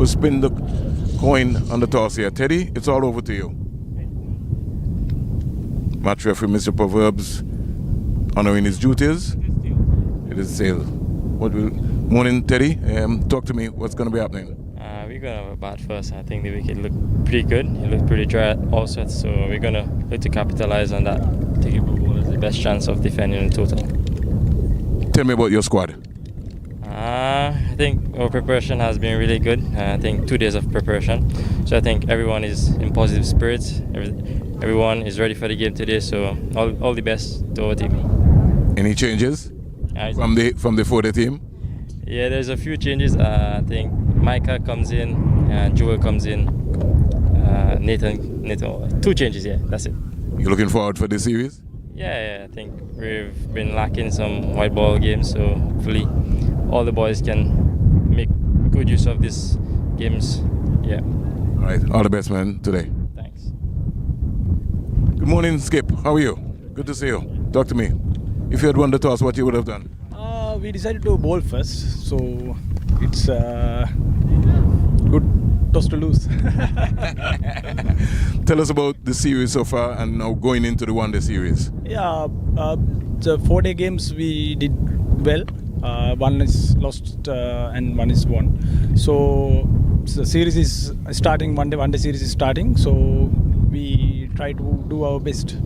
will spin the coin on the toss here. Teddy, it's all over to you. Match referee Mr. Proverbs honoring his duties. It is sale. Morning, Teddy. Talk to me. What's going to be happening? We're going to have a bat first. I think the wicket looked pretty good. It looked pretty dry at all sets, so we're going to look to capitalize on that to give our bowlers the best chance of defending the total. Tell me about your squad. I think our preparation has been really good. I think 2 days of preparation. So I think everyone is in positive spirits. Everyone is ready for the game today. So all the best to our team. Any changes from the 4-day team? Yeah, there's a few changes. I think Micah comes in, Joel comes in, Nathan. 2 changes. Yeah, that's it. You looking forward for this series? Yeah, I think we've been lacking some white ball games, so hopefully all the boys can make good use of these games. Yeah. All right. All the best, man, today. Thanks. Good morning, Skip. How are you? Good to see you. Talk to me. If you had won the toss, what you would have done? We decided to bowl first, so it's good toss to lose. Tell us about the series so far and now going into the 1-day series. Yeah, the 4-day games we did well. One is lost and one is won. So the series is starting, one-day series is starting. So we try to do our best.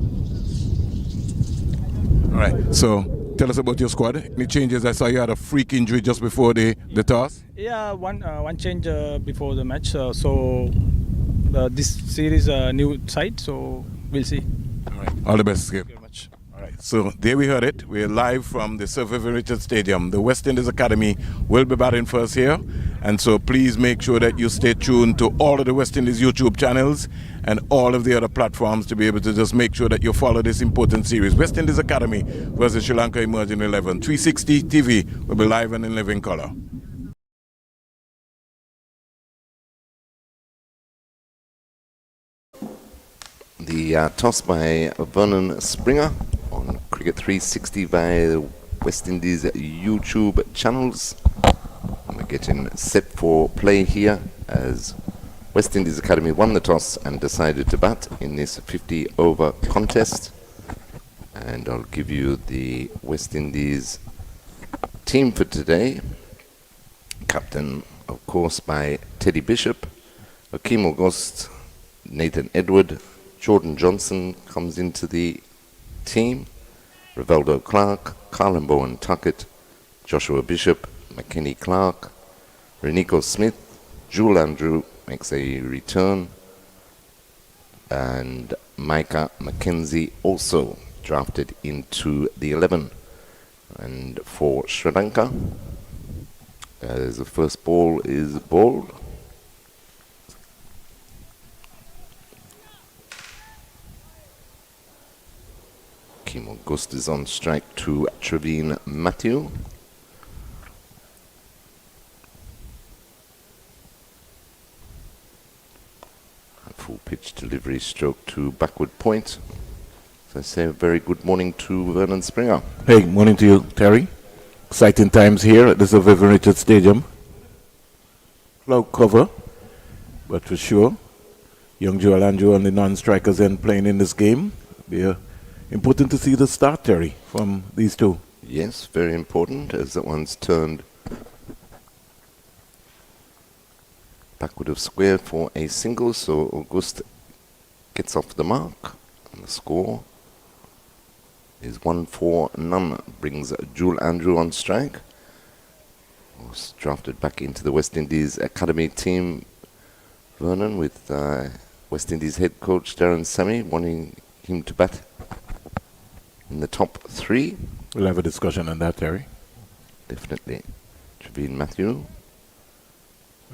All right. So tell us about your squad. Any changes? I saw you had a freak injury just before the toss. Yeah, one change before the match. So this series a new side. So we'll see. All right. All the best, Skip. Thank you very much. All right. So there we heard it. We're live from the Sir Vivian Richards Stadium. The West Indies Academy will be batting first here. And so please make sure that you stay tuned to all of the West Indies YouTube channels and all of the other platforms to be able to just make sure that you follow this important series. West Indies Academy versus Sri Lanka Emerging 11. 360 TV will be live and in living color. The toss by Vernon Springer on Cricket 360 by the West Indies YouTube channels. We're getting set for play here as West Indies Academy won the toss and decided to bat in this 50-over contest. And I'll give you the West Indies team for today. Captain, of course, by Teddy Bishop, Akeem Auguste, Nathan Edward, Jordan Johnson comes into the team, Rivaldo Clark, Carlin Bowen Tuckett, Joshua Bishop, McKenny Clark, Renico Smith, Jewel Andrew makes a return, and Micah McKenzie also drafted into the 11. And for Sri Lanka, as the first ball is bowled, Akeem Auguste is on strike to Trevine Matthew. Full pitch delivery stroke to backward point. So I say a very good morning to Vernon Springer. Hey, morning to you, Terry. Exciting times here at the Sir Vivian Richards Stadium. Cloud cover, but for sure, young Joel Andrew and the non-strikers then playing in this game. Be important to see the start, Terry, from these two. Yes, very important, as that one's turned backward of square for a single, so Auguste gets off the mark, and the score is 1-4, brings Jewel Andrew on strike. Was drafted back into the West Indies Academy team, Vernon, with West Indies head coach Darren Sammy wanting him to bat in the top 3. We'll have a discussion on that, Terry. Definitely. Trevine Matthew.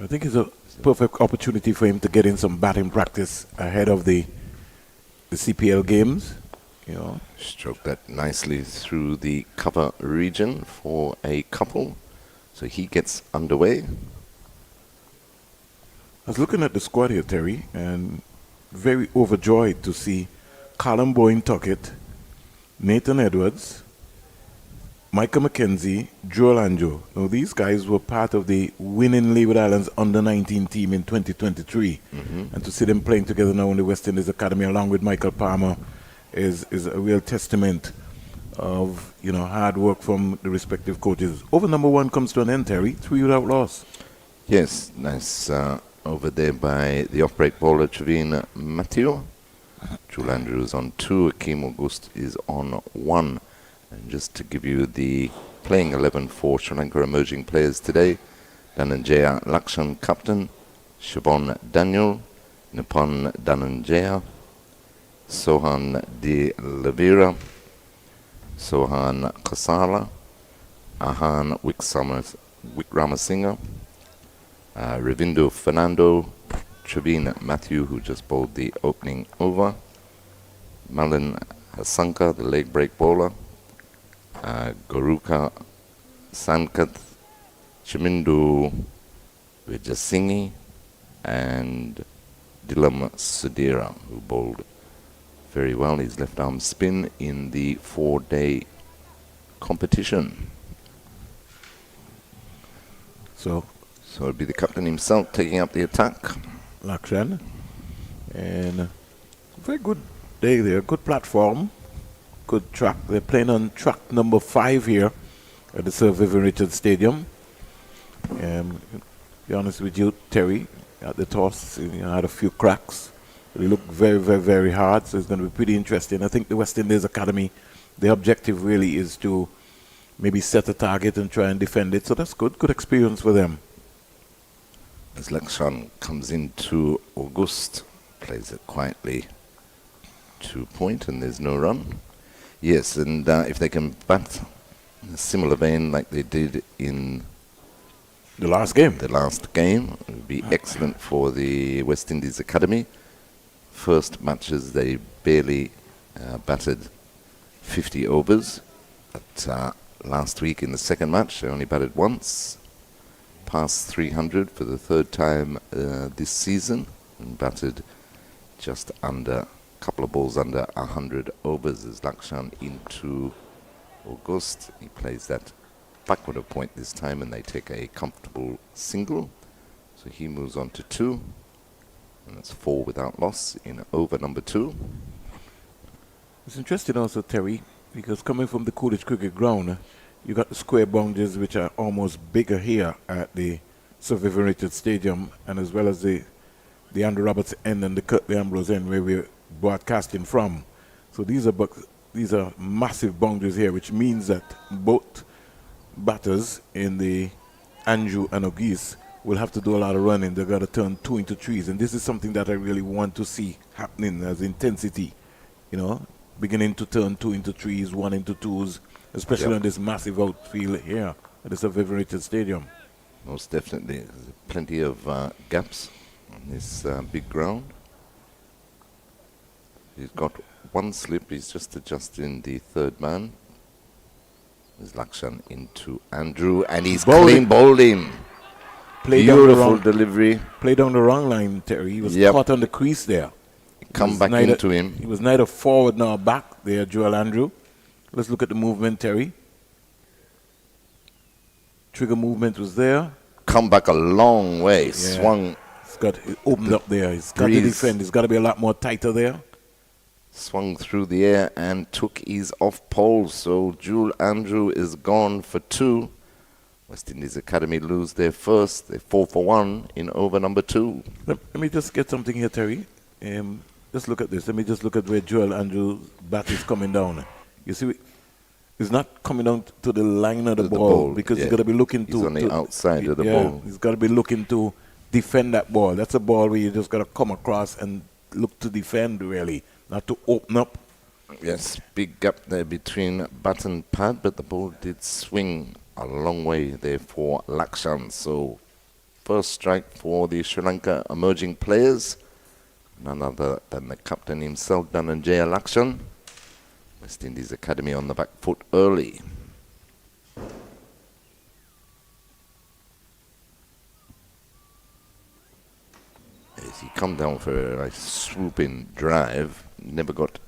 I think it's a perfect opportunity for him to get in some batting practice ahead of the CPL games. You know, stroke that nicely through the cover region for a couple. So he gets underway. I was looking at the squad here, Terry, and very overjoyed to see Callum Bowen Tuckett, Nathan Edwards, Michael McKenzie, Joel Anjo. Now, these guys were part of the winning Leeward Islands under-19 team in 2023. And to see them playing together now in the West Indies Academy along with Michael Palmer is a real testament of, hard work from the respective coaches. Over number 1 comes to an end, Terry. 3 without loss. Yes, nice over there by the off-break bowler, Trevine Matthew. Joel Andrews on 2, Akeem Auguste is on 1. And just to give you the playing 11 for Sri Lanka emerging players today, Dhananjaya Lakshan captain, Siobhan Daniel, Nippon Dhananjaya, Sohan De Levira, Sohan Kasala, Ahan Wickramasinghe, Ravindo Fernando, Trevine Matthew, who just bowled the opening over, Malin Hasanka, the leg break bowler, Goruka Sankath, Chimindu Vijasinghe, and Dilam Sudhira, who bowled very well his left arm spin in the 4-day competition. So it'll be the captain himself taking up the attack. Lakshan. And very good day there, good platform, good track. They're playing on track number 5 here at the Sir Vivian Richards Stadium. To be honest with you, Terry, at the toss, had a few cracks. They look very, very, very hard, so it's going to be pretty interesting. I think the West Indies Academy, the objective really is to maybe set a target and try and defend it. So that's good experience for them. As Lakshan comes into Auguste, plays it quietly 2 point, and there's no run. Yes, and if they can bat in a similar vein like they did in the last game, it would be excellent for the West Indies Academy. First matches, they barely batted 50 overs. But last week in the second match, they only batted once. Passed 300 for the 3rd time this season, and batted just under, a couple of balls under 100 overs as Lakshan into Auguste. He plays that backward of point this time, and they take a comfortable single. So he moves on to 2, and that's 4 without loss in over number 2. It's interesting also, Terry, because coming from the Coolidge Cricket Ground, you got the square boundaries, which are almost bigger here at the Sir Vivian Richards Stadium, and as well as the Andrew Roberts end and the Kirtley Ambrose end where we're broadcasting from. So these are massive boundaries here, which means that both batters in the Andrew and Auguste will have to do a lot of running. They've got to turn 2 into 3s, and this is something that I really want to see happening as intensity, beginning to turn 2 into 3s, 1 into 2s, especially on this massive outfield here at the Sir Vivian Richards Stadium. Most definitely. There's plenty of gaps on this big ground. He's got 1 slip. He's just adjusting the 3rd man. There's Lakshan into Andrew, and he's clean bowled him. Beautiful delivery. Played on the wrong line, Terry. He was caught on the crease there. Come back into him. He was neither forward nor back there, Joel Andrew. Let's look at the movement, Terry. Trigger movement was there. Come back a long way. Swung. It opened up there. He's got to defend. He's got to be a lot more tighter there. Swung through the air and took his off pole. So Joel Andrew is gone for 2. West Indies Academy lose their first. They're 4 for 1 in over number 2. Let me just get something here, Terry. Just look at this. Let me just look at where Joel Andrew's bat is coming down. You see, he's not coming down to the line of the ball because he's got to be looking to... He's on the outside of the ball. He's got to be looking to defend that ball. That's a ball where you just got to come across and look to defend, really, not to open up. Yes, big gap there between bat and pad, but the ball did swing a long way there for Lakshan. So, first strike for the Sri Lanka emerging players. None other than the captain himself, Dhananjaya Lakshan. West Indies Academy on the back foot early. As he come down for a nice swooping drive, never got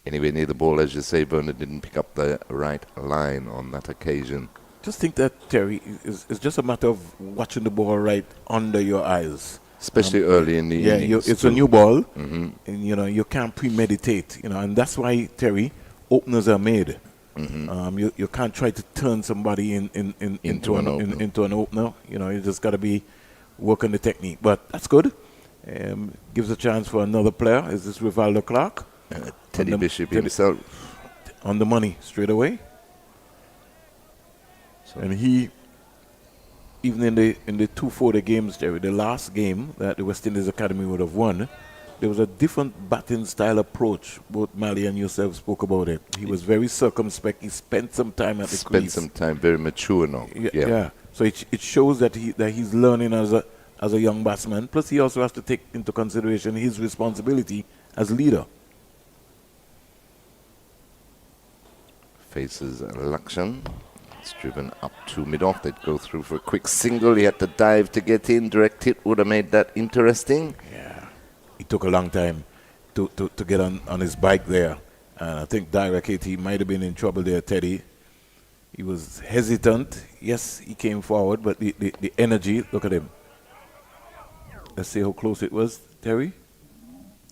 anywhere near the ball. As you say, Vernon didn't pick up the right line on that occasion. Just think that, Terry, it's just a matter of watching the ball right under your eyes. Especially early in the innings. It's a new ball, and you can't premeditate, and that's why, Terry, openers are made. You can't try to turn somebody into an opener. You just got to be working the technique. But that's good. Gives a chance for another player. Is this Rivaldo Clark? Teddy Bishop himself. On the money straight away. And he, even in the 240 games, Jerry, the last game that the West Indies Academy would have won, there was a different batting style approach. Both Mali and yourself spoke about it. He was very circumspect. He spent some time at the crease. Spent some time, very mature now. Yeah. So it shows that he's learning as a young batsman. Plus, he also has to take into consideration his responsibility as leader. Faces Lakshan. It's driven up to mid-off. They'd go through for a quick single. He had to dive to get in. Direct hit would have made that interesting. Yeah. It took a long time to get on his bike there. And I think direct hit, he might have been in trouble there, Teddy. He was hesitant. Yes, he came forward, but the energy, look at him. Let's see how close it was, Terry.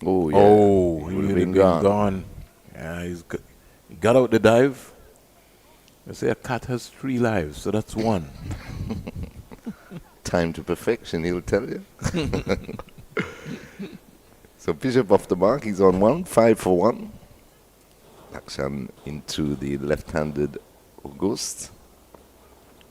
Oh, yeah. Oh, he would have been gone. Yeah, he got out the dive. They say a cat has 3 lives, so that's 1. Time to perfection, he'll tell you. So Bishop off the mark, he's on 1, 5 for 1. Lakshan into the left-handed Auguste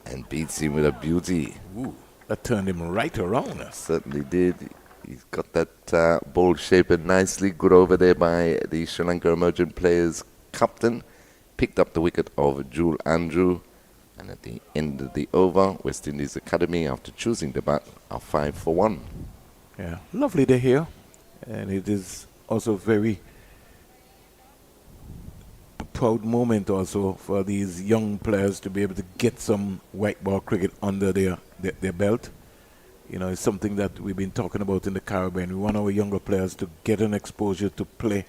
and beats him with a beauty. Ooh, that turned him right around. Certainly did. He's got that ball shaped nicely. Good over there by the Sri Lanka Emerging Players captain. Picked up the wicket of Jule Andrew. And at the end of the over, West Indies Academy, after choosing the bat, are 5 for 1. Yeah, lovely day here. And it is also very a proud moment also for these young players to be able to get some white ball cricket under their belt. It's something that we've been talking about in the Caribbean. We want our younger players to get an exposure to play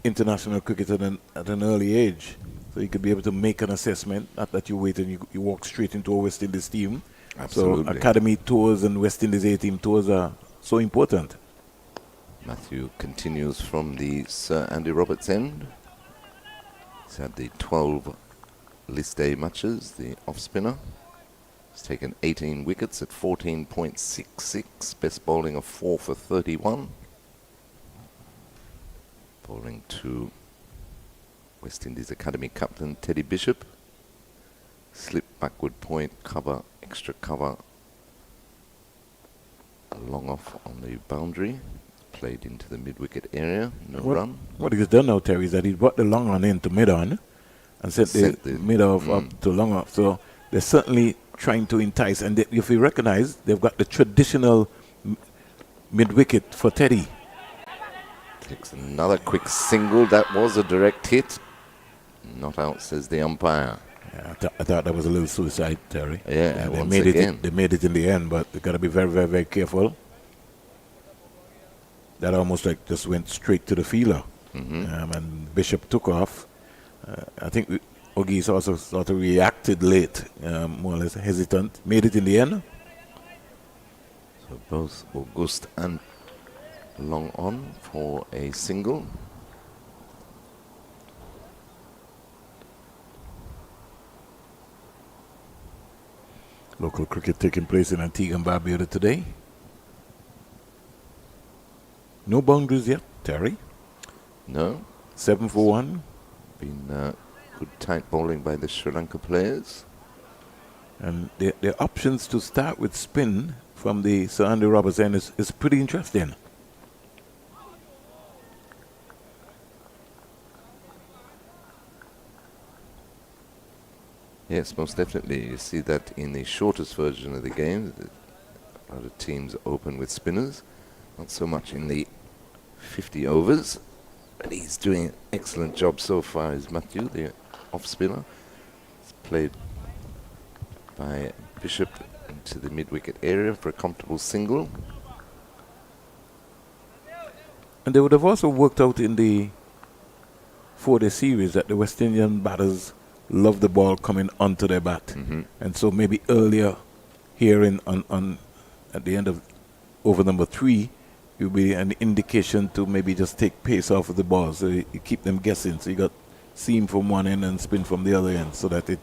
international cricket at an early age, so you could be able to make an assessment, not that you wait and you walk straight into a West Indies team. Absolutely. So academy tours and West Indies A-team tours are so important. Matthew continues from the Sir Andy Roberts end. He's had the 12 list A matches, the off-spinner. He's taken 18 wickets at 14.66, best bowling of 4 for 31. Bowling to West Indies Academy captain Teddy Bishop. Slip backward point, cover, extra cover. Long off on the boundary. Played into the mid-wicket area, no run. What he's done now, Terry, is that he's brought the long on in to mid-on and set the mid-off up to long off. So they're certainly trying to entice. And if you recognize, they've got the traditional mid-wicket for Teddy. Takes another quick single. That was a direct hit. Not out, says the umpire. Yeah, I thought that was a little suicide, Terry. Yeah, they once made again. They made it in the end, but they've got to be very, very, very careful. That almost like just went straight to the fielder. And Bishop took off. I think Ogis also sort of reacted late, more or less hesitant. Made it in the end. So both Auguste and long on for a single. Local cricket taking place in Antigua and Barbuda today. No boundaries yet, Terry. No. 7 for 1. Been good tight bowling by the Sri Lanka players. And their options to start with spin from the Sir Andy Roberts end is pretty interesting. Yes, most definitely. You see that in the shortest version of the game. A lot of teams open with spinners. Not so much in the 50 overs. But he's doing an excellent job so far, is Matthew, the off-spinner. It's played by Bishop into the mid-wicket area for a comfortable single. And they would have also worked out in the 4-day series that the West Indian batters love the ball coming onto their bat. And so maybe earlier here at the end of over number 3, it will be an indication to maybe just take pace off of the ball. So you keep them guessing. So you got seam from one end and spin from the other end, so that it's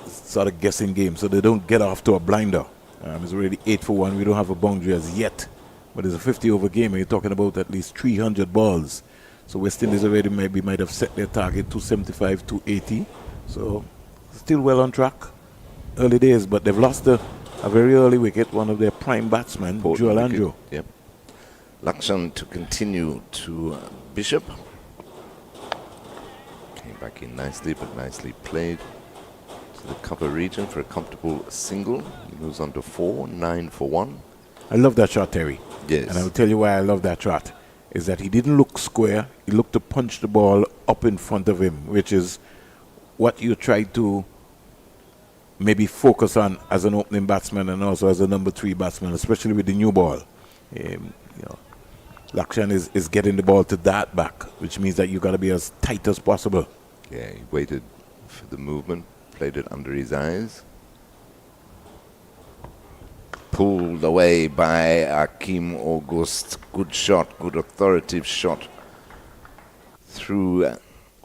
sort of guessing game. So they don't get off to a blinder. It's already 8 for 1. We don't have a boundary as yet. But it's a 50-over game, and you're talking about at least 300 balls. So West Indies already might have set their target 275, 280. So still well on track. Early days, but they've lost a very early wicket, one of their prime batsmen, Joel Andrew. Yep. Lakshan to continue to Bishop. Came back in nicely, but nicely played to the cover region for a comfortable single. He moves on to 4, 9 for 1. I love that shot, Terry. Yes. And I will tell you why I love that shot. Is that he didn't look square. He looked to punch the ball up in front of him, which is what you try to maybe focus on as an opening batsman and also as a number 3 batsman, especially with the new ball. Lakshan is getting the ball to that back, which means that you got to be as tight as possible. Yeah, he waited for the movement, played it under his eyes. Pulled away by Akeem Auguste. Good shot, good authoritative shot through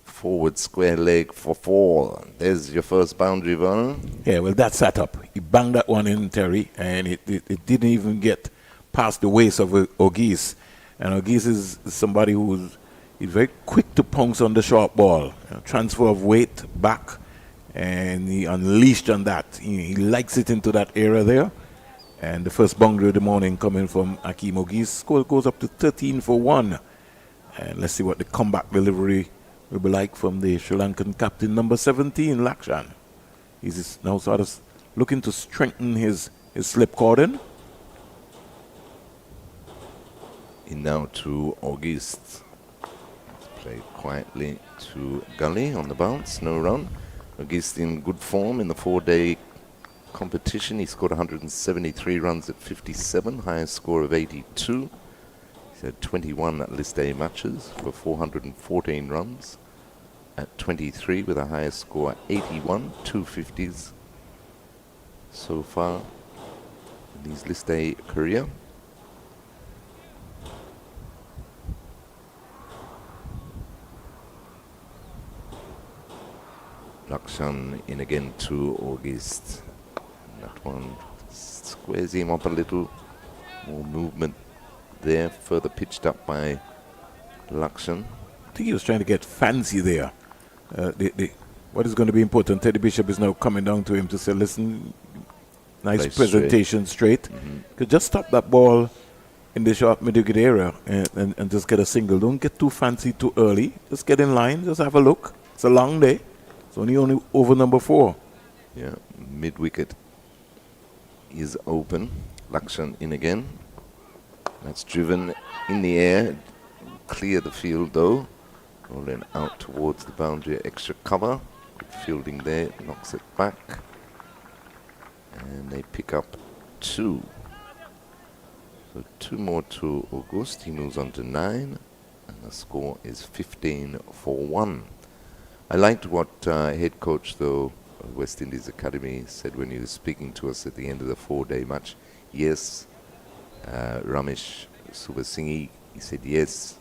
forward square leg for 4. There's your first boundary, Vernon. Yeah, well, that's set up. He banged that one in, Terry, and it didn't even get past the waist of Auguste. And Auguste is somebody who's very quick to pounce on the short ball. Transfer of weight back, and he unleashed on that. He likes it into that area there. And the first boundary of the morning coming from Akeem Auguste. Score goes up to 13 for 1. And let's see what the comeback delivery will be like from the Sri Lankan captain, number 17, Lakshan. He's now sort of looking to strengthen his slip cordon. In now to Auguste. Played quietly to Gully on the bounce, no run. Auguste in good form in the 4-day competition. He scored 173 runs at 57, highest score of 82. He's had 21 List A matches for 414 runs at 23 with a highest score 81, 250s so far in his List A career. Lakshan in again to Auguste. That one squares him up a little. More movement there, further pitched up by Lakshan. I think he was trying to get fancy there. What is going to be important, Teddy Bishop is now coming down to him to say, listen, nice Play presentation straight. Could just stop that ball in the short mid-wicket area and just get a single. Don't get too fancy too early. Just get in line, just have a look. It's a long day. It's only over number 4. Yeah, mid-wicket is open. Lakshan in again. That's driven in the air. Clear the field though. Rolling out towards the boundary. Extra cover. Good fielding there. Knocks it back. And they pick up 2. So 2 more to Auguste. He moves on to 9. And the score is 15 for 1. I liked what head coach, though, West Indies Academy said when he was speaking to us at the end of the 4-day match. Yes, Ramesh Subasinghe, he said yes,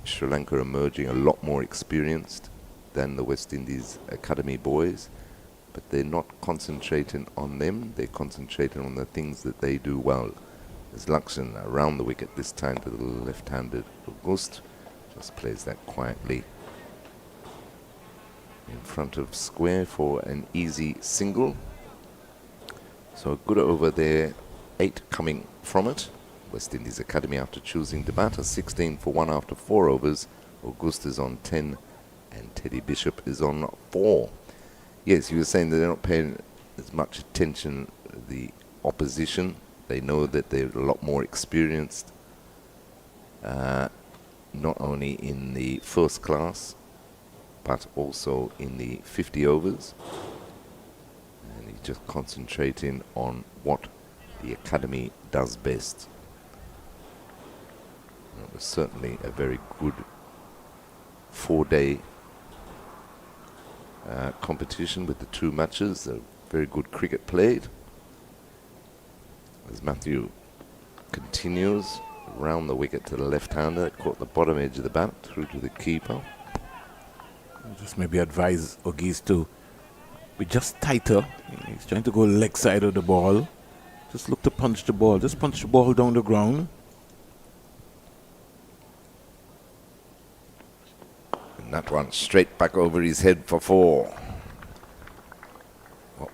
Sri Lanka are emerging a lot more experienced than the West Indies Academy boys, but they're not concentrating on them, they're concentrating on the things that they do well. There's Lakshan around the wicket, this time to the left-handed Auguste, just plays that quietly in front of square for an easy single. So a good over there, 8 coming from it. West Indies Academy after choosing to bat, a 16 for 1 after 4 overs. Auguste is on 10 and Teddy Bishop is on 4. Yes, you were saying that they're not paying as much attention to the opposition. They know that they're a lot more experienced, not only in the first class, but also in the 50 overs. And he's just concentrating on what the academy does best. It was certainly a very good 4-day competition with the 2 matches. Very good cricket played. As Matthew continues round the wicket to the left-hander, caught the bottom edge of the bat through to the keeper. Just maybe advise Auguste to be just tighter. He's trying to go leg side of the ball. Just look to punch the ball. Just punch the ball down the ground. And that one straight back over his head for 4.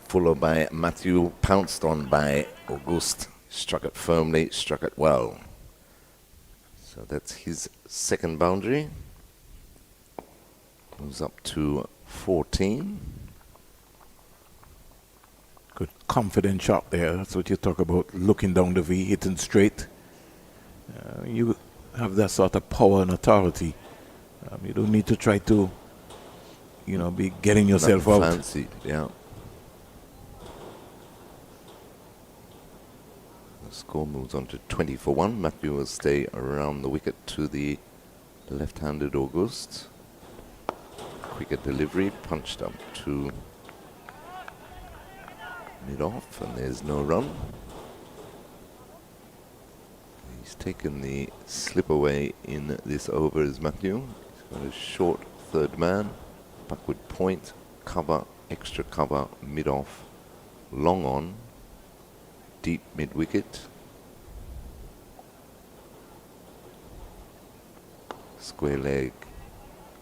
Followed by Matthew, pounced on by Auguste. Struck it firmly, struck it well. So that's his second boundary. Moves up to 14. Good confident shot there. That's what you talk about. Looking down the V, hitting straight. You have that sort of power and authority. You don't need to try to, be getting yourself out. Fancy, yeah. The score moves on to 20 for 1. Matthew will stay around the wicket to the left-handed Auguste. Quicker delivery, punched up to mid-off, and there's no run. He's taken the slip away in this over as Matthew. He's got a short third man, backward point, cover, extra cover, mid-off, long on, deep mid-wicket. Square leg,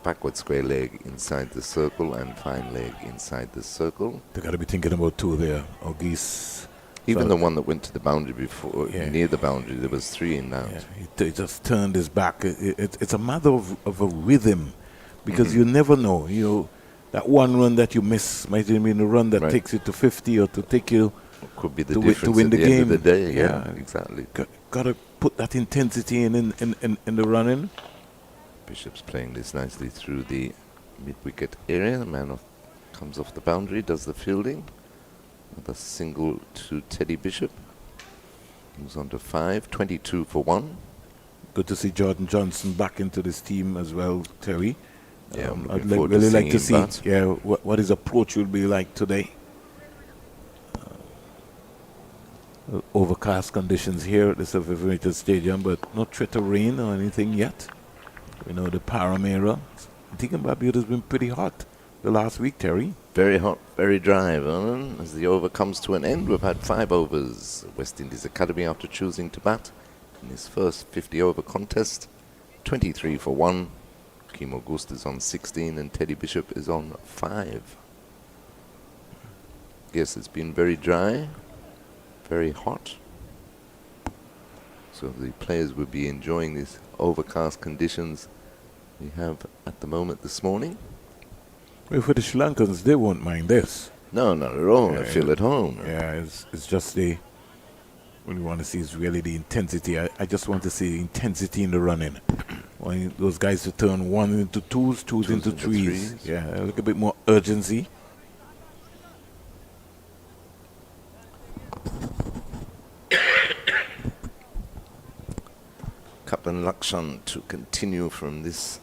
backward square leg inside the circle and fine leg inside the circle. They got to be thinking about 2 there. Auguste. Even the one that went to the boundary before, near the boundary, there was 3 in that. Yeah, he just turned his back. It's a matter of a rhythm, because you never know. That one run that you miss might have been a run that takes you to 50 or to take you could be the to difference win at the the game. end of the day. Yeah, exactly. Got to put that intensity in the running. Bishop's playing this nicely through the mid-wicket area. The man comes off the boundary, does the fielding. Another single to Teddy Bishop. Moves on to 5, 22 for 1. Good to see Jordan Johnson back into this team as well, Terry. Yeah, I'd really like to see what his approach will be like today. Overcast conditions here at the Survey Stadium, but no threat of rain or anything yet. We know the Paramera. I think Barbuda's been pretty hot the last week, Terry. Very hot, very dry, Vernon. As the over comes to an end, we've had 5 overs. West Indies Academy, after choosing to bat in his first 50-over contest, 23 for 1. Akeem Auguste is on 16 and Teddy Bishop is on 5. Yes, it's been very dry, very hot. So the players will be enjoying these overcast conditions we have at the moment this morning. Well, for the Sri Lankans, they won't mind this. No, not at all. I feel at home. Yeah, it's just what we want to see is really the intensity. I just want to see the intensity in the running. Want those guys to turn 1 into 2s, 2s into 3s. Yeah, a little bit more urgency. Captain Lakshan to continue from this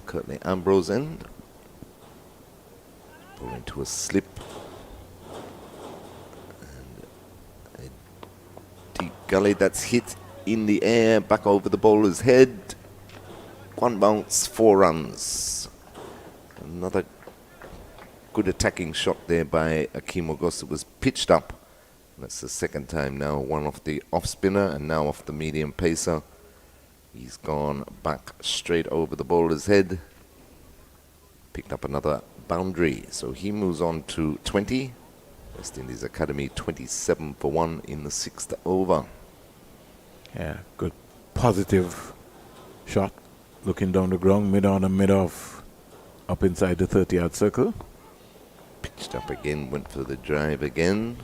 Curtly Ambrose end. Ball into a slip. And a deep gully that's hit in the air, back over the bowler's head. 1 bounce, 4 runs. Another good attacking shot there by Akeem Auguste. It was pitched up. That's the second time now, one off the off spinner and now off the medium pacer. He's gone back straight over the bowler's head. Picked up another boundary. So he moves on to 20. West Indies Academy 27 for 1 in the 6th over. Yeah, good positive shot. Looking down the ground, mid-on and mid-off, up inside the 30-yard circle. Pitched up again, went for the drive again.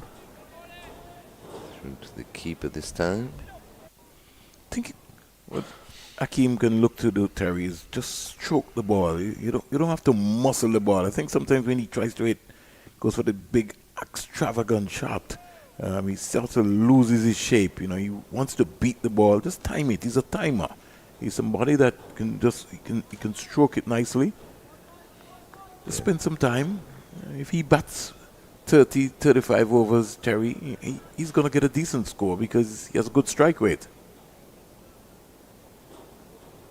Through to the keeper this time. I think what Akeem can look to do, Terry, is just stroke the ball. You don't have to muscle the ball. I think sometimes when he tries to hit, goes for the big extravagant shot, he sort of loses his shape. He wants to beat the ball. Just time it. He's a timer. He's somebody that can just he can stroke it nicely. Just spend some time. If he bats 30, 35 overs, Terry, he's going to get a decent score because he has a good strike rate.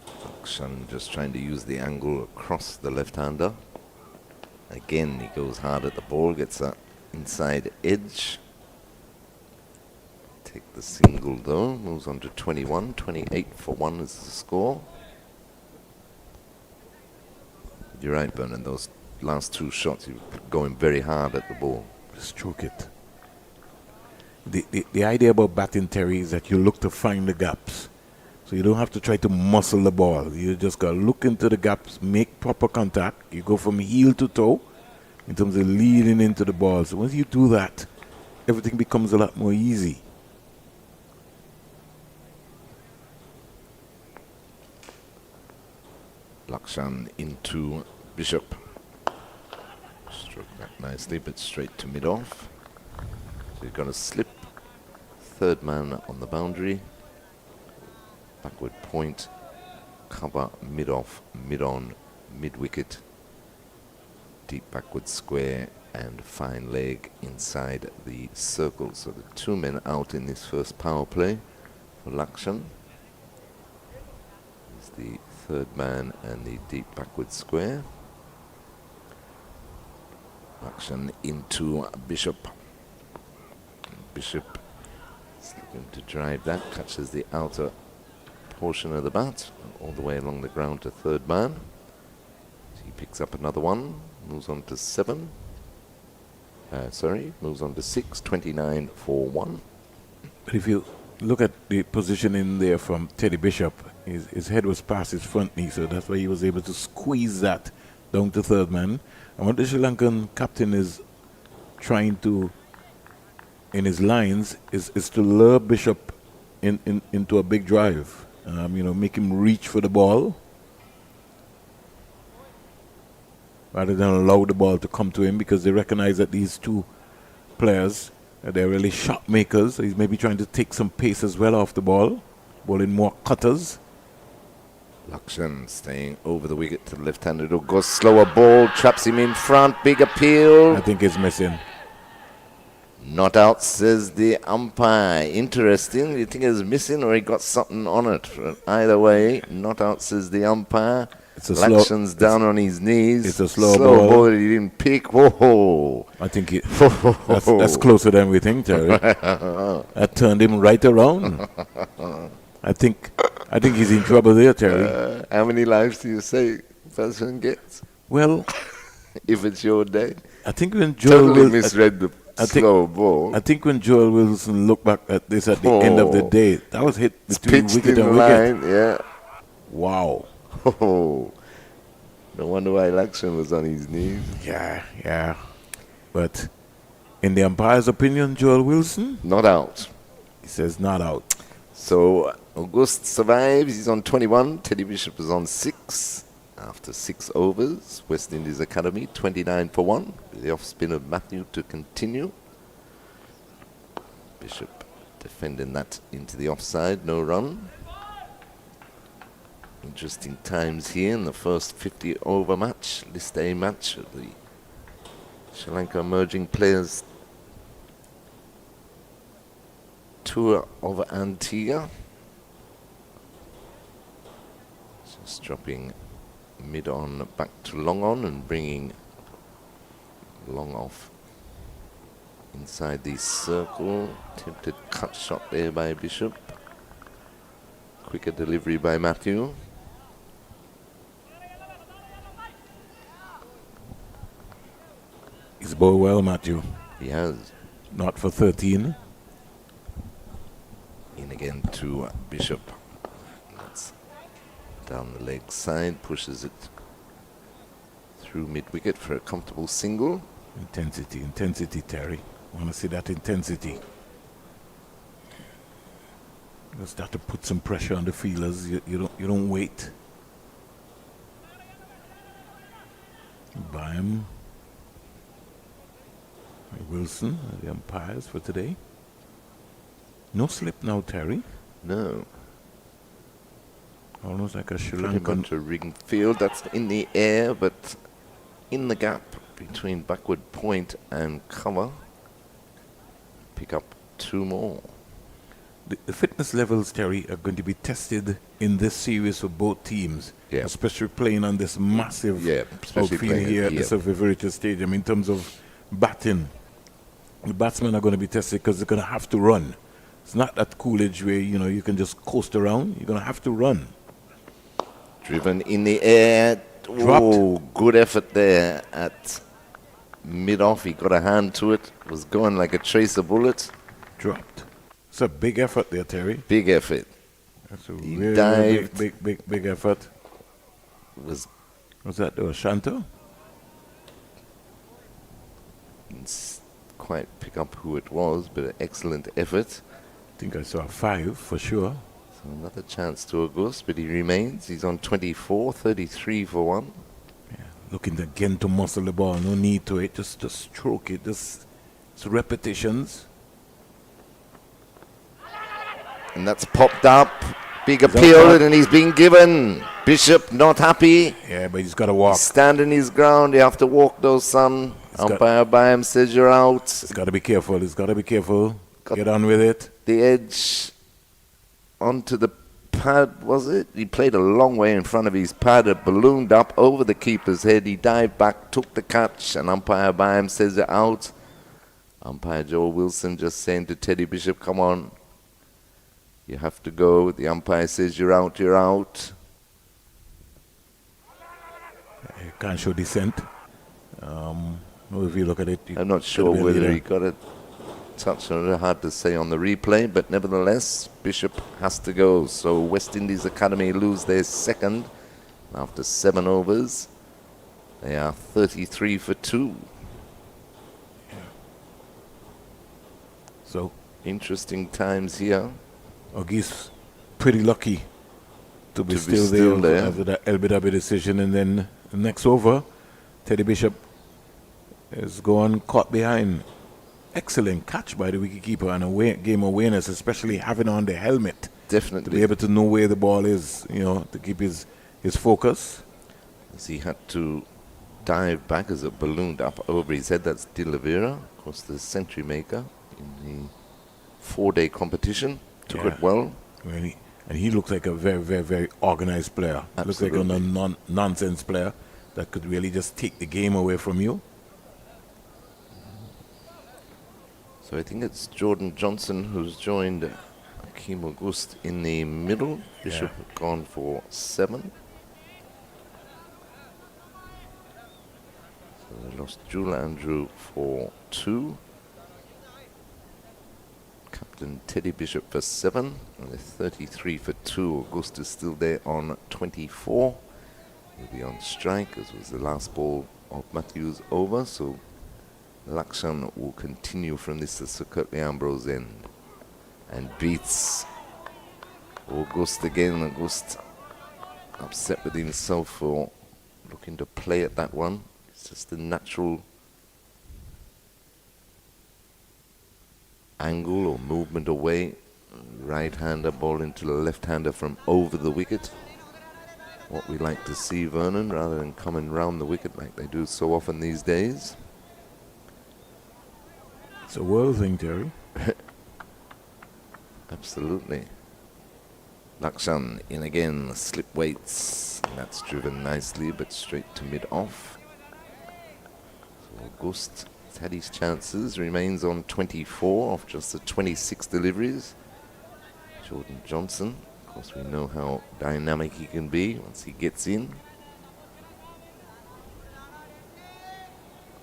Akshan just trying to use the angle across the left-hander. Again, he goes hard at the ball, gets that inside edge. Take the single though, moves on to 21, 28 for 1 is the score. You're right, Bernard, those last 2 shots, he was going very hard at the ball. Stroke it. The idea about batting, Terry, is that you look to find the gaps. So you don't have to try to muscle the ball. You just got to look into the gaps, make proper contact. You go from heel to toe in terms of leading into the ball. So once you do that, everything becomes a lot more easy. Lakshan into Bishop. Stroke that nicely, but straight to mid-off. So you've got a slip. Third man on the boundary. Backward point. Cover mid-off, mid-on, mid-wicket. Deep backward square and fine leg inside the circle. So the 2 men out in this first power play for Lakshan. He's the third man and the deep backward square. Action into Bishop. Bishop is looking to drive that, catches the outer portion of the bat, all the way along the ground to third man. So he picks up another one, moves on to 7. Moves on to 6, 29 for 1. But if you look at the position in there from Teddy Bishop, his head was past his front knee, so that's why he was able to squeeze that down to third man. And what the Sri Lankan captain is trying to, in his lines, is to lure Bishop into a big drive. Make him reach for the ball rather than allow the ball to come to him, because they recognize that these 2 players, they're really shot makers. So he's maybe trying to take some pace as well off the ball, bowling more cutters. Lakshan staying over the wicket to the left-handed. Goes slower ball, traps him in front, big appeal. I think it's missing. Not out, says the umpire. Interesting. Do you think it's missing or he got something on it? Either way, not out, says the umpire. Lakshan's down on his knees. It's a slow ball that he didn't pick. Whoa! I think that's closer than we think, Terry. That turned him right around. I think he's in trouble there, Terry. How many lives do you say person gets? Well, if it's your day. I think when Joel misread the slow ball. I think when Joel Wilson looked back at this at the end of the day, that was hit between wicket and wicket. Line, yeah. Wow. Oh. No wonder why Lakshan was on his knees. Yeah. But in the umpire's opinion, Joel Wilson? Not out. He says not out. So Auguste survives. He's on 21. Teddy Bishop is on 6. After 6 overs, West Indies Academy, 29 for 1. The off-spin of Matthew to continue. Bishop defending that into the offside, no run. Interesting times here in the first 50-over match, List A match of the Sri Lanka Emerging Players Tour of Antigua. Just dropping mid-on back to long-on and bringing long off inside the circle. Attempted cut shot there by Bishop. Quicker delivery by Matthew. He's bowled well, Matthew. He has. Not for 13. In again to Bishop. That's down the leg side, pushes it through mid-wicket for a comfortable single. Intensity, Terry. Want to see that intensity. You start to put some pressure on the fielders. You don't wait. Byam, Wilson, the umpires for today. No slip now, Terry. No. Almost like a Sri Pretty Lankan. much a rigged field. That's in the air, but in the gap between backward point and cover. Pick up 2 more. The fitness levels, Terry, are going to be tested in this series for both teams, Yeah. especially playing on this massive especially outfield playing here at the Sir Richard Stadium in terms of batting. The batsmen are going to be tested because they're going to have to run. It's not that Coolidge where, you can just coast around. You're going to have to run. Driven in the air. Dropped. Oh, good effort there at mid-off. He got a hand to it. Was going like a tracer bullet. Dropped. It's a big effort there, Terry. Big effort. That's a He really dived. big effort. Was Was that Shanto? didn't quite pick up who it was, but an excellent effort. I think I saw a 5 for sure. So another chance to Auguste, but he remains. He's on 24, 33 for 1. Looking again to muscle the ball. No need to it. Just stroke it. Just it's repetitions. And that's popped up. Big appeal, that- and he's been given. Bishop not happy. Yeah, but he's got to walk. Standing his ground. You have to walk, though, son. got- Umpire by him says you're out. He's got to be careful. He's got to be careful. Got- Get on with it. The edge onto the pad, was it? He played a long way in front of his pad. It ballooned up over the keeper's head. He dived back, took the catch, and umpire by him says you're out. Umpire Joe Wilson just saying to Teddy Bishop, come on. You have to go. The umpire says you're out, you're out. He can't show dissent. If you look at it, I'm not sure whether he got a touch on it. Hard to say on the replay, but nevertheless, Bishop has to go. So West Indies Academy lose their second after 7 overs. They are 33 for 2. So Interesting times here. Auguste pretty lucky to be To be still still there there. after that LBW decision, and then the next over, Teddy Bishop is going caught behind. Excellent catch by the wicketkeeper and game awareness, especially having on the helmet to be Definitely. able to know where the ball is, to keep his focus. As he had to dive back as it ballooned up over his head. That's De Oliveira, of course, the century maker in the 4-day competition. Took Yeah. it well. Really. And he looks like a very, very, very organized player. Looks like a Absolutely. nonsense player that could really just take the game away from you. So I think it's Jordan Johnson who's joined Akeem Auguste in the middle. Bishop gone for 7. So they lost Jewel Andrew for 2. Captain Teddy Bishop for 7. And they're 33 for 2. Auguste is still there on 24. He'll be on strike, as was the last ball of Matthews over. So Lakshan will continue from this to Sir Curtly Ambrose end and beats Auguste again. Auguste upset with himself for looking to play at that one. It's just a natural angle or movement away. Right-hander ball into the left-hander from over the wicket. What we like to see, Vernon, rather than coming round the wicket like they do so often these days. It's a world thing, Terry. Absolutely. Lakshan in again, slip weights. And that's driven nicely, but straight to mid-off. So Auguste has had his chances, remains on 24 off just the 26 deliveries. Jordan Johnson, of course, we know how dynamic he can be once he gets in.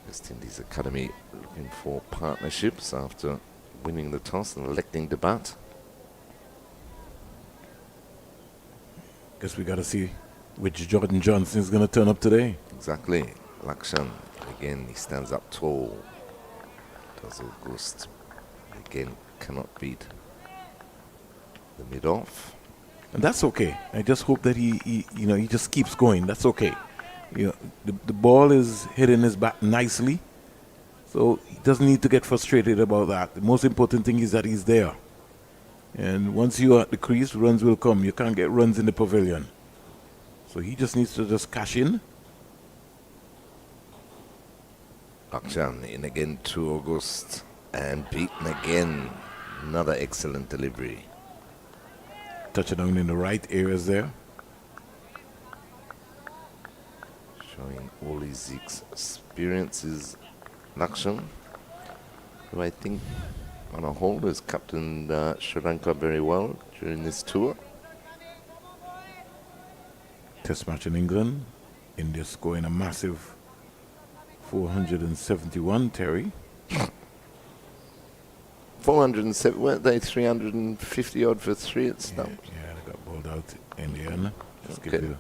West Indies Academy looking for partnerships after winning the toss and electing to bat. Guess we got to see which Jordan Johnson is going to turn up today. Exactly. Lakshan, again, he stands up tall. Does Auguste. Again, cannot beat the mid-off. And that's okay. I just hope that he just keeps going. That's okay. The ball is hitting his back nicely, so he doesn't need to get frustrated about that. The most important thing is that he's there. And once you are at the crease, runs will come. You can't get runs in the pavilion. So he just needs to just cash in. Akshan in again to Auguste and beaten again. Another excellent delivery. Touchdown in the right areas there. Showing all his experiences. Lakshan, who I think on a whole has captained Sri Lanka very well during this tour. Test match in England. India scoring a massive 471, Terry. 407, weren't they 350 odd for 3 at stumps? Yeah, they got bowled out in the end. Just Okay. give you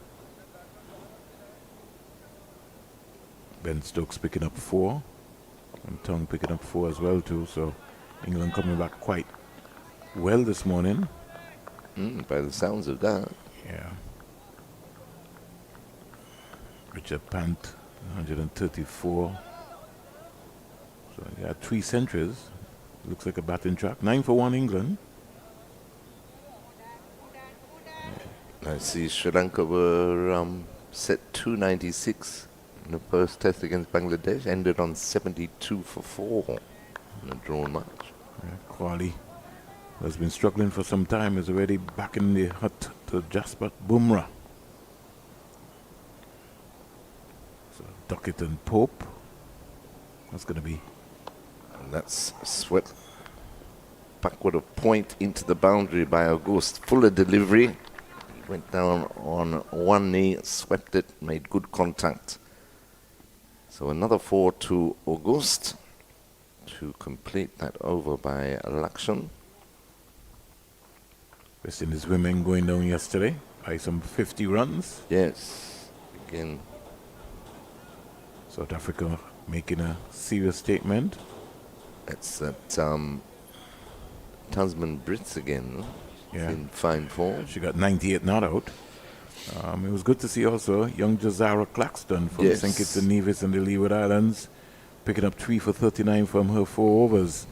Ben Stokes picking up 4. And Tongue picking up 4 as well too. So England coming back quite well this morning. By the sounds of that. Yeah. Richard Pant, 134. So yeah, 3 centuries. Looks like a batting track. 9 for 1 England. I see Sri Lanka were set 296 in the first test against Bangladesh. Ended on 72 for 4 in a drawn match. Yeah, Quali, who has been struggling for some time, is already back in the hut to Jasprit Bumrah. So Duckett and Pope. That's going to be. And that's swept backward of point into the boundary by Auguste. Fuller delivery. He went down on one knee, swept it, made good contact. So another 4 to Auguste to complete that over by Lakshan. West Indies women going down yesterday by some 50 runs. Yes, again. South Africa making a serious statement. It's that Tasman Brits again. Yeah. In fine form. She got 98 not out. It was good to see also young Jazara Claxton from Yes. St. Kitts and Nevis and the Leeward Islands picking up 3 for 39 from her 4 overs.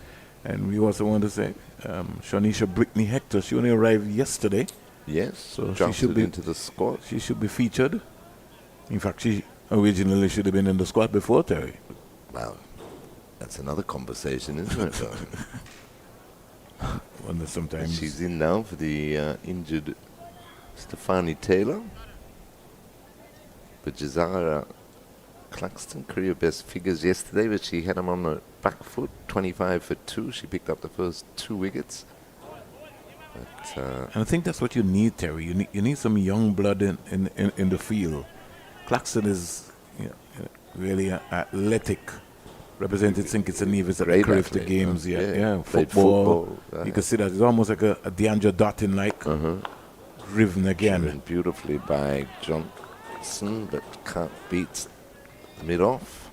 And we also want to say Shanisha Brittany Hector, she only arrived yesterday. Yes, So she drafted should be into the squad. She should be featured. In fact, she originally should have been in the squad before Terry. Well, that's another conversation, isn't it? Though? Wonder sometimes. She's in now for the injured Stefani Taylor. But Jazara Claxton, career best figures yesterday, but she had him on the back foot, 25 for 2. She picked up the first 2 wickets. But, And I think that's what you need, Terry. You need some young blood in the field. Claxton is really athletic. Represented St. Kitts and Nevis at the Great Carifta athlete, Games. yeah. Played Football. football, You can see that it's almost like a Deandra Dottin-like driven again. driven beautifully by Johnson, but can't beat mid-off.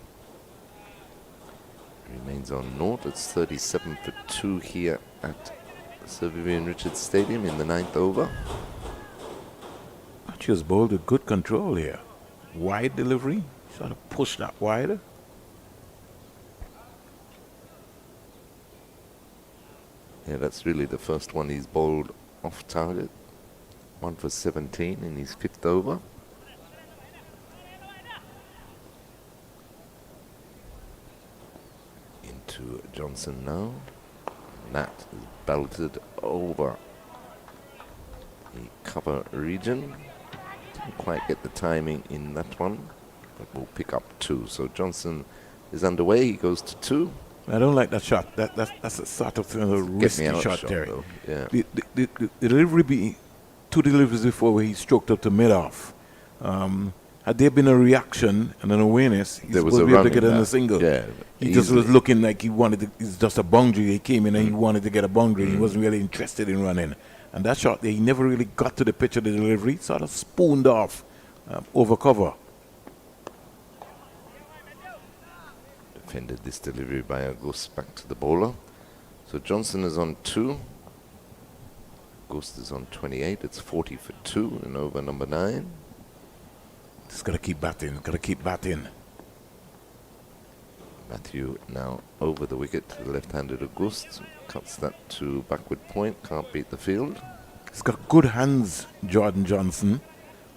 Remains on naught. It's 37 for 2 here at Sir Vivian Richards Stadium in the 9th over. She was bowled with good control here. Wide delivery. Sort of pushed that wide. Yeah, that's really the first one he's bowled off target. 1 for 17 in his 5th over. Into Johnson now. And that is belted over the cover region. Didn't quite get the timing in that one, but we'll pick up 2. So Johnson is underway. He goes to 2. I don't like that shot. That's a sort of risky shot, Terry. Though. Yeah. The delivery be 2 deliveries before where he stroked up to mid-off. Had there been a reaction and an awareness, he's There was supposed a to be able run to get in in a that. single. Yeah, he just was easily. looking like he wanted to, it's just a boundary. He came in and he wanted to get a boundary. He wasn't really interested in running. And that shot there, he never really got to the pitch of the delivery, sort of spooned off over cover. Defended this delivery by Auguste back to the bowler. So Johnson is on 2. Auguste is on 28. It's 40 for 2 in over number 9. Just got to keep batting, got to keep batting. Matthew now over the wicket to the left-handed Auguste. Cuts that to backward point. Can't beat the field. He's got good hands, Jordan Johnson,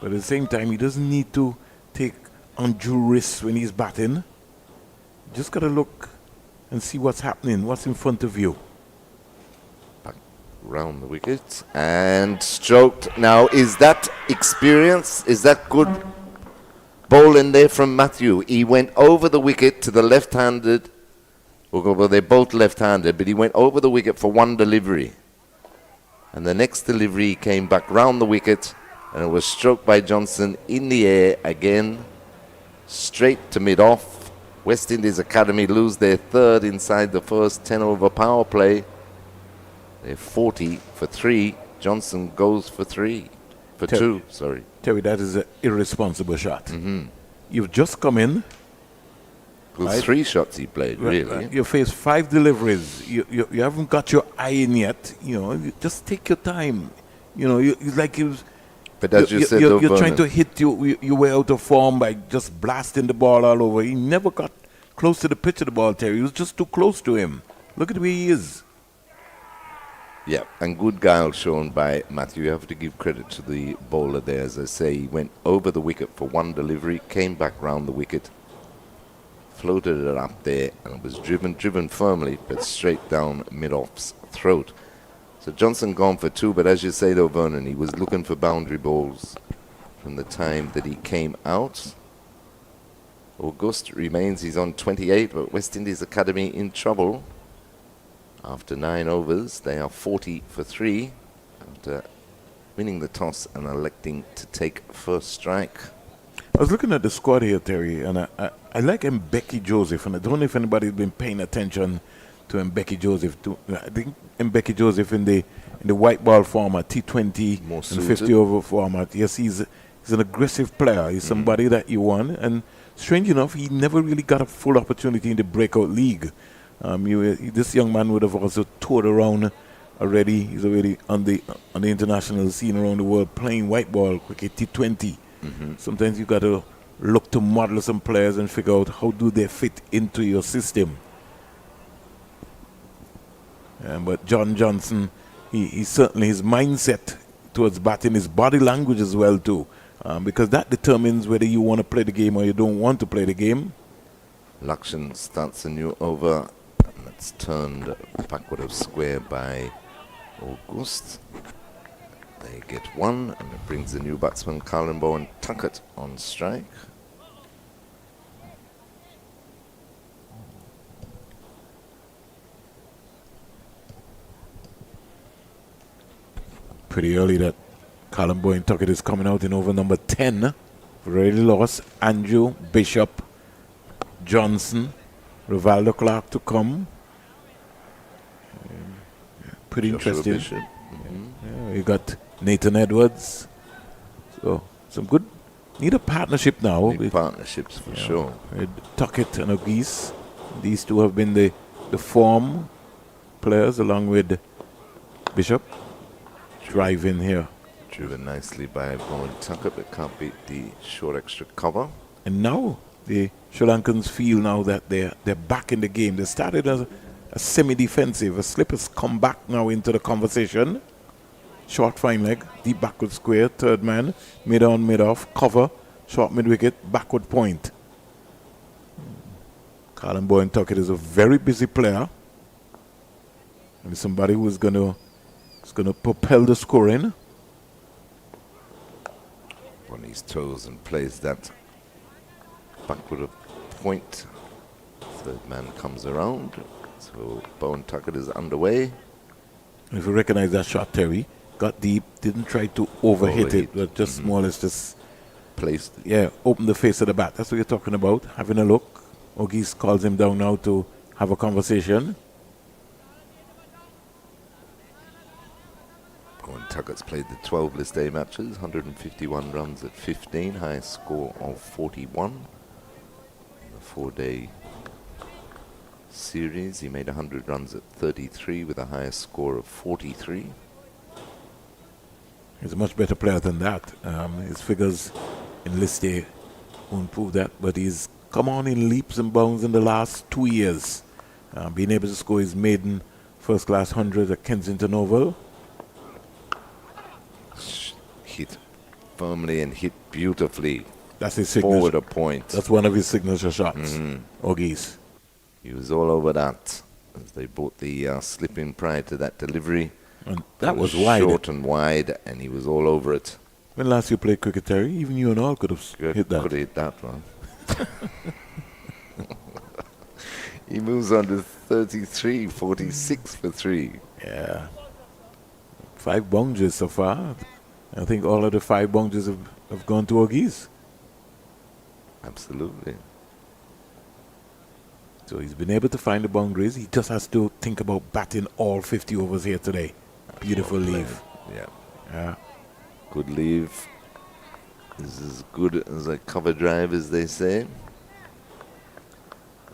but at the same time, he doesn't need to take undue risks when he's batting. Just got to look and see what's happening, what's in front of you. Back round the wicket and stroked. Now, is that experience? Is that good bowling there from Matthew? He went over the wicket to the left-handed. Well, they're both left-handed, but he went over the wicket for one delivery. And the next delivery he came back round the wicket, and it was stroked by Johnson in the air again, straight to mid-off. West Indies Academy lose their third inside the first 10-over power play. They're 40 for 3. Johnson goes for 2. Sorry. Terry, that is an irresponsible shot. You've just come in. Well, right? 3 shots he played, really. You face 5 deliveries. You haven't got your eye in yet. You just take your time. But as you said, you're trying to hit your way out of form by just blasting the ball all over. He never got close to the pitch of the ball, Terry. He was just too close to him. Look at the way he is. Yeah, and good guile shown by Matthew. You have to give credit to the bowler there. As I say, he went over the wicket for one delivery, came back round the wicket, floated it up there, and it was driven firmly, but straight down mid-off's throat. So Johnson gone for 2, but as you say though, Vernon, he was looking for boundary balls from the time that he came out. Auguste remains, he's on 28, but West Indies Academy in trouble. After 9 overs, they are 40 for 3 after winning the toss and electing to take first strike. I was looking at the squad here, Terry, and I like Mbeki Joseph, and I don't know if anybody's been paying attention to Mbeki Joseph. I think Mbeki Joseph in the white ball format, T20 and 50 over format. Yes, he's an aggressive player. He's somebody that you want, and strange enough, he never really got a full opportunity in the breakout league. This young man would have also toured around already. He's already on the international scene around the world playing white ball cricket, T20. Sometimes you got to look to model some players and figure out how do they fit into your system. But John Johnson, he certainly, his mindset towards batting, his body language as well too, because that determines whether you want to play the game or you don't want to play the game. Lakshan starts a new over, and that's turned backward of square by Auguste. They get 1, and it brings the new batsman Colin Bowen Tuckett on strike. Pretty early that Colin Bowen Tuckett is coming out in over number 10. Already lost Andrew, Bishop, Johnson, Rivaldo Clark to come. Pretty interesting. You got Nathan Edwards. So some good. Need a partnership now. Big partnerships for sure. With Tuckett and Auguste. These two have been the form players along with Bishop. Drive in here. Driven nicely by Bowen Tuckett, but can't beat the short extra cover. And now the Sri Lankans feel now that they're back in the game. They started as a semi-defensive. A slip has come back now into the conversation. Short fine leg, deep backward square, third man, mid-on, mid-off, cover, short mid-wicket, backward point. Colin Bowen Tuckett is a very busy player. And somebody who's going to propel the scoring. On his toes and plays that backward of point. Third man comes around. So Bowen Tuckett is underway. If you recognize that shot, Terry, got deep, didn't try to overhit it, but just more or less just placed. Yeah, open the face of the bat. That's what you're talking about. Having a look. Auguste calls him down now to have a conversation. Bowen Tuckett's played the 12 List A matches, 151 runs at 15, highest score of 41. In the 4-day series, he made 100 runs at 33 with a highest score of 43. He's a much better player than that. His figures in List A won't prove that, but he's come on in leaps and bounds in the last 2 years. Being able to score his maiden first-class 100 at Kensington Oval. Hit firmly and hit beautifully. That's his signature. Forward a point. That's one of his signature shots. Auguste. He was all over that as they brought the slip in prior to that delivery. And that was wide. Short and wide, and he was all over it. When last you played cricket, Terry, even you and all could have hit that. Could have hit that one. He moves on to 33, 46 for 3. Yeah. 5 boundaries so far. I think all of the 5 boundaries have gone to Auguste. Absolutely. So he's been able to find the boundaries. He just has to think about batting all 50 overs here today. Beautiful leave. Yeah. Good leave. This is as good as a cover drive, as they say.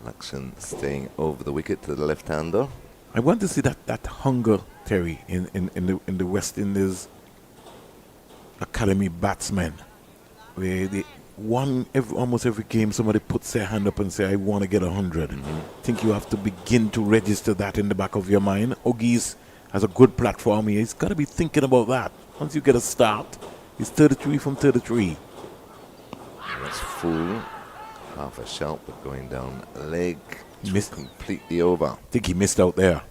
Lakshan staying over the wicket to the left-hander. I want to see that hunger, Terry, in the West Indies Academy batsmen, where they almost every game somebody puts their hand up and say, I want to get 100. I think you have to begin to register that in the back of your mind. Auguste has a good platform here. He's got to be thinking about that. Once you get a start, he's 33 from 33. That's full. Half a shot, but going down a leg. He missed completely over. I think he missed out there.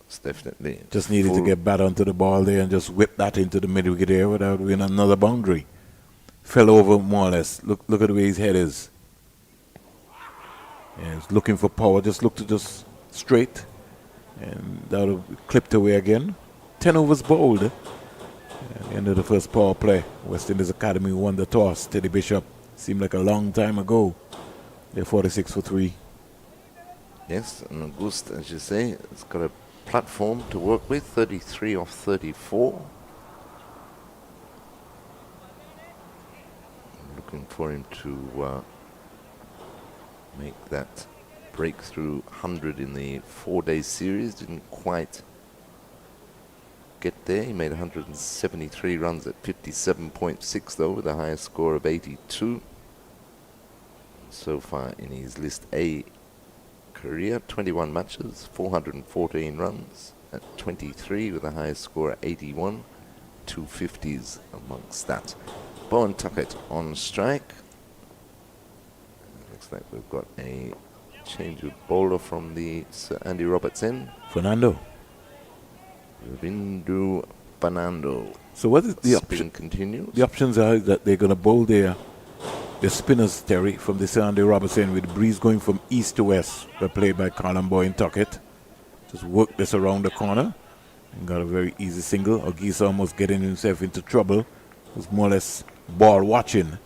It's definitely. Just needed to get back onto the ball there and just whip that into the middle wicket there without winning another boundary. Fell over more or less. Look at the way his head is. Yeah, he's looking for power. Just looked just straight. And that would have clipped away again. 10 overs bowled. At the end of the first power play, West Indies Academy won the toss. Teddy Bishop. Seemed like a long time ago. They're 46 for 3. Yes, and Auguste, as you say, has got a platform to work with. 33 off 34. Looking for him to make that breakthrough 100 in the 4-day series. Didn't quite get there. He made 173 runs at 57.6 though, with a highest score of 82. So far in his List A career, 21 matches, 414 runs at 23 with a highest score at 81. 250s amongst that. Bowen Tuckett on strike. Looks like we've got a change of bowler from the Sir Andy Roberts end. Fernando. Ravindu Fernando. So what is the Spin option? continues. The options are that they're going to bowl their spinners, Terry, from the Sir Andy Robertson with breeze going from east to west. They're played by Colin Boyne Tuckett. Just work this around the corner and got a very easy single. Auguste almost getting himself into trouble. It was more or less ball watching.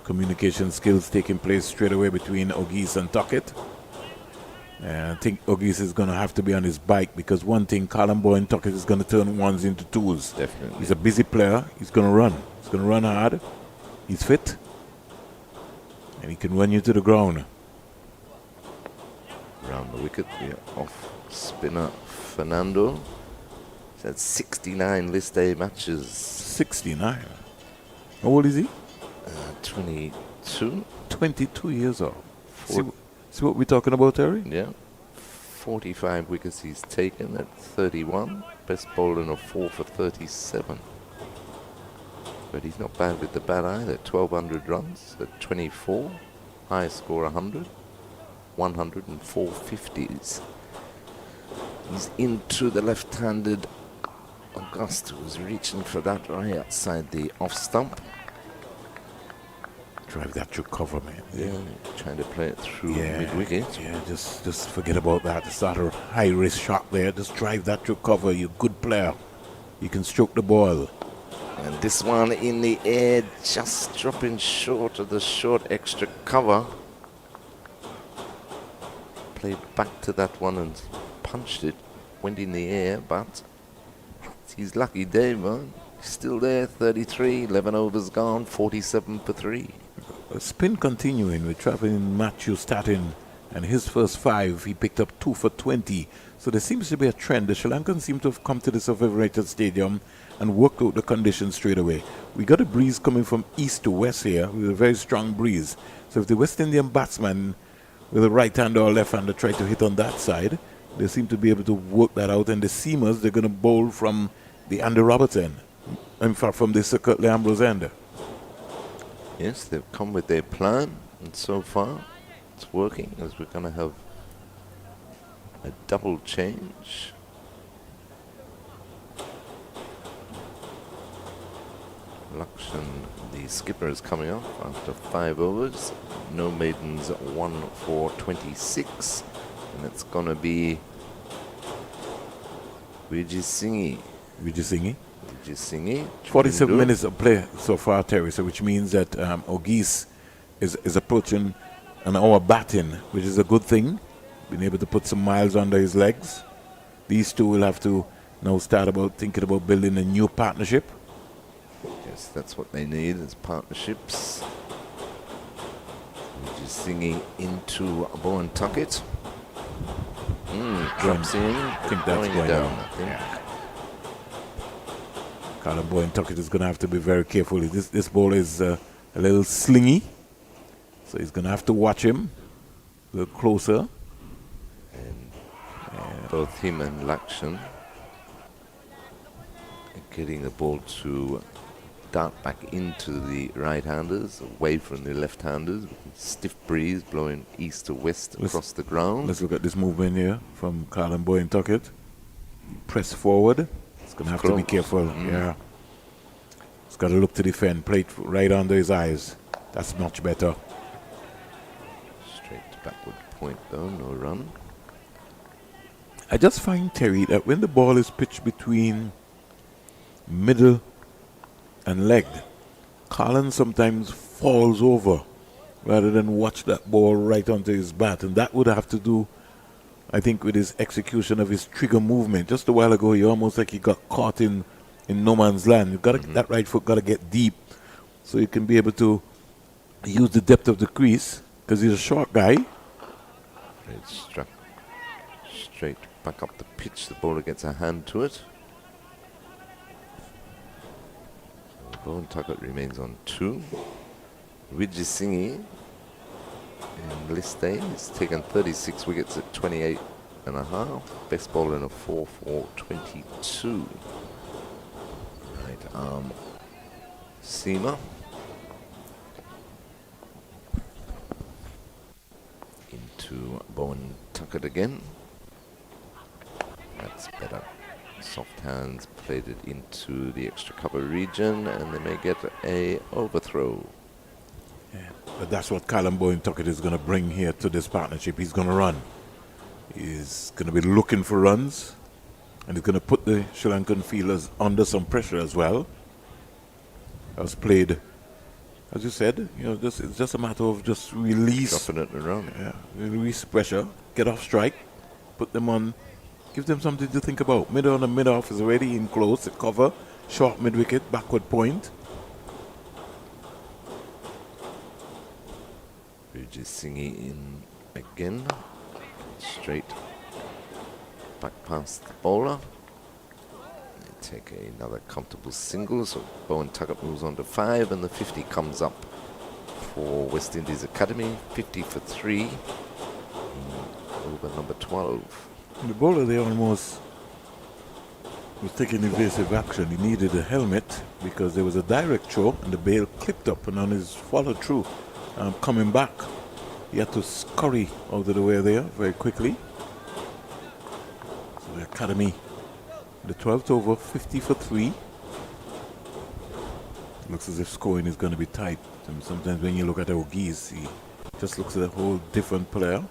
Communication skills taking place straight away between Auguste and Tuckett. I think Auguste is going to have to be on his bike because one thing, Colin Boyne Tuckett is going to turn ones into twos. Definitely. He's a busy player. He's going to run. He's going to run hard. He's fit. And he can run you to the ground. Round the wicket, the off spinner Fernando. He's had 69 List A matches. 69. How old is he? 22. 22 years old. See what we're talking about, Terry? Yeah. 45 wickets he's taken at 31. Best bowler in a 4 for 37. But he's not bad with the bat either. 1,200 runs at 24. Highest score 100. 104 50s. He's into the left-handed Auguste, who was reaching for that right outside the off stump. Drive that through cover, man. Yeah, trying to play it through mid-wicket. Yeah, just forget about that. It's not a high-risk shot there. Just drive that through cover. You're a good player. You can stroke the ball. And this one in the air, just dropping short of the short extra cover. Played back to that one and punched it. Went in the air, but it's his lucky day, man. Still there, 33, 11 overs gone, 47 for 3. Spin continuing with Travis Matthew starting And his first 5, he picked up 2 for 20. So there seems to be a trend. The Sri Lankans seem to have come to the Survivor Stadium and worked out the conditions straight away. We got a breeze coming from east to west here with a very strong breeze. So if the West Indian batsman with a right-hander or left-hander try to hit on that side, they seem to be able to work that out. And the seamers, they're going to bowl from the Andy Roberts end. In fact, from the Sir Curtly Ambrose end. Yes, they've come with their plan, and so far it's working, as we're going to have a double change. Lakshan, the skipper, is coming off after 5 overs. No maidens, 1 for 26. And it's going to be Vijay Singhi. 47 minutes of play so far, Terry, so which means that Auguste is approaching an hour batting, which is a good thing. Being able to put some miles under his legs. These two will have to now start thinking about building a new partnership. Yes, that's what they need, is partnerships. Vijay Singhi into Bowen Tuckett. Drops in. I think that's going down. on. I think. Yeah. Colin Bowen Tuckett is going to have to be very careful. This ball is a little slingy, so he's going to have to watch him a little closer. Both him and Lakshan are getting the ball to dart back into the right-handers, away from the left-handers. Stiff breeze blowing east to west across the ground. Let's look at this movement here from Colin Bowen Tuckett. Press forward. He's going to have to be careful. Yeah. He's got to look to defend. Plate right under his eyes. That's much better. Straight to backward point though, no run. I just find, Terry, that when the ball is pitched between middle and leg, Colin sometimes falls over rather than watch that ball right onto his bat. And that would have to do, I think, with his execution of his trigger movement. Just a while ago, he almost like he got caught in no man's land. You've got to, that right foot got to get deep so you can be able to use the depth of the crease, because he's a short guy. It's struck straight back up the pitch. The bowler gets a hand to it. So Bowen Tuckett remains on 2. Vijay Singhi in list day has taken 36 wickets at 28.5. Best bowler in a 4 for 22. Right arm seamer. Into Bowen Tuckett again. That's better. Soft hands played it into the extra cover region, and they may get a overthrow. Yeah, but that's what Colin Bowen Tuckett is going to bring here to this partnership. He's going to run. He's going to be looking for runs, and he's going to put the Sri Lankan fielders under some pressure as well. As played, as you said, it's just a matter of just release. Dropping it around. Yeah, release pressure, get off strike, put them on, give them something to think about. Middle and mid-off is already in close, cover, short mid-wicket, backward point. Vijay Singhi in again. Straight back past the bowler. They take another comfortable single, so Bowen Tuckett moves on to 5, and the 50 comes up for West Indies Academy. 50 for 3 over number 12. The bowler there almost was taking evasive action. He needed a helmet because there was a direct throw and the bail clipped up, and on his follow through coming back, he had to scurry out of the way there very quickly. So the Academy, the 12th over, 50 for 3. Looks as if scoring is going to be tight. And sometimes when you look at Auguste, he just looks at a whole different player.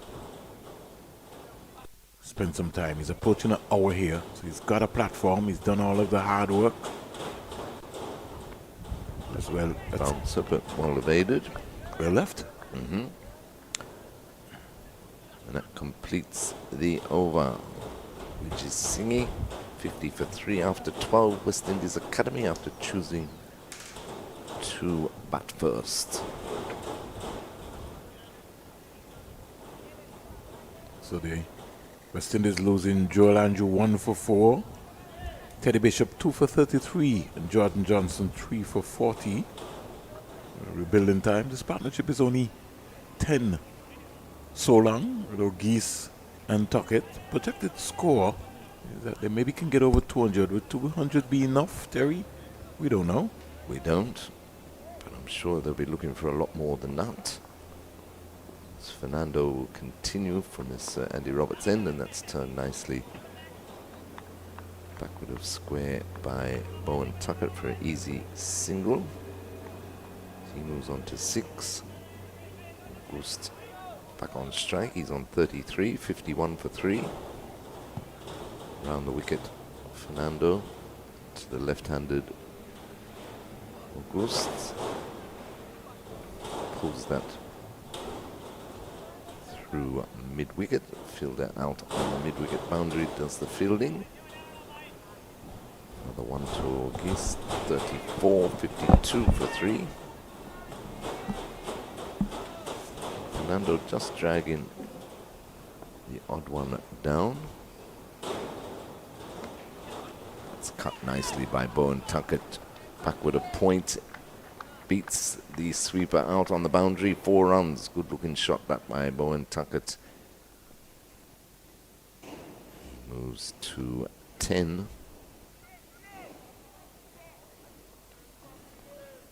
Spend some time. He's approaching an hour here, so he's got a platform. He's done all of the hard work as well. Bouncer, but well evaded. Well left. And that completes the over, which is Singhi. 50 for 3 after 12. West Indies Academy after choosing to bat first. So the West Indies losing Joel Andrew 1 for 4, Teddy Bishop 2 for 33, and Jordan Johnson 3 for 40. Rebuilding time. This partnership is only 10 so long with Auguste and Tuckett. Projected score is that they maybe can get over 200. Would 200 be enough, Terry? We don't know. We don't, but I'm sure they'll be looking for a lot more than that. As Fernando will continue from his Andy Roberts end, and that's turned nicely backward of square by Bowen Tuckett for an easy single. He moves on to 6. Auguste back on strike. He's on 33, 51 for 3. Round the wicket, Fernando to the left-handed Auguste. Pulls that through mid-wicket. Fielder out on the mid-wicket boundary does the fielding. Another one to Auguste. 34, 52 for 3. Fernando just dragging the odd one down. It's cut nicely by Bowen Tuckett. Backward a point. Beats the sweeper out on the boundary. 4 runs. Good looking shot that by Bowen Tuckett. Moves to 10.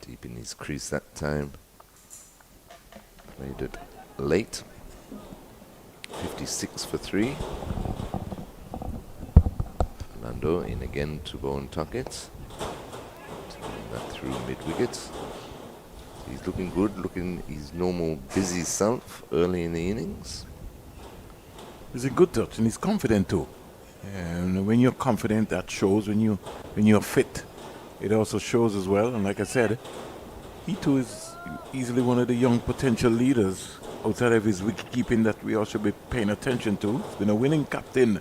Deep in his crease that time. Made it late. 56 for 3. Fernando in again to Bowen Tuckett. Taking that through mid-wicket. He's looking good, looking his normal busy self early in the innings. He's a good touch and he's confident too. And when you're confident, that shows. When you're fit, it also shows as well. And like I said, he too is easily one of the young potential leaders outside of his wicket keeping that we all should be paying attention to. He's been a winning captain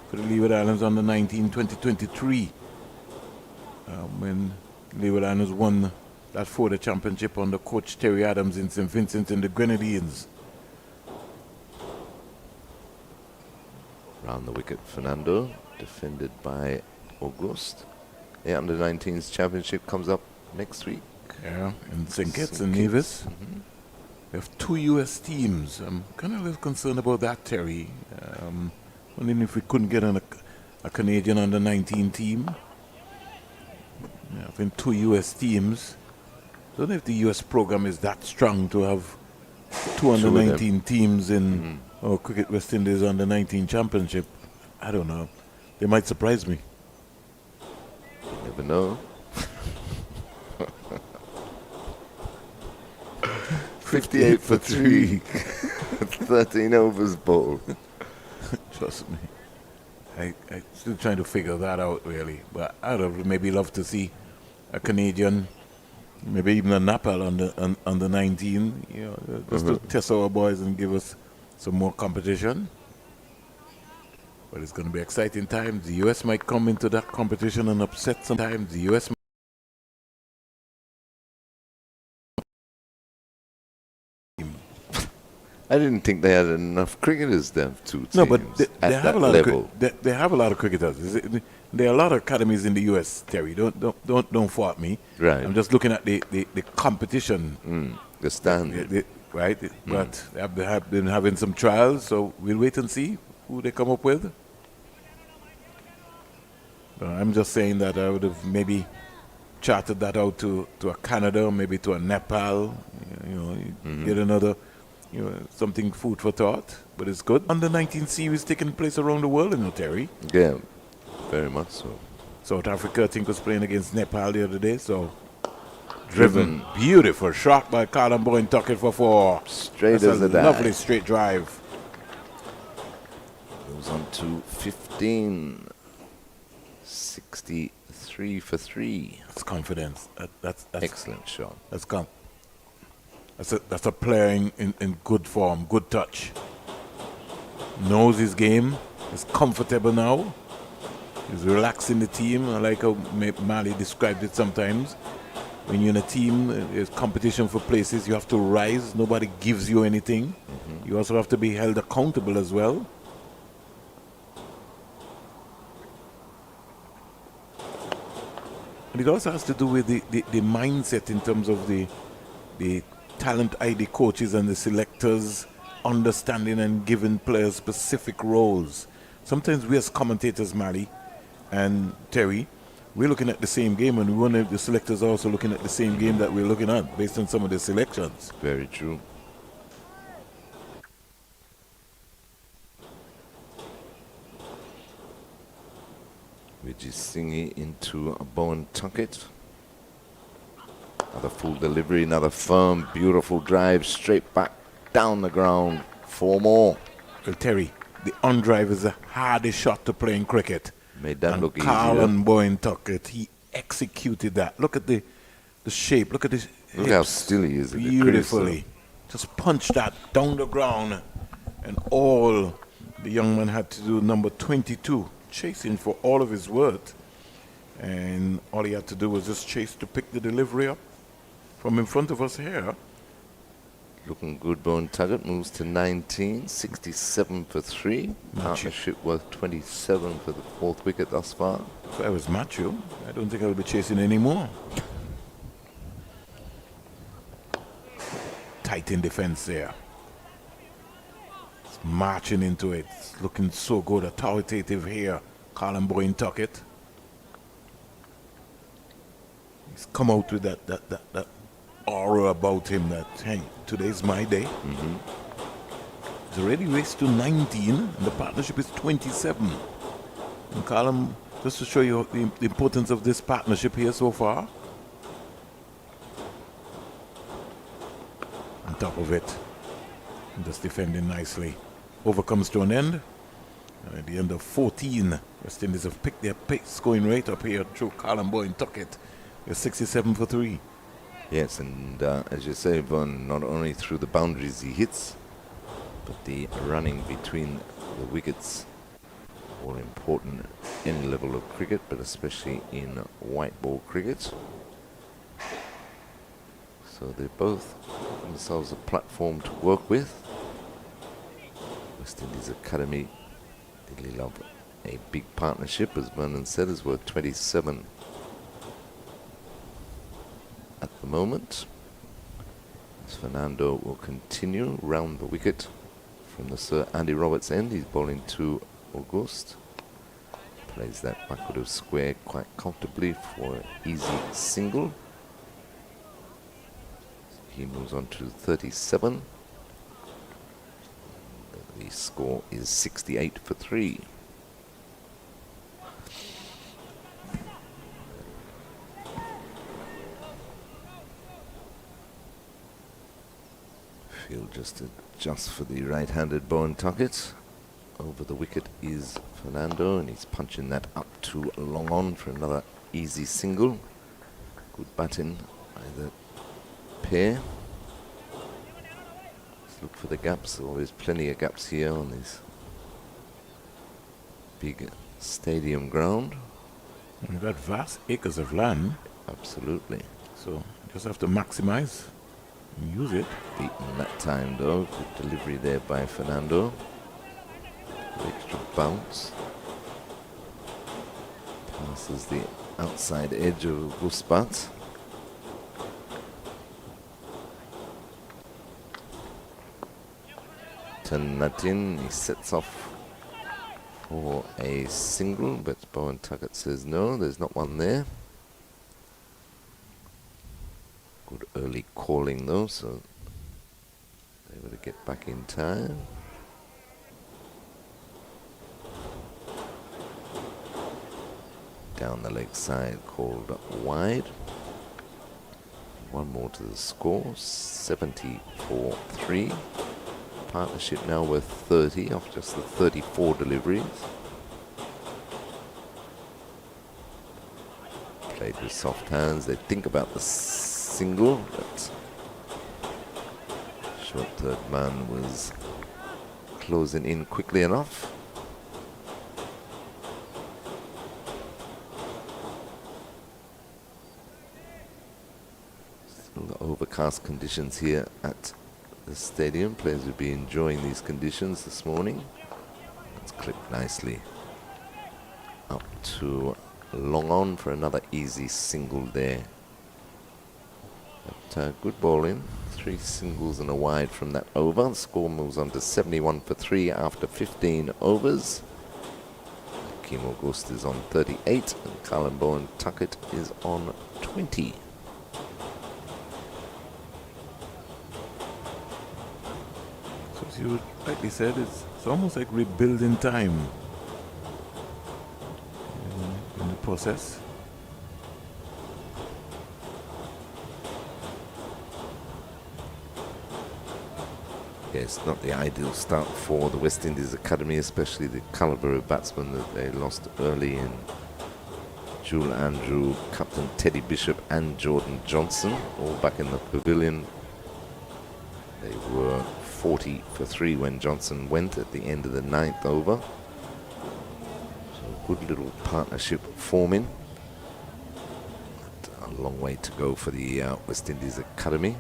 for the Leeward Islands under 19 2023 when Leeward Islands won that for-day championship under coach Terry Adams in St. Vincent and the Grenadines. Round the wicket, Fernando, defended by Auguste. The under-19s championship comes up next week. Yeah, in St. Kitts and Nevis. We have 2 U.S. teams. I'm kind of a little concerned about that, Terry. Wondering if we couldn't get a Canadian under-19 team. Yeah, I think 2 U.S. teams. Don't know if the U.S. program is that strong to have 2 under-19 teams in our Cricket West Indies under-19 championship. I don't know. They might surprise me. You never know. 58 for 3. 13 overs bowled. Trust me. I'm still trying to figure that out, really. But I'd have maybe love to see a Canadian, maybe even a Nepal under 19, you know, just to test our boys and give us some more competition. But it's going to be exciting times. The U.S. might come into that competition and upset sometimes. The U.S. I didn't think they had enough cricketers to have 2 teams. No, but they at have that a lot level. they have a lot of cricketers. There are a lot of academies in the U.S. Terry. Don't fault me. Right. I'm just looking at the competition. The standard. Right. But they have been having some trials, so we'll wait and see who they come up with. I'm just saying that I would have maybe charted that out to a Canada, maybe to a Nepal. You know, get another. You know, something food for thought, but it's good. Under 19 series taking place around the world, Terry. Yeah, very much so. South Africa, I think, was playing against Nepal the other day, so driven. Beautiful shot by Colin Bowen Tuckett for 4. Straight as a die. Lovely straight drive. Goes on to 15. 63 for 3. That's confidence. That's excellent shot. That's a player in good form, good touch. Knows his game, is comfortable now. He's relaxing the team. I like how Mali described it sometimes. When you're in a team, there's competition for places, you have to rise. Nobody gives you anything. You also have to be held accountable as well. And it also has to do with the mindset in terms of the talent ID coaches and the selectors understanding and giving players specific roles. Sometimes we as commentators, Mali and Terry, we're looking at the same game, and we wonder if the selectors are also looking at the same game that we're looking at based on some of the selections. Very true. Singhi into a Bowen Tuckett. Another full delivery, another firm, beautiful drive, straight back, down the ground, 4 more. Well, Terry, the on-drive is the hardest shot to play in cricket. Made that and look easy. Carlin Bowen Tuckett, he executed that. Look at the shape, look at the Look how still he is. Beautifully. Just punch that down the ground. And all the young man had to do, number 22, chasing for all of his worth. And all he had to do was just chase to pick the delivery up from in front of us here. Looking good, Bowen Tuckett moves to 19, 67 for 3. Partnership worth 27 for the 4th wicket thus far. If I was Matthew, I don't think I'll be chasing anymore. Tight in defense there. It's marching into it. It's looking so good, authoritative here. Colin Bowen Tuckett. He's come out with that aura about him that, hey, today's my day. He's already raced to 19, and the partnership is 27. And Colin, just to show you the importance of this partnership here so far. On top of it, just defending nicely. Over comes to an end. And at the end of 14, West Indies have picked their pace, going right up here through Colin Bowen Tuckett. They're 67 for 3. Yes, and as you say, Von, not only through the boundaries he hits, but the running between the wickets, all important at any level of cricket, but especially in white ball cricket. So they both give themselves a platform to work with. West Indies Academy, they love a big partnership, as Vernon said, is worth 27 at the moment. As Fernando will continue round the wicket from the Sir Andy Roberts end. He's bowling to Auguste. Plays that backward of square quite comfortably for an easy single. He moves on to 37. The score is 68 for 3. Field just for the right-handed Bowen Tuckett. Over the wicket is Fernando, and he's punching that up to long on for another easy single. Good batting by the pair. Let's look for the gaps. Always plenty of gaps here on this big stadium ground. We've got vast acres of land. Absolutely. So just have to maximize and use it. Beaten that time though. Good delivery there by Fernando. Extra bounce. Passes the outside edge of Guspat. Turn that in. He sets off for a single, but Bowen Tuckett says no, there's not one there. Good early calling though, so able to get back in time. Down the leg side called wide. One more to the score, 74-3. Partnership now with 30 off just the 34 deliveries. Played with soft hands. They think about the single, but short third man was closing in quickly enough. Still overcast conditions here at the stadium. Players will be enjoying these conditions this morning. It's clipped nicely up to long on for another easy single there. But good bowling. 3 singles and a wide from that over. Score moves on to 71 for 3 after 15 overs. Akeem Auguste is on 38 and Colin Bowen Tuckett is on 20. So as you rightly said, it's almost like rebuilding time in the process. It's not the ideal start for the West Indies Academy, especially the calibre of batsmen that they lost early in Jewel Andrew, Captain Teddy Bishop and Jordan Johnson, all back in the pavilion. They were 40 for 3 when Johnson went at the end of the 9th over. So good little partnership forming. But a long way to go for the West Indies Academy.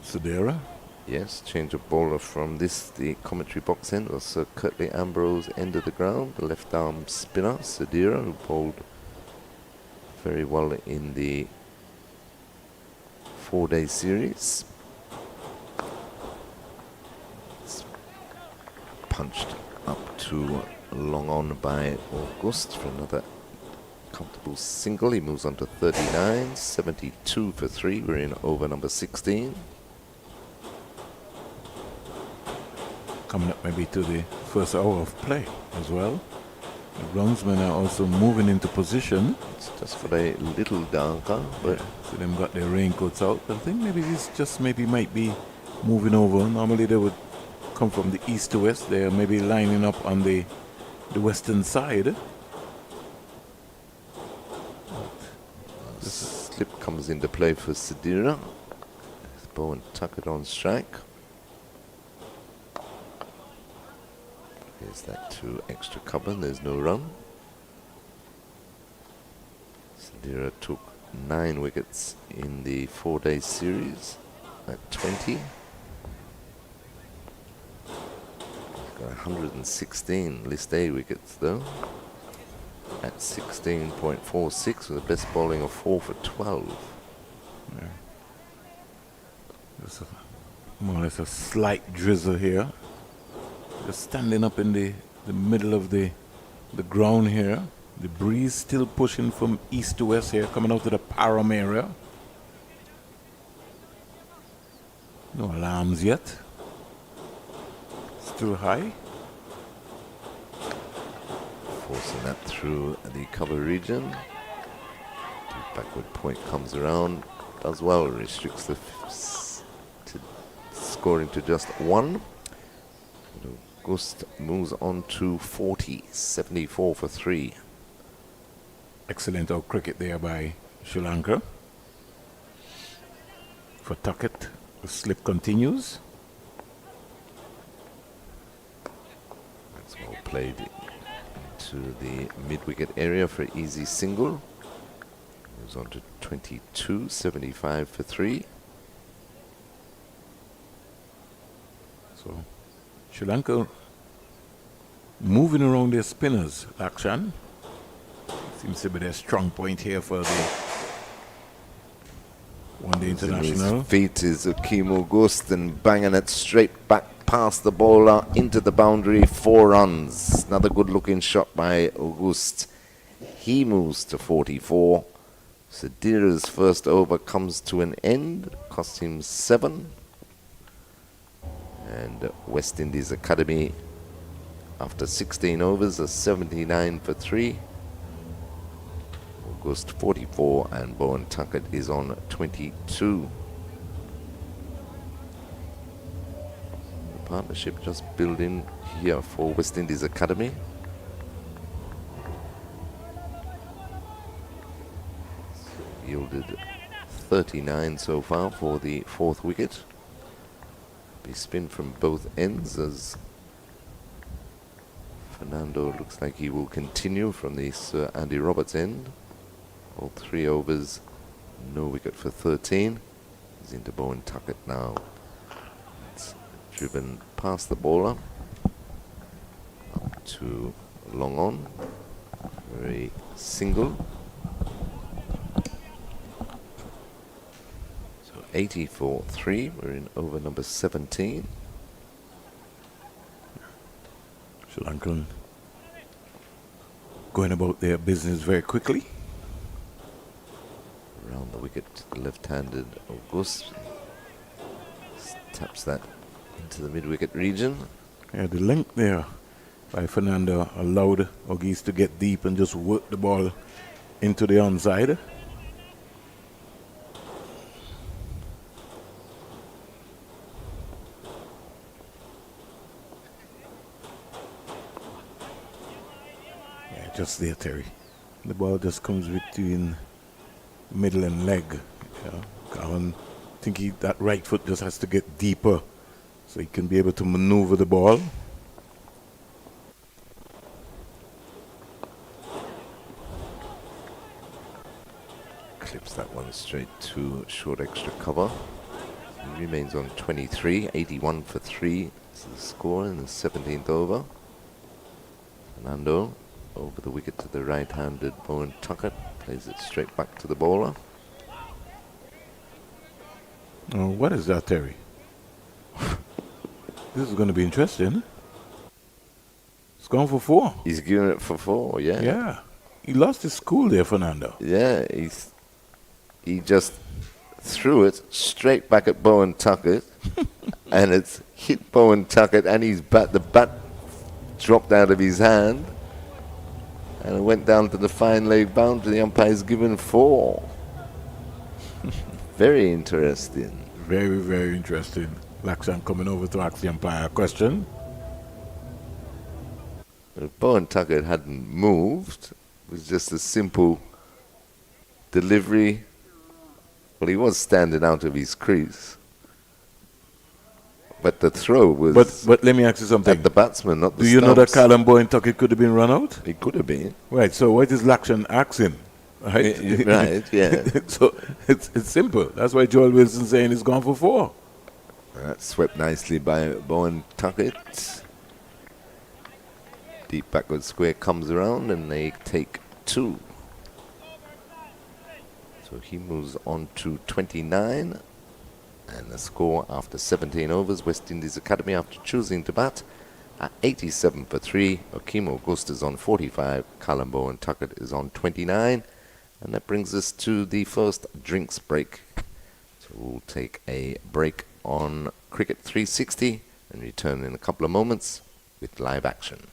Sudera. Yes, change of bowler from the commentary box end was Sir Curtly Ambrose end of the ground, the left arm spinner, Sadira, who bowled very well in the 4-day series. It's punched up to long on by Auguste for another comfortable single. He moves on to 39, 72 for 3. We're in over number 16. Coming up maybe to the first hour of play as well. The groundsmen are also moving into position. It's just for a little darker, but so them got their raincoats out. I think maybe this just maybe might be moving over. Normally they would come from the east to west. They are maybe lining up on the western side. The slip comes into play for Sadira. Bowen Tuckett on strike. Here's that to extra cover, there's no run. Sadira took 9 wickets in the 4-day series at 20. He's got 116 list A wickets though, at 16.46 with the best bowling of 4 for 12. Yeah. There's more or less a slight drizzle here. Just standing up in the middle of the ground here. The breeze still pushing from east to west here, coming out to the Param area. No alarms yet. Still high. Forcing that through the cover region. The backward point comes around, does well, restricts the scoring to just 1. Auguste moves on to 40, 74 for 3. Excellent out cricket there by Sri Lanka. For Tuckett, the slip continues. That's well played into the mid-wicket area for an easy single. Moves on to 22, 75 for 3. So Sri Lanka moving around their spinners, Lakshan. Seems to be their strong point here for the one-day international. His feet is Akeem Auguste and banging it straight back past the bowler into the boundary, 4 runs. Another good-looking shot by Auguste. He moves to 44. Sadira's first over comes to an end, cost him 7. And West Indies Academy, after 16 overs, are 79 for 3. Auguste 44 and Bowen Tuckett is on 22. The partnership just building here for West Indies Academy. Yielded 39 so far for the 4th wicket. Be spin from both ends as Fernando looks like he will continue from the Sir Andy Roberts end. All 3 overs, no wicket for 13. He's into Bowen Tuckett now. It's driven past the bowler up to long on. for a single. So 80 for 3. We're in over number 17. Sri Lankan going about their business very quickly. Around the wicket, the left-handed Auguste taps that into the mid-wicket region. Yeah, the length there by Fernando allowed Auguste to get deep and just work the ball into the onside. Yeah, just there, Terry. The ball just comes between middle and leg. I think that right foot just has to get deeper so he can be able to maneuver the ball. Clips that one straight to short extra cover. He remains on 23, 81 for 3 is the score in the 17th over. Fernando over the wicket to the right-handed Bowen Tuckett, plays it straight back to the bowler. Oh, what is that, Terry? This is going to be interesting. It's gone for 4. He's giving it for 4, yeah. Yeah. He lost his cool there, Fernando. Yeah, he just threw it straight back at Bowen Tuckett, and it's hit Bowen Tuckett, and the bat dropped out of his hand, and it went down to the fine leg boundary. The umpire's given 4. Very interesting. Very, very interesting. Lakshan coming over to ask the umpire a question. If Bowen Tuckett hadn't moved, it was just a simple delivery. Well, he was standing out of his crease, but the throw was. But let me ask you something. At the batsman, not the Do you know that stumps. Callum Bowen Tuckett could have been run out? It could have been. Right, so what is Lakshan asking? Right? Right, yeah. So it's simple. That's why Joel Wilson's saying he's gone for 4. That's swept nicely by Bowen Tuckett. Deep backward square comes around and they take 2. So he moves on to 29. And the score after 17 overs, West Indies Academy after choosing to bat at 87 for 3. Akeem Auguste is on 45. Callum Bowen Tuckett is on 29. And that brings us to the first drinks break. So we'll take a break on Cricket 360 and return in a couple of moments with live action.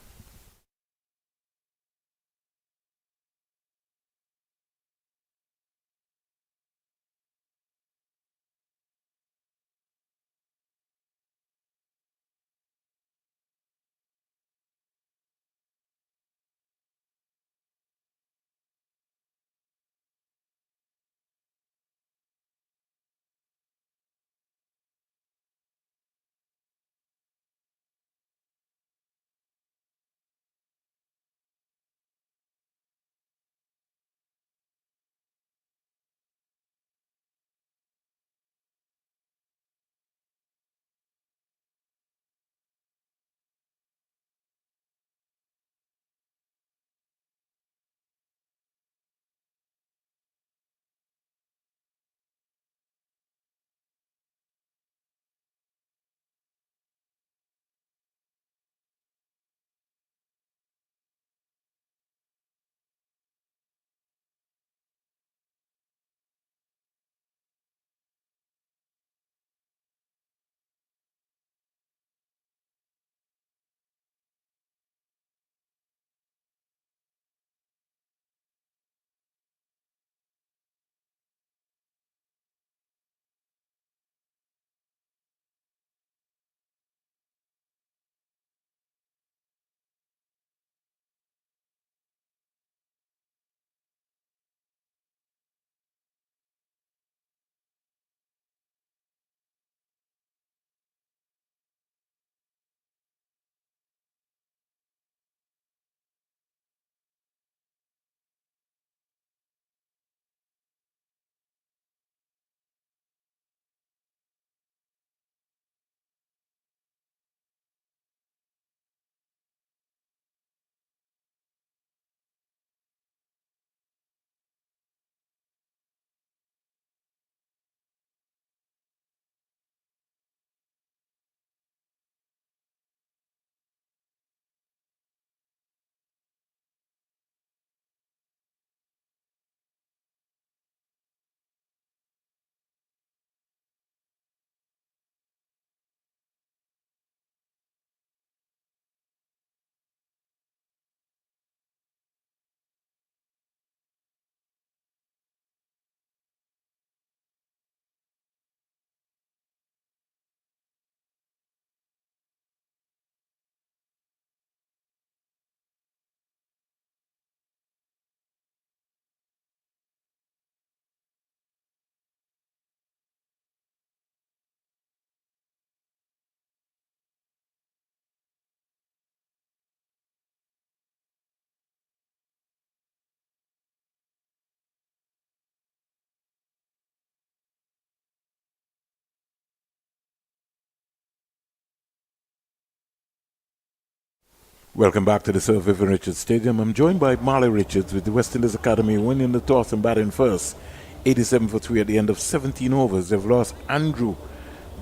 Welcome back to the Sir Vivian Richards Stadium. I'm joined by Marley Richards with the West Indies Academy winning the toss and batting first. 87 for 3 at the end of 17 overs. They've lost Andrew,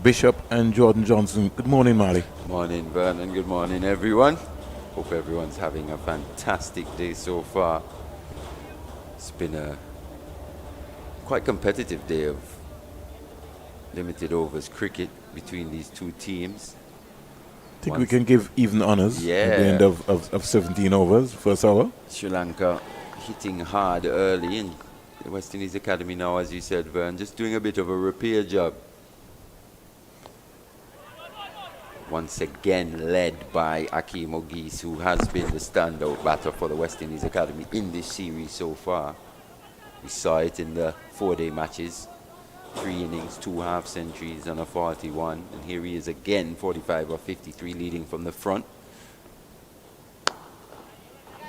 Bishop and Jordan Johnson. Good morning, Marley. Morning, Vernon. Good morning, everyone. Hope everyone's having a fantastic day so far. It's been a quite competitive day of limited overs cricket between these two teams. I think we can give even honours at the end of 17 overs, first hour. Sri Lanka hitting hard early, and the West Indies Academy now, as you said, Vern, just doing a bit of a repair job. Once again led by Akeem Auguste, who has been the standout batter for the West Indies Academy in this series so far. We saw it in the 4-day matches. 3 innings, 2 half-centuries and a 41. And here he is again, 45 or 53, leading from the front.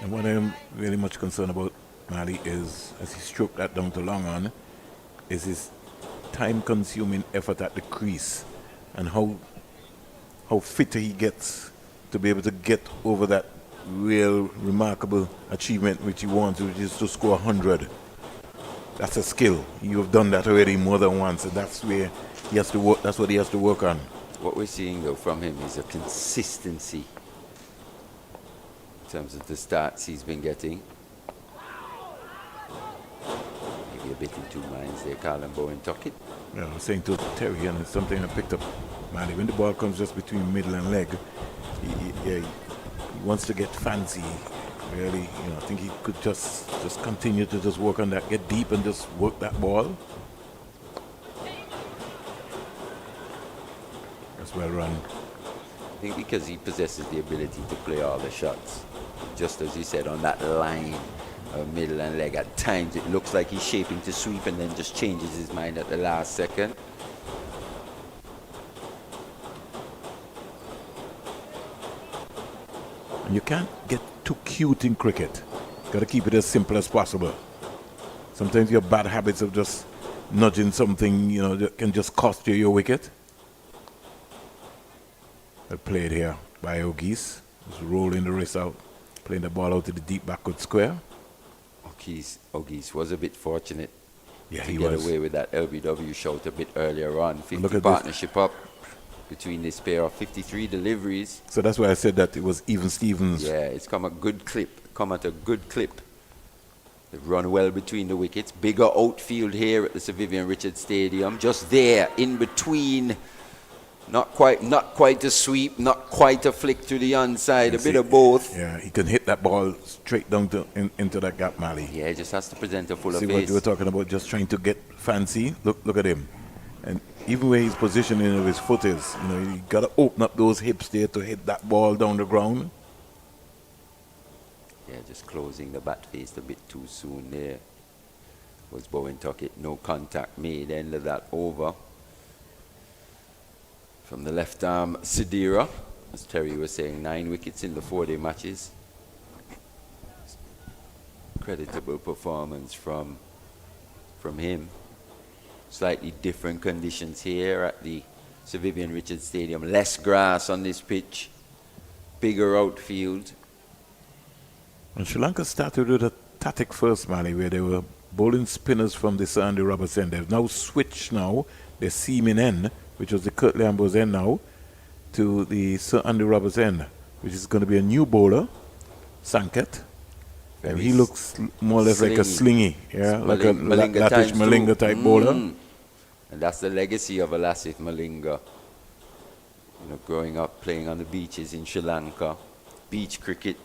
And what I'm really much concerned about, Mali, is, as he stroked that down to long on, is his time-consuming effort at the crease and how fit he gets to be able to get over that real remarkable achievement which he wants, which is to score 100. That's a skill. You have done that already more than once, and that's where he has to work. That's what he has to work on. What we're seeing, though, from him is a consistency in terms of the starts he's been getting. Maybe a bit in two minds there, Carl and Bowen Tuckett. Yeah, I was saying to Terry, and it's something I picked up, man. When the ball comes just between middle and leg, he wants to get fancy. Really, I think he could just continue to just work on that, get deep and just work that ball. That's well run. I think because he possesses the ability to play all the shots. Just as you said, on that line of middle and leg, at times it looks like he's shaping to sweep and then just changes his mind at the last second. And you can't get too cute in cricket. Got to keep it as simple as possible. Sometimes your bad habits of just nudging something, that can just cost you your wicket. Well played here by Auguste. Just rolling the wrist out, playing the ball out to the deep backward square. Auguste was a bit fortunate to get away with that LBW shot a bit earlier on. 50 partnership up between this pair of 53 deliveries. So that's why I said that it was even Stevens. Yeah, it's come at a good clip. They've run well between the wickets. Bigger outfield here at the Sir Vivian Richards Stadium. Just there, in between. Not quite a sweep, not quite a flick to the onside, a bit of both. Yeah, he can hit that ball straight down into that gap, Mali. Yeah, he just has to present a fuller face. See what you were talking about, just trying to get fancy. Look at him. And even where his positioning of his foot is, you got to open up those hips there to hit that ball down the ground. Yeah, just closing the bat face a bit too soon there. Was Bowen Tuckett. No contact made, end of that over. From the left arm, Sidira, as Terry was saying, 9 wickets in the 4-day matches. Creditable performance from him. Slightly different conditions here at the Sir Vivian Richards Stadium. Less grass on this pitch, bigger outfield. And Sri Lanka started with a tactic first, Mali, where they were bowling spinners from the Sir Andy Roberts end. They've now switched they're seaming end, which was the Curtly Ambrose end now, to the Sir Andy Roberts end, which is going to be a new bowler, Sanket. And he looks more or less like a slingy, like a Latish Malinga type bowler. And that's the legacy of a Lasith Malinga. Growing up playing on the beaches in Sri Lanka, beach cricket.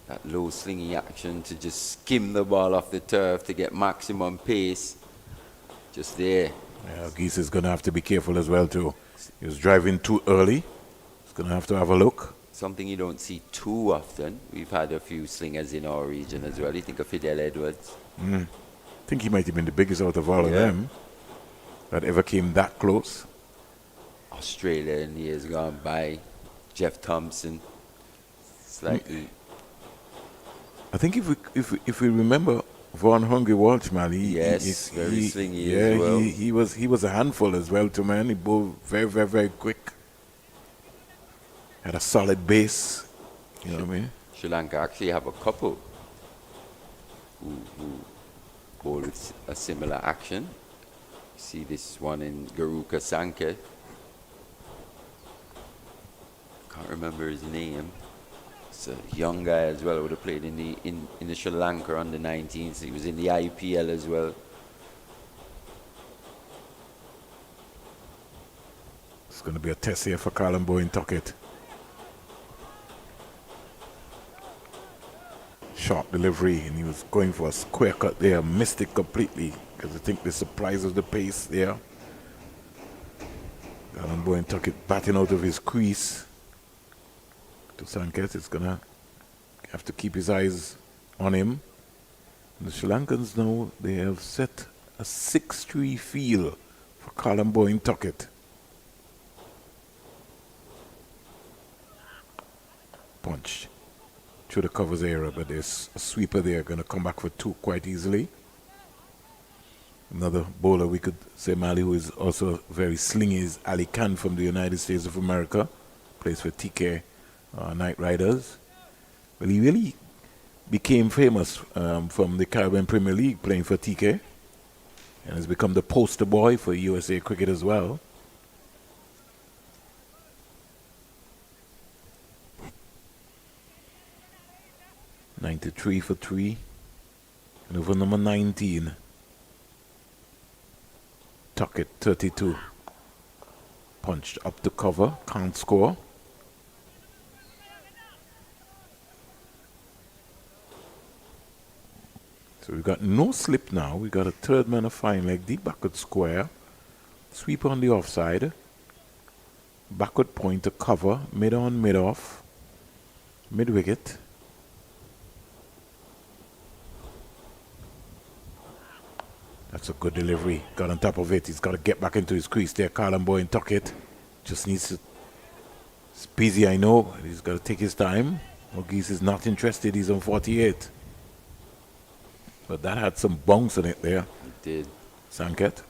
That low slingy action to just skim the ball off the turf to get maximum pace. Just there. Yeah, Geese is going to have to be careful as well too. He was driving too early. He's going to have a look. Something you don't see too often. We've had a few slingers in our region as well. You think of Fidel Edwards. I think he might have been the biggest out of all of them that ever came that close. Australia in years gone by. Jeff Thompson. Slightly. I think if we remember Vaughan Hungry Walsh, man, very slingy as well. He was a handful as well too, man. He bowled very, very, very quick. Got a solid base. You know what I mean? Sri Lanka actually have a couple who bowl with a similar action. See this one in Garuka Sanke. Can't remember his name. It's a young guy as well. Would have played in the Sri Lanka under 19s. He was in the IPL as well. It's going to be a test here for Colin Bowen Tuckett. Sharp delivery, and he was going for a square cut there. Missed it completely because I think the surprise was the pace there. Colin Bowen Tuckett batting out of his crease. To Sanket, it's going to have to keep his eyes on him. The Sri Lankans now, they have set a 6-3 feel for Colin Bowen Tuckett. Punch through the covers area, but there's a sweeper there, going to come back for 2 quite easily. Another bowler we could say Mali, who is also very slingy, is Ali Khan from the United States of America. Plays for TK Knight Riders. Well, he really became famous from the Caribbean Premier League playing for TK, and has become the poster boy for USA cricket as well. .93 for 3. And over number 19. Tuckett 32. Punched up to cover, can't score. So we've got no slip now. We got a third man of fine leg, deep backward square. Sweep on the offside. Backward point to cover, mid on, mid off. Mid wicket. That's a good delivery. Got on top of it. He's got to get back into his crease there. Colin Bowen Tuckett just needs to. It's busy, I know. He's got to take his time. Auguste is not interested. He's on 48. But that had some bounce on it there. It did. Sanket.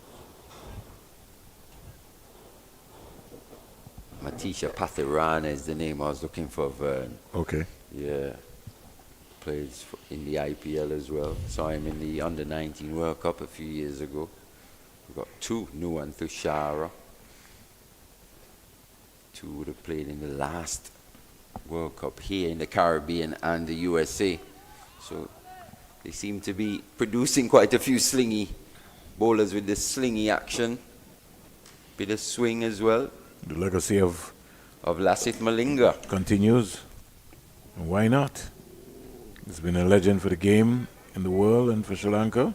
Matisha Pathirana is the name I was looking for, Vern. Okay. Yeah. Plays in the IPL as well. Saw him in the Under-19 World Cup a few years ago. We've got 2 new ones, Thushara. 2 would have played in the last World Cup here in the Caribbean and the USA. So they seem to be producing quite a few slingy bowlers with this slingy action. Bit of swing as well. The legacy of Lasith Malinga continues. And why not? He's been a legend for the game in the world and for Sri Lanka.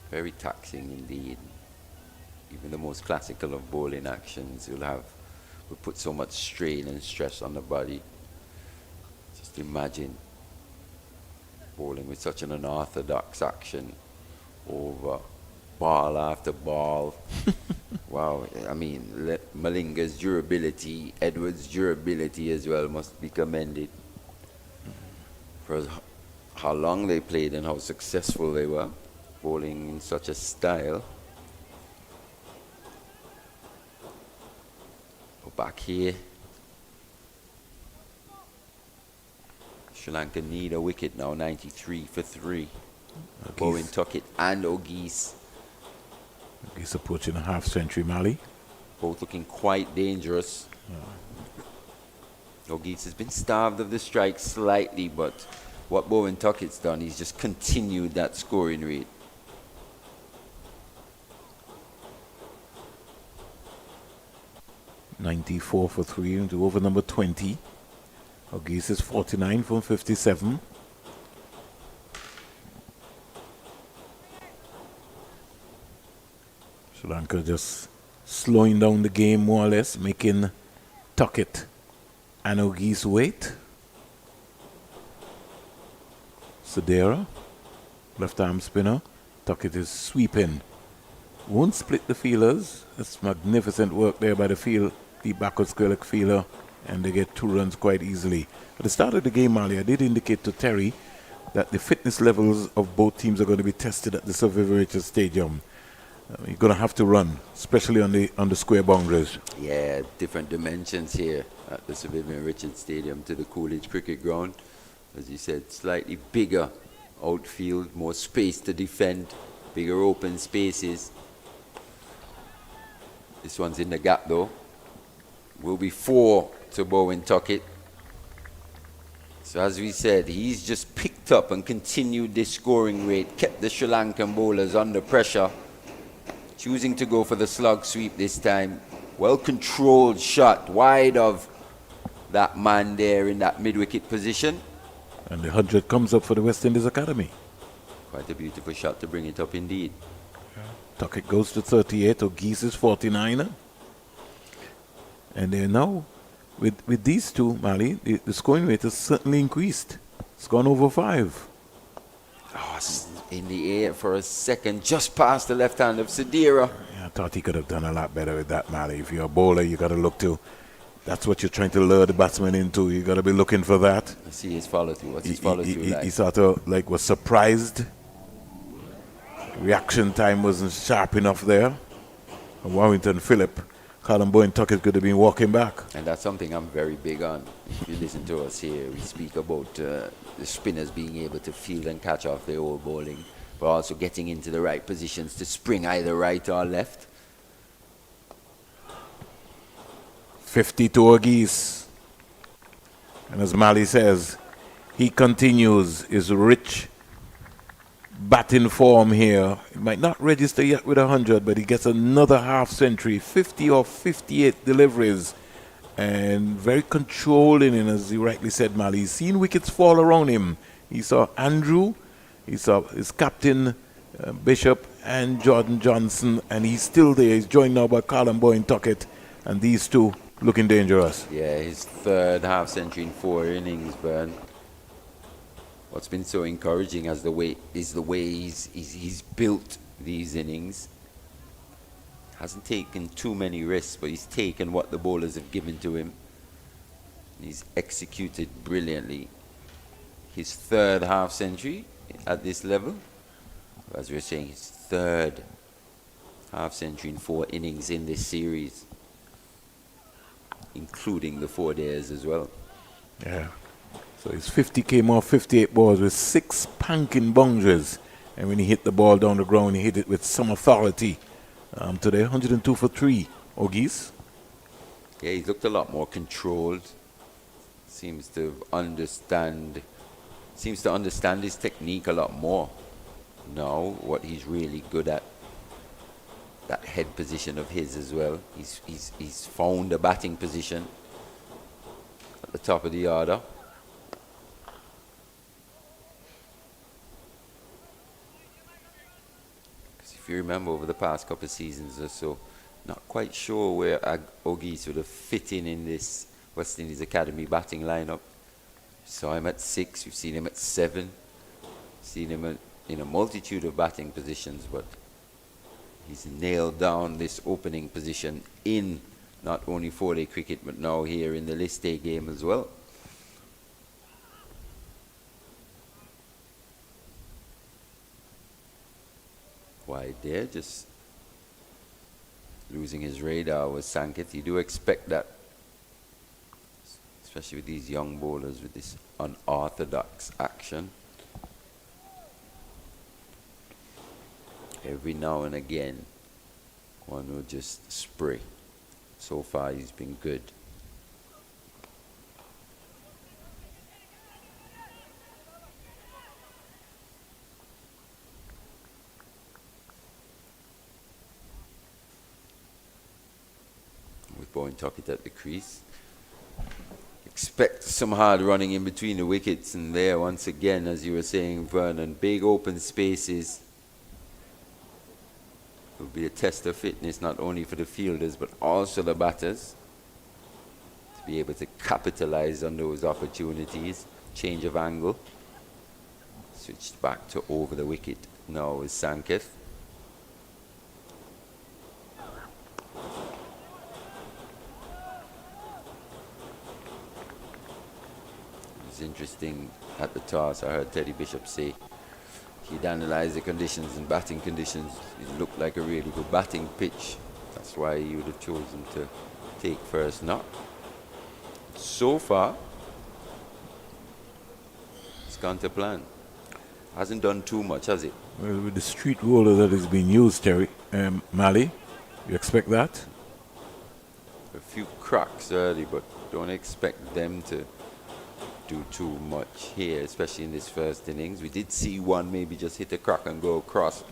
Very taxing indeed. Even the most classical of bowling actions will put so much strain and stress on the body. Just imagine bowling with such an unorthodox action over ball after ball. Wow, I mean, Malinga's durability, Edwards' durability as well must be commended for how long they played and how successful they were bowling in such a style. Back here, Sri Lanka need a wicket now, 93 for 3. Bowen Tuckett and Auguste. He's approaching a half-century, Mali. Both looking quite dangerous. Auguste has been starved of the strike slightly, but what Bowen Tuckett's done, he's just continued that scoring rate. .94 for 3 into over number 20. Auguste is 49 from 57. Sri Lanka just slowing down the game more or less, making Tuckett and Auguste wait. Sedera, left arm spinner. Tuckett is sweeping. Won't split the fielders. That's magnificent work there by the backward square leg fielder, and they get 2 runs quite easily. At the start of the game, Mali, I did indicate to Terry that the fitness levels of both teams are going to be tested at the Sir Vivian Richards Stadium. You're going to have to run, especially on the square boundaries. Yeah, different dimensions here at the Sir Vivian Richards Stadium to the Coolidge Cricket Ground. As you said, slightly bigger outfield, more space to defend, bigger open spaces. This one's in the gap though. Will be 4 to Bowen Tuckett. So as we said, he's just picked up and continued this scoring rate, kept the Sri Lankan bowlers under pressure. Choosing to go for the slug sweep this time. Well-controlled shot, wide of that man there in that mid-wicket position. And the 100 comes up for the West Indies Academy. Quite a beautiful shot to bring it up indeed. Tuckett goes to 38, Auguste is 49. And then now, with these two, Mali, the scoring rate has certainly increased. It's gone over 5. Oh, in the air for a second, just past the left hand of Sadira. Yeah, I thought he could have done a lot better with that, Mali. If you're a bowler, you got to look to. That's what you're trying to lure the batsman into. You got to be looking for that. I see his follow through. What's his follow through like? He sort of like was surprised. Reaction time wasn't sharp enough there. And Warrington Phillip, Colin Bowen Tuckett could have been walking back. And that's something I'm very big on. If you listen to us here, we speak about the spinners being able to field and catch off their old bowling, but also getting into the right positions to spring either right or left. 52 Auguste. And as Mali says, he continues his rich batting form here. He might not register yet with 100, but he gets another half century, 50 or 58 deliveries, and very controlling. And as you rightly said, Mali, he's seen wickets fall around him. He saw Andrew, he saw his captain Bishop and Jordan Johnson, and he's still there. He's joined now by Colin Bowen Tuckett, and these two looking dangerous. Yeah, his third half century in 4 innings, Bern. What's been so encouraging is the way he's built these innings. Hasn't taken too many risks, but he's taken what the bowlers have given to him. He's executed brilliantly. His third half century at this level. As we were saying, his third half century in 4 innings in this series, including the 4 days as well. Yeah. So his 50 came off 58 balls with 6 panking boundaries. And when he hit the ball down the ground, he hit it with some authority. Today, 102 for 3. Auguste? Yeah, he's looked a lot more controlled. Seems to understand his technique a lot more now, what he's really good at. That head position of his as well. He's found a batting position at the top of the order. If you remember over the past couple of seasons or so, not quite sure where Auguste would have fit in this West Indies Academy batting lineup. We saw him at 6, we've seen him at 7, seen him in a multitude of batting positions, but he's nailed down this opening position in not only 4-day cricket, but now here in the List Day game as well. Wide there, just losing his radar was Sanketh. You do expect that, especially with these young bowlers with this unorthodox action. Every now and again, one will just spray. So far, he's been good. With Bowen Tuckett at the crease. Expect some hard running in between the wickets, and there once again, as you were saying, Vernon, big open spaces. It will be a test of fitness not only for the fielders but also the batters to be able to capitalize on those opportunities. Change of angle. Switched back to over the wicket now is Sanketh. It's interesting at the toss. I heard Teddy Bishop say You'd analyze the conditions and batting conditions. It looked like a really good batting pitch. That's why you would have chosen to take first knock. So far, it's gone to plan. Hasn't done too much, has it? Well, with the street roller that is being used, Terry, Mali, you expect that? A few cracks early, but don't expect them to do too much here, especially in this first innings. We did see one maybe just hit a crack and go across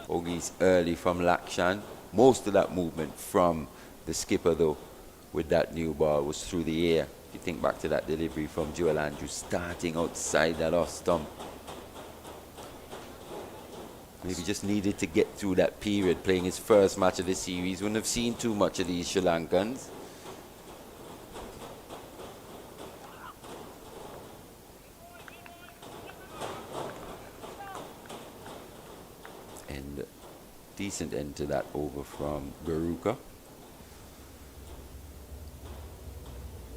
Auguste early from Lakshan. Most of that movement from the skipper, though, with that new ball was through the air. If you think back to that delivery from Joel Andrews starting outside that off stump. Maybe just needed to get through that period, playing his first match of the series. Wouldn't have seen too much of these Sri Lankans. And decent end to that over from Garuka.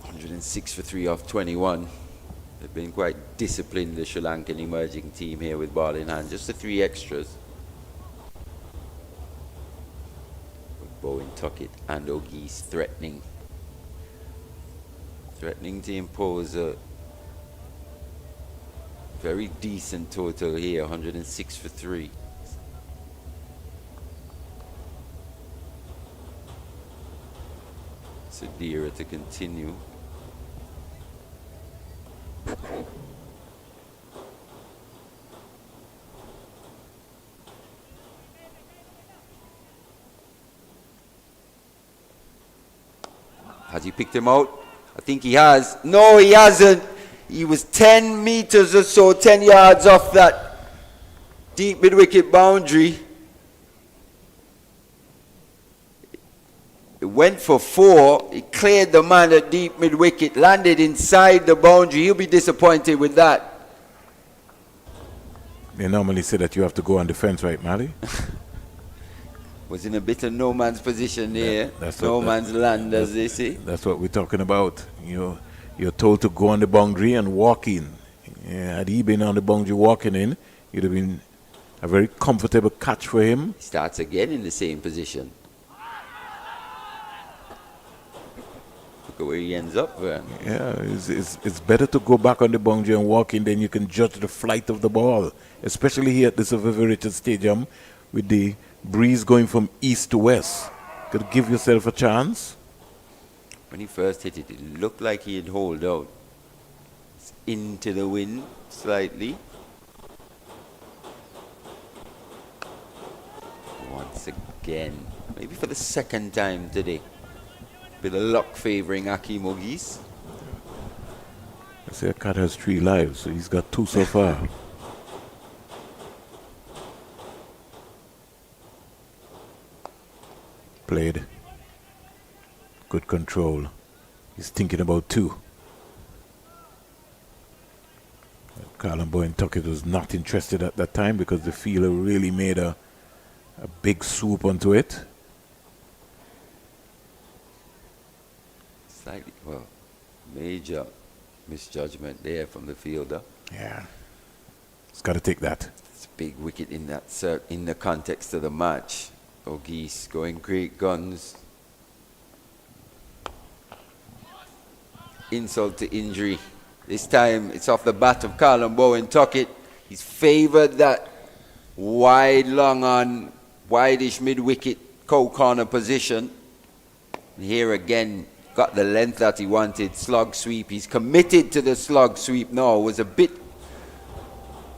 106 for 3 off 21. They've been quite disciplined, the Sri Lankan emerging team here with ball in hand. Just the 3 extras. With Bowen, Tuckett and Auguste threatening. Threatening to impose a very decent total here, 106 for 3. Sadira to continue. Has he picked him out? I think he has. No, he hasn't. He was 10 meters or so, 10 yards off that deep mid-wicket boundary. It went for 4. It cleared the man at deep mid-wicket, landed inside the boundary. He'll be disappointed with that. They normally say that you have to go on defense, right, Mali? Was in a bit of no man's position there. That's no what man's land, as they say. That's what we're talking about. You're told to go on the boundary and walk in. Had he been on the boundary walking in, it'd have been a very comfortable catch for him. He starts again in the same position. Look at where he ends up, man. Yeah, it's better to go back on the boundary and walk in, then you can judge the flight of the ball, especially here at the Sir Vivian Richards Stadium with the breeze going from east to west. Could give yourself a chance. When he first hit it, it looked like he had holed out. It's into the wind slightly. Once again, maybe for the second time today. Bit of luck favouring Akeem Auguste. I say a cat has 3 lives, so he's got 2 so far. Played. Good control. He's thinking about 2. Carlin Bowen Tuckett was not interested at that time because the fielder really made a big swoop onto it. Slightly, well, major misjudgment there from the fielder. Yeah. He's got to take that. It's a big wicket in that in the context of the match. Auguste going great guns. Insult to injury. This time it's off the bat of Carlin Bowen Tuckett. He's favoured that wide, long on, wide-ish mid-wicket corner position. And here again, got the length that he wanted. Slug sweep. He's committed to the slug sweep now. Was a bit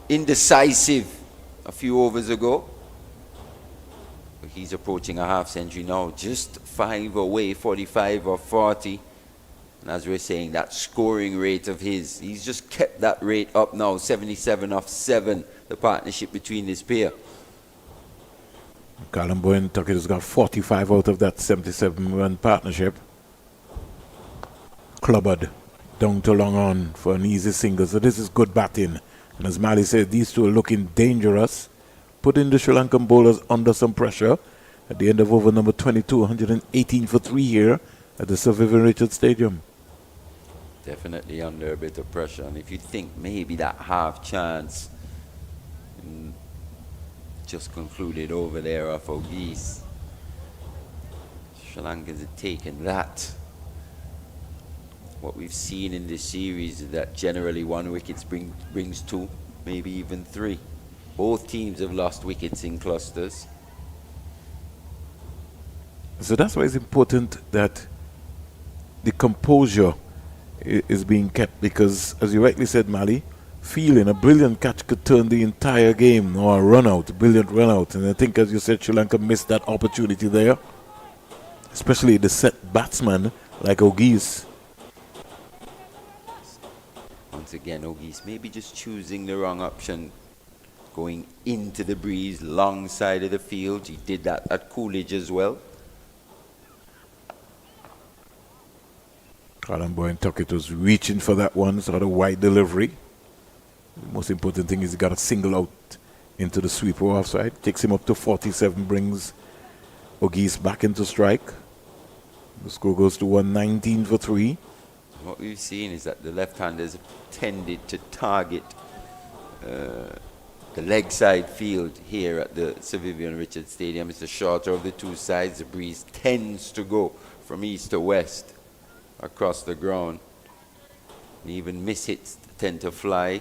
indecisive a few overs ago. But he's approaching a half century now. Just 5 away, 45 or 40. And as we're saying, that scoring rate of his, he's just kept that rate up now, 77 off 7, the partnership between this pair. Carlin Bowen Tuckett has got 45 out of that 77-run partnership. Clubbered down to long on for an easy single. So this is good batting. And as Mali says, these two are looking dangerous. Putting the Sri Lankan bowlers under some pressure. At the end of over number 22, 118 for 3 here at the Sir Vivian Richards Stadium. Definitely under a bit of pressure. And if you think maybe that half chance, Just concluded over there off Auguste. Sri Lankans have taken that. What we've seen in this series is that generally one wicket brings two, maybe even three. Both teams have lost wickets in clusters. So that's why it's important that the composure is being kept, because, as you rightly said, Mali, feeling a brilliant catch could turn the entire game, or a run out, a brilliant run out. And I think, as you said, Sri Lanka missed that opportunity there, especially the set batsman like Auguste. Once again, Auguste maybe just choosing the wrong option, going into the breeze, long side of the field. He did that at Coolidge as well. Alan Boyne Tuckett was reaching for that one, sort of wide delivery. The most important thing is he got a single out into the sweeper offside. Takes him up to 47, brings Auguste back into strike. The score goes to 119 for 3. What we've seen is that the left-handers have tended to target the leg side field here at the Sir Vivian Richards Stadium. It's the shorter of the two sides. The breeze tends to go from east to west across the ground. And even miss hits tend to fly.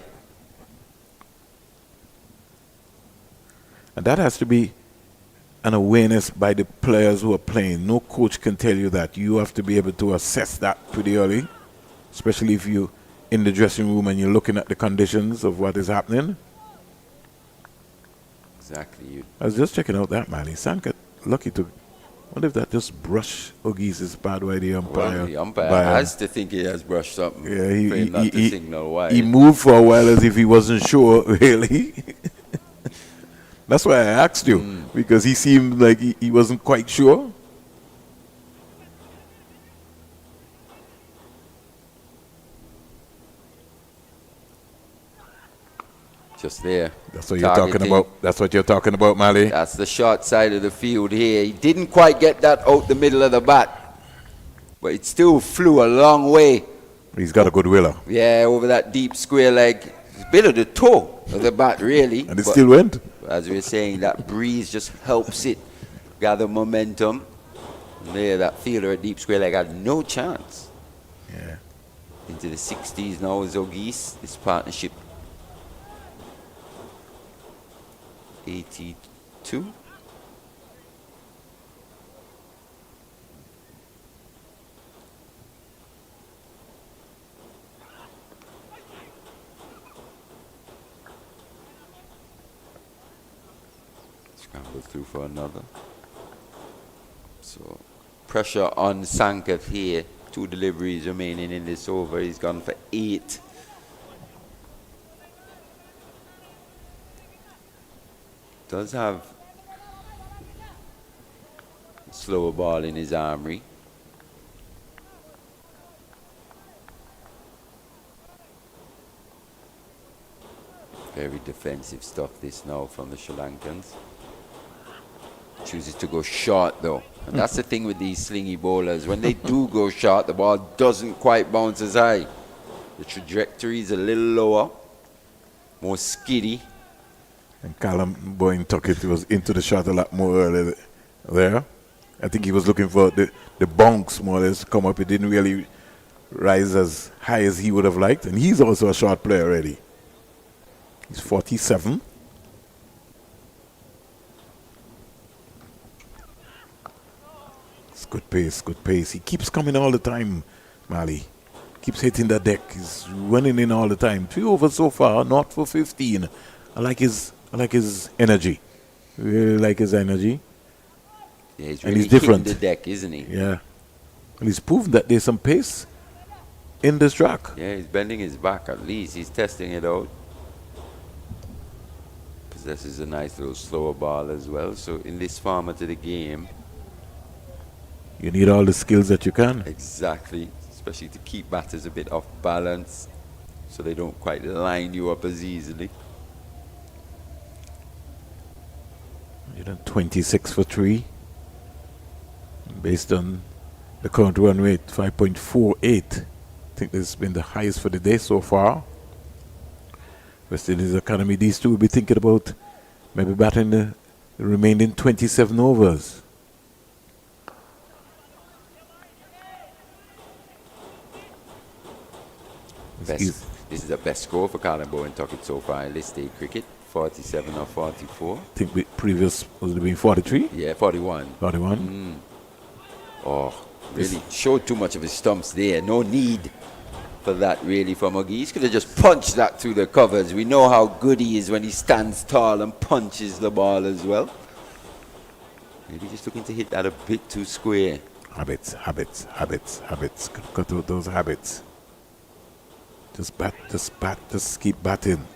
And that has to be an awareness by the players who are playing. No coach can tell you that. You have to be able to assess that pretty early, especially if you're in the dressing room and you're looking at the conditions of what is happening. Exactly. I was just checking out that, man. He sank it. Lucky to. What if that just brushed Auguste's bad by the umpire? Well, the umpire has to think he has brushed something. Yeah, he signal wide. He moved for a while as if he wasn't sure, really. That's why I asked you, because he seemed like he wasn't quite sure. Just there. That's what you're talking about. That's what you're talking about, Mali. That's the short side of the field here. He didn't quite get that out the middle of the bat, but it still flew a long way. He's got a good willer. Yeah, over that deep square leg. A bit of the toe of the bat, really. And it still went. As we were saying, that breeze just helps it gather momentum. And there, that fielder at deep square leg had no chance. Yeah. Into the 60s now is Auguste. This partnership 82. Scramble through for another. So pressure on Sankath here. 2 deliveries remaining in this over. He's gone for 8. Does have a slower ball in his armory. Very defensive stuff this now from the Sri Lankans. Chooses to go short though. And that's the thing with these slingy bowlers. When they do go short, the ball doesn't quite bounce as high. The trajectory is a little lower, more skiddy. And Callum Boyne Tuckett was into the shot a lot more earlier there. I think he was looking for the bonks more or less to come up. It didn't really rise as high as he would have liked. And he's also a short player already. He's 47. It's good pace, good pace. He keeps coming all the time, Mali. Keeps hitting the deck. He's running in all the time. 3 overs so far, not for 15. I like his energy. Really like his energy. Yeah, he's and really he's different. hitting the deck, isn't he? Yeah. And he's proven that there's some pace in this track. Yeah, he's bending his back at least. He's testing it out. Possesses a nice little slower ball as well. So in this format of the game, you need all the skills that you can. Exactly. Especially to keep batters a bit off balance so they don't quite line you up as easily. 26 for 3. Based on the current run rate, 5.48. I think this has been the highest for the day so far. West Indies Academy, these two will be thinking about maybe batting the remaining 27 overs. This is the best score for Colin Bowen Tuckett so far in List A cricket. 47 or 44. I think the previous was being 43. Yeah, 41. 41. Oh, really showed too much of his stumps there. No need for that really from Auguste. Could have just punched that through the covers. We know how good he is when he stands tall and punches the ball as well. Maybe just looking to hit that a bit too square. Habits. Cut out those habits. Just bat, just keep batting.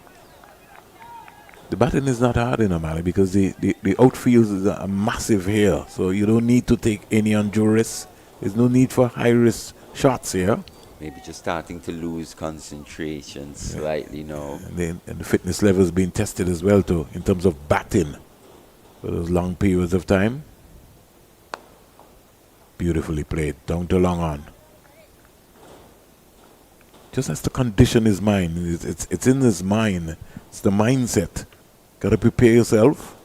The batting is not hard in Mali because the outfield is a massive here, so you don't need to take any undue risk. There's no need for high risk shots here. Maybe just starting to lose concentration slightly now. And the fitness level is being tested as well too, in terms of batting for those long periods of time. Beautifully played, down to long on. Just has to condition his mind. It's in his mind. It's the mindset. Got to prepare yourself.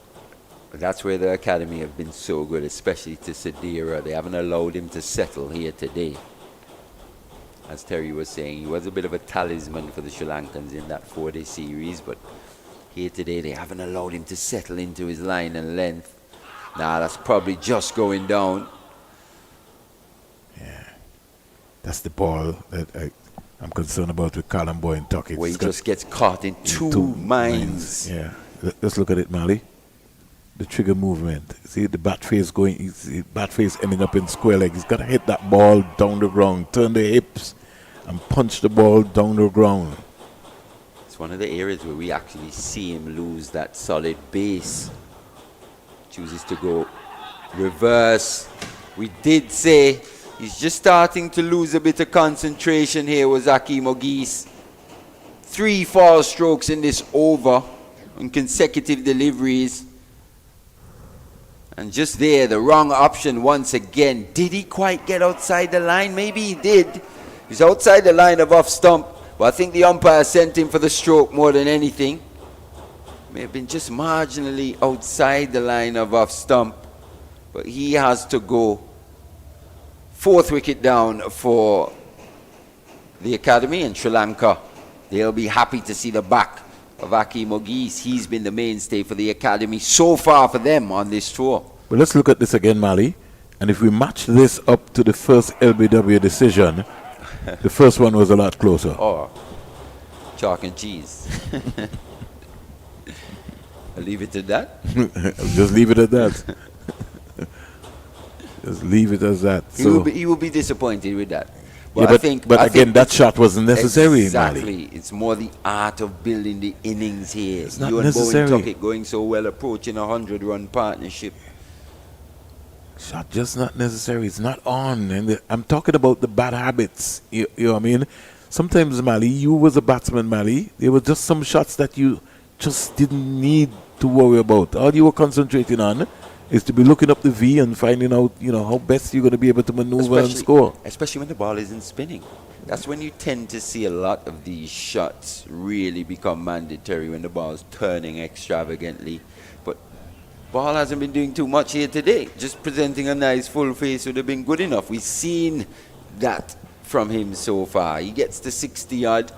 That's where the academy have been so good, especially to Sadira. They haven't allowed him to settle here today. As Terry was saying, he was a bit of a talisman for the Sri Lankans in that 4-day series, but here today they haven't allowed him to settle into his line and length. Nah, that's probably just going down. Yeah, that's the ball that I'm concerned about with Colin Bowen Tuckett. Where he just gets caught in two minds. Yeah, let's look at it, Mali. The trigger movement. See the bat face going. Bat face ending up in square leg. He's got to hit that ball down the ground, turn the hips, and punch the ball down the ground. It's one of the areas where we actually see him lose that solid base. Chooses to go reverse. We did say he's just starting to lose a bit of concentration here with Akeem Auguste. 3 foul strokes in this over on consecutive deliveries. And just there, the wrong option once again. Did he quite get outside the line? Maybe he did. He's outside the line of off stump. But I think the umpire sent him for the stroke more than anything. May have been just marginally outside the line of off stump. But he has to go. 4th wicket down for the academy in Sri Lanka. They'll be happy to see the back of Akeem Auguste. He's been the mainstay for the academy so far for them on this tour. Well, let's look at this again, Mali. And if we match this up to the first LBW decision, the first one was a lot closer. Oh, chalk and cheese. I'll leave it at that. Just leave it at that. Just leave it as that. He will be disappointed with that. But I think that shot wasn't necessary. Exactly. Mali. It's more the art of building the innings here. It's not you and necessary. Bowen Tuckett going so well, approaching a 100-run partnership. Shot just not necessary. It's not on. And I'm talking about the bad habits. You know what I mean? Sometimes, Mali, you was a batsman, Mali. There were just some shots that you just didn't need to worry about. All you were concentrating on is to be looking up the V and finding out, how best you're going to be able to maneuver and score. Especially when the ball isn't spinning. That's when you tend to see a lot of these shots really become mandatory, when the ball's turning extravagantly. But ball hasn't been doing too much here today. Just presenting a nice full face would have been good enough. We've seen that from him so far. He gets to 60-odd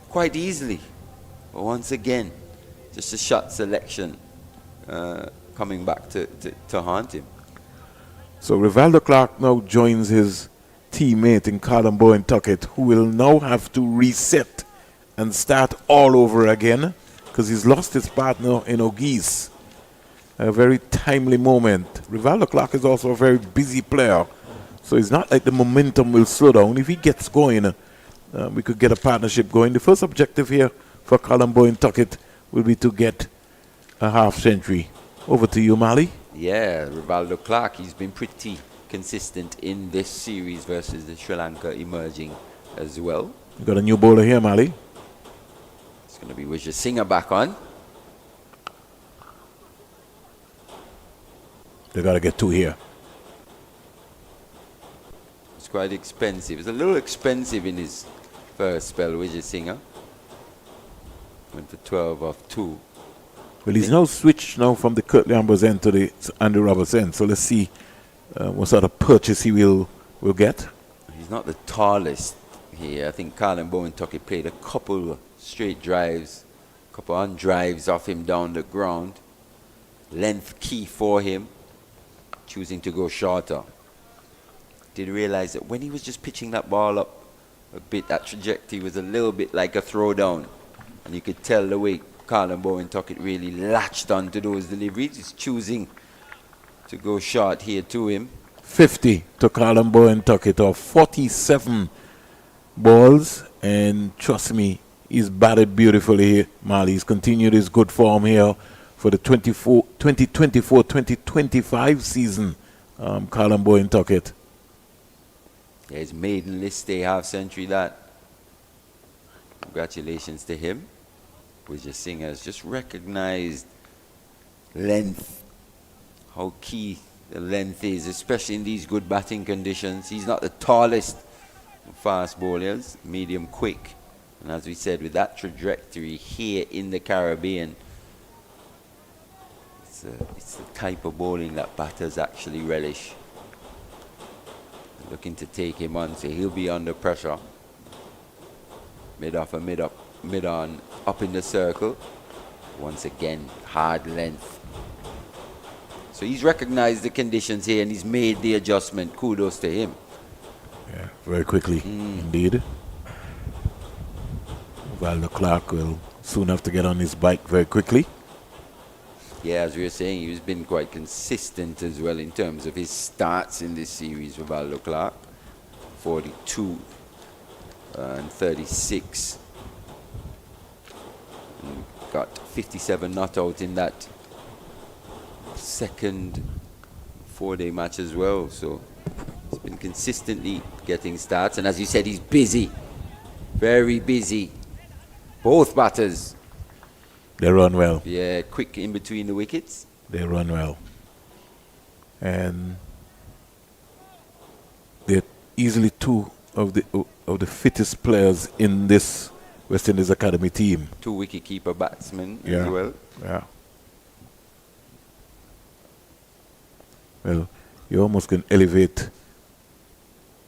quite easily. But once again, just a shot selection coming back to haunt him. So Rivaldo Clark now joins his teammate in Colin Bowen Tuckett, who will now have to reset and start all over again because he's lost his partner in Auguste. A very timely moment. Rivaldo Clark is also a very busy player, so it's not like the momentum will slow down. If he gets going, we could get a partnership going. The first objective here for Colin Bowen Tuckett will be to get a half century. Over to you, Mali. Yeah, Rivaldo Clark, he's been pretty consistent in this series versus the Sri Lanka emerging as well. You got a new bowler here, Mali. It's going to be Vijay Singh back on. They got to get 2 here. It's quite expensive. It's a little expensive in his first spell, Vijay Singh. Went for 12 off 2. Well, he's now switched now from the Curtly Ambrose end to the Andy Roberts end. So let's see what sort of purchase he will get. He's not the tallest here. I think Colin Bowen-Tuckett played a couple straight drives, couple on drives off him down the ground. Length key for him, choosing to go shorter. Did realize that when he was just pitching that ball up a bit, that trajectory was a little bit like a throwdown. And you could tell the way Colin Bowen-Tuckett really latched onto those deliveries. He's choosing to go short here to him. 50 to Colin Bowen-Tuckett off 47 balls. And trust me, he's batted beautifully here, Marley. He's continued his good form here for the 2024-2025 season, Colin Bowen-Tuckett. His maiden list day half century, that. Congratulations to him. Vijay Singh has just recognized length, how key the length is, especially in these good batting conditions. He's not the tallest fast bowlers, medium quick. And as we said, with that trajectory here in the Caribbean, it's the type of bowling that batters actually relish. Looking to take him on, so he'll be under pressure. Mid off and mid up, mid on, up in the circle. Once again, hard length. So he's recognized the conditions here and he's made the adjustment. Kudos to him. Yeah, very quickly, indeed. Valdo Clark will soon have to get on his bike very quickly. Yeah, as we were saying, he's been quite consistent as well in terms of his starts in this series with Valdo Clark. 42 and 36. And got 57 not out in that second 4-day match as well. So he's been consistently getting starts. And as you said, he's busy. Very busy. Both batters. They run well. Yeah, quick in between the wickets. They run well. And they're easily two of the fittest players in this West Indies Academy team. 2 wicket-keeper batsmen as well. Yeah. Well, you almost can elevate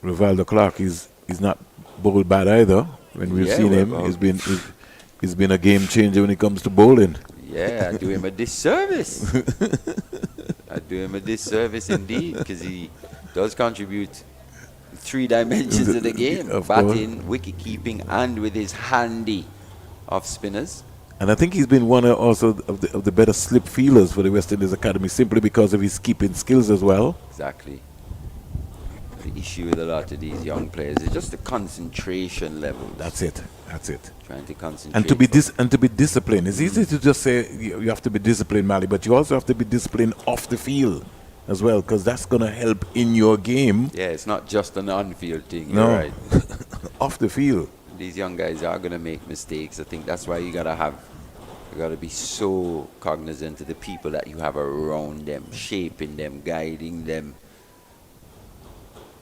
Rivaldo Clark. He's not bowled bad either. When we've seen him, he's been a game changer when it comes to bowling. Yeah, I do him a disservice. I do him a disservice indeed, because he does contribute 3 dimensions of the game. Batting, wicket keeping, and with his handy off spinners. And I think he's been one also of the better slip fielders for the West Indies Academy, simply because of his keeping skills as well. Exactly. The issue with a lot of these young players is just the concentration level. That's it. Trying to concentrate. And to be disciplined. It's easy to just say you have to be disciplined, Mali, but you also have to be disciplined off the field as well, because that's going to help in your game. Yeah, it's not just an on-field thing. No. You're right. Off the field. These young guys are going to make mistakes. I think that's why you got to be so cognizant of the people that you have around them, shaping them, guiding them.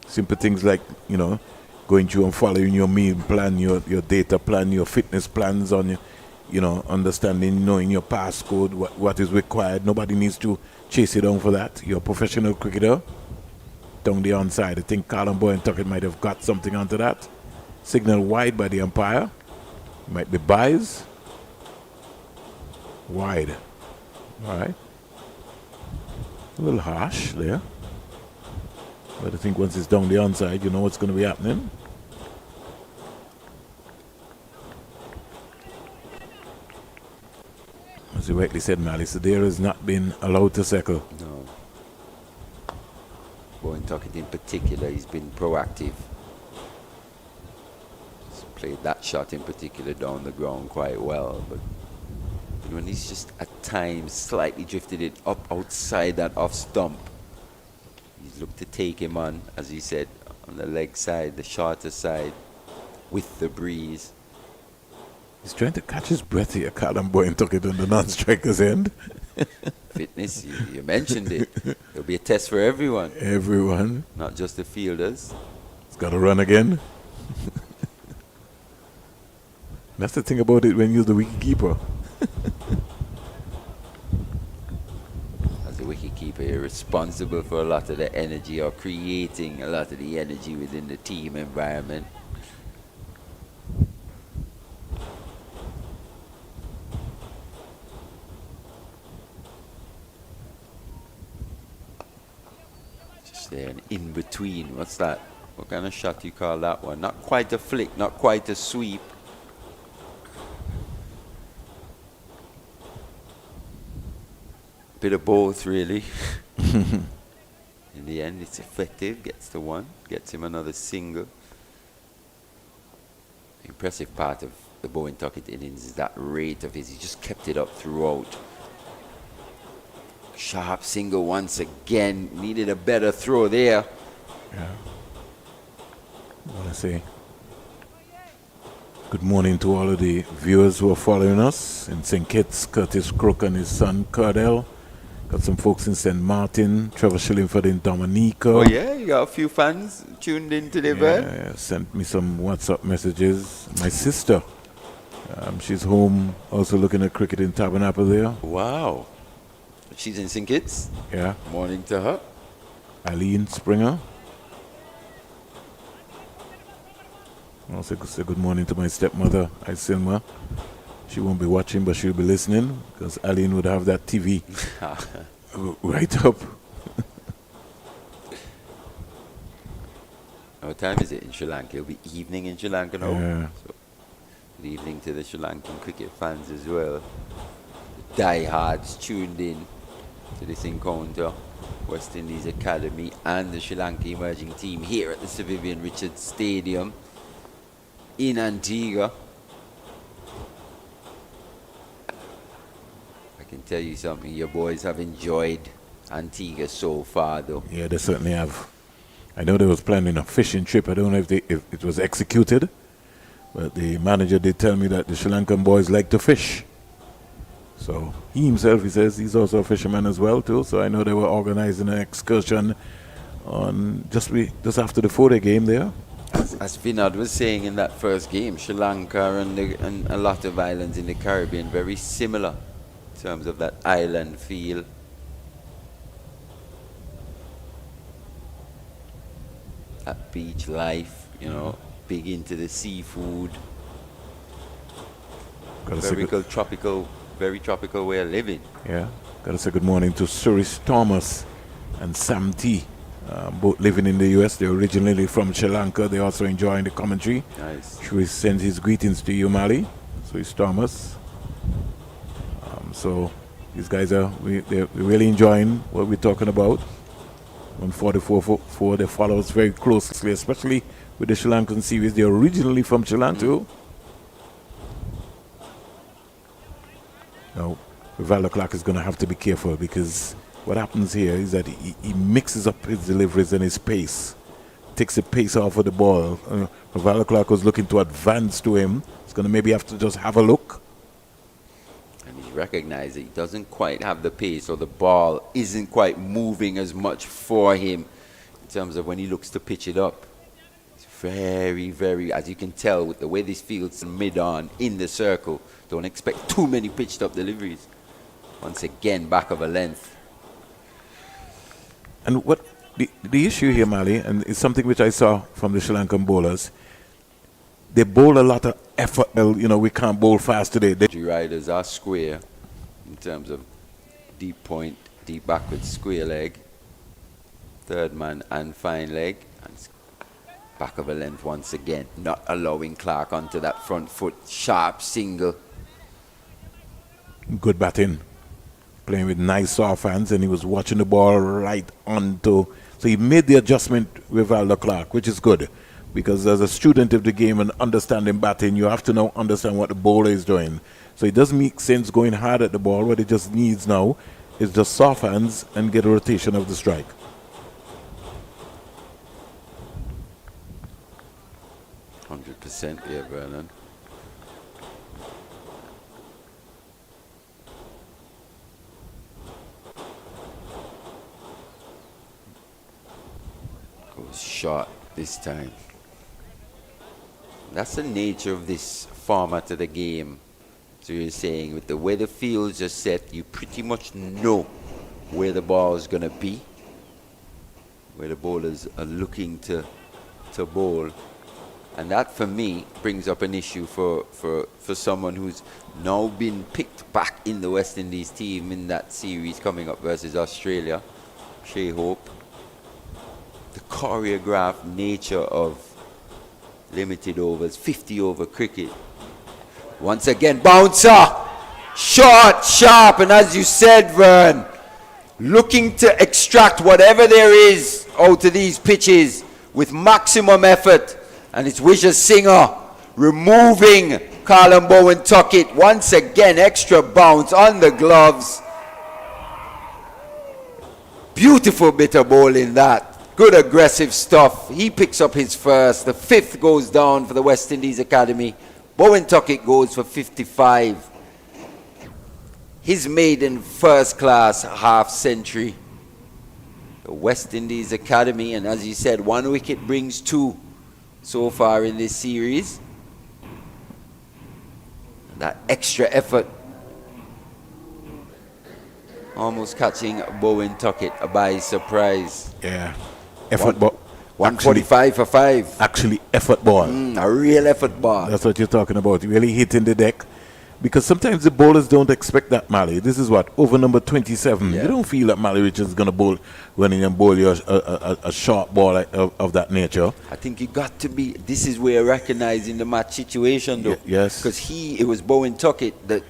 Simple things like, going through and following your meal plan, your data plan, your fitness plans on understanding, knowing your passcode, what is required. Nobody needs to chase you down for that. You're a professional cricketer. Down the onside, I think Colin Bowen-Tuckett might have got something onto that. Signal wide by the umpire. Might be buys. Wide. All right. A little harsh there. But I think once it's down the onside, you know what's going to be happening. As you rightly said, Mali, Sadair has not been allowed to circle. No. Bowen-Tuckett in particular, he's been proactive. He's played that shot in particular down the ground quite well. But when he's just at times slightly drifted it up outside that off stump, he's looked to take him on, as he said, on the leg side, the shorter side, with the breeze. He's trying to catch his breath here. Colin Bowen-Tuckett on the non-striker's end. Fitness, you mentioned it. It'll be a test for everyone. Everyone. Not just the fielders. He's got to run again. That's the thing about it when you're the wicketkeeper. As a wicketkeeper, you're responsible for a lot of the energy, or creating a lot of the energy within the team environment. Just there, an in between. What's that? What kind of shot you call that one? Not quite a flick, not quite a sweep. Bit of both, really. In the end, it's effective. Gets the one, gets him another single. The impressive part of the Bowen Tuckett innings is that rate of his. He just kept it up throughout. Sharp single once again. Needed a better throw there. Yeah. I want to say good morning to all of the viewers who are following us in St. Kitts, Curtis Crook and his son Cardell. Got some folks in St. Martin, Trevor Shillingford in Dominica. Oh yeah, you got a few fans tuned in today, Brad. Yeah, sent me some WhatsApp messages. My sister, she's home also looking at cricket in Tabernacle there. Wow. She's in St. Kitts. Yeah. Morning to her. Eileen Springer. Also say good morning to my stepmother, Isilma. She won't be watching, but she'll be listening, because Eileen would have that TV right up. What time is it in Sri Lanka? It'll be evening in Sri Lanka now. Yeah. So, good evening to the Sri Lankan cricket fans as well. The diehards tuned in to this encounter. West Indies Academy and the Sri Lanka emerging team here at the Sir Vivian Richards Stadium in Antigua. I can tell you something, your boys have enjoyed Antigua so far though. Yeah, they certainly have. I know they was planning a fishing trip. I don't know if it was executed, but the manager did tell me that the Sri Lankan boys like to fish. So he himself, he says he's also a fisherman as well too. So I know they were organizing an excursion on just after the 4-day game there. As Vinod was saying in that first game, Sri Lanka and a lot of islands in the Caribbean very similar in terms of that island feel. That beach life, you know, big into the seafood. Very tropical way of living. Yeah, gotta say good morning to Suresh Thomas and Sam T. Both living in the US. They're originally from Sri Lanka. They're also enjoying the commentary. Nice. Suresh sends his greetings to you, Mali. Suresh Thomas. So these guys they're really enjoying what we're talking about. 144 they follow us very closely, especially with the Sri Lankan series. They're originally from Sri Lanka too. Now, Val Clark is going to have to be careful, because what happens here is that he mixes up his deliveries and his pace. Takes the pace off of the ball. Val Clark was looking to advance to him. He's going to maybe have to just have a look. And he's recognized that he doesn't quite have the pace, or the ball isn't quite moving as much for him in terms of when he looks to pitch it up. It's very, very, as you can tell with the way this field's mid-on in the circle, don't expect too many pitched up deliveries. Once again, back of a length. And what the issue here, Mali, and it's something which I saw from the Sri Lankan bowlers, they bowl a lot of effort. You know, we can't bowl fast today. The riders are square in terms of deep point, deep backward square leg, third man and fine leg, and back of a length once again, not allowing Clark onto that front foot, sharp single. Good batting, playing with nice soft hands, and he was watching the ball right onto. So he made the adjustment with Val Clark, which is good, because as a student of the game and understanding batting, you have to now understand what the bowler is doing. So it doesn't make sense going hard at the ball. What it just needs now is just soft hands and get a rotation of the strike. Yeah, Vernon. Goes short this time. That's the nature of this format of the game. So you're saying with the way the fields are set, you pretty much know where the ball is going to be, where the bowlers are looking to bowl. And that, for me, brings up an issue for someone who's now been picked back in the West Indies team in that series coming up versus Australia, Shea Hope. The choreographed nature of limited overs, 50 over cricket. Once again, bouncer, short, sharp, and as you said, Vern, looking to extract whatever there is out of these pitches with maximum effort. And it's Wisha Singer removing Callum Bowen Tuckett. Once again, extra bounce on the gloves. Beautiful bit of bowling that. Good aggressive stuff. He picks up his first. The 5th goes down for the West Indies Academy. Bowen Tuckett goes for 55. His maiden first-class half-century. The West Indies Academy, and as you said, 1 wicket brings 2 so far in this series. That extra effort almost catching Bowen Tuckett by surprise. Yeah. Effort ball. 145 for 5. Actually, effort ball. A real effort ball. That's what you're talking about. Really hitting the deck. Because sometimes the bowlers don't expect that, Mali. This is what? Over number 27. Yeah. You don't feel that Mali Richards is going to bowl when he bowl you a short ball of that nature. I think you got to be. This is where recognizing the match situation, though. Yes. Because it was Bowen Tuckett that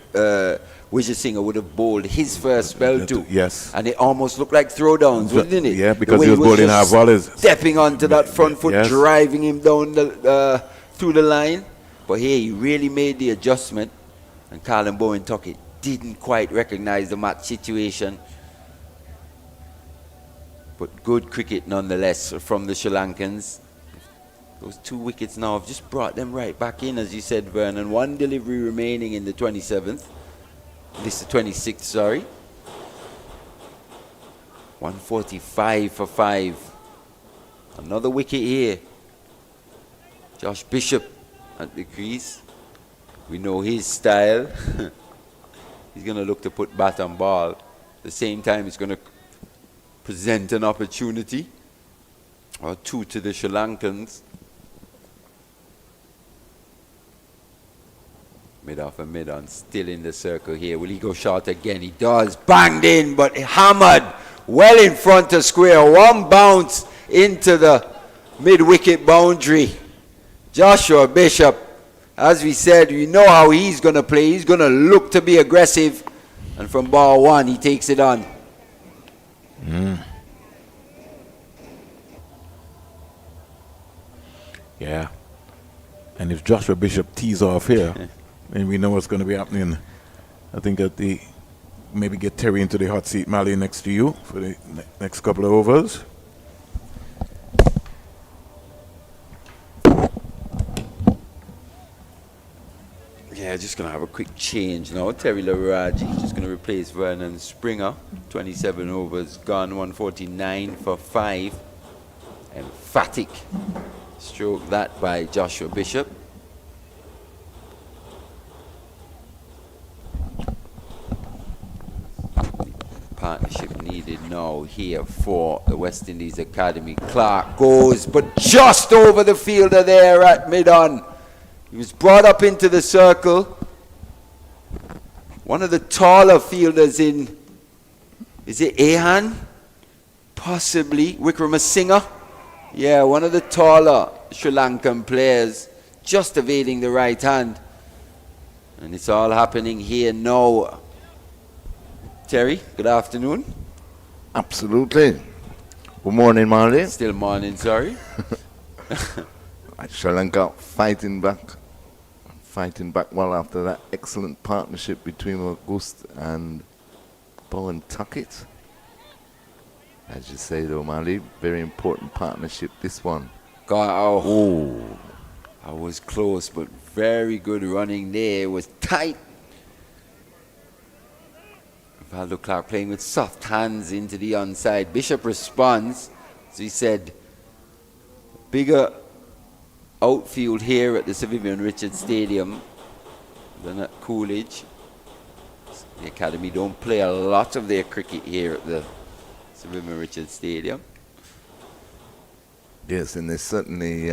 Wisha Singer would have bowled his first spell to. Yes. And it almost looked like throwdowns, didn't it? Yeah, because he was bowling half volleys. Stepping onto that front foot, Yes. driving him down through the line. But here he really made the adjustment. And Callum Bowen Tuckett didn't quite recognize the match situation. But good cricket nonetheless from the Sri Lankans. Those 2 wickets now have just brought them right back in, as you said, Vernon. 1 delivery remaining in the 27th. This is the 26th, sorry. 145 for 5. Another wicket here. Josh Bishop at the crease. We know his style. He's going to look to put bat on ball. At the same time, he's going to present an opportunity or 2 to the Sri Lankans. Mid-off and mid-on, still in the circle here. Will he go short again? He does. Banged in, but hammered well in front of square. 1 bounce into the mid-wicket boundary. Joshua Bishop, as we said, we know how he's going to play. He's going to look to be aggressive. And from ball 1, he takes it on. Yeah. And if Joshua Bishop tees off here, then we know what's going to be happening. I think that maybe get Terry into the hot seat, Mali, next to you for the next couple of overs. Yeah, just going to have a quick change now. Terry Laraji just going to replace Vernon Springer. 27 overs gone, 149 for 5. Emphatic stroke that by Joshua Bishop. Partnership needed now here for the West Indies Academy. Clark goes, but just over the fielder there at mid-on. He was brought up into the circle. One of the taller fielders in, is it Ahan? Possibly. Wickramasinghe? Yeah, one of the taller Sri Lankan players, just evading the right hand. And it's all happening here now. Terry, good afternoon. Absolutely. Good morning, Marley. Still morning, sorry. Sri Lanka fighting back well after that excellent partnership between Auguste and Bowen Tuckett. As you say though, Mali, very important partnership, this one. I was close, but very good running there. It was tight. Valdo Clark playing with soft hands into the onside. Bishop responds. As he said, bigger outfield here at the Sir Vivian Richards Stadium. than at Coolidge. The academy don't play a lot of their cricket here at the Sir Vivian Richards Stadium. Yes, and they're certainly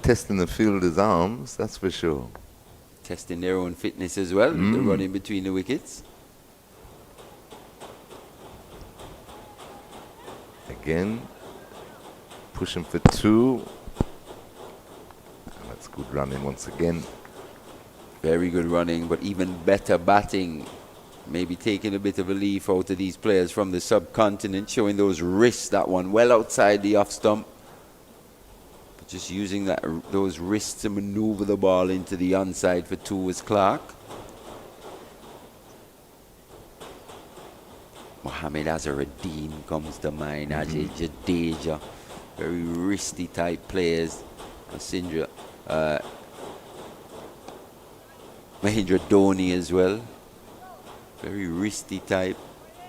testing the fielder's arms, that's for sure. Testing their own fitness as well, the running between the wickets. Again, pushing for 2. And that's good running once again. Very good running, but even better batting. Maybe taking a bit of a leaf out of these players from the subcontinent, showing those wrists, that one well outside the off stump. But just using those wrists to maneuver the ball into the onside for 2 was Clark. Mohamed Azharuddin comes to mind, Ajay Jadeja, very wristy type players. Mahindra Dhoni as well, very wristy type,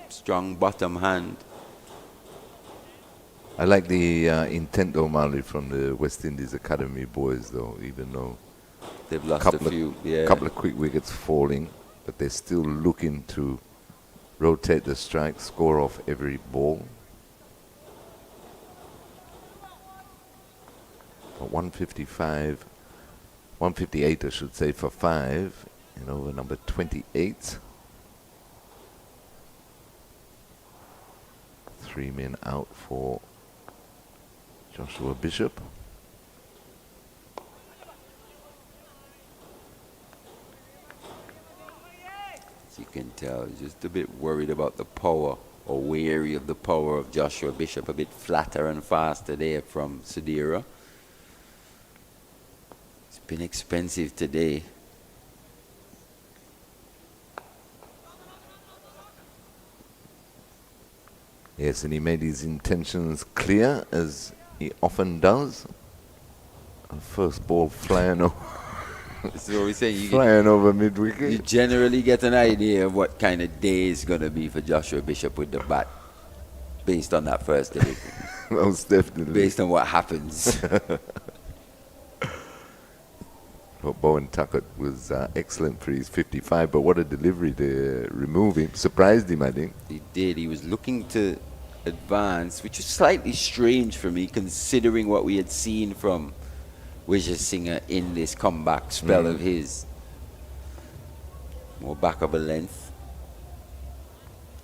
strong bottom hand. I like the intent though, Marley, from the West Indies Academy boys though, even though they've lost a few, couple of quick wickets falling, but they're still looking to rotate the strike, score off every ball. But 155, 158 I should say for 5 in over number 28. 3 men out for Joshua Bishop. As you can tell, just a bit worried about the power, or wary of the power of Joshua Bishop. A bit flatter and faster there from Sudhira. It's been expensive today. Yes, and he made his intentions clear, as he often does. First ball flying over. This is what we're saying. Flying over mid-wicket. You generally get an idea of what kind of day it's going to be for Joshua Bishop with the bat, based on that first delivery. Most definitely. Based on what happens. Bowen Tuckett was excellent for his 55, but what a delivery to remove him. Surprised him, I think. He did. He was looking to advance, which is slightly strange for me, considering what we had seen from Vijay Singh in this comeback spell of his. More back of a length.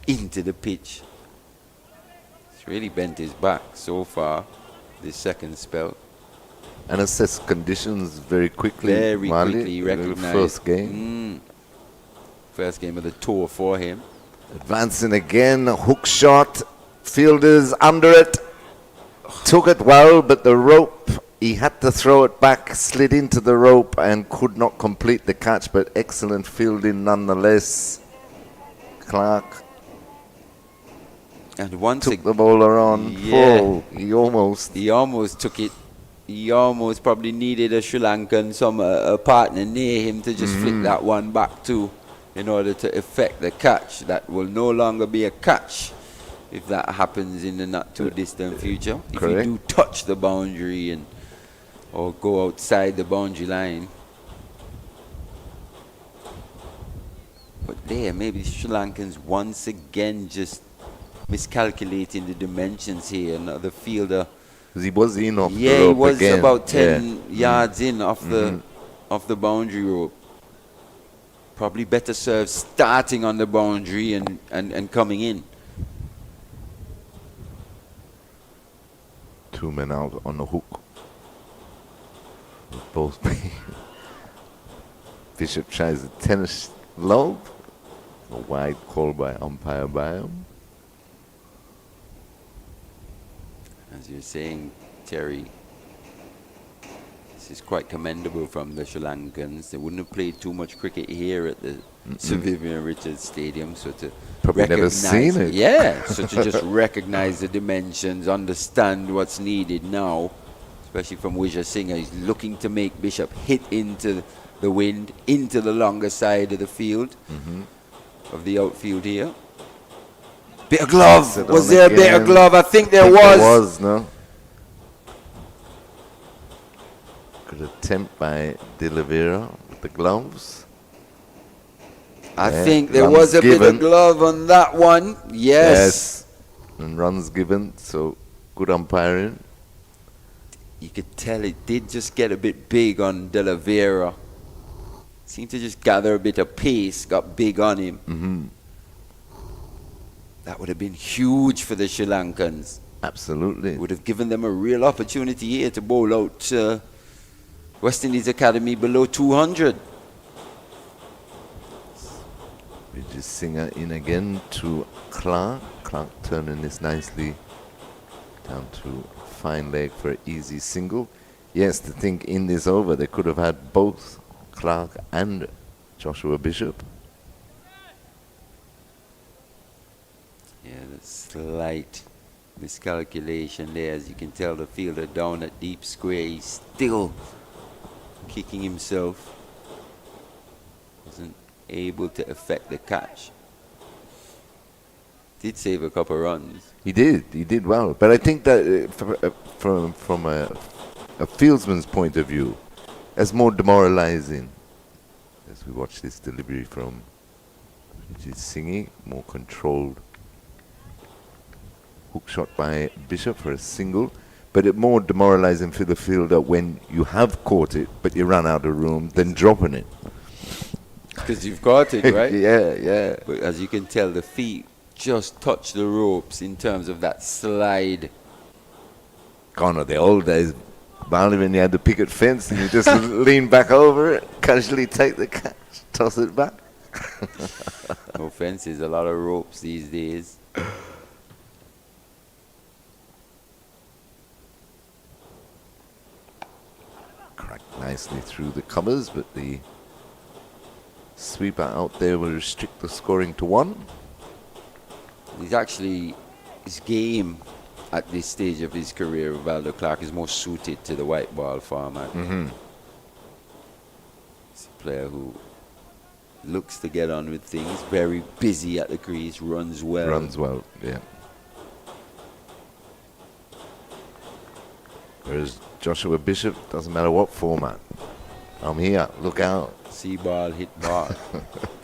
Into the pitch. He's really bent his back so far, this second spell. And assess conditions very quickly. Very Marley, quickly recognized. First game. First game of the tour for him. Advancing again, hook shot. Fielders under it. Took it well, but the rope, he had to throw it back, slid into the rope and could not complete the catch, but excellent fielding nonetheless. Clark and once took the bowler on full. He almost took it. He almost probably needed a Sri Lankan, a partner near him to just flick that one back to, in order to effect the catch. That will no longer be a catch if that happens in the not too distant future. Correct. If you do touch the boundary or go outside the boundary line. But there, maybe Sri Lankans once again just miscalculating the dimensions here. Another fielder. Because he was in off the rope. Yeah, he was again. about 10 yards in off the boundary rope. Probably better served starting on the boundary and coming in. 2 men out on the hook. Both Bishop tries a tennis lob. A wide call by umpire Byam. As you're saying, Terry, this is quite commendable from the Sri Lankans. They wouldn't have played too much cricket here at the Sir Vivian Richards Stadium, so to probably never seen it. Yeah, so to just recognize the dimensions, understand what's needed now, especially from Vijay Singh. He's looking to make Bishop hit into the wind, into the longer side of the field, of the outfield here. Bit of glove. Was there a bit of glove? I think there was. There was, no? Good attempt by De Oliveira with the gloves. I Yeah, think there runs was a bit given. of glove on that one. Yes. And runs given, so good umpiring. You could tell it did just get a bit big on De La Vera. Seemed to just gather a bit of pace, got big on him. Mm-hmm. That would have been huge for the Sri Lankans. Absolutely. Would have given them a real opportunity here to bowl out West Indies Academy below 200. Vijay Singer in again to Clark. Clark turning this nicely down to fine leg for an easy single. Yes, to think in this over they could have had both Clark and Joshua Bishop. Yeah, the slight miscalculation there. As you can tell, the fielder down at deep square, he's still kicking himself. Wasn't able to effect the catch. Did save a couple runs. He did well. But I think that from a fieldsman's point of view, that's more demoralizing. As we watch this delivery from Vijay Singh, more controlled hook shot by Bishop for a single. But it's more demoralizing for the fielder when you have caught it, but you run out of room, than dropping it. Because you've got it, right? Yeah. But as you can tell, the feet just touch the ropes in terms of that slide. Gone are the old days, Barney, when you had the picket fence and you just lean back over it, casually take the catch, toss it back. No fences, a lot of ropes these days. Cracked nicely through the covers, but the sweeper out there will restrict the scoring to 1. He's actually, his game at this stage of his career, Rivaldo Clark, is more suited to the white ball format. Mm-hmm. He's a player who looks to get on with things, very busy at the crease, runs well. Runs well, yeah. Whereas Joshua Bishop, doesn't matter what format. I'm here, look out. See ball, hit ball.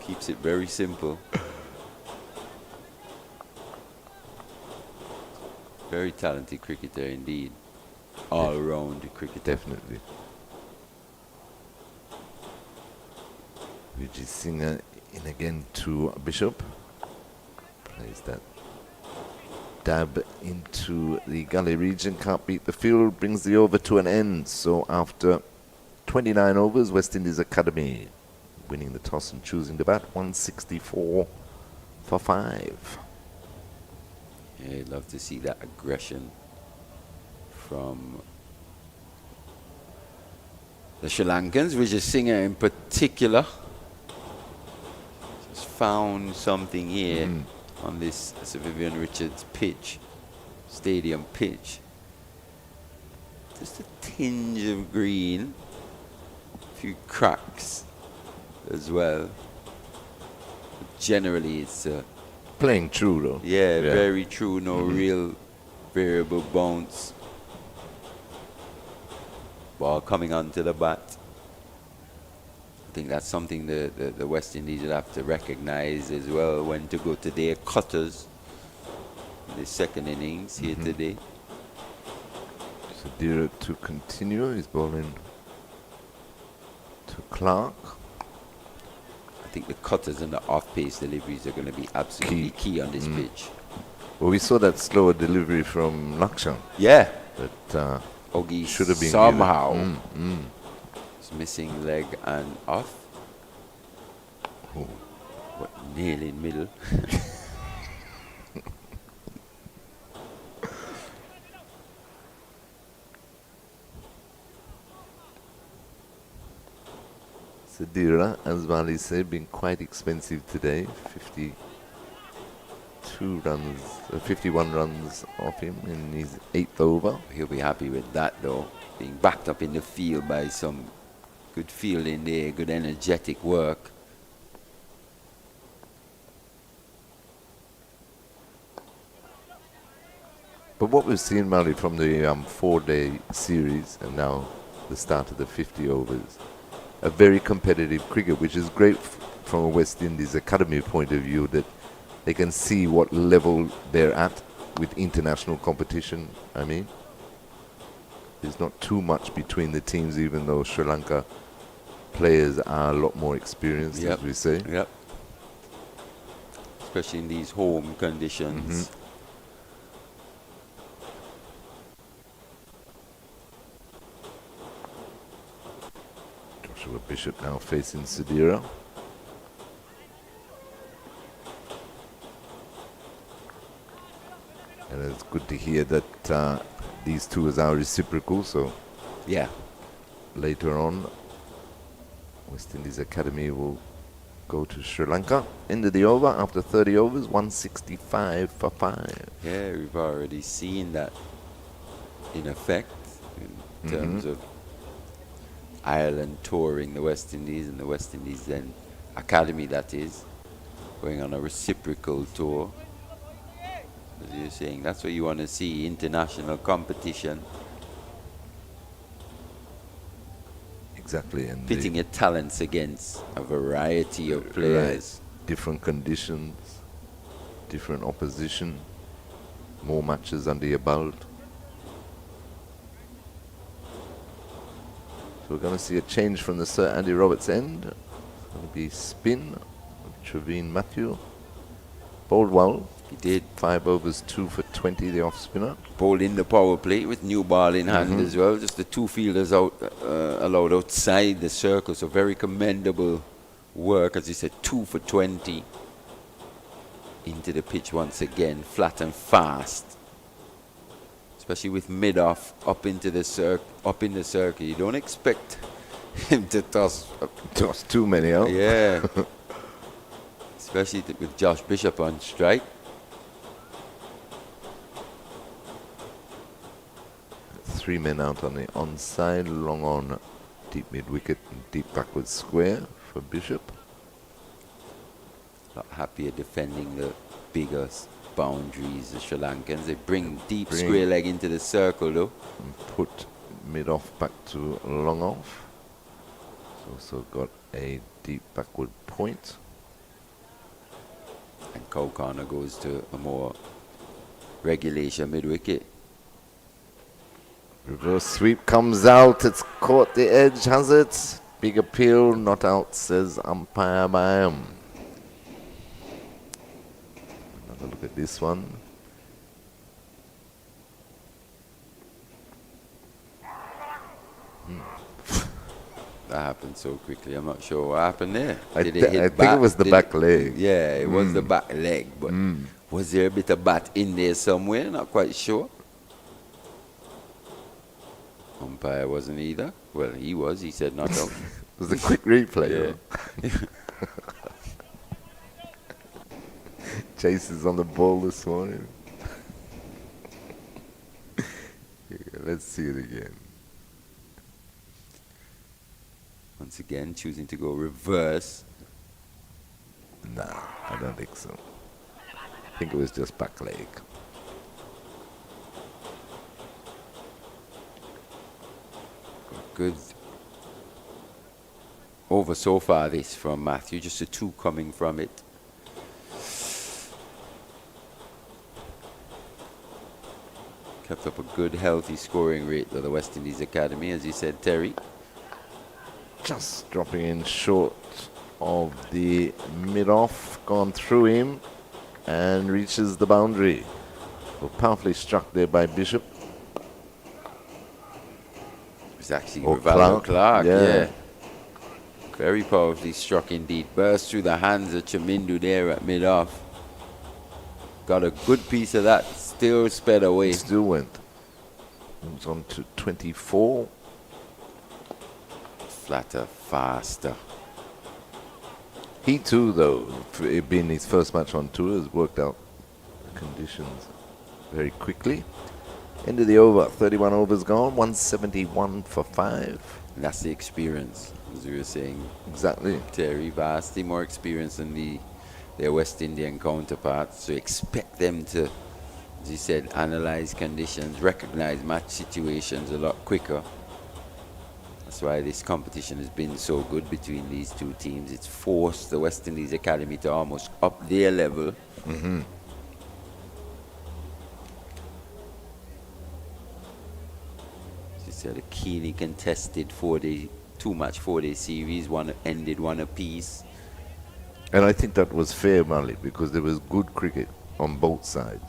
Keeps it very simple. Very talented cricketer indeed. All-round cricketer. Definitely. Vijay Singer in again to Bishop. Plays that dab into the gully region. Can't beat the field. Brings the over to an end. So after 29 overs, West Indies Academy winning the toss and choosing to bat. 164 for 5. Yeah, I'd love to see that aggression from the Sri Lankans, Vijay Singer in particular. Just found something here on this Sir Vivian Richards pitch, stadium pitch. Just a tinge of green, a few cracks as well. But generally, it's Playing true though. yeah, very true. No real variable bounce. Ball coming onto the bat. I think that's something the West Indies will have to recognize as well, when to go to their cutters in the second innings here today. Sadira to continue. He's bowling to Clark. I think the cutters and the off-pace deliveries are going to be absolutely key on this pitch. Well, we saw that slower delivery from Lakshan. Yeah. But Ogie should have been somehow given. is missing leg and off. What, nearly in middle. Sadira, as Wali said, been quite expensive today. 51 runs off him in his 8th over. He'll be happy with that, though. Being backed up in the field by some good fielding there, good energetic work. But what we've seen, Mali, from the 4-day series and now the start of the 50 overs, a very competitive cricket, which is great from a West Indies academy point of view, that they can see what level they're at with international competition. I mean, there's not too much between the teams, even though Sri Lanka players are a lot more experienced, as we say. Yep. Especially in these home conditions. Joshua Bishop now facing Sidira. And it's good to hear that these tours are reciprocal, so Yeah. later on West Indies Academy will go to Sri Lanka. End of the over after 30 overs, 165 for 5. Yeah, we've already seen that in effect in terms of Ireland touring the West Indies, and the West Indies then Academy, that is, going on a reciprocal tour. As you're saying, that's what you want to see, international competition. Exactly. And Pitting your talents against a variety of players. different conditions, different opposition, more matches under your belt. So we're going to see a change from the Sir Andy Roberts end. It's going to be spin of Trevine Matthew. Bowled well. He did. 5 overs, 2 for 20, the off spinner. Bowled in the power play with new ball in hand as well. Just the two fielders out allowed outside the circle. So very commendable work. As you said, 2 for 20. Into the pitch once again, flat and fast. Especially with mid-off up into the circle. You don't expect him to toss too many out. Yeah. Especially with Josh Bishop on strike. 3 men out on the onside, long on deep mid-wicket and deep backward square for Bishop. A lot happier defending the biggest boundaries, the Sri Lankans. They bring deep square leg into the circle though. And put mid-off back to long off. It's also got a deep backward point. And Kaukarna goes to a more regulation mid-wicket. Reverse sweep comes out. It's caught the edge, has it? Big appeal, not out, says umpire Bayam. Another look at this one. That happened so quickly. I'm not sure what happened there. I think it was the back leg. Yeah, it was the back leg. But was there a bit of bat in there somewhere? Not quite sure. Umpire wasn't either. Well, he was. He said not out. It was a quick replay. Yeah. Chase is on the ball this morning. Let's see it again. Once again, choosing to go reverse. Nah, I don't think so. I think it was just back leg. Good over so far this from Matthew, just a 2 coming from it. Kept up a good healthy scoring rate though, the West Indies Academy, as you said, Terry. Just dropping in short of the mid-off, gone through him and reaches the boundary. So powerfully struck there by Bishop. It's actually Or Rivaldo Clark. Clark, Yeah. yeah. Very powerfully struck indeed. Burst through the hands of Chamindu there at mid-off. Got a good piece of that, still sped away. Still went. Moves on to 24. Flatter, faster. He too, though, for it being his first match on tour, has worked out the conditions very quickly. End of the over, 31 overs gone, 171 for 5. And that's the experience, as we were saying. Exactly. Terry, vastly more experience than their West Indian counterparts. So expect them to, as you said, analyze conditions, recognize match situations a lot quicker. That's why this competition has been so good between these two teams. It's forced the West Indies Academy to almost up their level. It's a keenly contested two-match four-day series. One ended one apiece. And I think that was fair, Malik, because there was good cricket on both sides.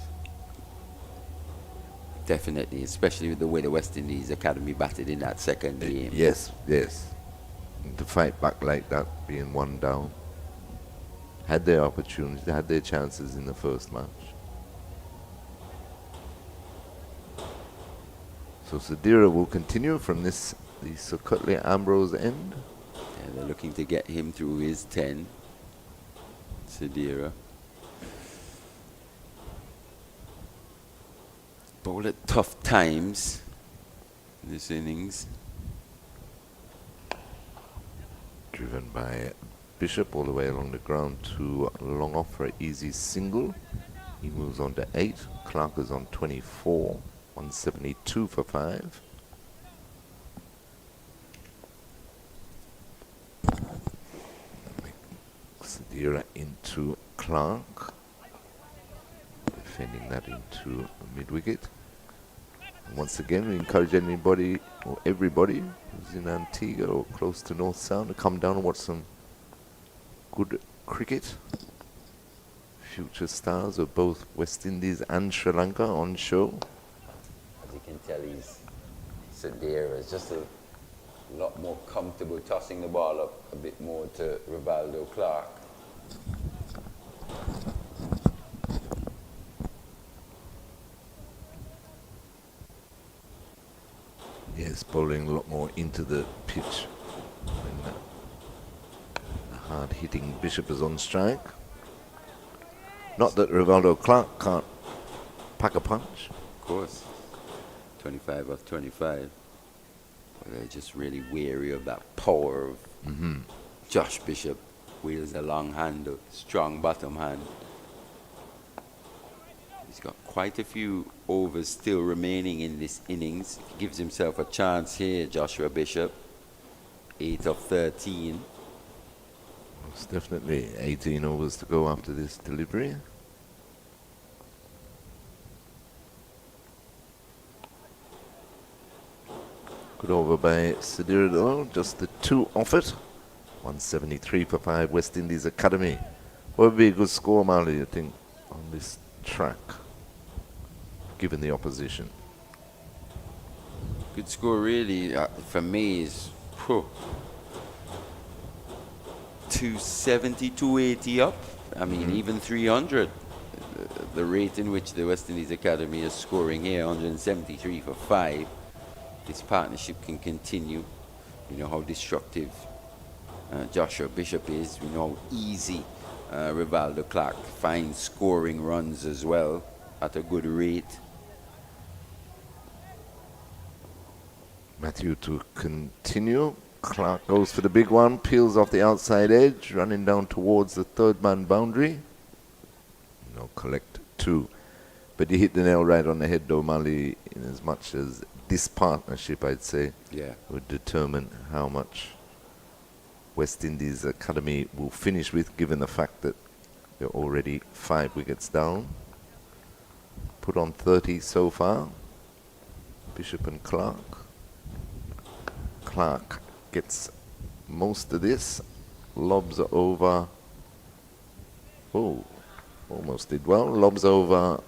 Definitely, especially with the way the West Indies Academy batted in that second game. Yes, yes. And to fight back like that, being one down, had their opportunities, they had their chances in the first match. So Sadira will continue from the Sir Cutley Ambrose end. Yeah, they're looking to get him through his 10. Sadira. Bowled at tough times in this innings. Driven by Bishop all the way along the ground to long off for an easy single. He moves on to 8. Clark is on 24. 172 for 5. Sadira into Clark. Defending that into mid-wicket. And once again, we encourage anybody or everybody who's in Antigua or close to North Sound to come down and watch some good cricket. Future stars of both West Indies and Sri Lanka on show. As you can tell, Sadira is just a lot more comfortable tossing the ball up a bit more to Rivaldo Clark. Yes, bowling a lot more into the pitch when the hard-hitting Bishop is on strike. Not that Rivaldo Clark can't pack a punch. Of course, 25 off 25. But they're just really wary of that power of Josh Bishop. Wields a long hand, a strong bottom hand. He's got quite a few overs still remaining in this innings. Gives himself a chance here, Joshua Bishop. 8 of 13. Most definitely 18 overs to go after this delivery. Good over by Sadira though, just the 2 off it. 173 for 5, West Indies Academy. What would be a good score, Marley, I think, on this track, given the opposition? Good score, really, for me, is 270, 280 up. I mean, even 300. The rate in which the West Indies Academy is scoring here, 173 for 5. This partnership can continue. You know how destructive Joshua Bishop is. We know how easy Rivaldo Clark finds scoring runs as well at a good rate. Matthew to continue. Clark goes for the big one, peels off the outside edge, running down towards the third man boundary. No, collect 2. But you hit the nail right on the head though, Mali, in as much as this partnership, I'd say, would determine how much West Indies Academy will finish with, given the fact that they're already 5 wickets down. Put on 30 so far. Bishop and Clark. Clark gets most of this. Lobs over. Oh, almost did well. Lobs over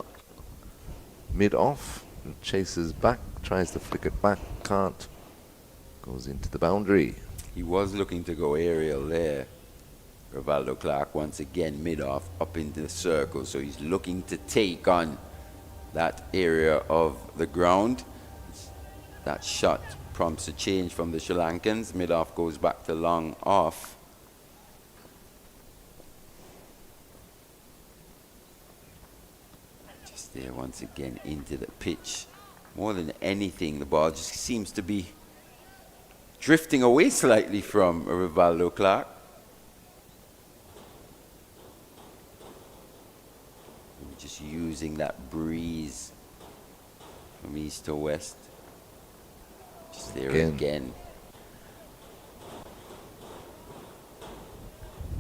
mid-off. Chases back. Tries to flick it back. Can't. Goes into the boundary. He was looking to go aerial there. Rivaldo Clark once again mid-off up into the circle. So he's looking to take on that area of the ground. That shot prompts a change from the Sri Lankans. Mid-off goes back to long off. Just there once again into the pitch. More than anything, the ball just seems to be drifting away slightly from Rivaldo Clark. Just using that breeze from east to west. Just there again.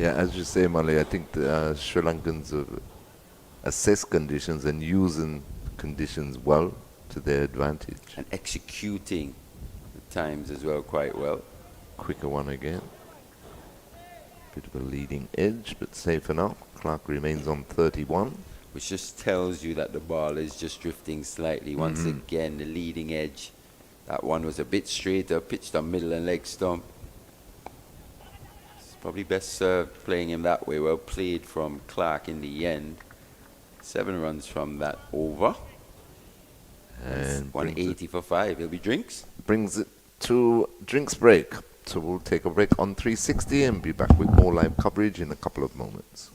Yeah, as you say, Mali, I think the Sri Lankans have assessed conditions and using conditions well to their advantage. And executing at times as well quite well. Quicker one again. Bit of a leading edge, but safe enough. Clark remains on 31. Which just tells you that the ball is just drifting slightly. Once again, the leading edge. That one was a bit straighter, pitched on middle and leg stump. It's probably best served playing him that way. Well played from Clark in the end. 7 runs from that over. And 180 for 5. It'll be drinks. Brings it to drinks break. So we'll take a break on 360 and be back with more live coverage in a couple of moments.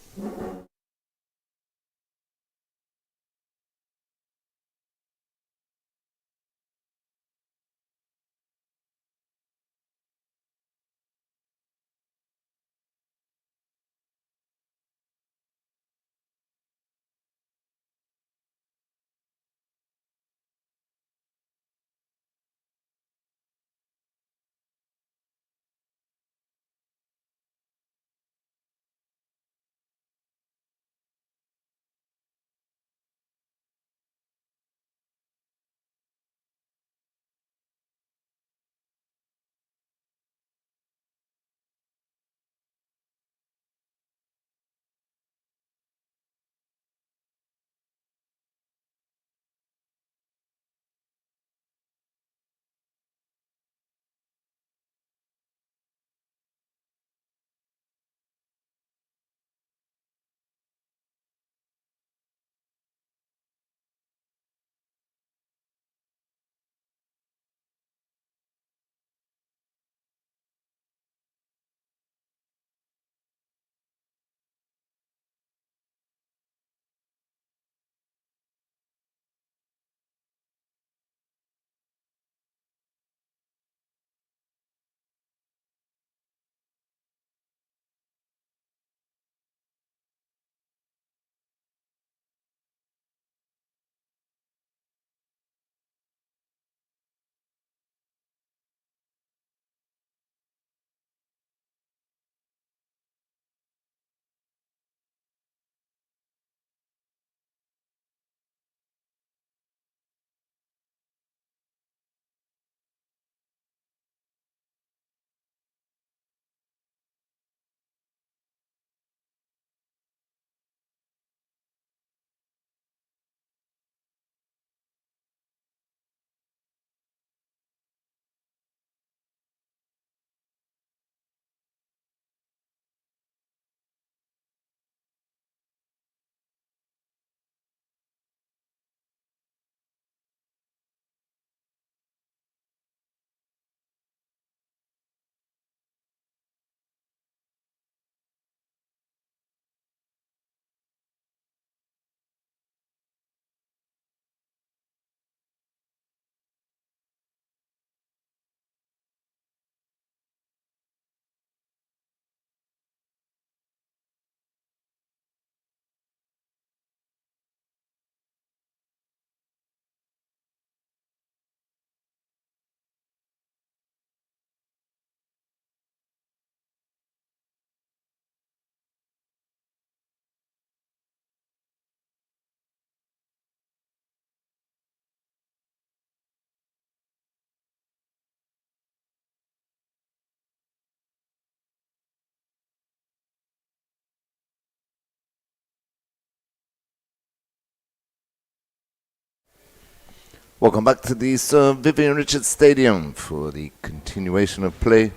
Welcome back to the Sir Vivian Richards Stadium for the continuation of play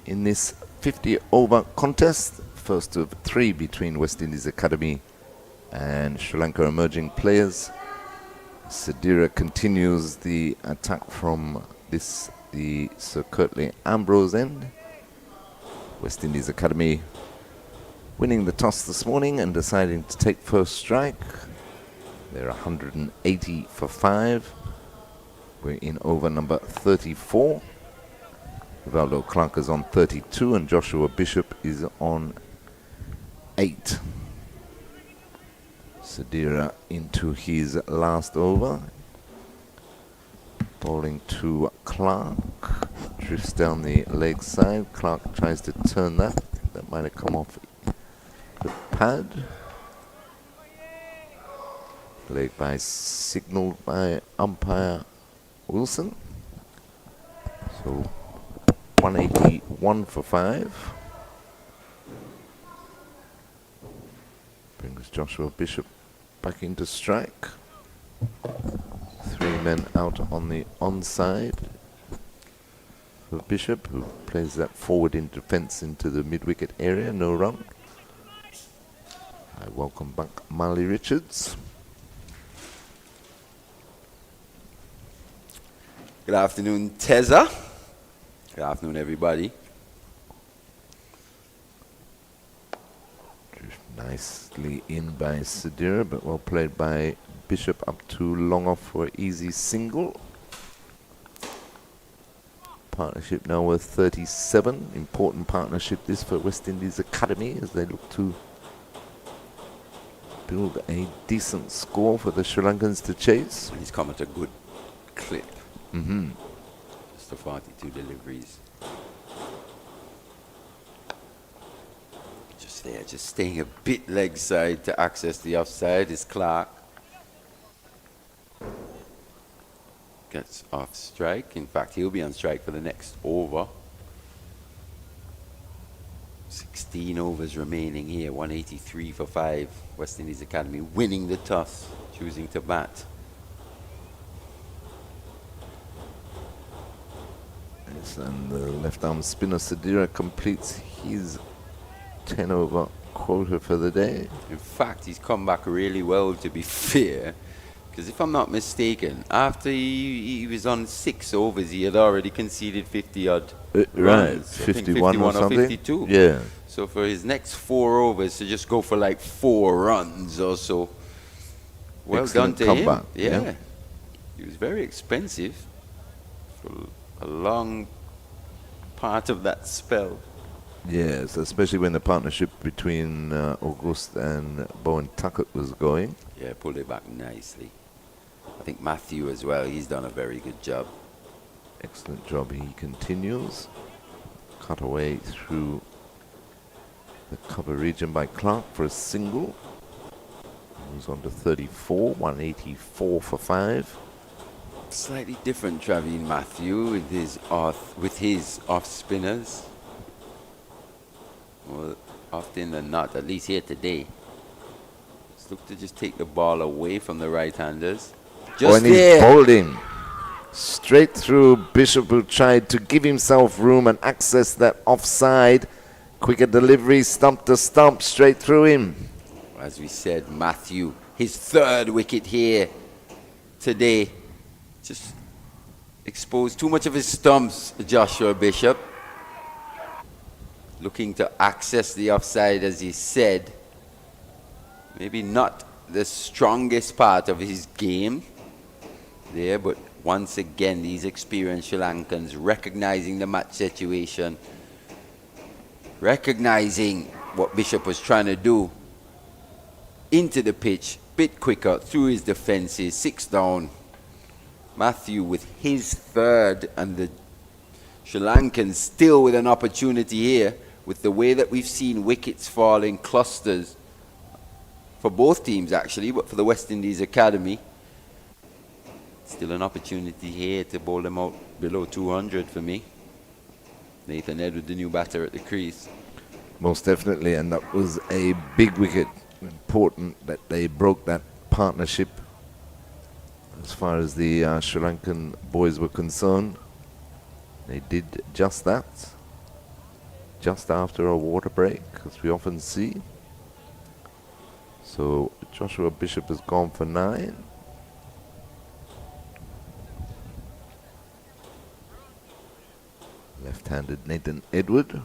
in this 50-over contest. First of 3 between West Indies Academy and Sri Lanka emerging players. Sadira continues the attack from the Sir Curtly Ambrose end. West Indies Academy winning the toss this morning and deciding to take first strike. They're 180 for 5. We're in over number 34. Rivaldo Clark is on 32 and Joshua Bishop is on 8. Sadira into his last over. Bowling to Clark. Drifts down the leg side. Clark tries to turn that. That might have come off the pad. Leg by signaled by umpire Wilson. So 181 for 5. Brings Joshua Bishop back into strike. 3 men out on the onside for Bishop, who plays that forward in defence into the mid-wicket area. No run. I welcome back Marley Richards. Good afternoon, Teza. Good afternoon, everybody. Nicely in by Sadira, but well played by Bishop up to long off for easy single. Partnership now worth 37. Important partnership this for West Indies Academy as they look to build a decent score for the Sri Lankans to chase. He's come at a good clip. Mm-hmm. Just the 42 deliveries. Just there, just staying a bit leg side to access the offside is Clark. Gets off strike. In fact, he'll be on strike for the next over. 16 overs remaining here. 183 for 5. West Indies Academy winning the toss, choosing to bat. Yes, and the left-arm spinner Sadira completes his 10-over quota for the day. In fact, he's come back really well, to be fair. Because if I'm not mistaken, after he was on 6 overs, he had already conceded 50-odd Right, runs. 51 or something. 52. Yeah. So for his next 4 overs to just go for like 4 runs or so, well Excellent done to comeback, him. Yeah. yeah. He was very expensive for a long part of that spell. Yes, especially when the partnership between Auguste and Bowen Tuckett was going. Yeah, pulled it back nicely. I think Matthew as well, he's done a very good job. Excellent job. He continues. Cut away through the cover region by Clark for a single. Moves on to 34, 184 for 5. Slightly different Traveen Matthew with his off spinners. Well, often than not, at least here today. Let's look to just take the ball away from the right-handers. When he's bowled in straight through Bishop, who tried to give himself room and access that offside. Quicker delivery, stump to stump, straight through him. As we said, Matthew, his 3rd wicket here today. Just exposed too much of his stumps, Joshua Bishop. Looking to access the offside, as he said. Maybe not the strongest part of his game there, but once again, these experienced Sri Lankans recognizing the match situation, recognizing what Bishop was trying to do into the pitch, bit quicker through his defenses, 6 down. Matthew with his 3rd, and the Sri Lankans still with an opportunity here with the way that we've seen wickets fall in clusters for both teams actually, but for the West Indies Academy. Still an opportunity here to bowl them out below 200 for me. Nathan Edward, the new batter at the crease. Most definitely, and that was a big wicket. Important that they broke that partnership as far as the Sri Lankan boys were concerned. They did just that, just after a water break, as we often see. So Joshua Bishop has gone for 9. Left-handed Nathan Edward.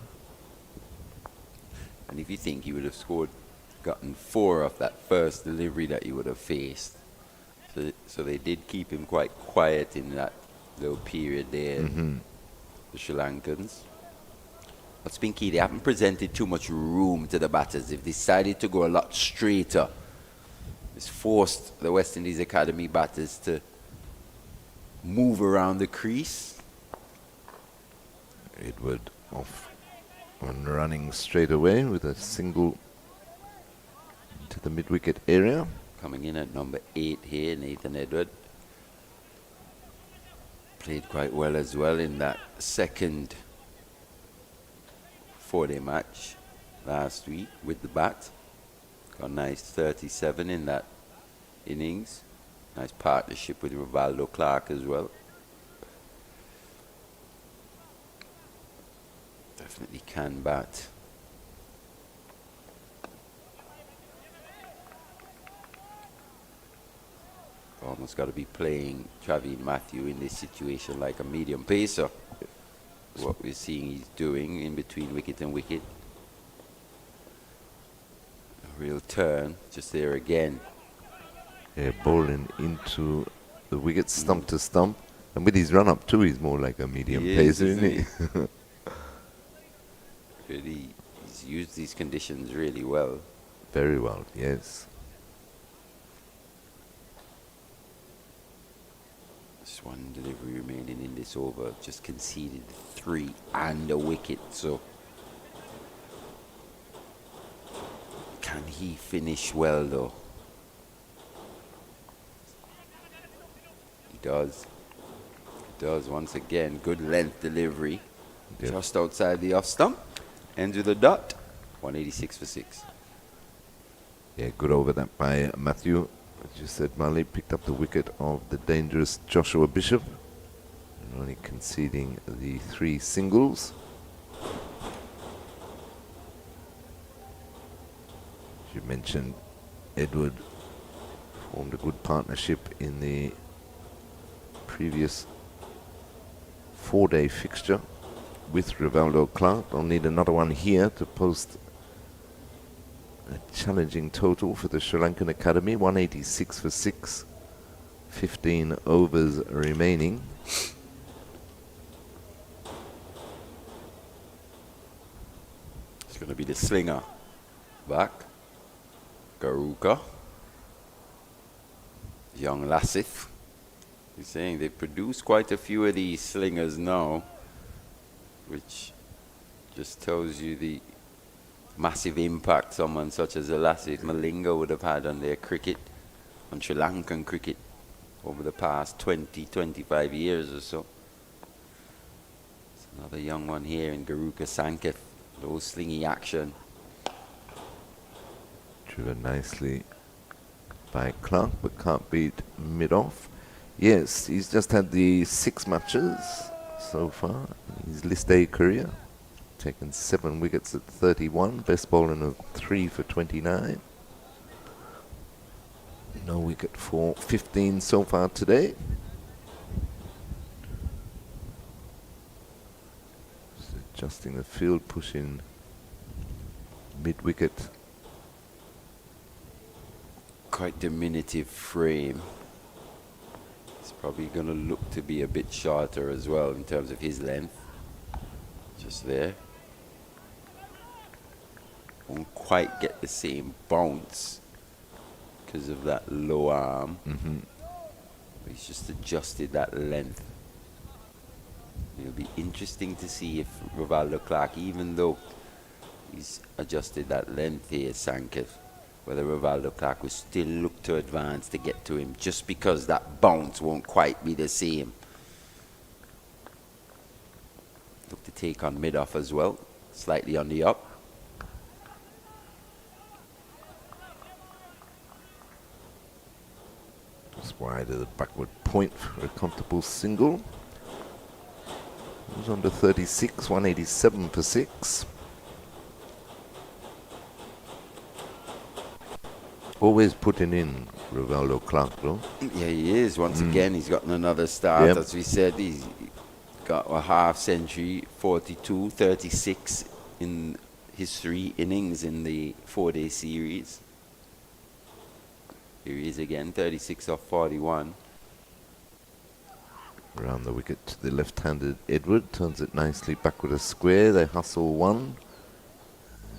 And if you think he would have gotten 4 off that first delivery that he would have faced. So they did keep him quite quiet in that little period there, the Sri Lankans. What's been key, they haven't presented too much room to the batters. They've decided to go a lot straighter. It's forced the West Indies Academy batters to move around the crease. Edward off And running straight away with a single into the mid-wicket area. Coming in at number 8 here, Nathan Edward. Played quite well as well in that second 4-day match last week with the bat. Got a nice 37 in that innings. Nice partnership with Rivaldo Clark as well. Definitely can bat. Almost got to be playing Travis Matthew in this situation like a medium pacer. What we're seeing he's doing in between wicket and wicket. A real turn, just there again. Yeah, bowling into the wicket, stump to stump. And with his run up too, he's more like a medium pacer, isn't he? Really, he's used these conditions really well. Very well, yes. Just one delivery remaining in this over. Just conceded 3 and a wicket. So can he finish well though? He does. He does once again. Good length delivery. Yep. Just outside the off stump. Ends with a dot. 186 for 6. Yeah, good over that by Matthew. As you said, Mali picked up the wicket of the dangerous Joshua Bishop. And only conceding the 3 singles. As you mentioned, Edward formed a good partnership in the previous 4-day fixture with Rivaldo Clark. They'll need another one here to post a challenging total for the Sri Lankan Academy. 186 for 6. 15 overs remaining. It's going to be the slinger. Back. Garuka. Young Lassith. He's saying they produce quite a few of these slingers now, which just tells you the massive impact someone such as Lassith Malinga would have had on their cricket, on Sri Lankan cricket, over the past 20, 25 years or so. There's another young one here in Garuka Sanketh. Low slingy action. Driven nicely by Clark, but can't beat mid-off. Yes, he's just had the 6 matches so far in his List A career. Taken 7 wickets at 31, best bowling of 3 for 29. No wicket for 15 so far today. Just adjusting the field, pushing mid-wicket. Quite diminutive frame. It's probably going to look to be a bit shorter as well in terms of his length. Just there. Won't quite get the same bounce because of that low arm. But he's just adjusted that length. It'll be interesting to see if Rivaldo Clark, even though he's adjusted that length here, Sanketh, whether Rivaldo Clark will still look to advance to get to him just because that bounce won't quite be the same. Look to take on mid-off as well, slightly on the up. Just wide of the backward point for a comfortable single. It was under 36, 187 for 6. Always putting in Rivaldo Clark, though. Yeah, he is. Once again, he's gotten another start. Yep. As we said, he's got a half century, 42, 36 in his 3 innings in the 4-day series. Here he is again, 36 off 41. Around the wicket to the left-handed Edward. Turns it nicely back with a square. They hustle 1.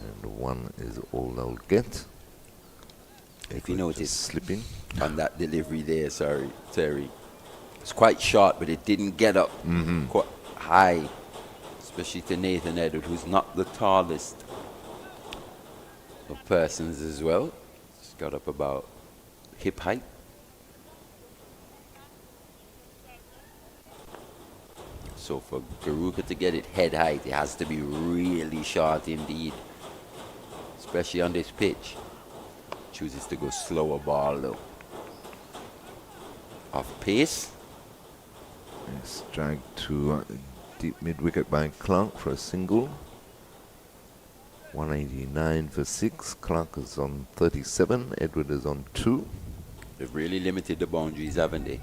And 1 is all they'll get. If you notice, slipping on that delivery there, sorry, Terry, it's quite short, but it didn't get up quite high. It's especially to Nathan Edward, who's not the tallest of persons as well. He's got up about hip height. So for Garuka to get it head height, it has to be really short indeed, especially on this pitch. Chooses to go slower ball though. Off pace. It's dragged to deep mid-wicket by Clark for a single. 189 for 6. Clark is on 37. Edward is on 2. They've really limited the boundaries, haven't they?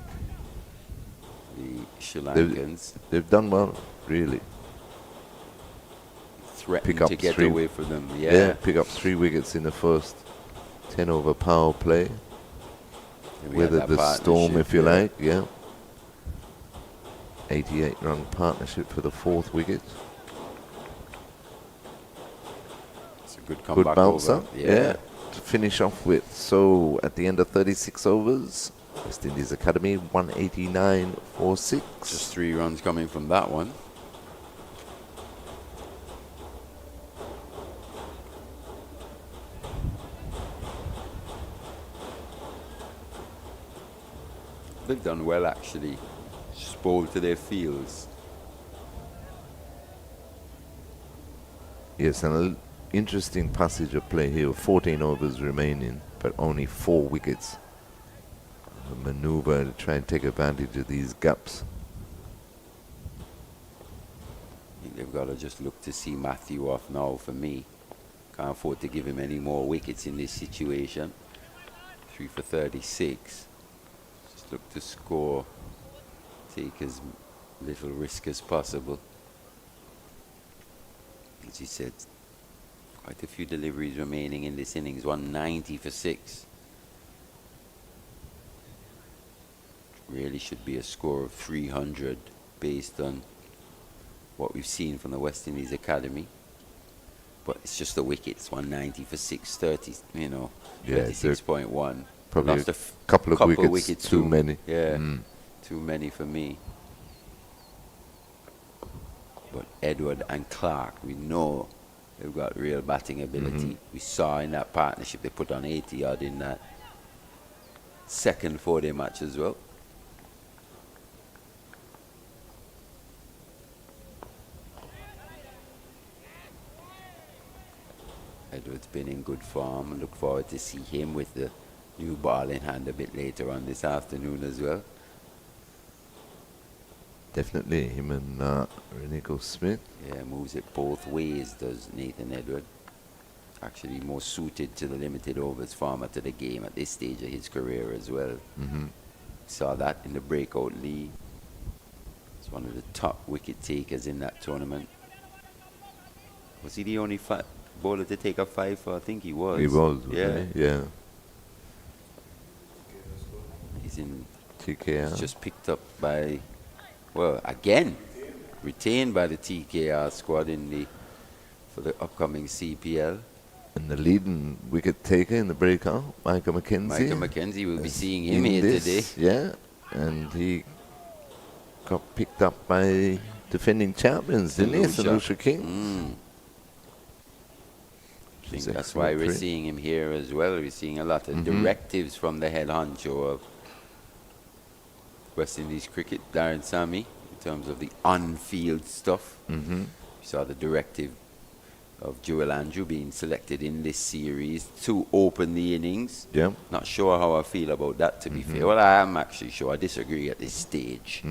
The Sri Lankans. They've done well, really. Threatened to get away from them. Yeah, pick up 3 wickets in the first 10 over power play. Weathered the storm, if you like, yeah. 88-run partnership for the 4th wicket. It's a good comeback. Good bouncer, over. yeah. To finish off with. So at the end of 36 overs, West Indies Academy 189 for 6. Just 3 runs coming from that one. They've done well actually. Just bowled to their fields. Yes, and an interesting passage of play here. 14 overs remaining, but only 4 wickets. A maneuver to try and take advantage of these gaps. I think they've got to just look to see Matthew off now for me. Can't afford to give him any more wickets in this situation. 3 for 36. Just look to score. Take as little risk as possible. As you said, quite a few deliveries remaining in this innings. 190 for 6. Really should be a score of 300 based on what we've seen from the West Indies Academy. But it's just the wickets. 190 for 630, you know, 36.1. Probably Lost a couple of wickets too many. Yeah, too many for me. But Edward and Clark, we know they've got real batting ability. We saw in that partnership they put on 80 odd in that second 4-day match as well. Edward's been in good form. I look forward to see him with the new ball in hand a bit later on this afternoon as well. Definitely, him and Renico Smith. Yeah, moves it both ways, does Nathan Edward. Actually more suited to the limited overs format of the game at this stage of his career as well. Saw that in the breakout league. He's one of the top wicket takers in that tournament. Was he the only bowler to take a 5? I think he was. He was, yeah. Yeah. He's in TKR. He's just picked up by, well, again, retained by the TKR squad for the upcoming CPL. And the leading wicket taker in the breakout, Micah McKenzie. Micah McKenzie, we'll be seeing him here today. Yeah, and he got picked up by defending champions, didn't he? St. Lucia Kings. I think that's why we're seeing him here as well. We're seeing a lot of directives from the head honcho of West Indies cricket, Darren Sammy, in terms of the on-field stuff. We saw the directive of Joel Andrew being selected in this series to open the innings. Yeah. Not sure how I feel about that, to be fair. Well, I am actually sure. I disagree at this stage.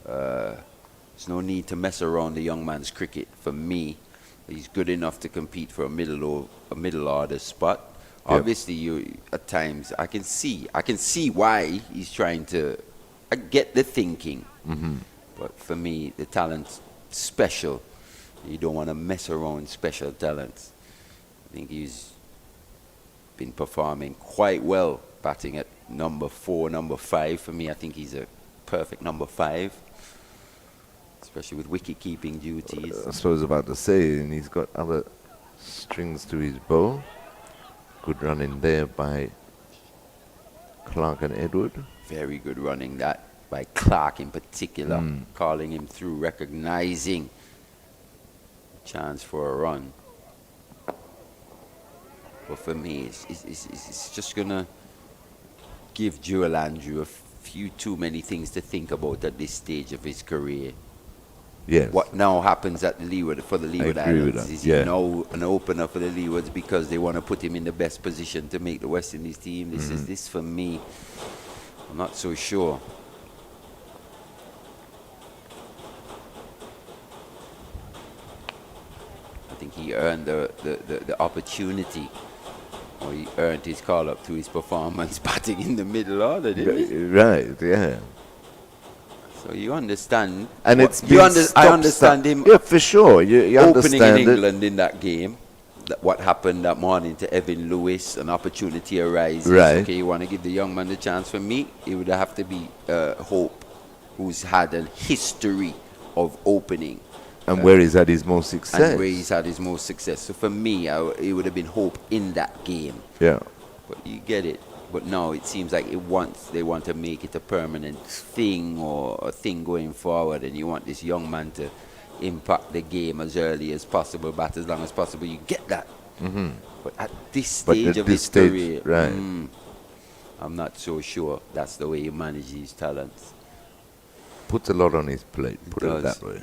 There's no need to mess around the young man's cricket for me. He's good enough to compete for a middle order spot. Yep. Obviously, at times I can see why he's trying to. I get the thinking, but for me, the talent's special. You don't want to mess around special talents. I think he's been performing quite well, batting at number 4, number 5. For me, I think he's a perfect number 5. Especially with wicket-keeping duties. I suppose about to say, and he's got other strings to his bow. Good running there by Clark and Edward. Very good running that by Clark in particular, calling him through, recognizing chance for a run. But for me, it's just going to give Joel Andrew a few too many things to think about at this stage of his career. Yes. What now happens at the Leeward for the Leeward agree with Islands? that, Is yeah. he now an opener for the Leewards because they want to put him in the best position to make the West Indies team? This is this for me. I'm not so sure. I think he earned the opportunity, or he earned his call up through his performance batting in the middle order, didn't he? Right, yeah. So you understand. And what- it's you been I understand him Yeah, for sure. You opening in understand it. England in that game. That what happened that morning to Evan Lewis, an opportunity arises. Right. Okay, you want to give the young man the chance. For me, it would have to be Hope, who's had a history of opening. And where he's had his most success. And where he's had his most success. So for me, it would have been Hope in that game. Yeah. But you get it. But now it seems like they want to make it a permanent thing or a thing going forward, and you want this young man to impact the game as early as possible, bat as long as possible. You get that. Mm-hmm. But at this But stage at of this his stage, career, right. I'm not so sure that's the way he manages his talents. Puts a lot on his plate, put it does. that way.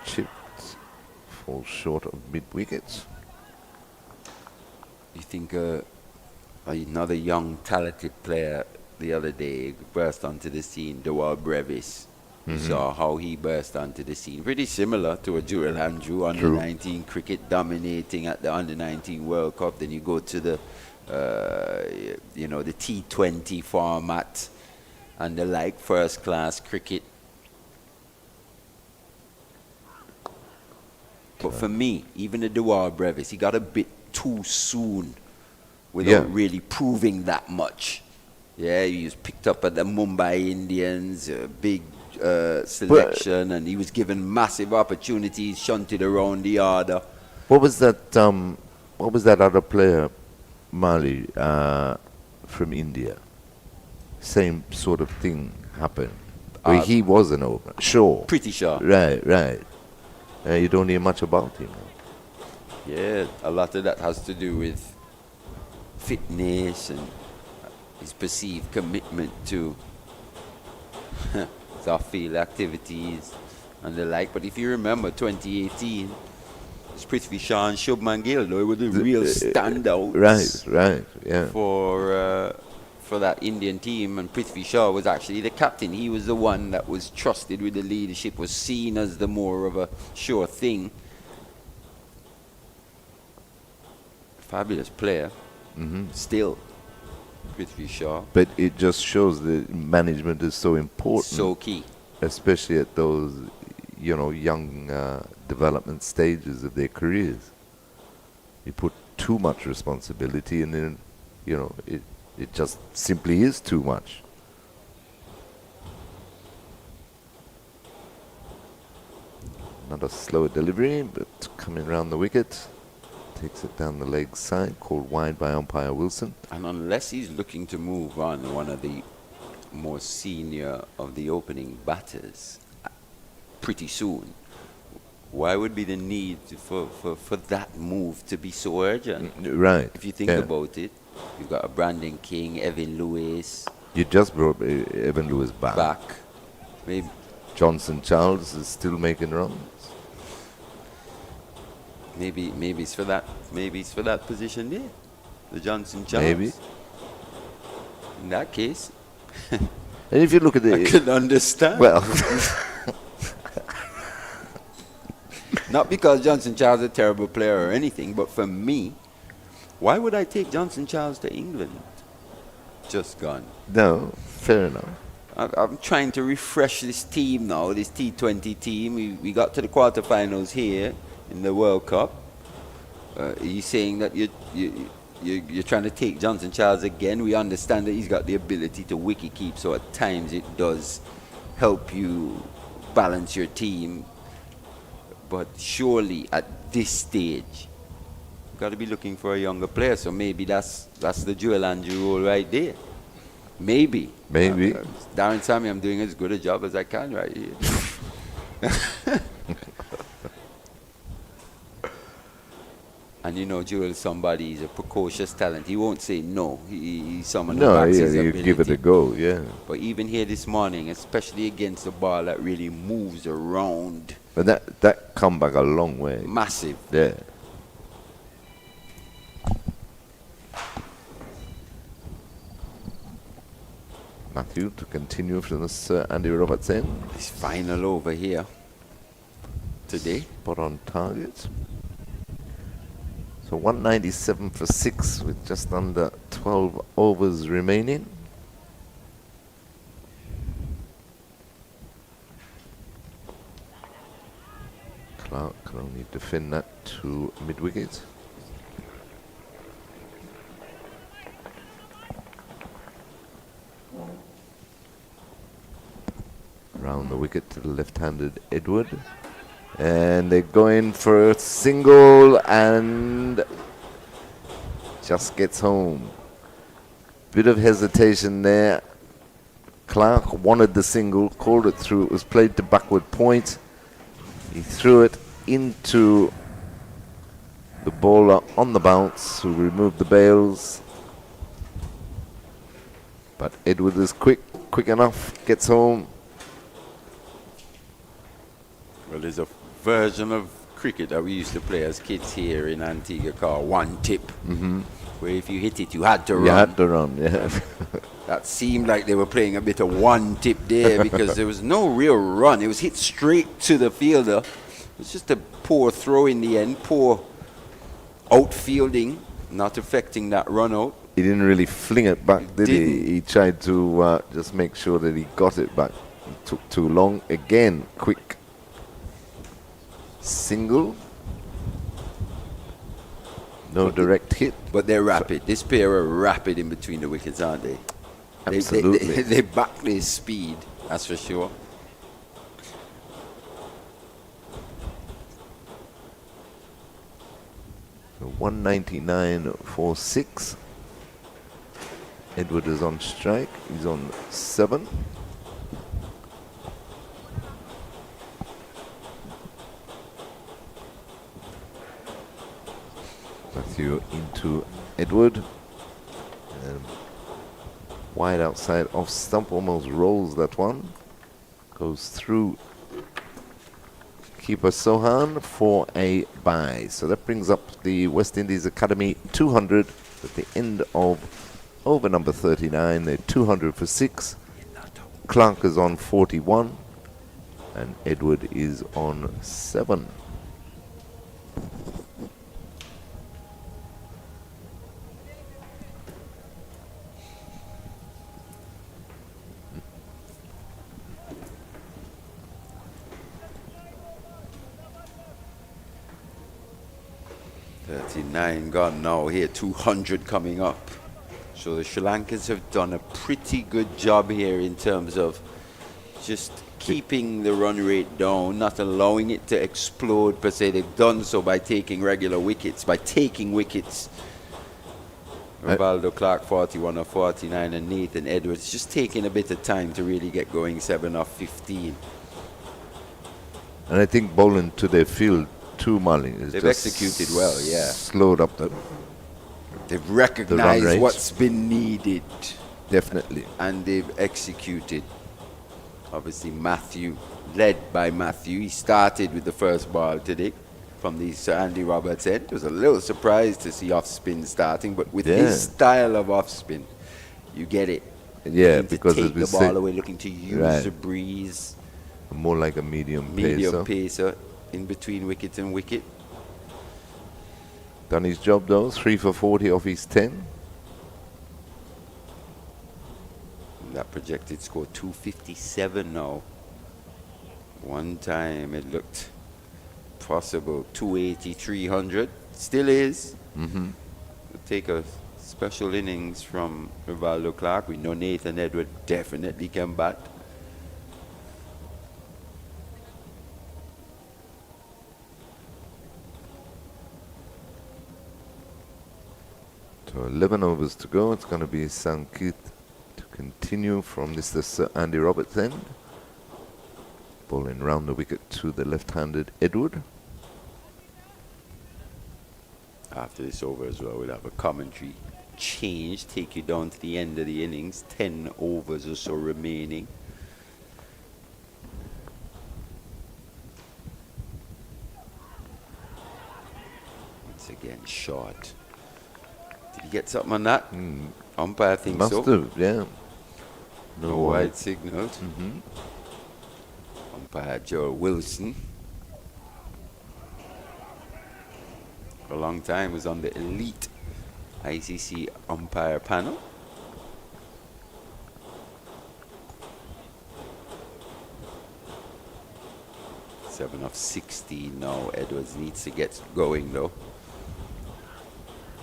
Chipped, falls short of mid-wickets. You think another young, talented player the other day burst onto the scene, Dewar Brevis. You saw how he burst onto the scene. Pretty similar to a Joel Andrew, under-19 cricket, dominating at the under-19 World Cup. Then you go to the, the T20 format and the like, first-class cricket. But for me, even the Dewar Brevis, he got a bit too soon without really proving that much. Yeah, he was picked up at the Mumbai Indians, a big selection, and he was given massive opportunities, shunted around the order. What was that other player, Mali, from India? Same sort of thing happened. Where he was an opener. Sure. Pretty sure. Right. You don't hear much about him. Yeah, a lot of that has to do with fitness and his perceived commitment to off-field activities and the like. But if you remember 2018, it's Prithvi Shaw and Shubman Gill, though, were the real standouts. Right, yeah. For that Indian team, and Prithvi Shaw was actually the captain. He was the one that was trusted with the leadership, was seen as the more of a sure thing. Fabulous player, still, Prithvi Shaw. But it just shows that management is so important. So key. Especially at those, young development stages of their careers. You put too much responsibility and then, it just simply is too much. Another slow delivery, but coming round the wicket. Takes it down the leg side, called wide by umpire Wilson. And unless he's looking to move on, one of the more senior of the opening batters, pretty soon, why would be the need for that move to be so urgent? Right. If you think about it, you've got a Brandon King, Evan Lewis. You just brought Evan Lewis back. Maybe Johnson Charles is still making runs. Maybe it's for that. Maybe it's for that position there, the Johnson Charles. Maybe. In that case, and if you look at I could understand. Well, not because Johnson Charles is a terrible player or anything, but for me, why would I take Johnson Charles to England? Just gone. No, fair enough. I'm trying to refresh this team now, this T20 team. We got to the quarterfinals here in the World Cup. Are you saying that you're trying to take Johnson Charles again? We understand that he's got the ability to wicket keep, so at times it does help you balance your team. But surely at this stage, you've got to be looking for a younger player. So maybe that's the Joel Andrew role right there. Maybe. Maybe. Darren Sammy, I'm doing as good a job as I can right here. And you know, Joel, somebody is a precocious talent. He won't say no. He's someone who No, backs yeah, his you ability. give it a go, yeah. But even here this morning, especially against the ball that really moves around, But that come back a long way. massive. Yeah. Matthew to continue from this Andy Roberts end. His final over here today. Spot on target. So 197 for 6 with just under 12 overs remaining. Clark can only defend that to mid-wicket. Round the wicket to the left-handed Edward. And they're going for a single and just gets home. Bit of hesitation there. Clark wanted the single, called it through. It was played to backward point. He threw it into the bowler on the bounce, who removed the bails. But Edward is quick enough, gets home. Well, there's a version of cricket that we used to play as kids here in Antigua called one tip, where if you hit it, you had to run. You had to run, yeah. That seemed like they were playing a bit of one tip there because there was no real run. It was hit straight to the fielder. It was just a poor throw in the end, poor outfielding, not affecting that run out. He didn't really fling it back, did Didn't. he? He tried to just make sure that he got it back. It took too long. Again, quick single. No direct hit. But they're rapid. This pair are rapid in between the wickets, aren't they? Absolutely. They back their speed, that's for sure. So 199 for 6. Edward is on strike. He's on 7. Matthew into Edward. And wide outside off stump, almost rolls that one. Goes through keeper Sohan for a bye. So that brings up the West Indies Academy 200 at the end of over number 39. They're 200 for 6. Clark is on 41 and Edward is on 7. Gone now here, 200 coming up. So the Sri Lankans have done a pretty good job here in terms of just keeping the run rate down, not allowing it to explode per se. They've done so by taking regular wickets, by taking wickets. Rivaldo Clark 41 of 49 and Nathan Edwards just taking a bit of time to really get going, 7 of 15. And I think bowling to their field too, Marley. They've executed well, yeah. Slowed up the They've run recognized rate. what's been needed. Definitely. And they've executed. Obviously Matthew, led by Matthew, he started with the first ball today from the Sir Andy Roberts end. It was a little surprised to see off spin starting, but with his style of off spin, you get it. Yeah, Looking because to as take we the said, ball away, looking to use right. the breeze, more like a medium medium pacer. pacer in between wicket and wicket. Done his job though, 3 for 40 off his 10. And that projected score 257 now. One time it looked possible, 280, 300. Still is. We'll take a special innings from Rivaldo Clark. We know Nathan Edward definitely can bat. So 11 overs to go. It's going to be Sankit to continue from this Sir Andy Roberts end. Bowling round the wicket to the left-handed Edward. After this over as well, we'll have a commentary change, take you down to the end of the innings. 10 overs or so remaining. Once again, short. Did he get something on that? Umpire thinks so. Must have, yeah. No wide signals. Umpire Joe Wilson. For a long time was on the elite ICC umpire panel. Seven of 16 now. Edwards needs to get going though.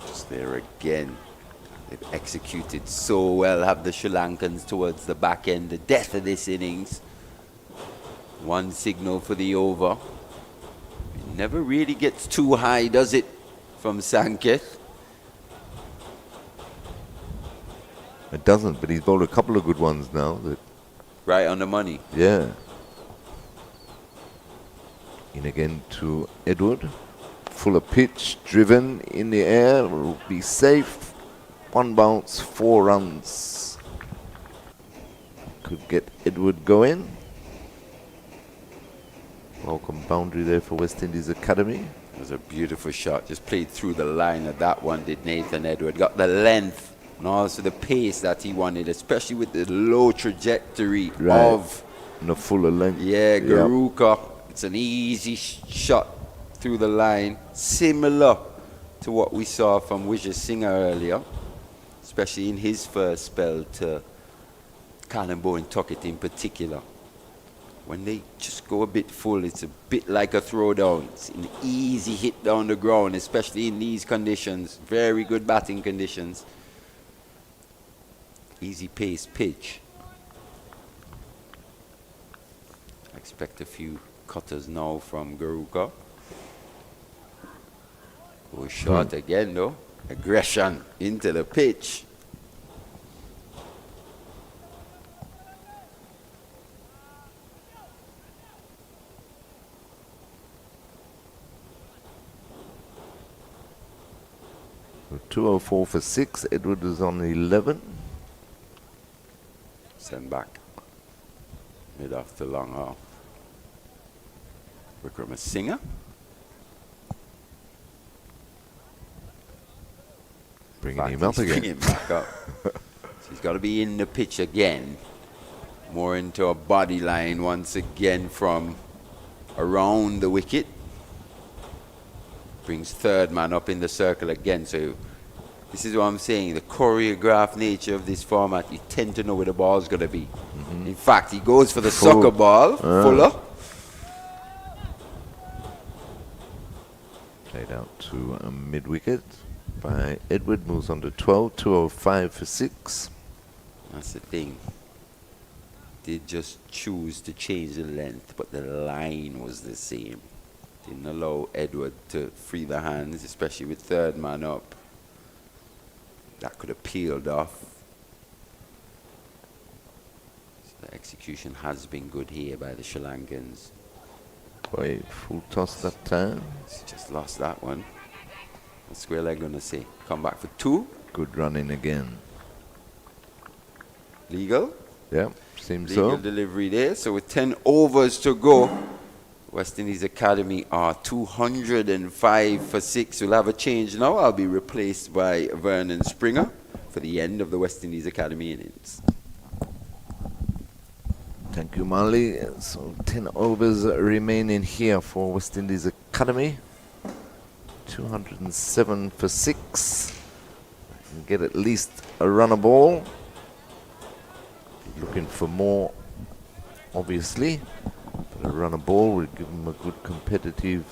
Just there again. They've executed so well, have the Sri Lankans towards the back end, the death of this innings. One signal for the over. It never really gets too high, does it, from Sanketh? It doesn't, but he's bowled a couple of good ones now. That, Right on the money. yeah. In again to Edward. Fuller pitch, driven in the air, will be safe. One bounce, 4 runs. Could get Edward going. Welcome boundary there for West Indies Academy. It was a beautiful shot. Just played through the line of that one, did Nathan Edward. Got the length and also the pace that he wanted, especially with the low trajectory of... And a fuller length. Yeah, Garuka. It's an easy shot through the line. Similar to what we saw from Vijay Singh earlier, especially in his first spell to Colombo and Tuckett in particular. When they just go a bit full, it's a bit like a throwdown. It's an easy hit down the ground, especially in these conditions. Very good batting conditions. Easy pace pitch. I expect a few cutters now from Garuka. Go short again though. Aggression into the pitch. So 204 for 6. Edward is on 11. Send back. Mid off to long off. Wickramasinghe. Bringing him up again. Bringing him back up. So he's got to be in the pitch again. More into a body line once again from around the wicket. Brings third man up in the circle again. So this is what I'm saying. The choreographed nature of this format, you tend to know where the ball's going to be. In fact, he goes for the soccer ball. Fuller. Played out to a mid-wicket by Edward. Moves on to 12. 205 for 6. That's the thing. Did just choose to change the length, but the line was the same. Didn't allow Edward to free the hands, especially with third man up. That could have peeled off. So the execution has been good here by the Sri Lankans. Boy, full toss that time. He's just lost that one. What's Square Leg going to say? Come back for 2. Good running again. Legal? Yeah, seems Legal so. delivery there. So with 10 overs to go, West Indies Academy are 205 for 6. We'll have a change now. I'll be replaced by Vernon Springer for the end of the West Indies Academy innings. Thank you, Marley. So 10 overs remaining here for West Indies Academy. 207 for 6. Can get at least a runner ball. Looking for more, obviously. But a runner ball would give them a good competitive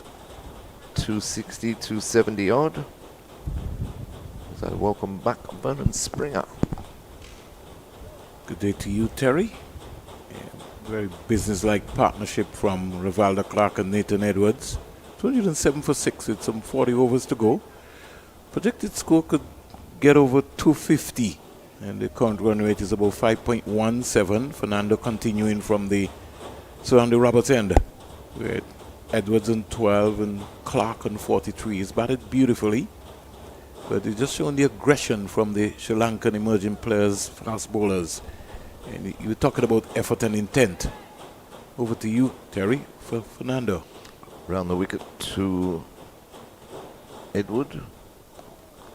260, 270 odd. So welcome back, Vernon Springer. Good day to you, Terry. Very business-like partnership from Rivaldo Clark and Nathan Edwards. 207 for 6 with some 40 overs to go. Projected score could get over 250, and the current run rate is about 5.17. Fernando continuing from the Andy Roberts end, with Edwards on 12 and Clark on 43. He's batted beautifully. But it's just showing the aggression from the Sri Lankan emerging players, fast bowlers. And you were talking about effort and intent. Over to you, Terry, for Fernando. Round the wicket to Edward.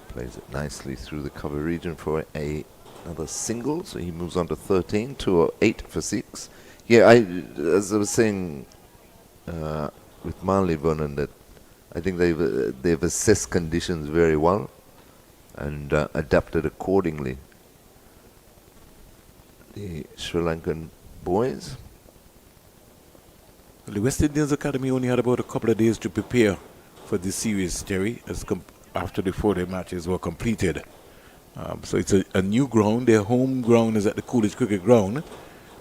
Plays it nicely through the cover region for another single, so he moves on to 13, 208 for 6. Yeah, as I was saying with Marley Vernon, that I think they've assessed conditions very well and adapted accordingly. The Sri Lankan boys. Well, the West Indies Academy only had about a couple of days to prepare for this series, Terry, after the 4-day matches were completed. So it's a new ground. Their home ground is at the Coolidge Cricket Ground.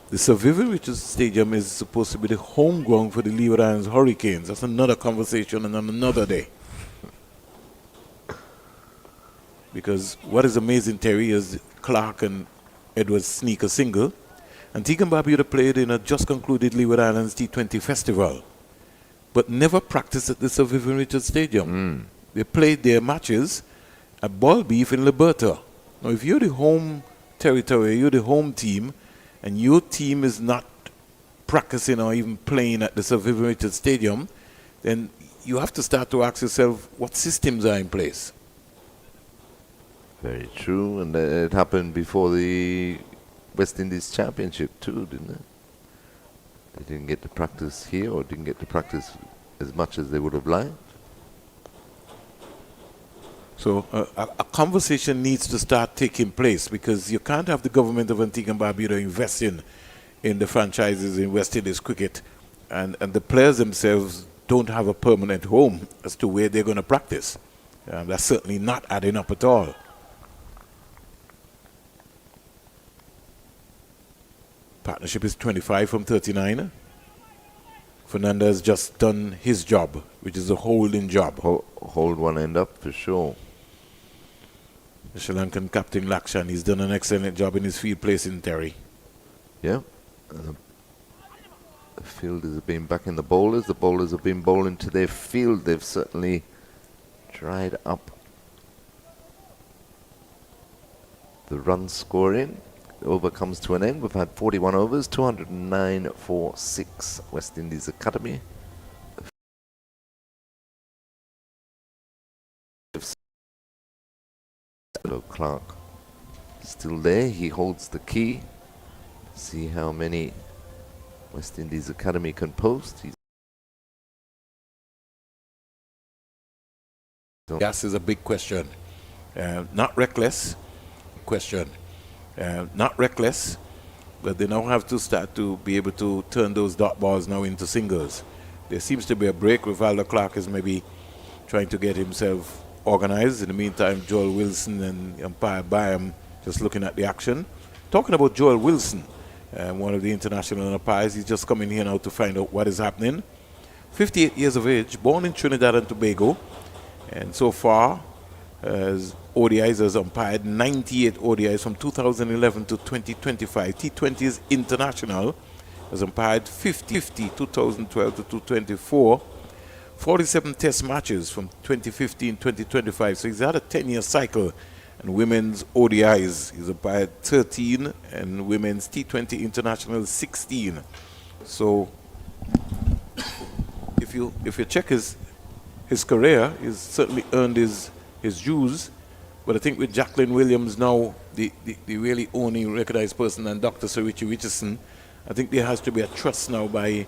The Sir Vivian Richards Stadium is supposed to be the home ground for the Leeward Islands Hurricanes. That's another conversation and on another day. Because what is amazing, Terry, is Clark and Edwards sneak a single. Antigua and Barbuda played in a just concluded Leeward Islands T20 festival, but never practiced at the Sir Vivian Richards Stadium. They played their matches at Ball Beef in Liberta. Now, if you're the home territory, you're the home team, and your team is not practicing or even playing at the Sir Vivian Richards Stadium, then you have to start to ask yourself what systems are in place. Very true, and it happened before the West Indies Championship too, didn't it? They didn't get to practice here, or didn't get to practice as much as they would have liked. So a conversation needs to start taking place, because you can't have the government of Antigua and Barbuda investing in the franchises in West Indies cricket, and the players themselves don't have a permanent home as to where they're going to practice. That's certainly not adding up at all. Partnership is 25 from 39. Fernando has just done his job, which is a holding job. Hold one end up for sure. The Sri Lankan captain Lakshan, he's done an excellent job in his field placing, Terry. Yeah. The fielders have been backing the bowlers. The bowlers have been bowling to their field. They've certainly dried up the run scoring. The over comes to an end. We've had 41 overs, 209 for 6. West Indies Academy. Hello, Clark. Still there. He holds the key. See how many West Indies Academy can post. Gas is a big question. Not reckless. Question. Not reckless, but they now have to start to be able to turn those dot balls now into singles. There seems to be a break. Rivaldo Clark is maybe trying to get himself organized. In the meantime, Joel Wilson and umpire Byam just looking at the action. Talking about Joel Wilson, one of the international umpires, he's just coming here now to find out what is happening. 58 years of age, born in Trinidad and Tobago, and so far as ODIs has umpired 98 ODIs from 2011 to 2025. T20s international has umpired 50, 2012 to 2024. 47 test matches from 2015 to 2025. So he's had a 10-year cycle. And women's ODIs, he's umpired 13, and women's T20 international 16. So if you check his career, he's certainly earned his dues. But I think with Jacqueline Williams now, the really only recognized person, and Dr. Sir Richie Richardson, I think there has to be a trust now by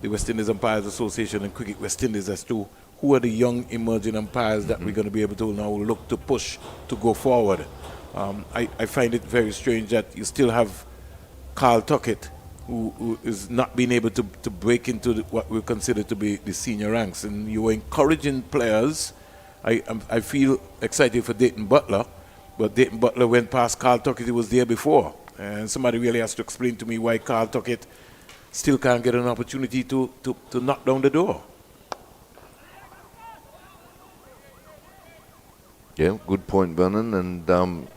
the West Indies Umpires Association and Cricket West Indies as to who are the young emerging umpires that we're going to be able to now look to push to go forward. I find it very strange that you still have Carl Tuckett, who is not being able to break into what we consider to be the senior ranks. And you are encouraging players. I feel excited for Dayton Butler, but Dayton Butler went past Carl Tuckett. He was there before. And somebody really has to explain to me why Carl Tuckett still can't get an opportunity to knock down the door. Yeah, good point, Vernon. And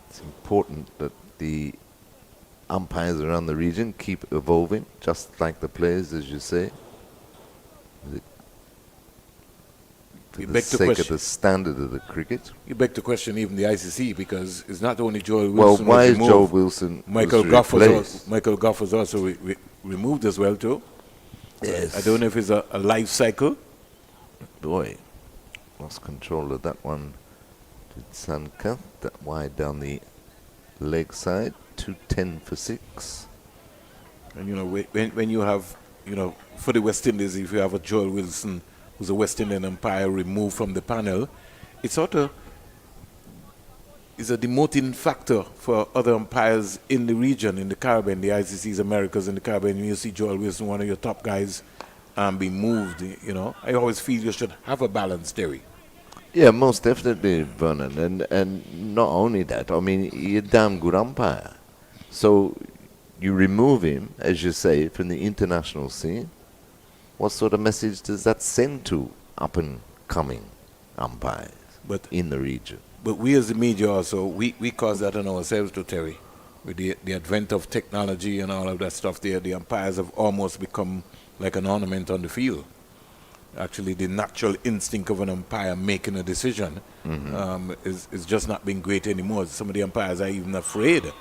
it's important that the umpires around the region keep evolving, just like the players, as you say. for You the beg to sake of question- the standard of the cricket. You beg to question even the ICC because it's not only Joel Well, Wilson. why was is removed, Joel Wilson Michael was Goff was replaced? also, Michael Goff was also removed as well too. Yes. I don't know if it's a life cycle. Boy, lost control of that one. Did Sanka that wide down the leg side, 210 for 6. And you know, when you have, you know, for the West Indies, if you have a Joel Wilson who's a West Indian umpire removed from the panel, it sort of is a demoting factor for other umpires in the region, in the Caribbean, the ICC's Americas in the Caribbean. When you see Joel Wilson, one of your top guys, be moved, you know, I always feel you should have a balance, Terry. Yeah, most definitely, Vernon. And not only that, I mean, he's a damn good umpire. So you remove him, as you say, from the international scene. What sort of message does that send to up-and-coming umpires in the region? But we as the media also, we cause that on ourselves too, Terry. With the advent of technology and all of that stuff there, the umpires have almost become like an ornament on the field. Actually, the natural instinct of an umpire making a decision is just not being great anymore. Some of the umpires are even afraid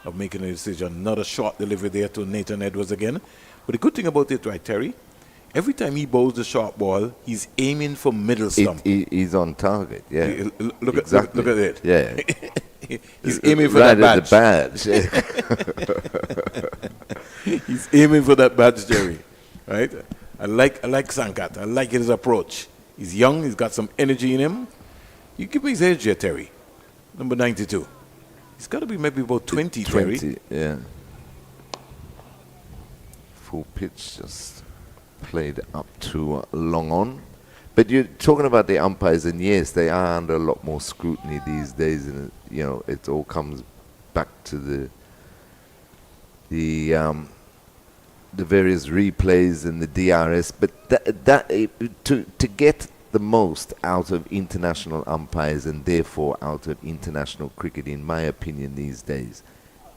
of making a decision. Another short delivery there to Nathan Edwards again. But the good thing about it, right, Terry, every time he bowls the short ball, he's aiming for middle stump. He's on target, yeah. Look exactly. at it. Yeah. He's aiming for right that badge. At the badge. He's aiming for that badge, Jerry. Right? I like Sankat. I like his approach. He's young. He's got some energy in him. You give me his age here, Terry. Number 92. He's got to be maybe about 20, Terry. Yeah. Full pitch, just played up to long on. But you're talking about the umpires, and yes, they are under a lot more scrutiny these days, and you know it all comes back to the various replays and the DRS. But to get the most out of international umpires and therefore out of international cricket, in my opinion, these days,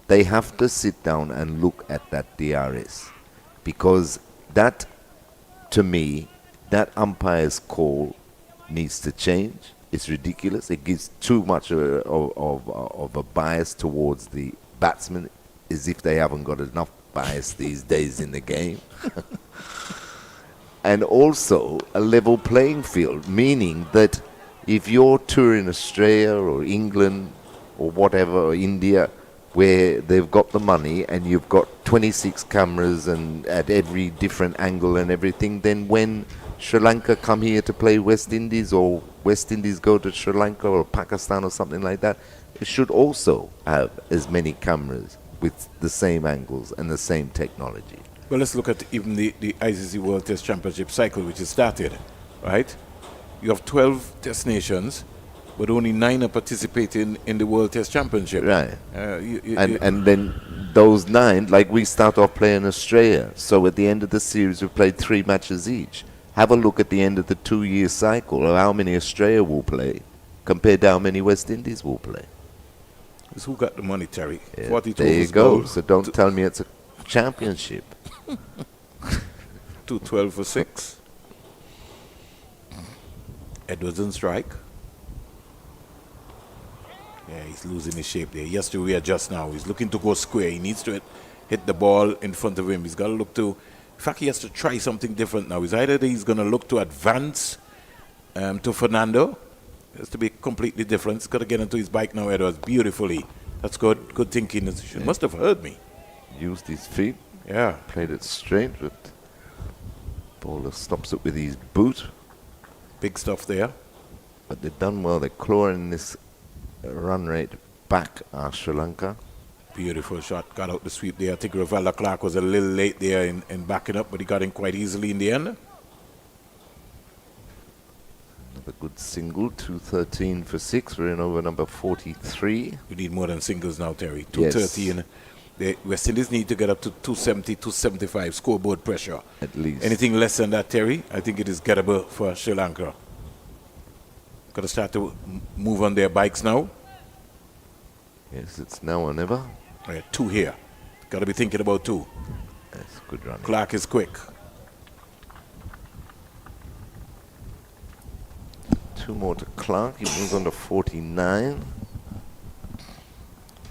they have to sit down and look at that DRS, because that, to me, that umpire's call needs to change. It's ridiculous. It gives too much of a bias towards the batsman, as if they haven't got enough bias these days in the game. And also a level playing field, meaning that if you're touring Australia or England or whatever, or India, where they've got the money and you've got 26 cameras and at every different angle and everything, then when Sri Lanka come here to play West Indies, or West Indies go to Sri Lanka or Pakistan or something like that, it should also have as many cameras with the same angles and the same technology. Well, let's look at even the ICC World Test Championship cycle, which has started, right? You have 12 test nations, but only 9 are participating in the World Test Championship. Right. And then those 9, like we start off playing Australia, so at the end of the series we played 3 matches each. Have a look at the end of the 2-year cycle of how many Australia will play compared to how many West Indies will play. It's who got the money, Terry. Yeah, 42 there you overs go. bowled. So don't tell me it's a championship. 212 for 6. Edwards on strike. Yeah, he's losing his shape there. He has to readjust now. He's looking to go square. He needs to hit the ball in front of him. He's got to look to... In fact, he has to try something different now. It's either he's going to look to advance to Fernando. It has to be completely different. He's got to get into his bike now, Edwards, beautifully. That's good. Good thinking. He must have heard me. Used his feet. Yeah. Played it straight, but bowler stops it with his boot. Big stuff there. But they've done well. They're clawing this run rate back, Sri Lanka. Beautiful shot. Got out the sweep there. I think Ravella Clark was a little late there in backing up, but he got in quite easily in the end. Another good single, 213 for 6. We're in over number 43. We need more than singles now, Terry. 213. Yes. The West Indies need to get up to 270, 275 scoreboard pressure. At least. Anything less than that, Terry, I think it is gettable for Sri Lanka. Got to start to move on their bikes now. Yes, it's now or never. Right, 2 here. Got to be thinking about 2. That's good running. Clark is quick. 2 more to Clark. He moves on to 49.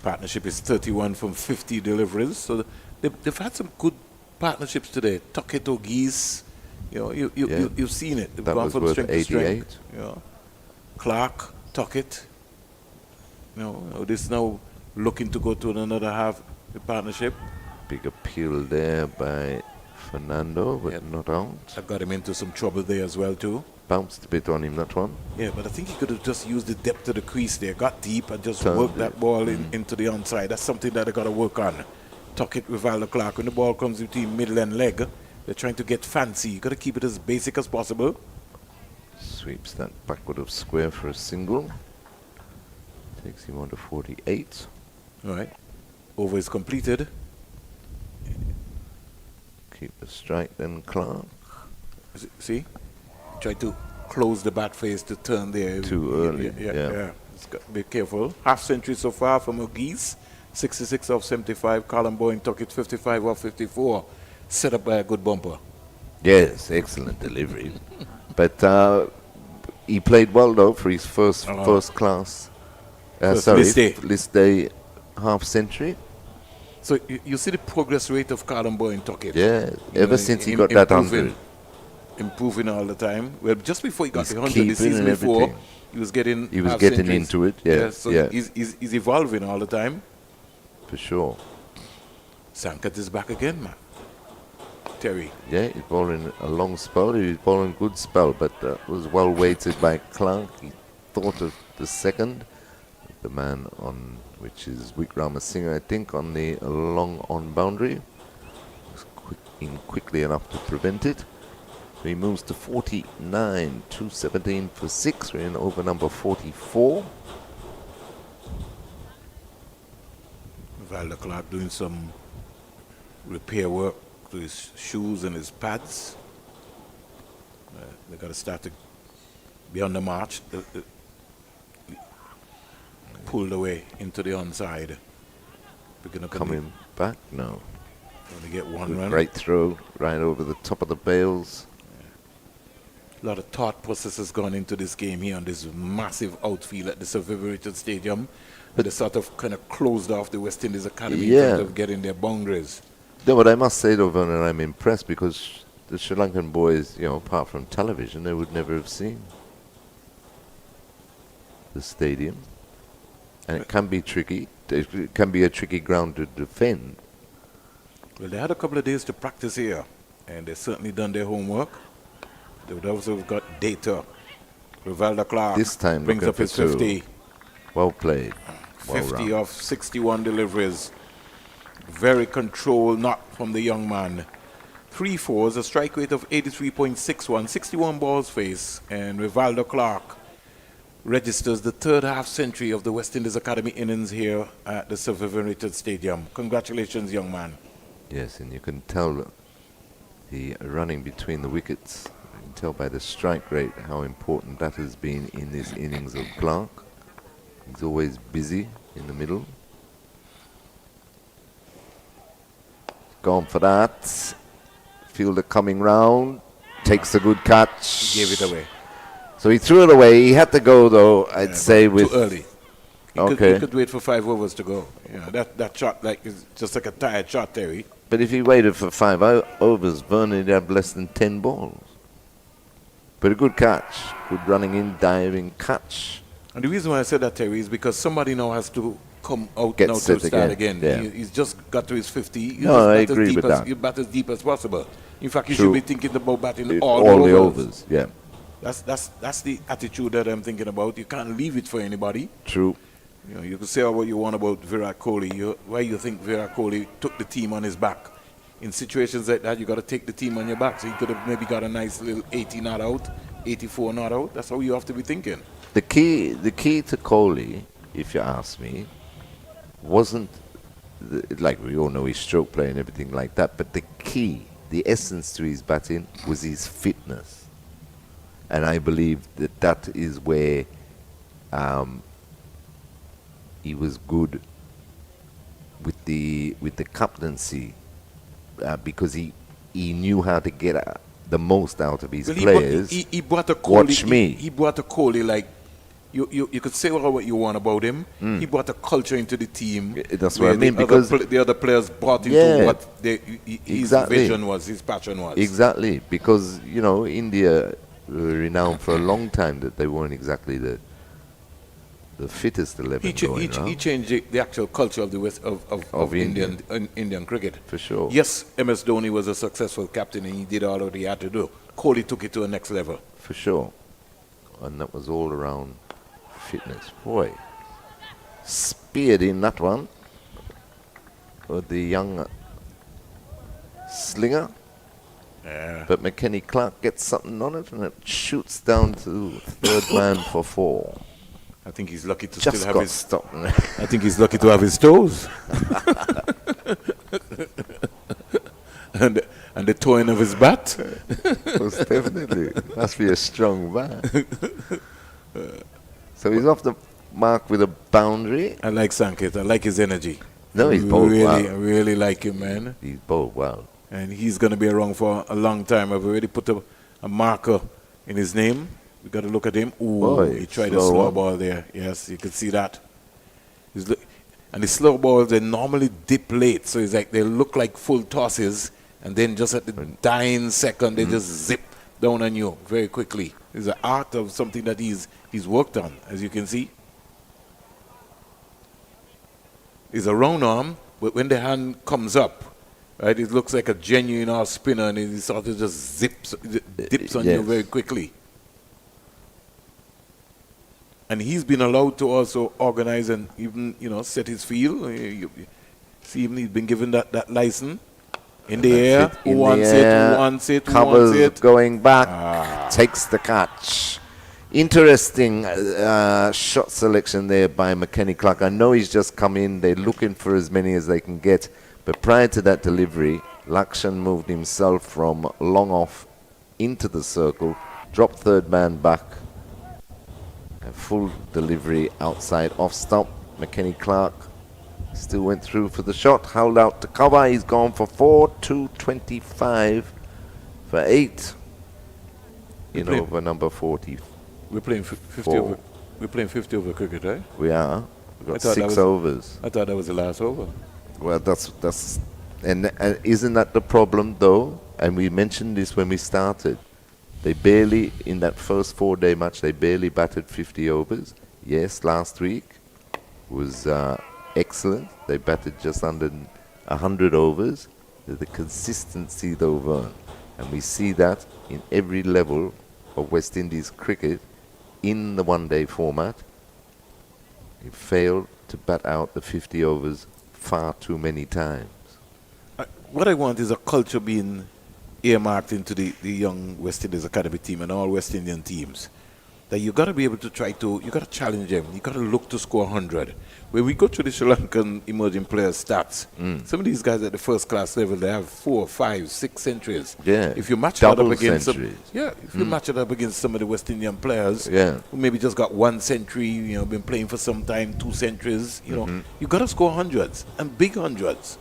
Partnership is 31 from 50 deliveries. So they've had some good partnerships today. Tuckett Auguste, you've seen it. They've That gone was from worth strength to 88. strength. Clark, Tuckett. This now looking to go to another half the partnership. Big appeal there by Fernando, but not out. I got him into some trouble there as well too. Bounced a bit on him, that one. Yeah, but I think he could have just used the depth of the crease there, got deep and just Turned worked it. that ball into the onside. That's something that they got to work on. Tuckett, Rivaldo Clark. When the ball comes between middle and leg, they're trying to get fancy. You got to keep it as basic as possible. Sweeps that backward of square for a single. Takes him on to 48. All right. Over is completed. Keep the strike then, Clark. See? Try to close the bat face to turn there. Too early, yeah. It's got to be careful. Half century so far from Auguste. 66 off 75. Colin Boyne took it 55 off 54. Set up by a good bumper. Yes, excellent delivery. But he played well though for his first class. List day half century. So you see the progress rate of Colin Boyne took it. Yeah, ever since he got that 100. Improving all the time. Well, just before he got He's the 100 the season keeping before, everything. he was getting getting into it. Yeah. He's evolving all the time. For sure. Sankat is back again, man. Terry. Yeah, he's bowling a long spell. He was bowling a good spell, but was well weighted by Clark. He thought of the second. The man on, which is Wickramasinghe, I think, on the long on boundary. Was quickly enough to prevent it. So he moves to 49, 217 for 6. We're in over number 44. Valda Clark doing some repair work to his shoes and his pads. They got to start to be on the march. Pulled away into the onside. Coming back? No. Going to get one run. Great throw right over the top of the bails. A lot of thought processes gone into this game here on this massive outfield at the Sir Vivian Richards Stadium. But they sort of kind of closed off the West Indies Academy in terms of getting their boundaries. No, but I must say though, Vernon, I'm impressed because the Sri Lankan boys, apart from television, they would never have seen the stadium. And it can be tricky. It can be a tricky ground to defend. Well, they had a couple of days to practice here, and they've certainly done their homework. They would also have got data. Rivaldo Clark This time brings up his 50. Well played. 50 off 61 deliveries. Very controlled knock from the young man. 3 fours, a strike rate of 83.61, 61 balls faced, and Rivaldo Clark registers the third half century of the West Indies Academy innings here at the Sir Vivian Richards Stadium. Congratulations, young man. Yes, and you can tell the running between the wickets. You can tell by the strike rate how important that has been in this innings of Clark. He's always busy in the middle. Gone for that. Fielder coming round. Takes a good catch. He gave it away. So he threw it away. He had to go, though, I'd say, with... Too early. He could wait for 5 overs to go. That shot is just like a tired shot, Terry. But if he waited for 5 overs, Vernon would have less than 10 balls. But a good catch. Good running in, diving catch. And the reason why I said that, Terry, is because somebody now has to come out Get now to set start again. Yeah. He's just got to his 50. No, I agree with that. You bat as deep as possible. In fact, you True. should be thinking about batting all the overs. Yeah. That's the attitude that I'm thinking about. You can't leave it for anybody. True. You can say what you want about Virat Kohli. Why you think Virat Kohli took the team on his back? In situations like that, you got to take the team on your back. So he could have maybe got a nice little 80 not out, 84 not out. That's how you have to be thinking. The key to Kohli, if you ask me, wasn't like we all know his stroke play and everything like that. But the key, the essence to his batting was his fitness, and I believe that is where he was good with the captaincy because he knew how to get the most out of his Well, players. he brought a Kohli. Watch me. He brought a Kohli like you could say what you want about him. He brought a culture into the team. That's what I mean, the because the other players brought into Yeah, what his vision was, his passion was. Exactly, because India were renowned for a long time that they weren't exactly the fittest 11 He changed the actual culture of the West of Indian cricket. For sure. Yes, MS Dhoni was a successful captain and he did all that he had to do. Kohli took it to the next level. For sure. And that was all around fitness. Boy, speared in that one with the young slinger. Yeah. But McKenny Clark gets something on it and it shoots down to third man for 4. I think he's lucky to Just still have got his. stopped. I think he's lucky to have his toes. and the towing of his bat. Most definitely. Must be a strong bat. So he's off the mark with a boundary. I like Sanketh. I like his energy. No, he's bowled really, well. I really like him, man. He's bowled well. And he's going to be around for a long time. I've already put a marker in his name. We got to look at him. Ooh, Boy, he tried a slow slow one. ball there. Yes, you could see that. And the slow balls, they normally dip late. So it's like they look like full tosses. And then just at the dying second, they just zip down on you very quickly. It's an art of something that he's worked on, as you can see. It's a round arm, but when the hand comes up, right, it looks like a genuine off spinner, and it sort of just dips on you Yes. very quickly. And he's been allowed to also organize and even, set his field. You see him, he's been given that license. In the air, who wants it, Covers going back, takes the catch. Interesting shot selection there by McKenny Clark. I know he's just come in. They're looking for as many as they can get. But prior to that delivery, Lakshan moved himself from long off into the circle, dropped third man back. A full delivery outside off stump. McKenny Clark still went through for the shot, held out to cover. He's gone for 4, 225 for 8 in over number 40. We're playing 50 over. We're playing 50 over cricket, right? We are. We've got thought that 6 was- overs. I thought that was the last over. Well, that's and isn't that the problem though? And we mentioned this when we started. They barely, in that first 4-day match, they barely batted 50 overs. Yes, last week was excellent. They batted just under 100 overs. The consistency though, Vern, and we see that in every level of West Indies cricket in the one-day format. They failed to bat out the 50 overs far too many times. What I want is a culture being earmarked into the young West Indies Academy team and all West Indian teams. That you got to be able to you got to challenge them. You got to look to score 100. When we go through the Sri Lankan emerging players stats, some of these guys at the first class level, they have 4, 5, 6 centuries. Yeah, If you match it up double against centuries. if you match it up against some of the West Indian players who maybe just got 1 century, been playing for some time, 2 centuries, you got to score hundreds and big hundreds.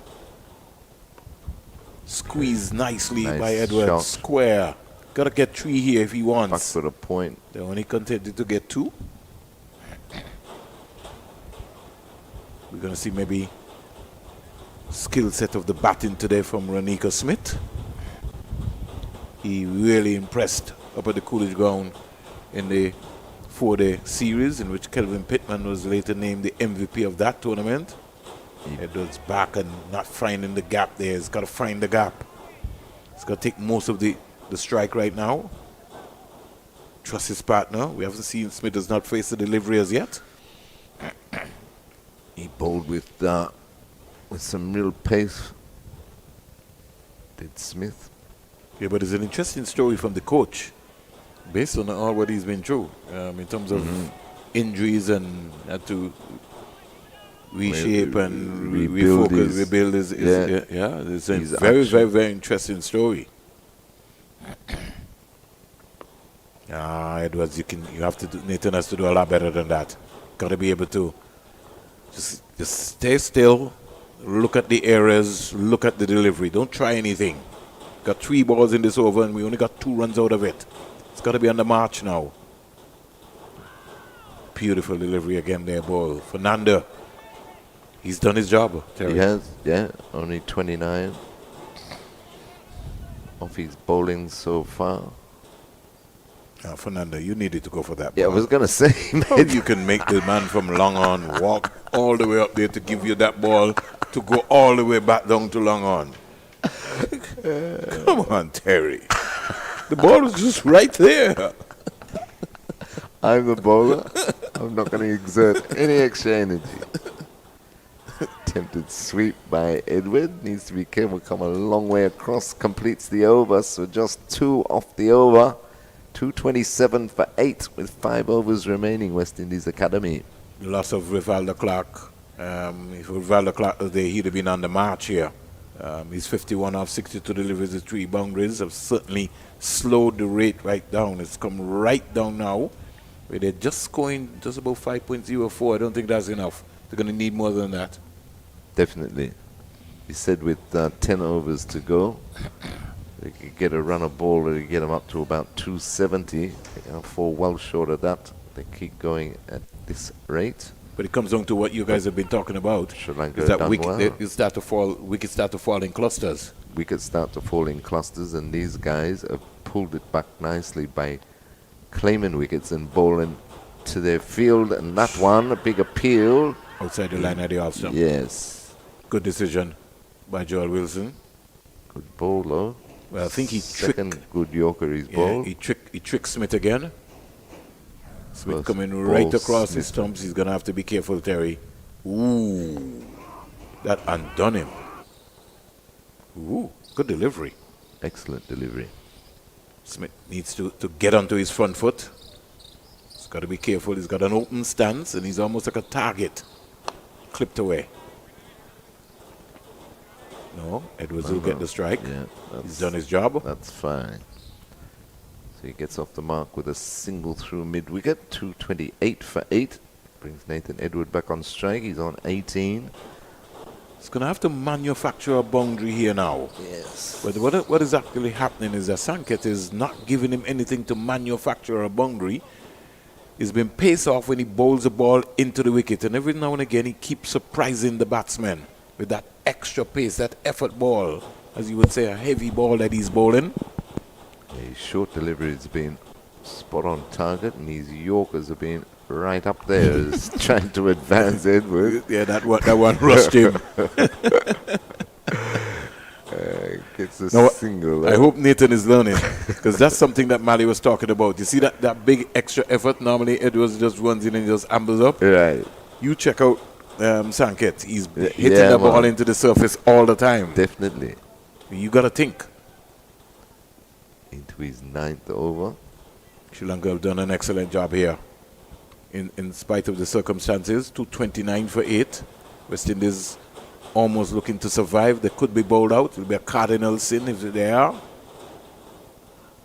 Squeezed nicely Nice by Edwards. shot. Square. Got to get 3 here if he Back wants. for the point. They're only contented to get 2. We're going to see maybe skill set of the batting today from Ranika Smith. He really impressed up at the Coolidge Ground in the 4-day series in which Kelvin Pittman was later named the MVP of that tournament. Edwards back and not finding the gap there. He's got to find the gap. He's got to take most of the strike right now. Trust his partner. We haven't seen Smith has not faced the delivery as yet. He bowled with some real pace. Did Smith? Yeah, but it's an interesting story from the coach based on all what he's been through in terms of injuries and had to reshape and rebuild his it's a very, very, very interesting story. Edwards, you have to do, Nathan has to do a lot better than that. Got to be able to just stay still, look at the areas, look at the delivery. Don't try anything. Got 3 balls in this over and we only got 2 runs out of it. It's got to be on the march now. Beautiful delivery again there, ball. Fernando. He's done his job, Terry. He has, yeah. Only 29 off his bowling so far. Fernando, you needed to go for that Yeah, I ball. was going to say, How you can make the man from long on walk all the way up there to give you that ball to go all the way back down to long on. Come on, Terry. The ball was just right there. I'm the bowler. I'm not going to exert any extra energy. Attempted sweep by Edward. Needs to be careful. Come a long way across. Completes the over. So just 2 off the over. 227 for 8 with 5 overs remaining. West Indies Academy. The loss of Rivaldo Clark. If Rivaldo Clark was there, he'd have been on the march here. He's 51 off 62 deliveries with 3 boundaries. Have certainly slowed the rate right down. It's come right down now. Where they're just scoring just about 5.04. I don't think that's enough. They're going to need more than that. Definitely. He said with 10 overs to go, they could get a runner ball to get them up to about 270. They fall well short of that. They keep going at this rate. But it comes down to what you guys have been talking about. Sri Lanka is that done well. wickets start to fall in clusters. Wickets start to fall in clusters, and these guys have pulled it back nicely by claiming wickets and bowling to their field. And that one, a big appeal. Outside the line of the all-stump. Yes. Good decision by Joel Wilson. Good ball, though. Well, I think he Second tricked. good Yorker he's Yeah, bowled. he tricked Smith again. Smith First coming ball, right across Smith. his stumps. He's going to have to be careful, Terry. Ooh. That undone him. Ooh. Good delivery. Excellent delivery. Smith needs to get onto his front foot. He's got to be careful. He's got an open stance and he's almost like a target. Clipped away. No, Edwards will get the strike. Yeah, He's done his job. That's fine. So he gets off the mark with a single through mid-wicket. 228 for 8. Brings Nathan Edward back on strike. He's on 18. He's going to have to manufacture a boundary here now. Yes. But what is actually happening is that Sanketh is not giving him anything to manufacture a boundary. He's been paced off when he bowls the ball into the wicket. And every now and again, he keeps surprising the batsman with that extra pace, that effort ball. As you would say, a heavy ball that he's bowling. His short delivery has been spot on target, and his Yorkers have been right up there as trying to advance Edward. Yeah, that one rushed him. Gets a No, single. I hope Nathan is learning, because that's something that Mali was talking about. You see that big extra effort? Normally Edwards just runs in and just ambles up. Right. You check out Sanketh. He's hitting yeah, the ball man. into the surface all the time. Definitely. You got to think. Into his 9th over. Sri Lanka have done an excellent job here. In spite of the circumstances, 229 for 8. West Indies almost looking to survive. They could be bowled out. It will be a cardinal sin if they are.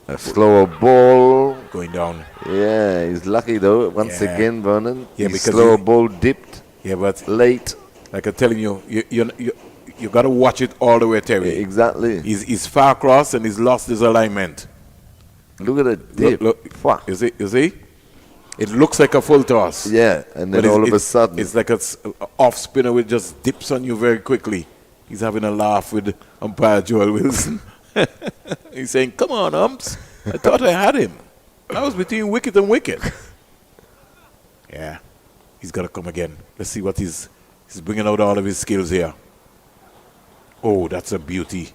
A slower ball. Going down. Yeah, he's lucky though. Once Yeah. again, Vernon. Yeah, his because slower he- ball dipped Yeah, but late. like I'm telling you, you got to watch it all the way, Terry. Exactly. He's far across and he's lost his alignment. Look at the dip. Look, Pwah. you see? It looks like a full toss. Yeah, and then But all of a sudden. it's like a off spinner which just dips on you very quickly. He's having a laugh with umpire Joel Wilson. He's saying, "Come on, umps! I thought I had him. I was between wicket and wicket." Yeah, he's got to come again. Let's see what he's bringing out all of his skills here. Oh, that's a beauty.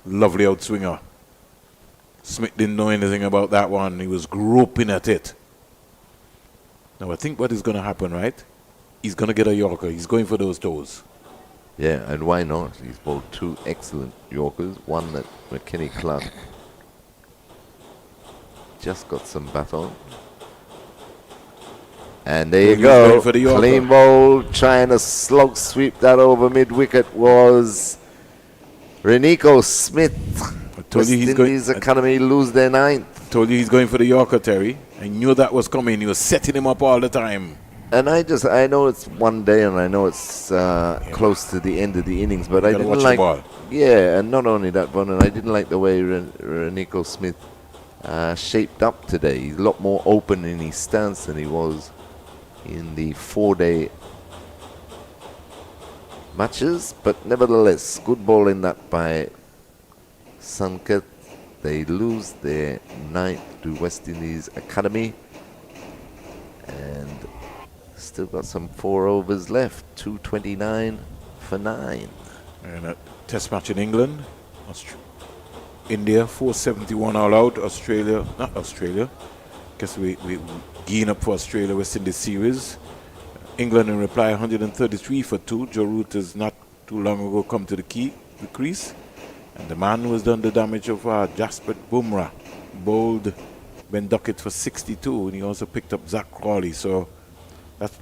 Lovely outswinger. Smith didn't know anything about that one. He was groping at it. Now, I think what is going to happen, right? He's going to get a Yorker. He's going for those toes. Yeah, and why not? He's bowled 2 excellent Yorkers. One that McKinney Clark just got some bat on. And there you He's going go. for the Yorker. Clean bowl, trying to slog sweep that over mid-wicket was Renico Smith. I told West you he's going. Indies Academy lose their 9th. Told you he's going for the Yorker, Terry. I knew that was coming. He was setting him up all the time. And I know it's one day, and I know it's close to the end of the innings, but I gotta didn't watch the like. ball. Yeah, and not only that, Vernon, I didn't like the way Renico Smith shaped up today. He's a lot more open in his stance than he was in the 4-day matches, but nevertheless, good ball in that by Sanket. They lose their 9th to West Indies Academy, and still got some 4 overs left. 2:29 for 9. And a test match in England. India 471 all out. Not Australia. Guess we geeing up for Australia West Indies series. England in reply 133 for 2. Joe Root has not too long ago come to the crease. And the man who has done the damage of Jasprit Bumrah bowled Ben Duckett for 62, and he also picked up Zach Crawley. So that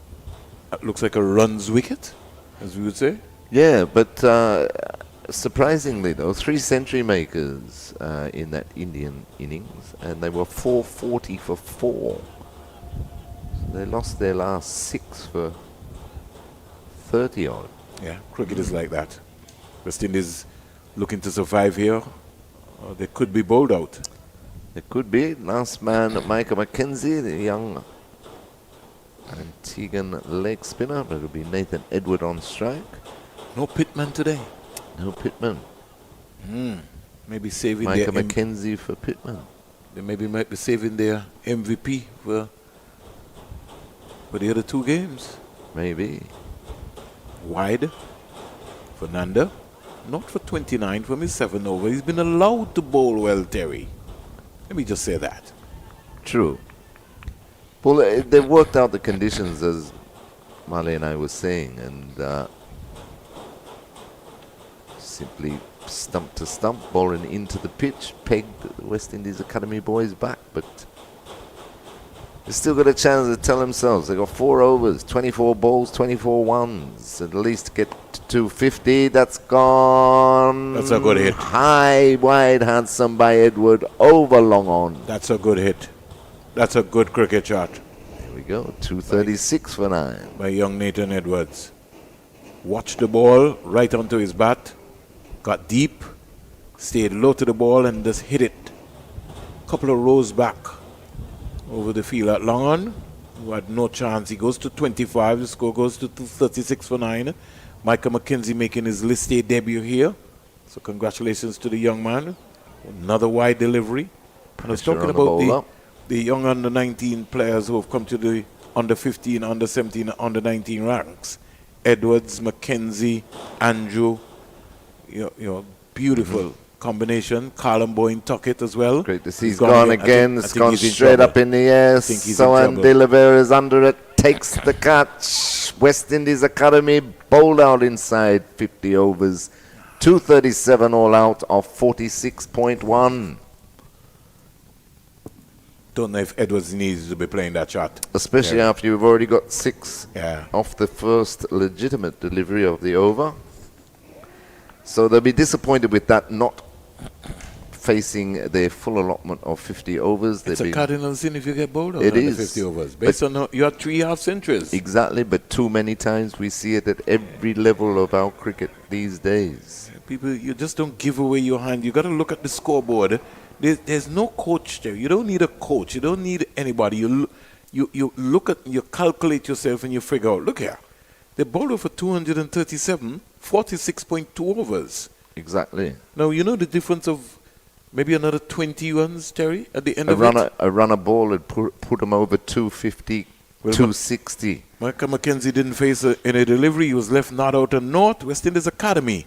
looks like a runs wicket, as we would say. Yeah, but surprisingly though, 3 century makers in that Indian innings, and they were 440 for 4. So they lost their last 6 for 30 odd. Yeah, cricket is like that. West Indies looking to survive here. They could be bowled out. It could be. Last man, Micah McKenzie, the young Antiguan leg spinner, but it'll be Nathan Edward on strike. No Pittman today. No Pittman. Maybe saving Micah their McKenzie for Pittman. They maybe might be saving their MVP for the other 2 games. Maybe. Wide. Fernando. Not for 29 from his 7 over. He's been allowed to bowl well, Terry. Let me just say that. True. Well, they've worked out the conditions, as Marley and I were saying, and simply stump to stump, bowling into the pitch, pegged the West Indies Academy boys back, but they've still got a chance to tell themselves. They've got 4 overs, 24 balls, 24 ones, at least get to 250. That's gone. That's a good hit. High, wide, handsome by Edward, over long on. That's a good hit. That's a good cricket shot. There we go, 236 for 9. By young Nathan Edwards. Watched the ball right onto his bat. Got deep. Stayed low to the ball and just hit it. Couple of rows back over the field at long on, who had no chance. He goes to 25. The score goes to 236 for 9. Micah McKenzie making his list A debut here. So congratulations to the young man. Another wide delivery. And I was talking about the young under-19 players who have come to the under-15, under-17, under-19 ranks. Edwards, McKenzie, Andrew, beautiful combination. Callum Boyne Tuckett as well. Great to see he's gone again. It's gone straight up in the air. Sohan De Oliveira is under it. Takes the catch. West Indies Academy bowled out inside 50 overs. 237 all out of 46.1. Don't know if Edwards needs to be playing that shot. Especially after you've already got 6 Yeah. off the first legitimate delivery of the over. So they'll be disappointed with that not facing their full allotment of 50 overs. It's a cardinal sin if you get bowled out It under is. 50 overs. Based on your 3 half centuries. Exactly, but too many times we see it at every level of our cricket these days. People, you just don't give away your hand. You got to look at the scoreboard. There's no coach there. You don't need a coach. You don't need anybody. You look at, you calculate yourself and you figure out, look here. They bowled for 237, 46.2 overs. Exactly. Now, you know the difference of maybe another 20 runs, Terry, at the end of it? A runner ball had put him over 250, 260. Micah McKenzie didn't face any delivery. He was left not out and north. West Indies Academy.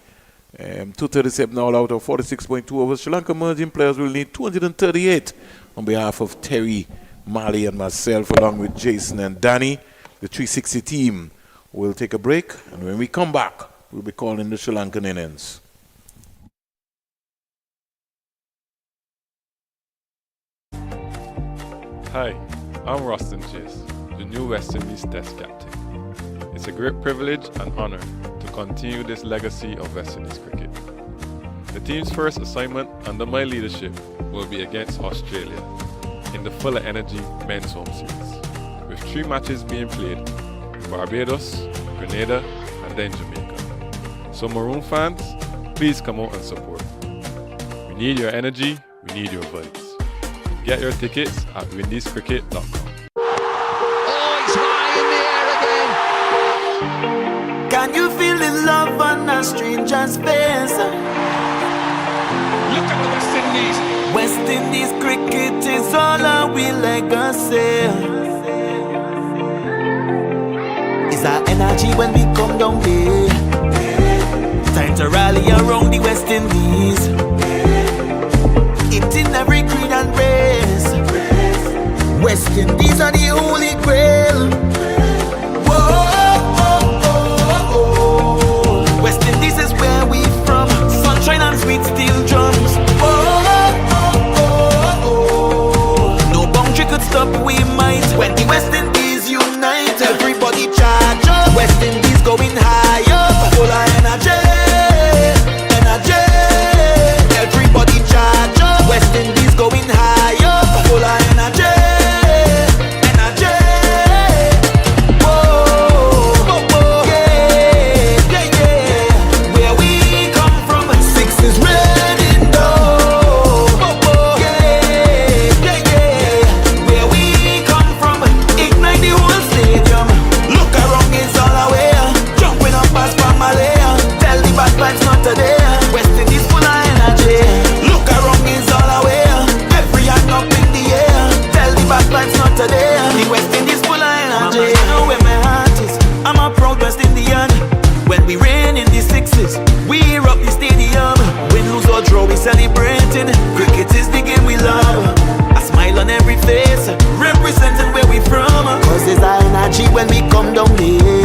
237 all out of 46.2 overs. Sri Lanka emerging players will need 238 on behalf of Terry, Marley and myself, along with Jason and Danny. The 360 team will take a break, and when we come back, we'll be calling the Sri Lankan innings. Hi, I'm Roston Chase, the new West Indies Test captain. It's a great privilege and honor to continue this legacy of West Indies cricket. The team's first assignment under my leadership will be against Australia in the Fuller Energy Men's Home Series. With 3 matches being played, Barbados, Grenada, and then Jamaica. So Maroon fans, please come out and support. We need your energy, we need your vibes. Get your tickets at windiescricket.com. Oh, it's high in the air again. Can you feel the love on a stranger's face? Look at the West Indies. West Indies cricket is all our legacy. It's our energy when we come down here. Time to rally around the West Indies. It's in every creed and race. West Indies are the holy grail. Whoa, West Indies is where we from. Sunshine and sweet steel drums. No boundary could stop, we might. When the West Indies unite, everybody charge up. West Indies going higher, full of energy, energy. Everybody charge up. West Indies going higher, full of energy, energy. Whoa, yeah, yeah, yeah. Where we come from, six is red in dough. Yeah, yeah, yeah. Where we come from, ignite the whole stadium. Look around, it's all aware. Jumping up as Pamela. Tell the bad vibes not today. West Indies full of energy. Look around, it's all aware. Every hand up in the air. Tell the bad vibes not today. The West Indies full of energy. You know where my heart is. I'm a proud West Indian. When we rain in the sixes, we hear up the stadium. Win, lose or draw, we celebrating. Cricket is the game we love. A smile on every face, representing where we from. Cause there's our energy when we come down here.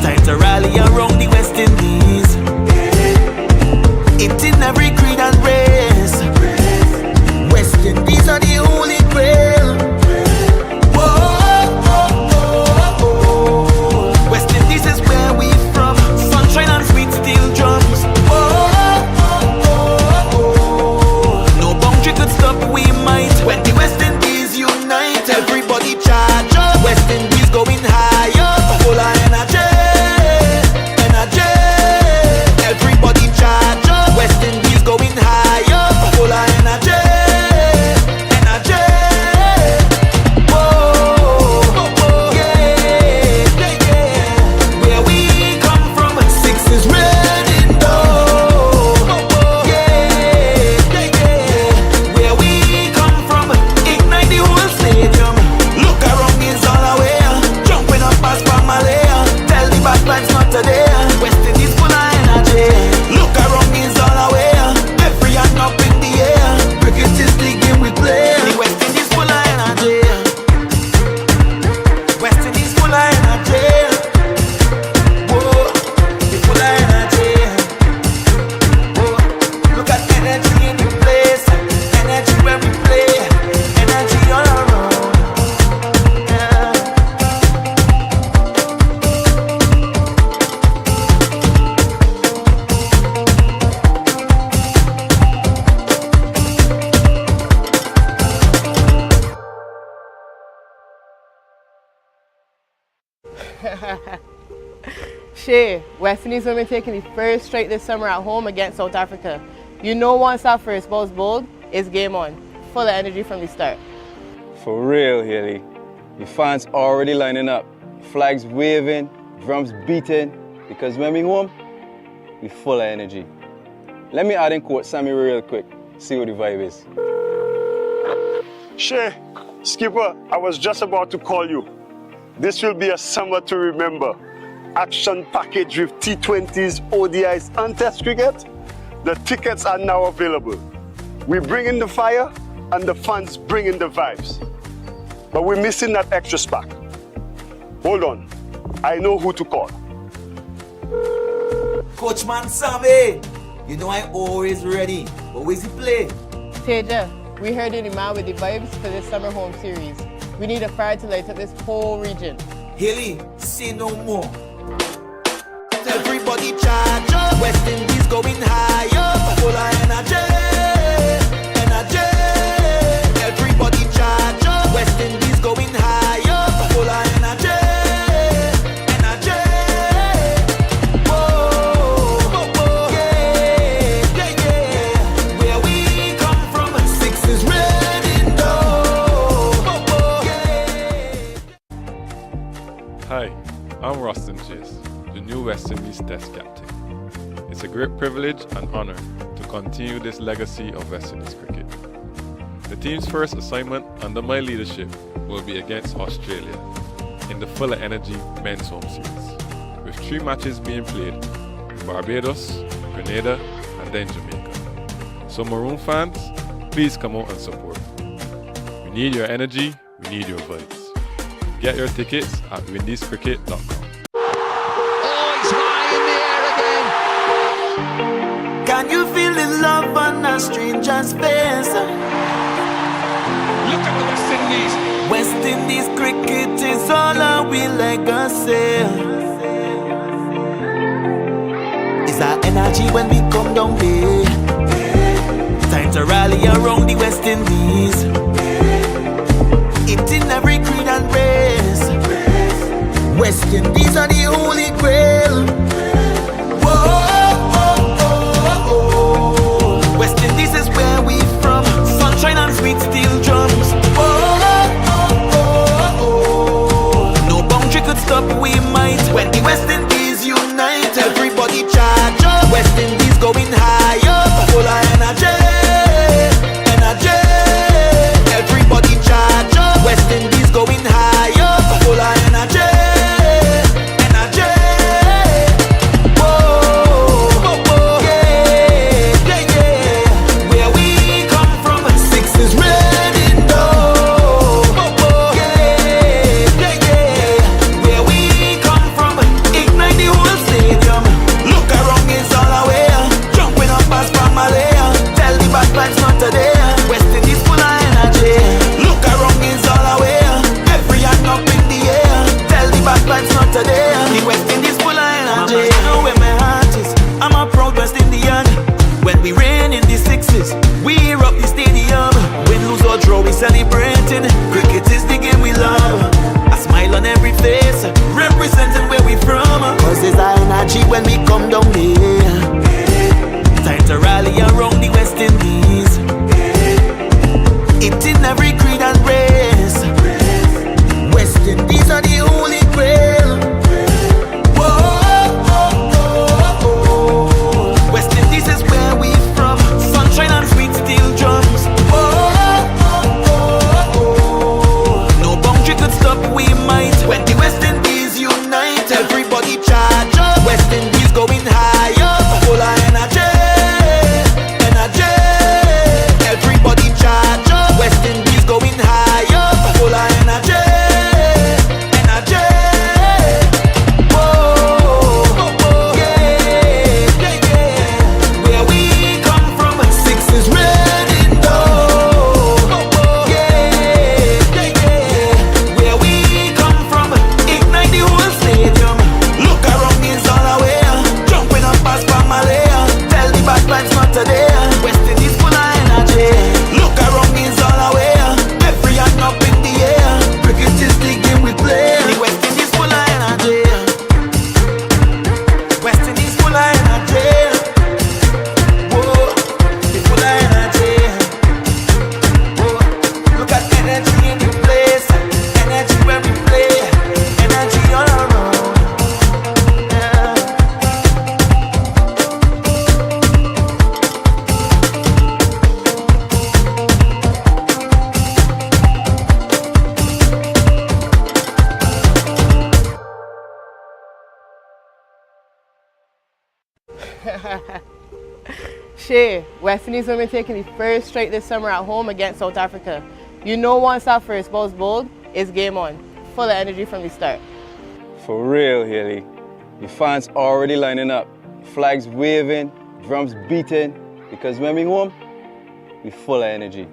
Time to rally around the West Indies. It's in every creed and race. West Indies are the holy grail. Whoa, West Indies is where we from. Sunshine and sweet steel drums. Whoa, no boundary could stop, we might. When the West Indies unite, everybody charge up. West Indies going higher, full of energy, energy. Everybody charge up. West Indies going higher, full of energy, energy. Whoa, yeah, yeah, yeah. Where we come from, six is red in dough. Yeah, yeah, yeah. Where we come from, ignite the whole stadium. Look around, it's all aware. Jumping up as Pamela. Tell the bad vibes not today. West Indies full of energy. Look around, it's all aware. Every hand up in the air. Cricket is the game we play. The West Indies full of energy. West Indies full of energy. Whoa, we full of energy. Whoa, look at energy in the place. Energy where we play. Energy all around. Yeah. Shay, West Indies will be taking the first straight this summer at home against South Africa. You know once our first ball's bowled, it's game on. Full of energy from the start. For real, Haley. The fans already lining up. Flags waving, drums beating. Because when we home, we full of energy. Let me add in quote Sammy real quick. See what the vibe is. Shay, Skipper, I was just about to call you. This will be a summer to remember. Action package with T20s, ODIs and Test cricket. The tickets are now available. We bring in the fire and the fans bring in the vibes. But we're missing that extra spark. Hold on, I know who to call. Coachman Sammy, you know I'm always ready. But where's he play? Teja, we heard you're the man with the vibes for this summer home series. We need a fire to light up this whole region. Haley, say no more. Everybody charge up. West Indies going higher, full of energy, energy. Everybody charge up. West Indies going higher, full of energy, I'm Rustin Chase, the new West Indies Test captain. It's a great privilege and honor to continue this legacy of West Indies cricket. The team's first assignment under my leadership will be against Australia in the Fuller Energy Men's Home Series, with 3 matches being played in Barbados, Grenada, and then Jamaica. So Maroon fans, please come out and support. We need your energy, we need your vibes. Get your tickets at windiescricket.com. Oh, it's high in the air again. Can you feel the love on a stranger's face? Look at the West Indies. West Indies cricket is all our legacy. It's our energy when we come down here. Time to rally around the West Indies. It's in every creed and race. West Indies are the holy grail. Whoa, West Indies is where we from. Sunshine and sweet steel drums. No boundary could stop, we might. When the West Indies unite, everybody charge up. West Indies going high up, full of energy, energy. Everybody charge up. West Indies going high up, full of energy, energy. Whoa, whoa, whoa, yeah, yeah, yeah. Where we come from, 6 is red in dough. Whoa, whoa, yeah, yeah, yeah. Where we come from, ignite the whole stadium. Look around, it's all away. Jumping up past Pamela. Tell the bad vibes not today. West Indies full of energy. Look around, it's all away. Every hand up in the air. Tell the bad vibes not today. The West Indies full of energy. You know where my heart is. I'm a proud West Indian. When we reign in the 60s, we hear up the stadium. Win, lose or draw, we celebrating. Cricket is the game we love. A smile on every face, representing where we from. Cause it's our energy when we come down here. Time to rally around the West Indies. It's in every creed and race. West Indies are the holy grail. Whoa, West Indies is where we from. Sunshine and sweet steel drums. Whoa, no boundary could stop, we might. When the West Indies unite, everybody charge up. West Indies going high up, full of energy, energy. Everybody charge up. West Indies going high up, full of energy, energy. Whoa, yeah, yeah, yeah. Where we come from, 6 is red in dough. Yeah, yeah, yeah. Where we come from, ignite the whole stadium. Look around, it's all away. Jumping up past Pamela. Tell the bad vibes not today. West Indies full of energy. Look around, it's all away. Every hand up in the air. Cricket is the game we play. The West Indies full of energy. West Indies full of energy. Whoa, they full of energy. Whoa, look at energy in the place. Energy when we play. Energy all around. Yeah. Shay, West Indies will be taking the first strike this summer at home against South Africa. You know once our first ball's bowled, it's game on. Full of energy from the start. For real, Haley. The fans already lining up. Flags waving, drums beating. Because when we home, we full of energy.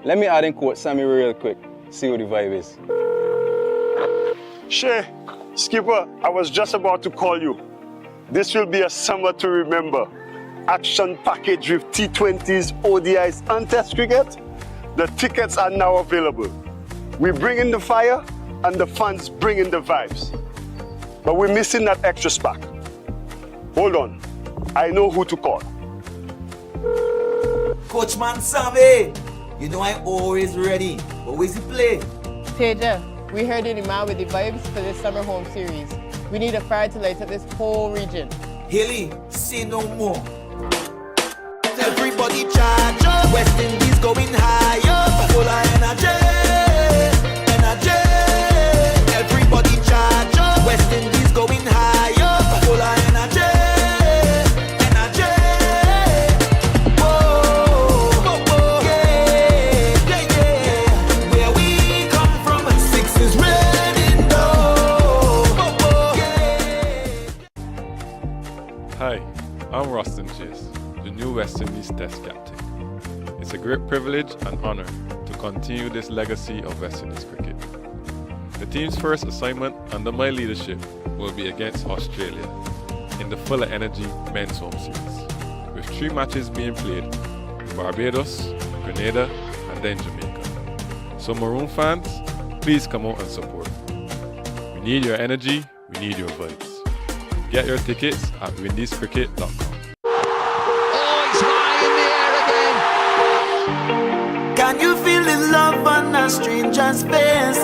Let me add in quote Sammy real quick. See what the vibe is. Shay, skipper, I was just about to call you. This will be a summer to remember. Action package with T20s, ODIs, and Test cricket. The tickets are now available. We bring in the fire, and the fans bring in the vibes. But we're missing that extra spark. Hold on, I know who to call. Coachman Sammy, you know I'm always ready. But where's the play? Teja, we heard you're the man with the vibes for this summer home series. We need a fire to light up this whole region. Hilly, say no more. Everybody charge up. West Indies going higher. Full of energy, energy. Everybody charge up. West Indies going higher. Full of energy, energy. Whoa, whoa, whoa. Yeah, yeah, yeah. Where we come from, six is ready though. Whoa, whoa, yeah. Hi, I'm Rustin Chase, the new West Indies Test captain. It's a great privilege and honor to continue this legacy of West Indies cricket. The team's first assignment under my leadership will be against Australia in the Full of Energy Men's Home Series, with 3 matches being played in Barbados, Grenada, and then Jamaica. So Maroon fans, please come out and support. We need your energy, we need your vibes. Get your tickets at windiescricket.com. Oh, it's high in the air again. Can you feel the love on a stranger's face?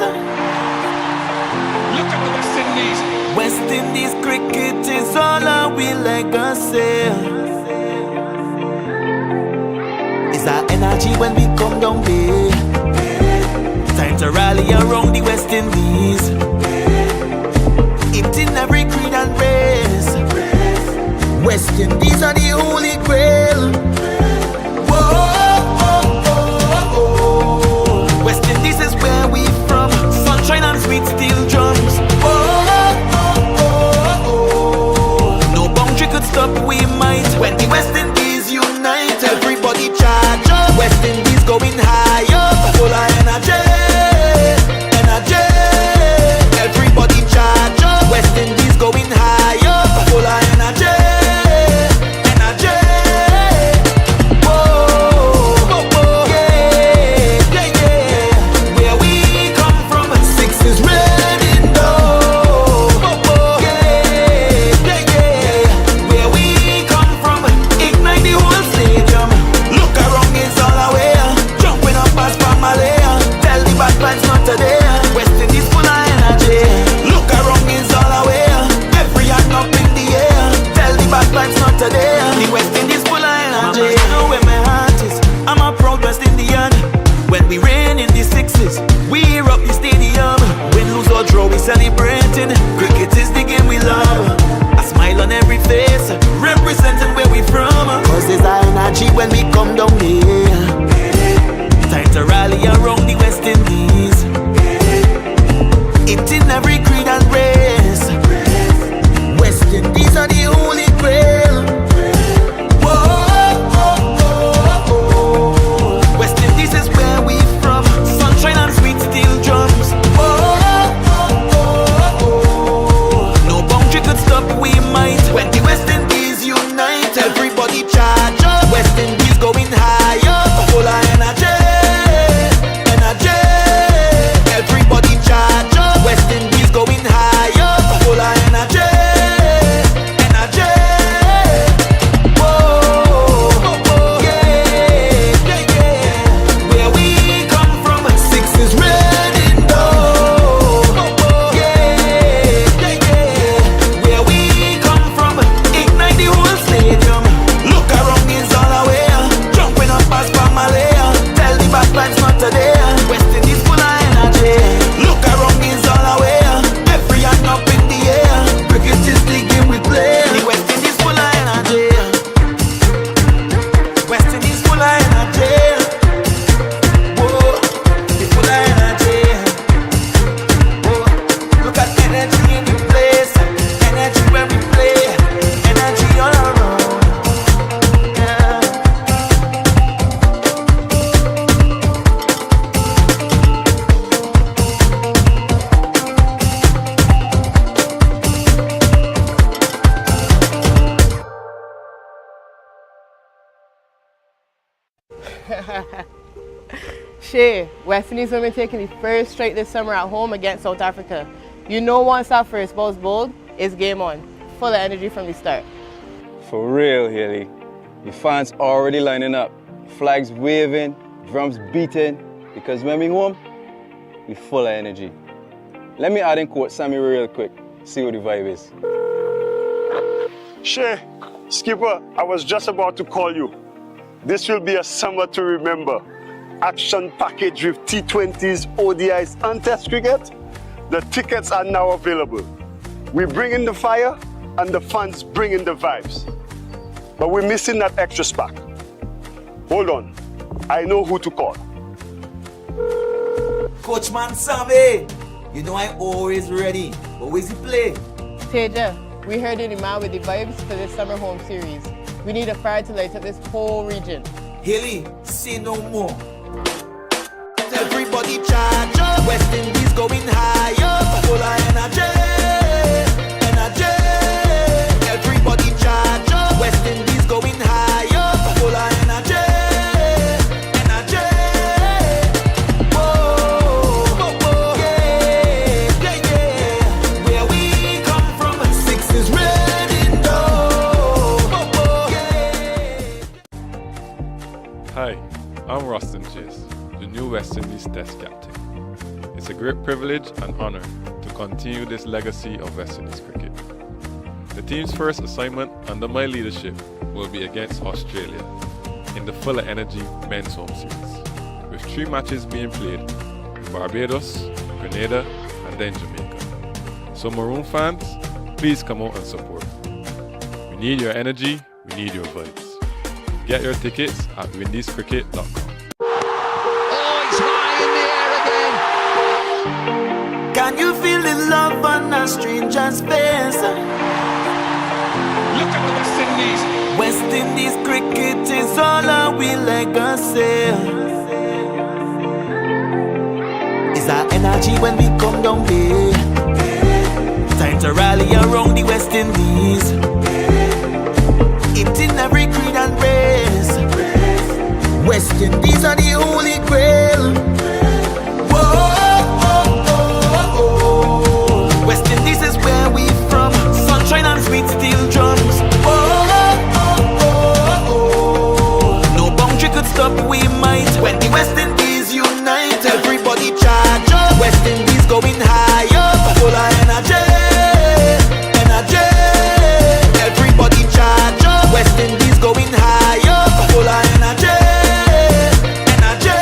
Look at the West Indies. West Indies cricket is all our legacy. It's our energy when we come down here. Time to rally around the West Indies. It's in every creed and race. West Indies are the holy grail. Whoa, West Indies is where we from. Sunshine and sweet steel drums. No boundary could stop, we might. When the West Indies unite, everybody charge up. West Indies going higher. Full of energy, energy. Everybody charge up. West Indies going higher. Full of energy, energy. Whoa, whoa, whoa. Yeah, yeah, yeah. Where we come from, six is ready though. Whoa, whoa. Yeah, yeah, yeah. Where we come from, ignite the whole stadium. Look around, it's all away. Jumping up as Pamela. Tell the bad vibes not today. West Indies full of energy. Look around, it's all away. Every hand up in the air. Tell the bad vibes not today. The West Indies full of energy. You know where my heart is. I'm a proud West Indian. When we reign in the sixes, we hear up the stadium. Win, lose or draw, we celebrating. Cricket is the game we love. A smile on every face, representing where we from. Cause there's our energy when we come down here. Time to rally around the West Indies. It's in every creed and race. West Indies are the holy grail. Whoa, West Indies is where we from. Sunshine and sweet steel drums. No boundary could stop, we might. When the West Indies unite, everybody charge up. West Indies going higher. Full of energy, energy. Everybody charge up. West Indies going higher. Full of energy, energy. Whoa, whoa, whoa. Yeah, yeah, yeah. Where we come from, six is ready though. Whoa, whoa. Yeah, yeah, yeah. Where we come from, ignite the whole stadium. Look around, it's all away. Jumping up as Pamela. Tell the bad vibes not today. West Indies full of energy. Look around, it's all away. Every hand up in the air. Cricket is the game we play. The West Indies full of energy. West Indies full of energy. Whoa, they full of energy. Whoa, look at energy in the place. Energy when we play. Energy all around. Yeah. Shay, West Indies will be taking the first strike this summer at home against South Africa. You know once our first ball's bowled, it's game on. Full of energy from the start. For real, Haley. The fans already lining up. Flags waving, drums beating. Because when we home, we full of energy. Let me add in quote Sammy real quick. See what the vibe is. Shay, skipper, I was just about to call you. This will be a summer to remember. Action package with T20s, ODIs, and Test cricket. The tickets are now available. We bring in the fire, and the fans bring in the vibes. But we're missing that extra spark. Hold on, I know who to call. Coachman Sammy, you know I'm always ready. But where's he play? Teja, we heard you're the man with the vibes for this summer home series. We need a fire to light up this whole region. Haley, say no more. Everybody charge up. West Indies going higher. Full of energy. Energy. Everybody charge up. West Indies going higher. Full of energy. Energy. Whoa, whoa, whoa. Yeah, yeah, yeah. Where we come from, six is red in dough. Whoa, whoa, yeah. Hi, I'm Rustin Chase, the new West Indies Test captain. It's a great privilege and honor to continue this legacy of West Indies cricket. The team's first assignment under my leadership will be against Australia in the Full of Energy Men's Home Series, with 3 matches being played in Barbados, Grenada, and then Jamaica. So Maroon fans, please come out and support. We need your energy, we need your vibes. Get your tickets at windiescricket.com. Oh, it's high in the air again. Can you feel the love on a stranger's face? Look at the West Indies. West Indies cricket is all our we legacy. It's our energy when we come down here. Time to rally around the West Indies. It's in every creed and race. West Indies are the holy grail. Whoa, oh, oh, oh. West Indies is where we from. Sunshine and sweet steel drums. Whoa, oh, oh, oh. No boundary could stop we might. When the West Indies unite, everybody charge up. West Indies going higher. Full of energy. Energy. Everybody charge up. West Indies going higher. Full of energy. Energy.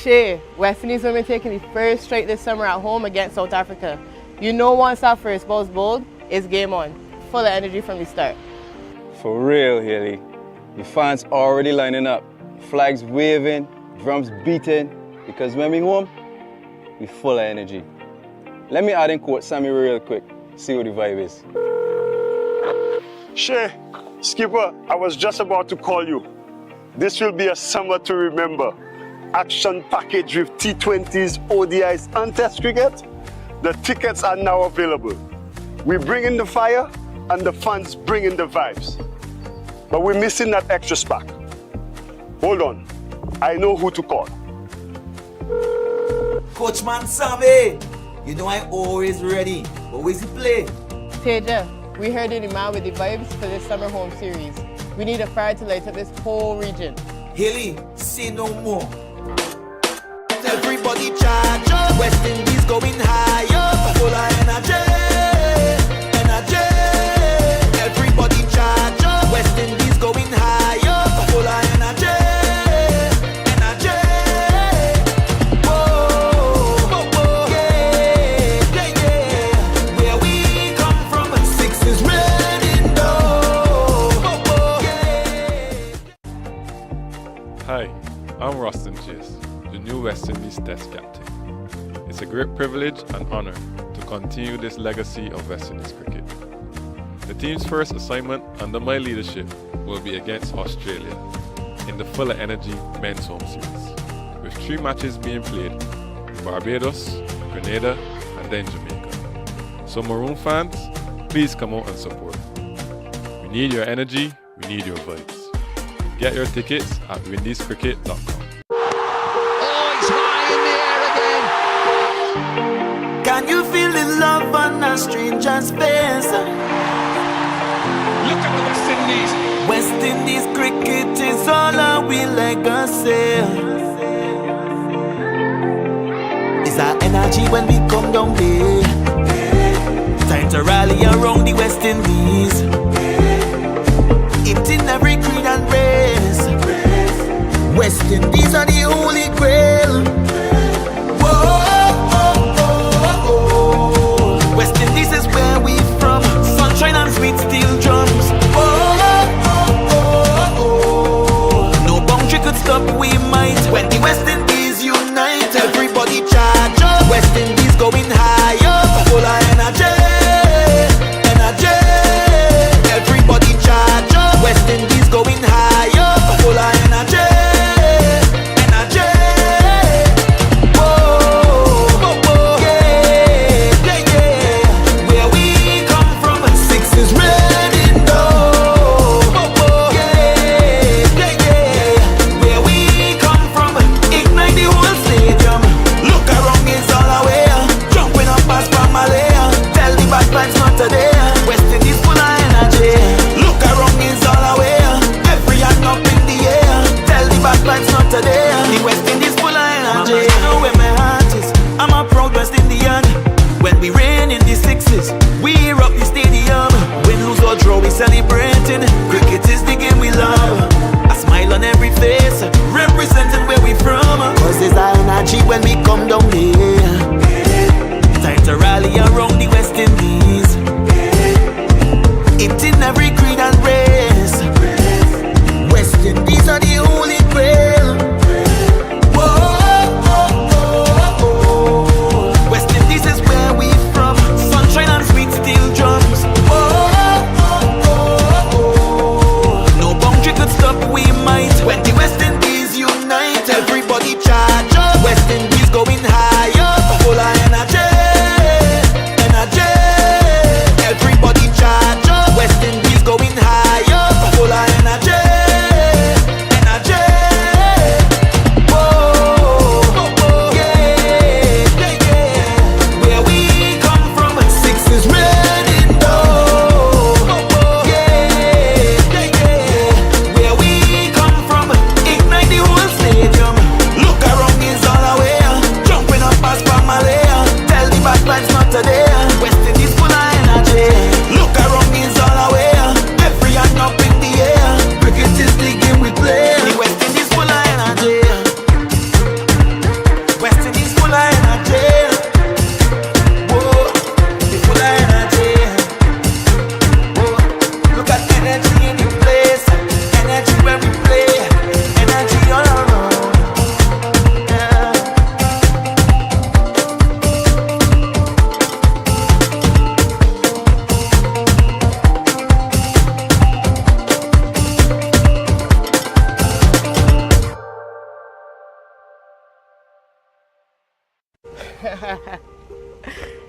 Shay, West Indies will be taking the first strike this summer at home against South Africa. You know once our first ball's bowled, it's game on. Full of energy from the start. For real, Haley. The fans already lining up. Flags waving, drums beating. Because when we home, we full of energy. Let me add in quote Sammy real quick. See what the vibe is. Shay, skipper, I was just about to call you. This will be a summer to remember. Action package with T20s, ODIs and Test cricket. The tickets are now available. We bring in the fire and the fans bring in the vibes. But we're missing that extra spark. Hold on, I know who to call. Coachman Sammy, you know I'm always ready. Always play. Teja, we heard you're the man with the vibes for this summer home series. We need a fire to light up this whole region. Haley, say no more. Everybody charge up. West Indies going higher. Full of energy, energy. Everybody charge up. West Indies going higher. Full of energy, energy. Whoa, whoa, whoa. Yeah, yeah, yeah. Where we come from, six is ready, no. Whoa, whoa, yeah. Hi, I'm Rustin Chase, the new West Indies Test captain. It's a great privilege and honor to continue this legacy of West Indies cricket. The team's first assignment under my leadership will be against Australia in the Full of Energy Men's Home Series, with 3 matches being played in Barbados, Grenada and then Jamaica. So Maroon fans, please come out and support. We need your energy, we need your vibes. Get your tickets at windiescricket.com. Can you feel the love on a stranger's face? Look at the West Indies. West Indies cricket is all our legacy. It's our energy when we come down there. Time to rally around the West Indies. It in every creed and race. West Indies are the holy grail. West Indies is where we from. Sunshine and sweet steel drums. No boundary could stop we might. When the West Indies unite, everybody charge up. West Indies going higher. Full of energy, energy. Everybody charge up. West Indies going higher. Full of energy, energy. West Indies full of energy. Look around, it's all away. Every hand up in the air. Tell the bad vibes not today. The West Indies full of energy. You know where my heart is. I'm a proud West Indian. When we reign in the 60s, we rock the stadium. Win, lose or draw, we celebrating. Cricket is the game we love. A smile on every face, representing where we from. Cause there's our energy when we come down here. Time to rally around the West Indies. It in every creed and race. West Indies are the holy grail. Whoa, West Indies is where we from. Sunshine and sweet steel drums. Whoa,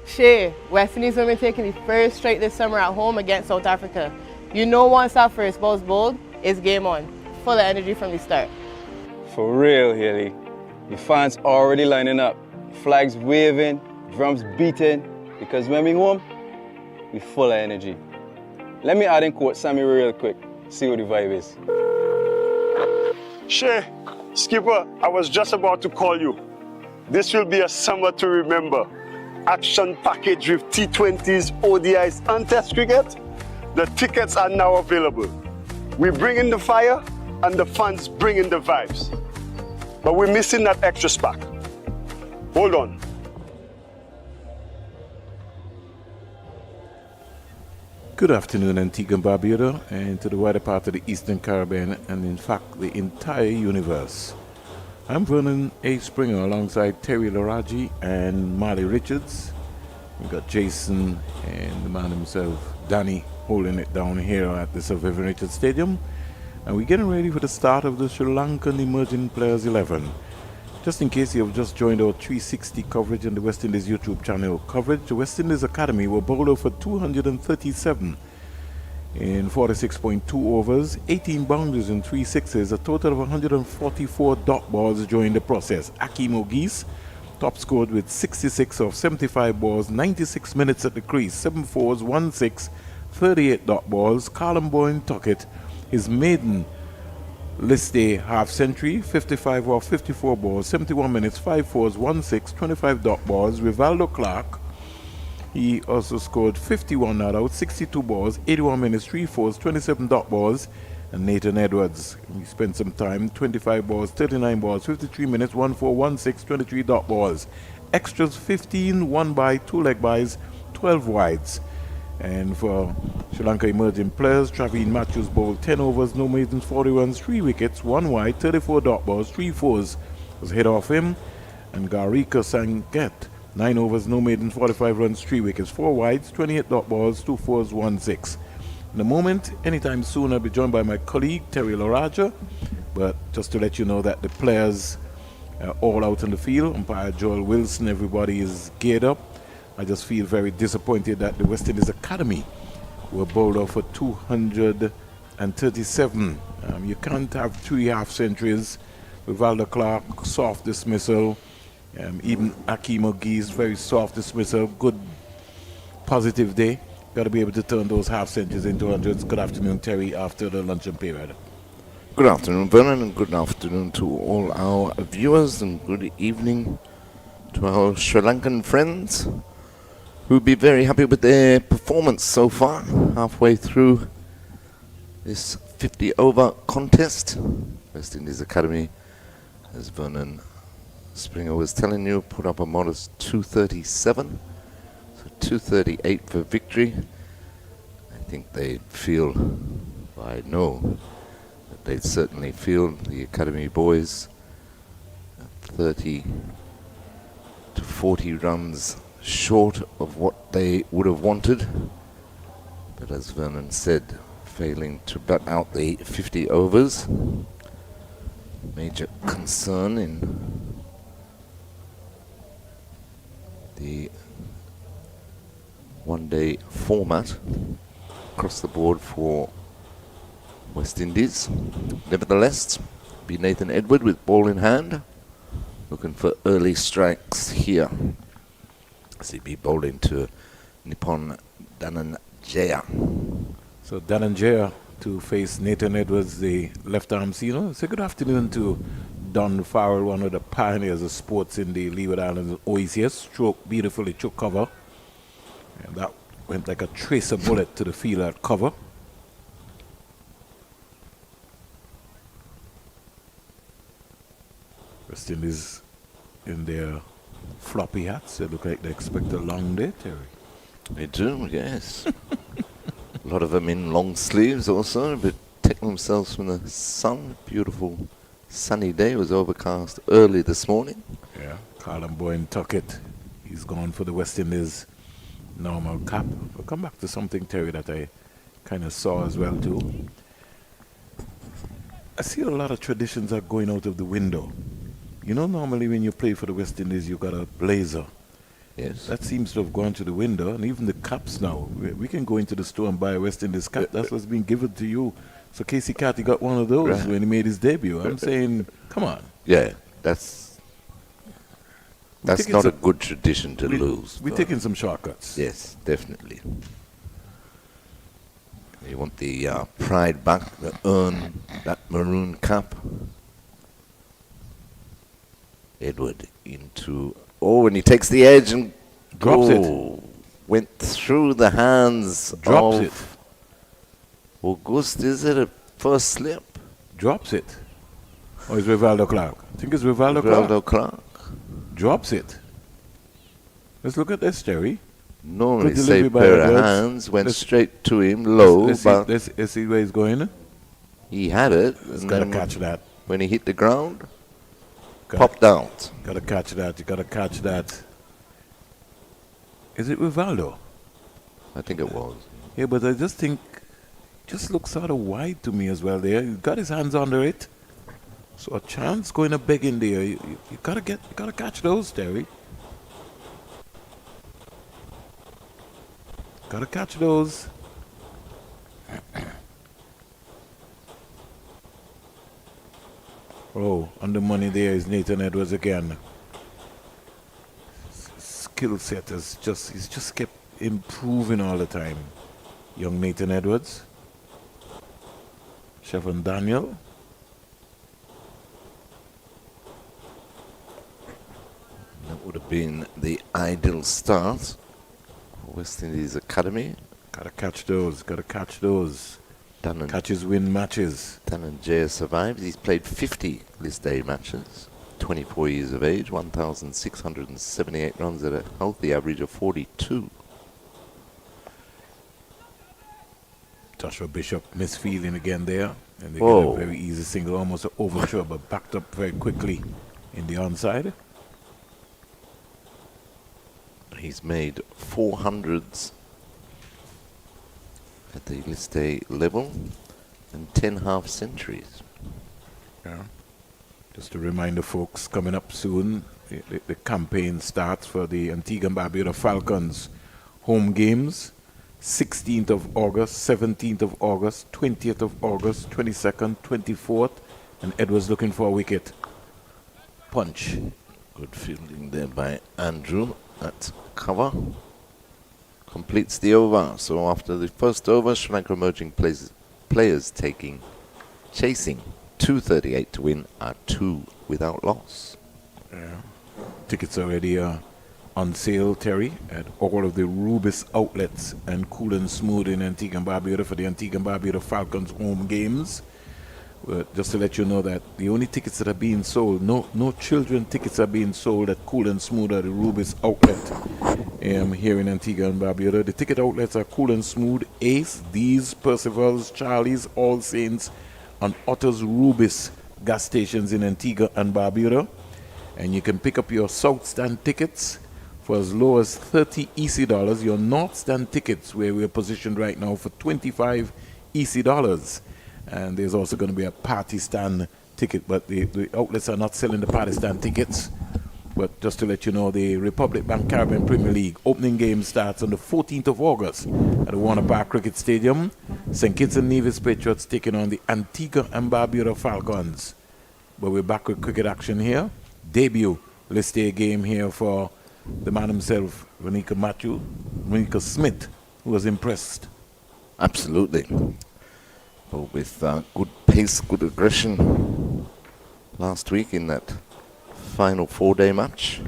Shay, West Indies will be taking the first strike this summer at home against South Africa. You know once that first ball's bowled, it's game on. Full of energy from the start. For real, Haley. The fans already lining up. Flags waving, drums beating. Because when we home, we full of energy. Let me add in quote Sammy real quick. See what the vibe is. Shay, skipper, I was just about to call you. This will be a summer to remember. Action package with T20s, ODIs and Test cricket. The tickets are now available. We bring in the fire and the fans bring in the vibes. But we're missing that extra spark. Hold on. Good afternoon, Antigua and Barbuda, and to the wider part of the Eastern Caribbean, and in fact, the entire universe. I'm Vernon A. Springer alongside Terry Laraji and Marley Richards. We've got Jason and the man himself, Danny, holding it down here at the Sir Vivian Richards Stadium. And we're getting ready for the start of the Sri Lankan Emerging Players 11. Just in case you have just joined our 360 coverage on the West Indies YouTube channel coverage, the West Indies Academy were bowled out for 237 in 46.2 overs, 18 boundaries and 3 sixes, a total of 144 dot balls during the process. Akeem Auguste top scored with 66 of 75 balls, 96 minutes at the crease, 7 fours, 1 6, 38 dot balls. Callum Boyne-Tuckett, his maiden list day half century, 55 off 54 balls, 71 minutes, 5 fours, 1 6, 25 dot balls. Rivaldo Clark, he also scored 51 not out, 62 balls, 81 minutes, 3 fours, 27 dot balls. And Nathan Edwards, he spent some time, 25 balls, 39 balls, 53 minutes, 1 4, 1 6, 23 dot balls. Extras 15, 1 by, 2 leg bys, 12 wides. And for Sri Lanka emerging players, Traveen Matthews bowled 10 overs, no maidens, 40 runs, 3 wickets, 1 wide, 34 dot balls, 3 fours was hit off him. And Garika Sanget, 9 overs, no maidens, 45 runs, 3 wickets, 4 wides, 28 dot balls, 2 fours, 1 6. In a moment, anytime soon, I'll be joined by my colleague Terry Laraja. But just to let you know that the players are all out in the field. Umpire Joel Wilson, everybody is geared up. I just feel very disappointed that the West Indies Academy were bowled out for 237. You can't have 3 half centuries. Rivaldo Clark, soft dismissal. Even Akeem Auguste, very soft dismissal. Good, positive day. Got to be able to turn those half centuries into hundreds. Good afternoon, Terry, after the luncheon period. Good afternoon, Vernon, and good afternoon to all our viewers, and good evening to our Sri Lankan friends who'll be very happy with their performance so far, halfway through this 50-over contest. West Indies Academy, as Vernon Springer was telling you, put up a modest 237, so 238 for victory. I think they feel, I know, that they certainly feel, the Academy boys, 30 to 40 runs short of what they would have wanted, but as Vernon said, failing to bat out the 50 overs. Major concern in the one-day format across the board for West Indies. Nevertheless, be Nathan Edward with ball in hand, looking for early strikes here. CB bowling to Nippon Dhananjaya. So Dhananjaya to face Nathan Edwards, the left-arm seamer. Say good afternoon to Don Farrell, one of the pioneers of sports in the Leeward Islands OECS. Stroke beautifully, took cover. And that went like a tracer bullet to the field at cover. West Indies in their floppy hats. They look like they expect a long day, Terry. They do, yes. A lot of them in long sleeves also, but protecting themselves from the sun. Beautiful sunny day. It was overcast early this morning. Yeah, Callum Boyne-Tuckett, he's gone for the West Indies normal cap. We'll come back to something, Terry, that I kind of saw as well too. I see a lot of traditions are going out of the window. You know, normally when you play for the West Indies, you got a blazer Yes. That seems to have gone to the window, and even the caps now. We can go into the store and buy a West Indies cap. That's what's been given to you. So Casey Carty got one of those Right. when he made his debut. I'm saying, come on. Yeah, that's taking not a some- good tradition to lose. We're but- taking some shortcuts. Yes, definitely. You want the pride back, to earn that maroon cap. Edward into... Oh, and he takes the edge and... Drops it. Went through the hands Drops of... it. Auguste. Is it a first slip? Drops it. Or is Rivaldo Clark? I think it's Rivaldo Clark. Rivaldo Clark. Drops it. Let's look at this, Terry. Normally Good say delivery by pair of Edwards. hands, went Let's- straight to him, low, let's but let's see where he's going. he had it. He's and got to then catch that. When he hit the ground, Gotta- popped out. Got to catch that. You got to catch that. Is it Rivaldo? I think it was. Yeah, but I just think, just looks sort of wide to me as well there. He got his hands under it. So a chance going a big in there. You gotta catch those, Terry. Gotta catch those. Oh, on the money there is Nathan Edwards again. Skill set is he's just kept improving all the time. Young Nathan Edwards. Chevron Daniel. That would have been the ideal start for West Indies Academy. Gotta catch those. Gotta catch those. Dunn Catches win matches. Jaya survives. He's played 50 list A matches. 24 years of age, 1,678 runs at a healthy average of 42. Joshua Bishop misfielding again there. And they get Whoa. a very easy single, almost an overthrow, but backed up very quickly in the onside. He's made 400s at the list A level and 10 half centuries. Yeah. Just a reminder, folks, coming up soon, the campaign starts for the Antigua and Barbuda Falcons home games. 16th of August, 17th of August, 20th of August, 22nd, 24th, and Edwards looking for a wicket. Punch. Good fielding there by Andrew at cover. Completes the over. So after the first over, Sri Lanka emerging players chasing 238 to win are 2 without loss. Yeah. Tickets already on sale, Terry, at all of the Rubis outlets and Cool and Smooth in Antigua and Barbuda for the Antigua and Barbuda Falcons home games. Just to let you know that the only tickets that are being sold, no children tickets are being sold at Cool and Smooth at the Rubis outlet here in Antigua and Barbuda. The ticket outlets are Cool and Smooth, Ace, D's, Percival's, Charlie's, All Saints, and Otter's Rubis gas stations in Antigua and Barbuda. And you can pick up your South Stand tickets for as low as $30 EC, your North Stand tickets, where we're positioned right now, for $25 EC. And there's also going to be a party stand ticket, but the outlets are not selling the party stand tickets. But just to let you know, the Republic Bank Caribbean Premier League opening game starts on the 14th of August at the Warner Park Cricket Stadium. St. Kitts and Nevis Patriots taking on the Antigua and Barbuda Falcons. But we're back with cricket action here. Debut list A game here for the man himself, Renika Smith, who was impressed. Absolutely. But with good pace, good aggression last week in that final 4-day match.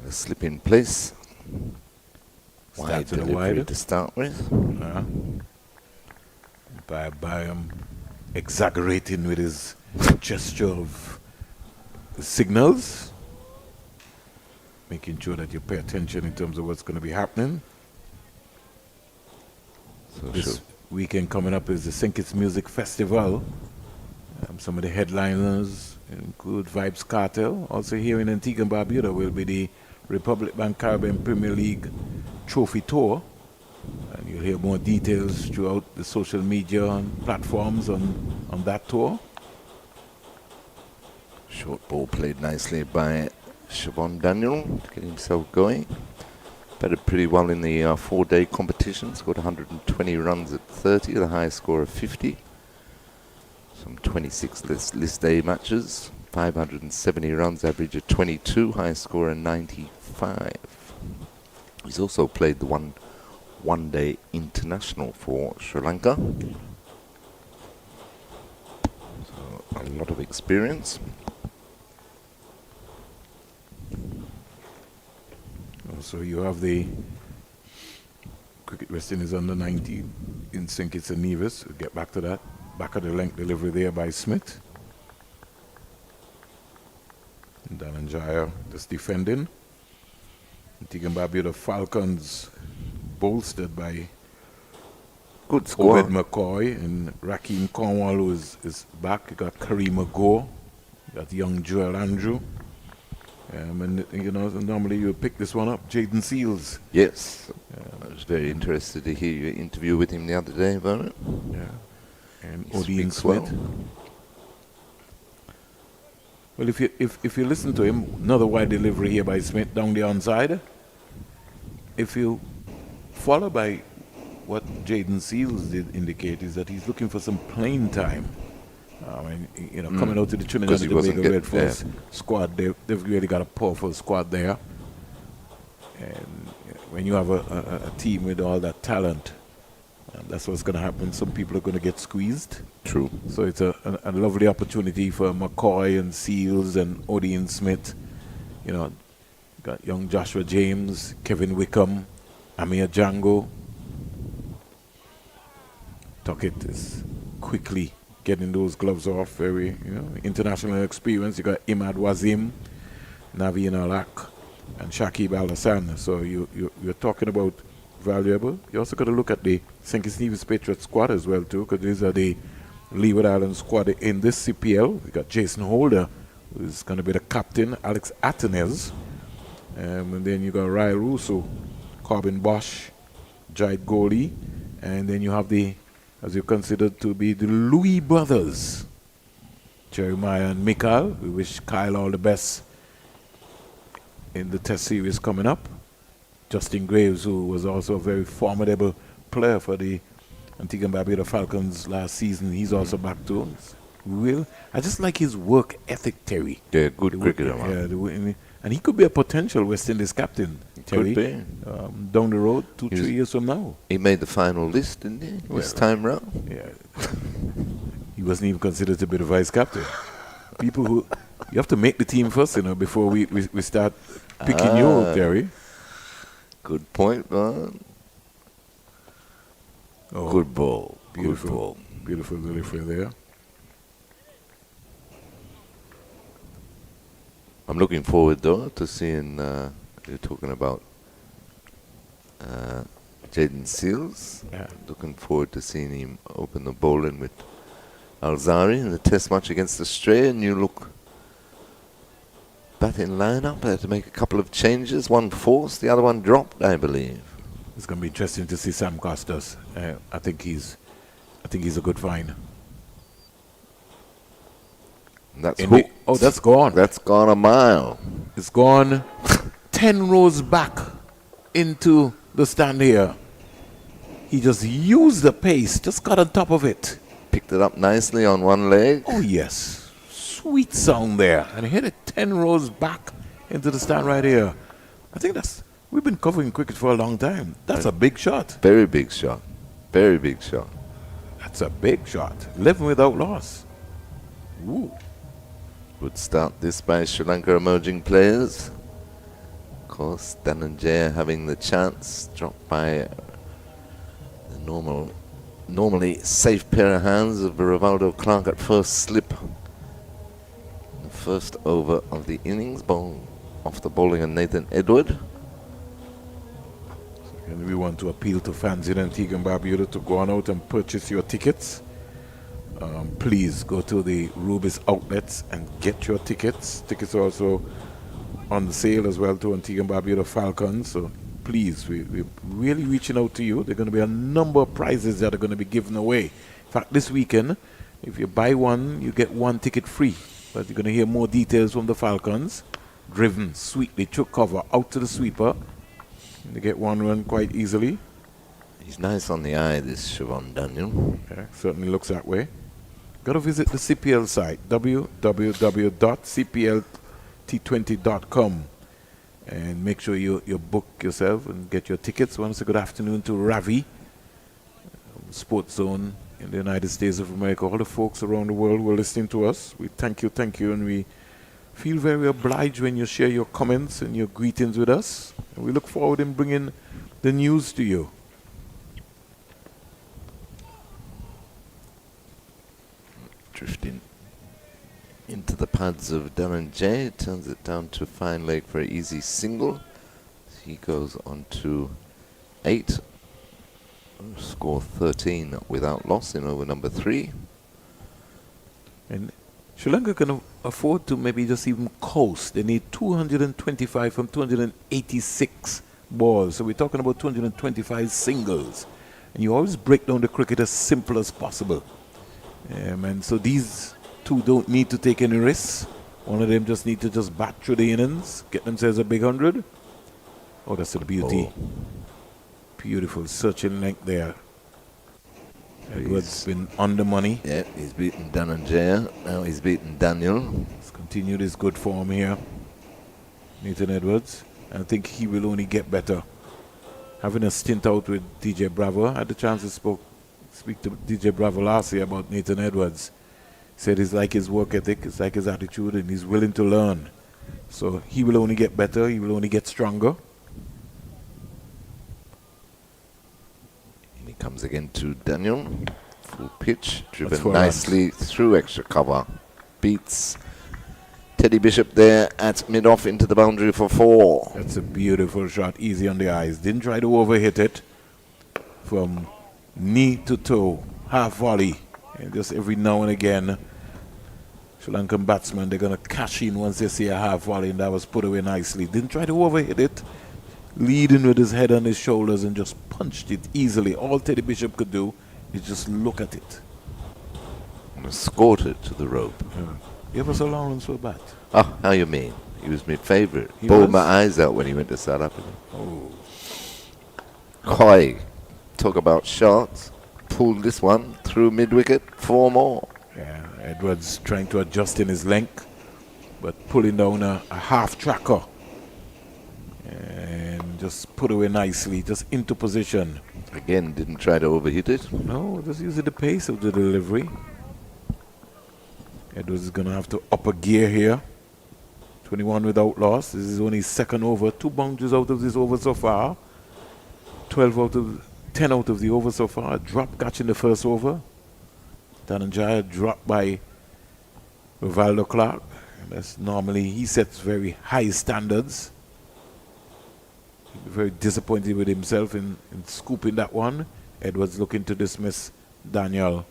A slip in place. Wide Starts in the delivery wide. to start with. By exaggerating with his gesture of signals, making sure that you pay attention in terms of what's going to be happening. So This weekend coming up is the St. Kitts Music Festival. Some of the headliners include Vibes Cartel. Also here in Antigua and Barbuda will be the Republic Bank Caribbean Premier League Trophy Tour. And you'll hear more details throughout the social media and platforms on that tour. Short ball played nicely by Siobhan Daniel to get himself going. Batted pretty well in the 4-day competition. Scored 120 runs at 30, the highest score of 50. Some 26 list A matches. 570 runs, average of 22, highest score of 95. He's also played the one-day international for Sri Lanka. So a lot of experience. So you have the Cricket West Indies under 19 in St. Kitts and Nevis. We'll get back to that. Back of the length delivery there by Smith. And Dhananjaya just defending. Antigua and Barbuda Falcons bolstered by good score. Obed McCoy and Rakeem Cornwall, who is back. You got Kareem Agor. You got young Joel Andrew. And you know, normally you pick this one up, Jaden Seals. Yes. I was very interested to hear your interview with him the other day about it. Yeah. And He Odean speaks Smith. Well, if you listen to him, another wide delivery here by Smith down the onside. If you follow by what Jaden Seals did indicate is that he's looking for some playing time. You know, coming out to the Trinidad and Tobago Red Force squad, they've really got a powerful squad there. And when you have a team with all that talent, that's what's going to happen. Some people are going to get squeezed. True. So it's a lovely opportunity for McCoy and Seals and Odean Smith. You know, got young Joshua James, Kevin Wickham, Amir Django. Tuckett is quickly getting those gloves off. Very, international experience. You got Imad Wazim, Naveen Alak, and Shakib Al-Hassan. So you're talking about valuable. You also got to look at the St. Kitts Nevis Patriots squad as well too, because these are the Leeward Island squad in this CPL. We got Jason Holder, who's going to be the captain, Alex Atenez, and then you got Ryle Russo, Corbin Bosch, Jaid Goli, and then you have the, as you consider to be, the Louis brothers, Jeremiah and Mikal. We wish Kyle all the best in the test series coming up. Justin Graves, who was also a very formidable player for the Antigua and Barbuda Falcons last season, he's also back too. I just like his work ethic, Terry. Yeah, good cricketer, man. And he could be a potential West Indies captain, Terry. Could be. Down the road, 2-3 years from now. He made the final list, didn't he? This time round. Yeah. He wasn't even considered to be the vice captain. People who, you have to make the team first, before we start picking you up, Terry. Good point, man. Oh, good ball. Beautiful, good ball. Beautiful delivery there. I'm looking forward, though, to seeing, you're talking about Jaden Seals. Yeah. Looking forward to seeing him open the bowling with Alzari in the test match against Australia. New look batting lineup. They had to make a couple of changes. One forced, the other one dropped, I believe. It's going to be interesting to see Sam Costas. I think he's a good find. That's that's gone. That's gone a mile. It's gone 10 rows back into the stand here. He just used the pace, just got on top of it. Picked it up nicely on one leg. Oh, yes. Sweet sound there. And hit it 10 rows back into the stand right here. I think we've been covering cricket for a long time. That's a big shot. Very big shot. Very big shot. That's a big shot. 11 without loss. Ooh. Good start this by Sri Lanka emerging players. Of course, Dhananjaya having the chance, dropped by the normally safe pair of hands of Rivaldo Clark at first slip. The first over of the innings, ball off the bowling of Nathan Edward. And we want to appeal to fans in Antigua and Barbuda to go on out and purchase your tickets. Please go to the Rubis outlets and get your tickets. Tickets are also on the sale as well to Antigua and Barbuda Falcons. So please, we're really reaching out to you. There are going to be a number of prizes that are going to be given away. In fact, this weekend, if you buy one, you get one ticket free. But you're going to hear more details from the Falcons. Driven sweetly, took cover, out to the sweeper. They get one run quite easily. He's nice on the eye, this Siobhan Daniel. Yeah, certainly looks that way. Got to visit the CPL site, www.cplt20.com. And make sure you book yourself and get your tickets. Once a good afternoon to Ravi, Sports Zone in the United States of America. All the folks around the world who are listening to us, we thank you, and we feel very obliged when you share your comments and your greetings with us. And we look forward in bringing the news to you. Drifting into the pads of Darren J, turns it down to fine leg for an easy single. He goes on to 8. Score 13 without loss in over number 3. And Sri Lanka can afford to maybe just even coast. They need 225 from 286 balls. So we're talking about 225 singles. And you always break down the cricket as simple as possible. And so these two don't need to take any risks. One of them just need to just bat through the innings, get themselves a big 100. Oh, that's a beauty. Oh. Beautiful searching length there. Edwards been on the money. Yeah, he's beaten Dhananjaya. Now he's beaten Daniel. He's continued his good form here. Nathan Edwards. I think he will only get better. Having a stint out with DJ Bravo. I had the chance to speak to DJ Bravo last year about Nathan Edwards. He said it's like his work ethic, it's like his attitude, and he's willing to learn. So he will only get better, he will only get stronger. And he comes again to Daniel. Full pitch, driven nicely through extra cover. Beats Teddy Bishop there at mid-off into the boundary for 4. That's a beautiful shot, easy on the eyes. Didn't try to overhit it. From knee to toe, half volley. And just every now and again, Sri Lankan batsmen, they're going to cash in once they see a half volley, and that was put away nicely. Didn't try to overhit it. Leading with his head on his shoulders and just punched it easily. All Teddy Bishop could do is just look at it. And escorted to the rope. Give us a Lawrence for a bat. Oh, how you mean? He was my favourite. Bowled my eyes out when he went to South Africa. Oh. Koi, talk about shots. Pulled this one through mid-wicket. 4 more. Yeah, Edwards trying to adjust in his length, but pulling down a half tracker. And just put away nicely, just into position. Again, didn't try to overhit it. No, just using the pace of the delivery. Edwards is going to have to up a gear here. 21 without loss. This is only his second over. 2 boundaries out of this over so far. 10 out of the over so far. A drop catch in the first over. Dhananjaya dropped by Rivaldo Clark. And that's normally, he sets very high standards. He'll be very disappointed with himself in scooping that one. Edwards looking to dismiss Daniel.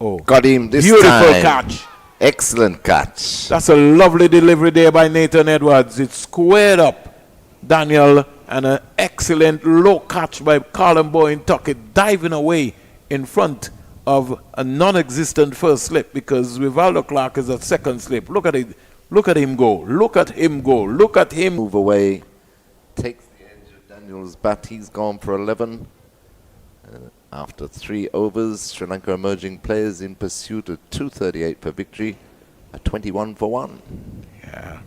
Oh, got him this beautiful time. Beautiful catch. Excellent catch. That's a lovely delivery there by Nathan Edwards. It squared up Daniel, and an excellent low catch by Colin Boyne Tuckett, diving away in front of a non-existent first slip, because Rivaldo Clark is a second slip. Look at it. Look at him go. Look at him go. Look at him move away. Takes the edge of Daniel's bat. He's gone for 11. After 3 overs, Sri Lanka emerging players in pursuit of 238 for victory, a 21 for 1. Yeah,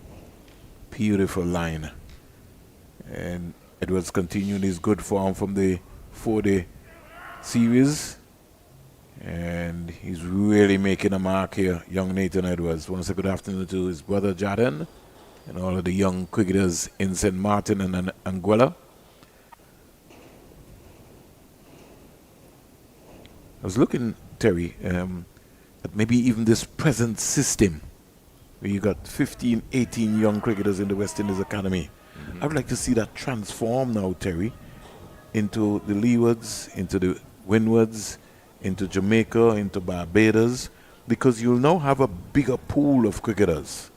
beautiful line. And Edwards continuing his good form from the 4-day series. And he's really making a mark here, young Nathan Edwards. Once a good afternoon to his brother Jaden and all of the young cricketers in St. Martin and Anguilla. I was looking, Terry, at maybe even this present system where you got 15, 18 young cricketers in the West Indies Academy. I would like to see that transform now, Terry, into the Leewards, into the Windwards, into Jamaica, into Barbados, because you'll now have a bigger pool of cricketers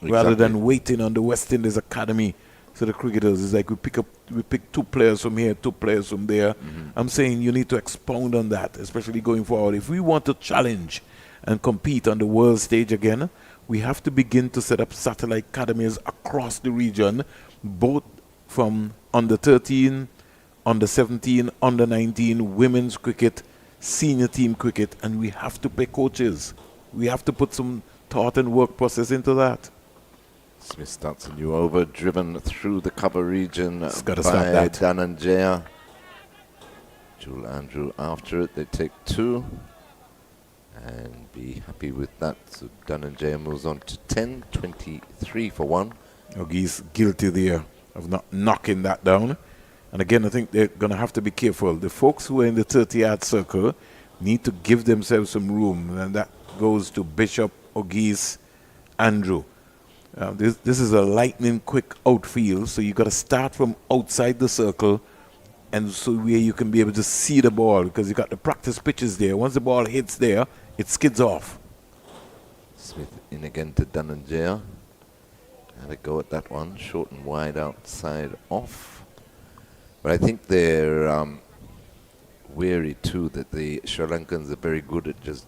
rather than waiting on the West Indies Academy. So the cricketers is like we pick 2 players from here, 2 players from there. I'm saying you need to expound on that, especially going forward. If we want to challenge and compete on the world stage again, we have to begin to set up satellite academies across the region, both from under 13, under 17, under 19, women's cricket, senior team cricket, and we have to pay coaches. We have to put some thought and work process into that. Smith starts a new over, driven through the cover region It's gotta by stop that. Dhananjaya. Jewel Andrew after it, they take 2 and be happy with that. So Dhananjaya moves on to 10, 23 for 1. He's guilty there of not knocking that down. And again, I think they're going to have to be careful. The folks who are in the 30-yard circle need to give themselves some room, and that goes to Bishop, Auguste, Andrew. This is a lightning quick outfield, so you got to start from outside the circle, and so where you can be able to see the ball, because you got the practice pitches there. Once the ball hits there, it skids off. Smith in again to Dhananjaya. Had a go at that one, short and wide outside off. But I think they're wary too that the Sri Lankans are very good at just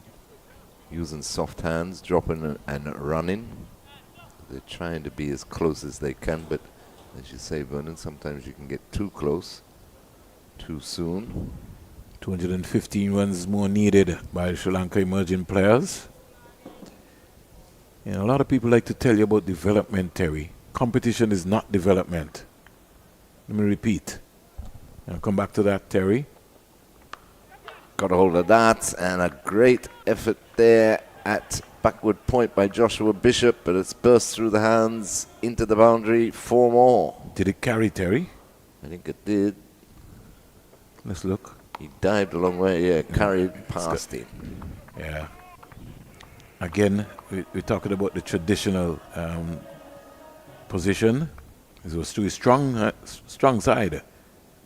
using soft hands, dropping and running. They're trying to be as close as they can, but as you say, Vernon, sometimes you can get too close too soon. 215 runs more needed by Sri Lanka emerging players. You know, a lot of people like to tell you about development, Terry. Competition is not development. Let me repeat. I'll come back to that, Terry. Got a hold of that, and a great effort there at backward point by Joshua Bishop, but it's burst through the hands into the boundary. 4 more. Did it carry, Terry? I think it did. Let's look. He dived a long way, yeah, carried past him. Yeah. Again, we're talking about the traditional position. It was to his strong side.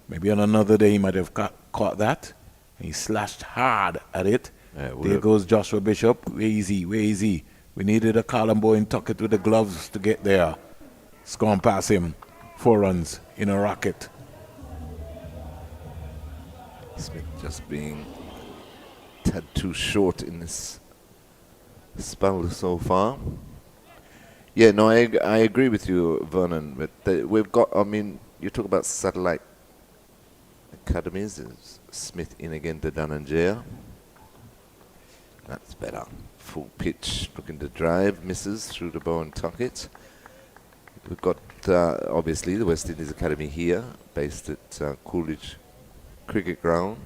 Maybe on another day he might have caught that. And he slashed hard at it. Yeah, there goes Joshua Bishop. Where is he? Where is he? We needed a column boy and tuck it with the gloves to get there. It's gone past him. 4 runs in a rocket. Smith just being a tad too short in this spell so far. Yeah, no, I agree with you, Vernon. But we've got, I mean, you talk about satellite academies. There's Smith in again to Dhananjaya. That's better. Full pitch, looking to drive, misses through the bow and tuck it. We've got, obviously, the West Indies Academy here, based at Coolidge Cricket Ground.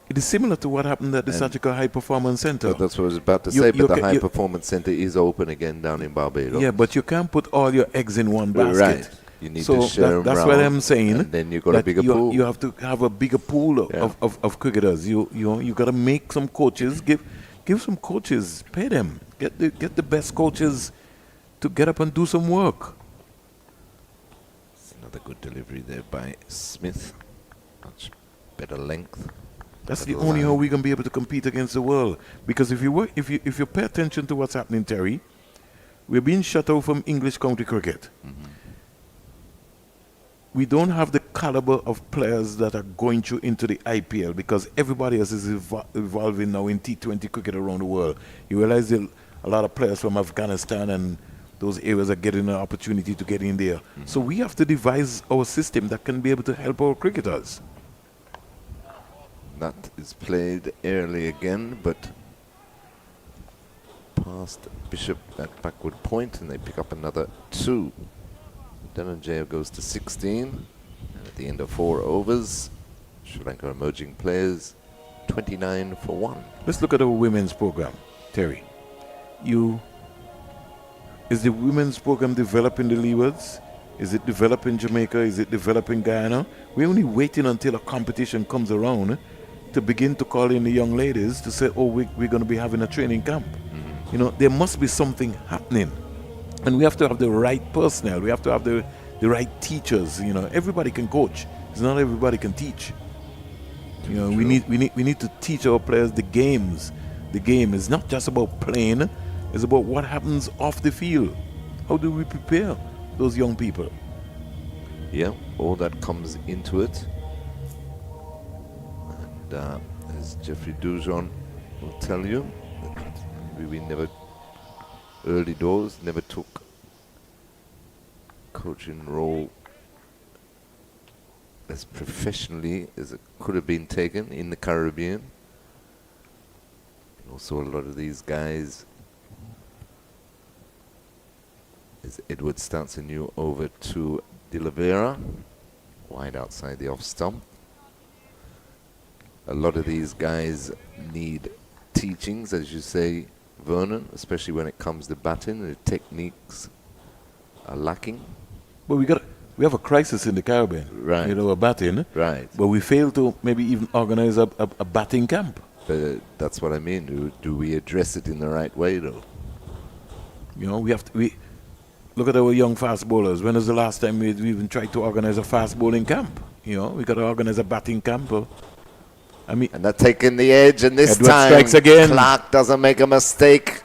It is similar to what happened at the Surgical High Performance Center. That's what I was about to say, but the High Performance Center is open again down in Barbados. Yeah, but you can't put all your eggs in one basket. Right. You need to share them that's round, what I'm saying. and then you've got a bigger pool. You have to have a bigger pool of cricketers. You got to make some coaches, give some coaches, pay them. Get the best coaches to get up and do some work. It's another good delivery there by Smith. Much better length. That's the only how we're gonna be able to compete against the world. Because if you pay attention to what's happening, Terry, we're being shut out from English county cricket. Mm-hmm. We don't have the caliber of players that are going through into the IPL because everybody else is evolving now in T20 cricket around the world. You realize that a lot of players from Afghanistan and those areas are getting an opportunity to get in there. Mm-hmm. So we have to devise our system that can be able to help our cricketers. That is played early again, but past Bishop at backward point, and they pick up another 2. Dhananjaya goes to 16, and at the end of 4 overs, Sri Lanka emerging players 29 for 1. Let's look at our women's program, Terry. Is the women's program developing the leewards? Is it developing Jamaica? Is it developing Guyana? We're only waiting until a competition comes around to begin to call in the young ladies to say, oh, we're going to be having a training camp. Mm-hmm. You know, there must be something happening. And we have to have the right personnel. We have to have the right teachers. You know, everybody can coach. It's not everybody can teach. You know, we need to teach our players the games. The game is not just about playing. It's about what happens off the field. How do we prepare those young people? Yeah, all that comes into it. And as Jeffrey Dujon will tell you, we never early doors, never took coaching role as professionally as it could have been taken in the Caribbean. Also, a lot of these guys, as Edward starts a new over to De La Vera, wide outside the off stump. A lot of these guys need teachings, as you say, Vernon, especially when it comes to batting. The techniques are lacking. But we have a crisis in the Caribbean. Right. You know, a batting. Right. But we fail to maybe even organize a batting camp. But that's what I mean. Do we address it in the right way, though? You know, we look at our young fast bowlers. When was the last time we even tried to organize a fast bowling camp? You know, we got to organize a batting camp. I mean, and they're taking the edge, and this Edward time strikes again. Clark doesn't make a mistake.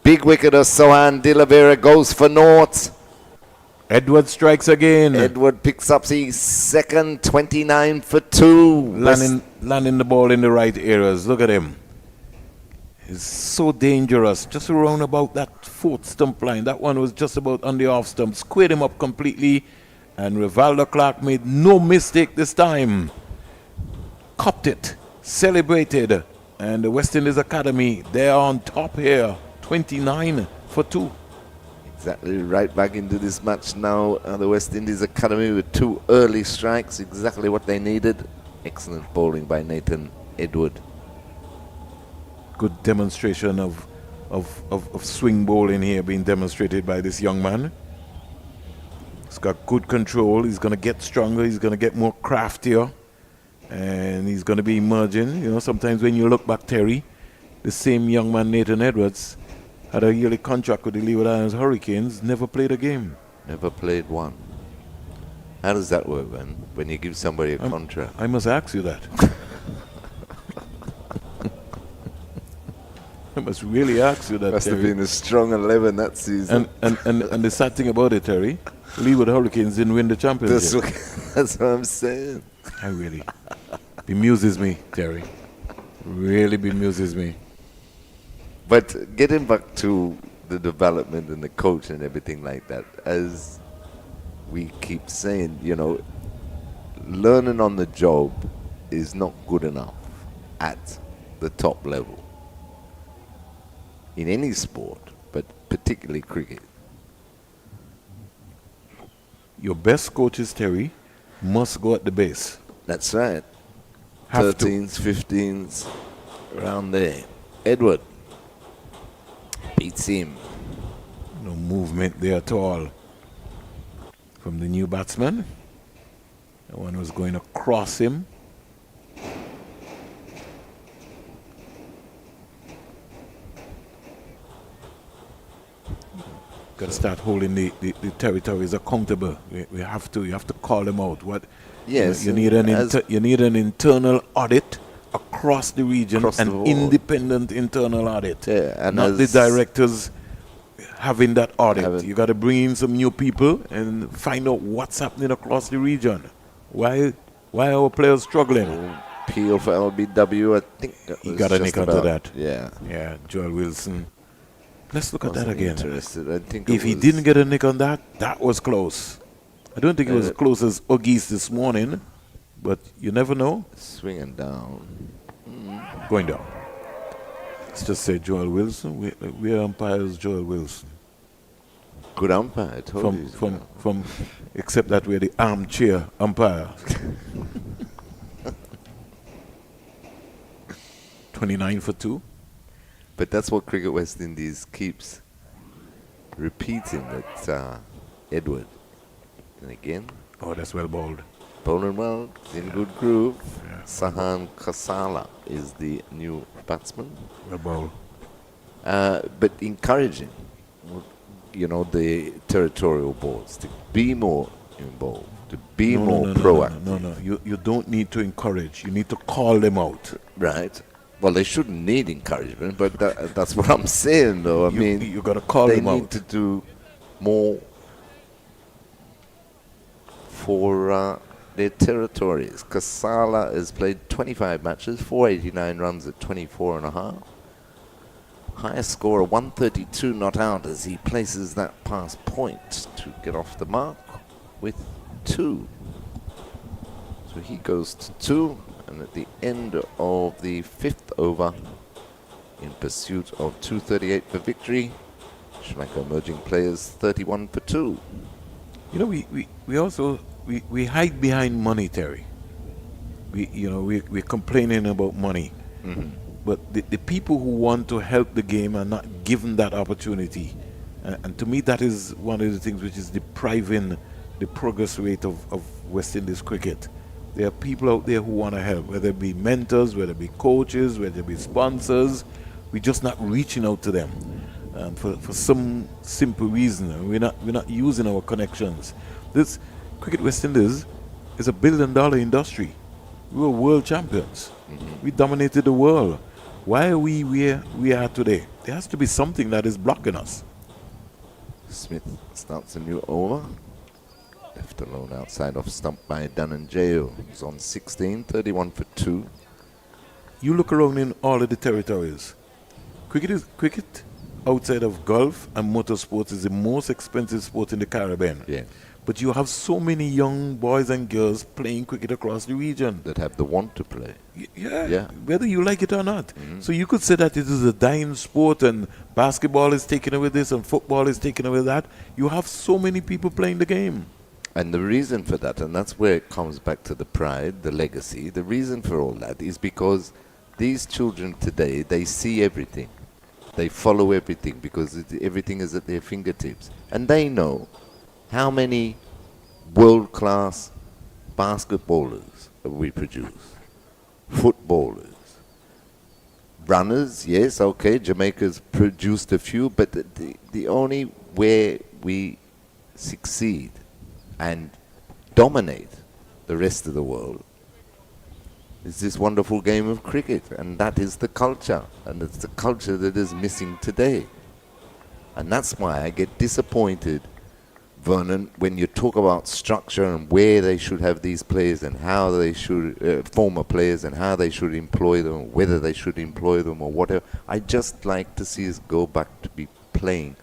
Big wicket of Sohan. De La Vera goes for naught. Edward strikes again. Edward picks up his second, 29 for 2. Landing the ball in the right areas. Look at him. He's so dangerous. Just around about that fourth stump line. That one was just about on the off stump. Squared him up completely. And Rivaldo Clark made no mistake this time. Copped it. Celebrated. And the West Indies Academy, they're on top here. 29 for 2. Exactly, right back into this match now. The West Indies Academy with 2 early strikes. Exactly what they needed. Excellent bowling by Nathan Edward. Good demonstration of swing bowling here being demonstrated by this young man. He's got good control. He's going to get stronger. He's going to get more craftier. And he's going to be emerging. You know, sometimes when you look back, Terry, the same young man, Nathan Edwards, had a yearly contract with the Leeward Islands Hurricanes, never played a game. Never played one. How does that work, man, when you give somebody a contract? I must ask you that. I must really ask you that, Must Terry. have been a strong 11 that season. And the sad thing about it, Terry, Leeward Hurricanes didn't win the championship. That's what I'm saying. I really bemuses me, Terry. Really bemuses me. But getting back to the development and the coach and everything like that, as we keep saying, you know, learning on the job is not good enough at the top level. In any sport, but particularly cricket. Your best coaches, Terry, must go at the base. That's right. Have 13s, 15s, around there. Edward beats him. No movement there at all from the new batsman. The one was going across him. Got to start holding the territories accountable. We have to. You have to call them out. What? Yes. You need an internal audit across the region, Across an the board. independent internal audit. Yeah, and not the as- directors having that audit. You got to bring in some new people and find out what's happening across the region. Why are our players struggling? Peel for LBW, I think He got a nick onto that. Yeah. Yeah, Joel Wilson. Let's look at that Wasn't again. interested. I think If it he was- didn't get a nick on that, that was close. I don't think it was as close as Auguste this morning, but you never know. Swinging down. Going down. Let's just say Joel Wilson. We are umpires Joel Wilson. Good umpire, I told you. From except that we're the armchair umpire. 29 for 2. But that's what Cricket West Indies keeps repeating, that Edward. And again. Oh, that's well bowled. Bowling well, in good groove. Yeah. Sahan Kasala is the new batsman. Well bowled. But encouraging, you know, the territorial boards to be more involved, to be more proactive. No. You don't need to encourage. You need to call them out. Right. Well, they shouldn't need encouragement, but that's what I'm saying, though. I mean, you got to call them out. They need to do more for their territories. Kasala has played 25 matches, 489 runs at 24 and a half. Highest score, 132 not out, as he places that pass point to get off the mark with 2. So he goes to 2, and at the end of the 5th over, in pursuit of 238 for victory, Sri Lanka emerging players 31 for 2. You know, we also hide behind money, Terry. We're complaining about money. Mm-hmm. But the people who want to help the game are not given that opportunity. And to me, that is one of the things which is depriving the progress rate of West Indies cricket. There are people out there who want to help, whether it be mentors, whether it be coaches, whether it be sponsors. We're just not reaching out to them for some simple reason. We're not using our connections. This Cricket West Indies is a $1 billion industry. We were world champions. Mm-hmm. We dominated the world. Why are we where we are today? There has to be something that is blocking us. Smith starts a new over. Left alone outside off stump by Dhananjaya. He's on 16, 31 for 2. You look around in all of the territories. Cricket outside of golf and motorsports is the most expensive sport in the Caribbean. Yeah. But you have so many young boys and girls playing cricket across the region. That have the want to play. Yeah, whether you like it or not. Mm-hmm. So you could say that it is a dying sport and basketball is taking away this and football is taking away that. You have so many people playing the game. And the reason for that, and that's where it comes back to the pride, the legacy, the reason for all that is because these children today, they see everything. They follow everything because everything is at their fingertips. And they know how many world-class basketballers we produce, footballers, runners, yes, okay, Jamaica's produced a few, but the only where we succeed and dominate the rest of the world is this wonderful game of cricket, and that is the culture, and it's the culture that is missing today. And that's why I get disappointed, Vernon, when you talk about structure and where they should have these players and how they should, former players and how they should employ them, whether they should employ them or whatever. I just like to see us go back to be playing.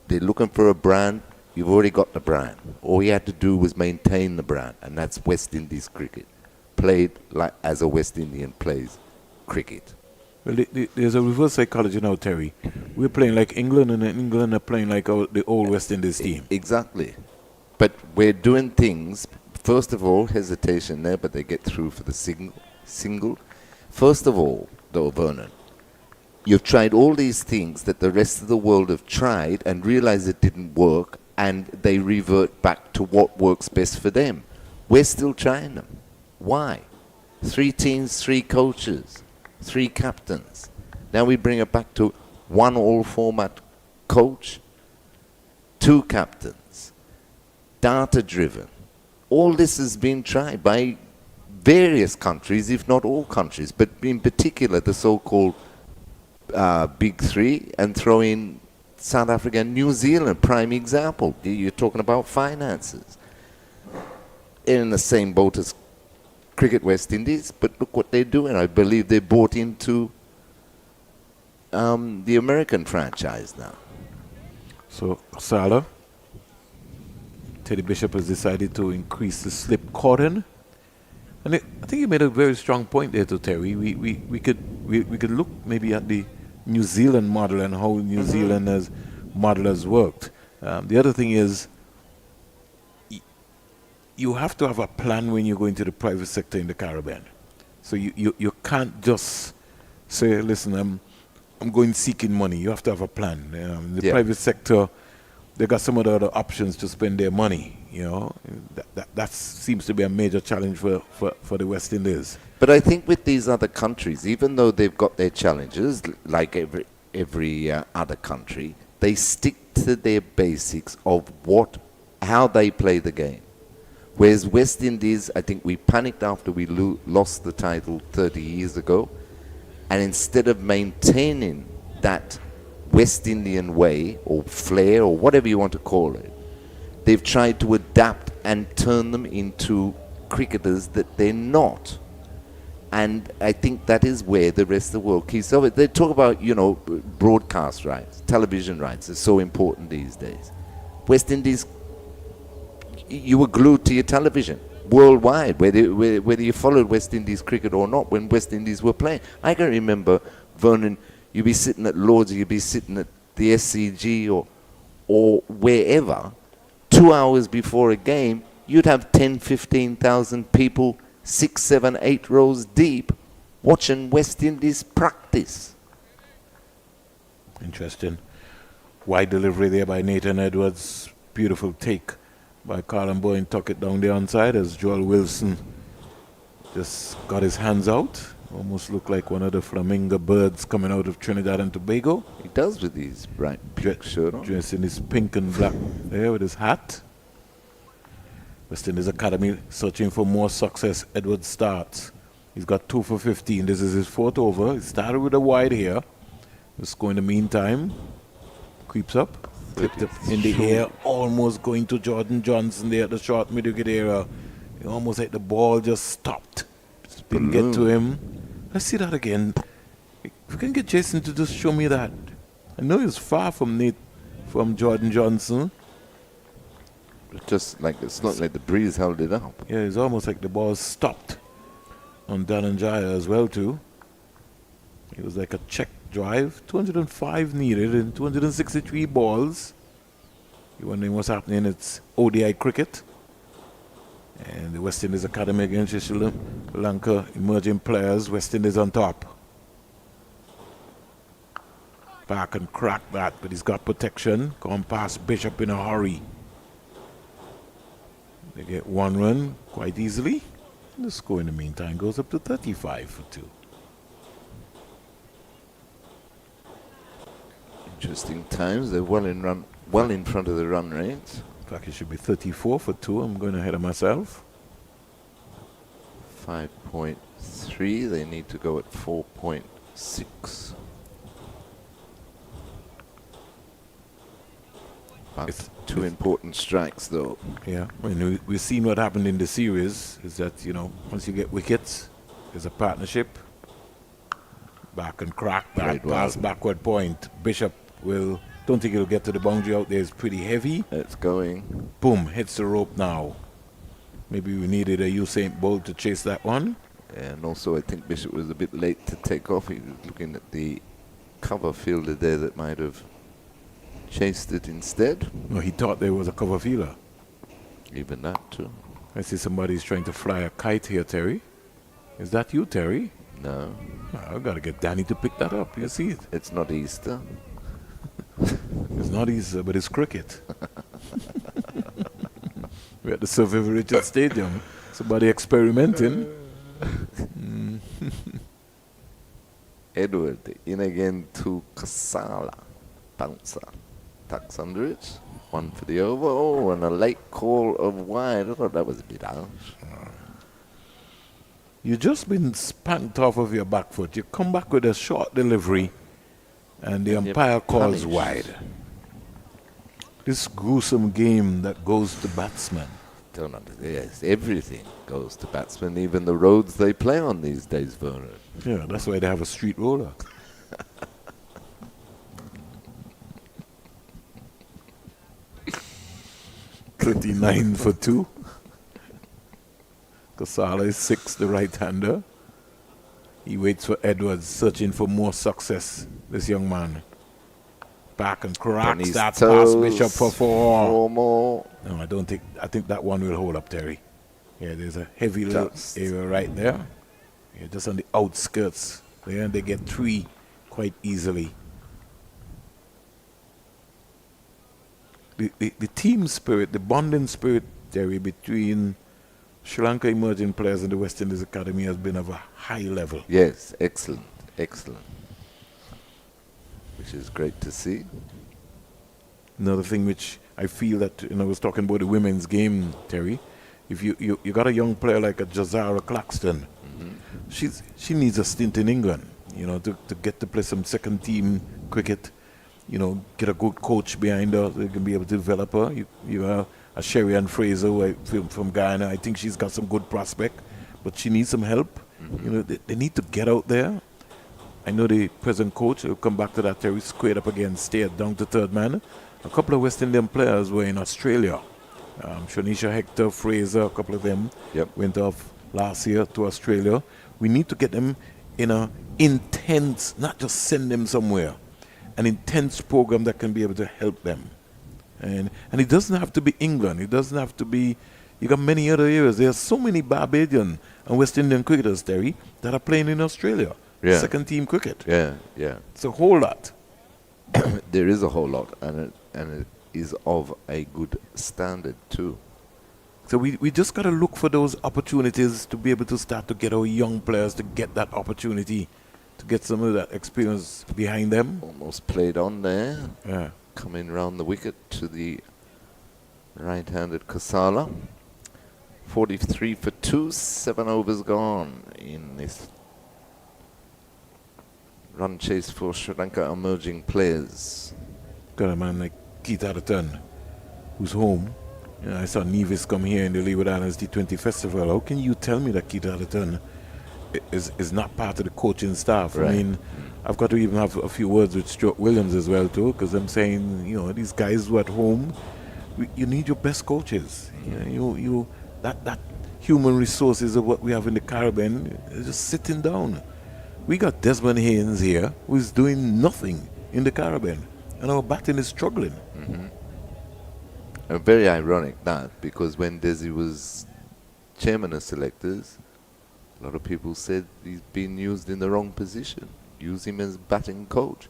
They're looking for a brand. You've already got the brand. All you had to do was maintain the brand, and that's West Indies cricket. Played like as a West Indian plays cricket. Well, there's a reverse psychology now, Terry. We're playing like England, and England are playing like the old West Indies team. Exactly. But we're doing things, first of all, hesitation there, but they get through for the single. First of all, though, Vernon, you've tried all these things that the rest of the world have tried and realized it didn't work, and they revert back to what works best for them. We're still trying them. Why? 3 teams, 3 coaches, 3 captains. Now we bring it back to 1 all-format coach, 2 captains, data-driven. All this has been tried by various countries, if not all countries, but in particular the so-called Big 3, and throw in South Africa and New Zealand, prime example. You're talking about finances. In the same boat as Cricket West Indies, but look what they're doing. I believe they bought into the American franchise now. So, Salah, Teddy Bishop has decided to increase the slip cordon. And I think you made a very strong point there to Terry. We could look maybe at the New Zealand model and how New Zealand's model has worked. The other thing is, you have to have a plan when you go into the private sector in the Caribbean. So you can't just say, listen, I'm going seeking money. You have to have a plan. The private sector, they got some of the other options to spend their money. You know, that seems to be a major challenge for the West Indies. But I think with these other countries, even though they've got their challenges, like every other country, they stick to their basics of how they play the game. Whereas West Indies, I think we panicked after we lost the title 30 years ago. And instead of maintaining that West Indian way or flair or whatever you want to call it, they've tried to adapt and turn them into cricketers that they're not. And I think that is where the rest of the world keeps of it. They talk about, broadcast rights, television rights are so important these days. West Indies, you were glued to your television worldwide, whether you followed West Indies cricket or not, when West Indies were playing. I can remember, Vernon, you'd be sitting at Lord's, you'd be sitting at the SCG or wherever, 2 hours before a game, you'd have 10, 15,000 people 6, 7, 8 rows deep watching West Indies practice. Interesting. Wide delivery there by Nathan Edwards. Beautiful take by Colin Boyne. Tuck it down the onside as Joel Wilson just got his hands out. Almost looked like one of the flamingo birds coming out of Trinidad and Tobago. He does with his bright pink shirt on. Dressed in his pink and black there with his hat. West Indies Academy searching for more success. Edwards starts. He's got 2 for 15. This is his 4th over. He started with a wide here. Just go in the meantime. Creeps up. Flipped up in the air. Almost going to Jordan Johnson there at the short mid-wicket area. He almost hit the ball. Just stopped. Didn't get to him. Let's see that again. If we can get Jason to just show me that. I know he's far from Jordan Johnson. Just like it's not like the breeze held it up. Yeah, it's almost like the ball stopped on Dhananjaya as well too. It was like a check drive. 205 needed in 263 balls. You're wondering what's happening. It's ODI cricket. And the West Indies Academy against Sri Lanka emerging players. West Indies on top. Back and crack that, but he's got protection. Gone past Bishop in a hurry. They get 1 run quite easily. The score in the meantime goes up to 35 for 2. Interesting times. They're well in front of the run rate. In fact, it should be 34 for 2. I'm going ahead of myself. 5.3. They need to go at 4.6. It's 2 important strikes, though. Yeah, we've seen what happened in the series is that, once you get wickets, there's a partnership. Back and crack that pass, backward point. Bishop don't think he'll get to the boundary out there. It's pretty heavy. It's going. Boom, hits the rope now. Maybe we needed a Usain Bolt to chase that one. And also, I think Bishop was a bit late to take off. He was looking at the cover fielder there that might have chased it instead. No, he thought there was a cover fielder. Even that too. I see somebody's trying to fly a kite here, Terry. Is that you, Terry? No. I've got to get Danny to pick that up. You see it? It's not Easter. It's not Easter, but it's cricket. We're at the Sir Vivian Richards Stadium. Somebody experimenting. Edward in again to Kasala. Bouncer. Tucks under it. 1 for the over. Oh, and a late call of wide. I thought that was a bit harsh. You've just been spanked off of your back foot. You come back with a short delivery, and the umpire calls wide. This gruesome game that goes to batsmen. Don't understand. Yes, everything goes to batsmen, even the roads they play on these days, Vernon. Yeah, that's why they have a street roller. $39 for 2. Kasala is 6, the right-hander. He waits for Edwards, searching for more success, this young man. Back and cracks that past Bishop for 4. 4 more. No, I think that one will hold up, Terry. Yeah, there's a heavy little area right there. Yeah, just on the outskirts. There, and they get 3 quite easily. The team spirit, the bonding spirit, Terry, between Sri Lanka emerging players and the West Indies Academy has been of a high level. Yes, excellent, excellent. Which is great to see. Another thing which I feel that, I was talking about the women's game, Terry. If you got a young player like a Jazara Claxton, she needs a stint in England, to get to play some second team cricket. Get a good coach behind her so they can be able to develop her. You have a Sherry Ann Fraser from Ghana. I think she's got some good prospect, but she needs some help. You know, they need to get out there. I know the present coach will come back to that. Terry squared up against Stayed down to third man. A couple of West Indian players were in Australia. Shanisha Hector, Fraser, a couple of them went off last year to Australia. We need to get them in a intense, not just send them somewhere, an intense program that can be able to help them. And it doesn't have to be England. It doesn't have to be. You got many other areas. There are so many Barbadian and West Indian cricketers, Terry, that are playing in Australia. Yeah. Second team cricket. Yeah, yeah. It's a whole lot. There is a whole lot, and it is of a good standard too. So we just got to look for those opportunities to be able to start to get our young players to get that opportunity, to get some of that experience behind them. Almost played on there. Yeah. Coming round the wicket to the right-handed Kasala. 43 for 2, 7 overs gone in this run chase for Sri Lanka emerging players. Got a man like Keith Atherton, who's home. You know, I saw Nevis come here in the Leeward Islands T20 Festival. How can you tell me that Keith Atherton is not part of the coaching staff? Right. I mean, I've got to even have a few words with Stuart Williams as well too, because I'm saying, you know, these guys who are at home, you need your best coaches. You that human resources of what we have in the Caribbean is just sitting down. We got Desmond Haynes here, who is doing nothing in the Caribbean, and our batting is struggling. Very ironic that, because when Desi was chairman of selectors, a lot of people said he's been used in the wrong position. Use him as batting coach.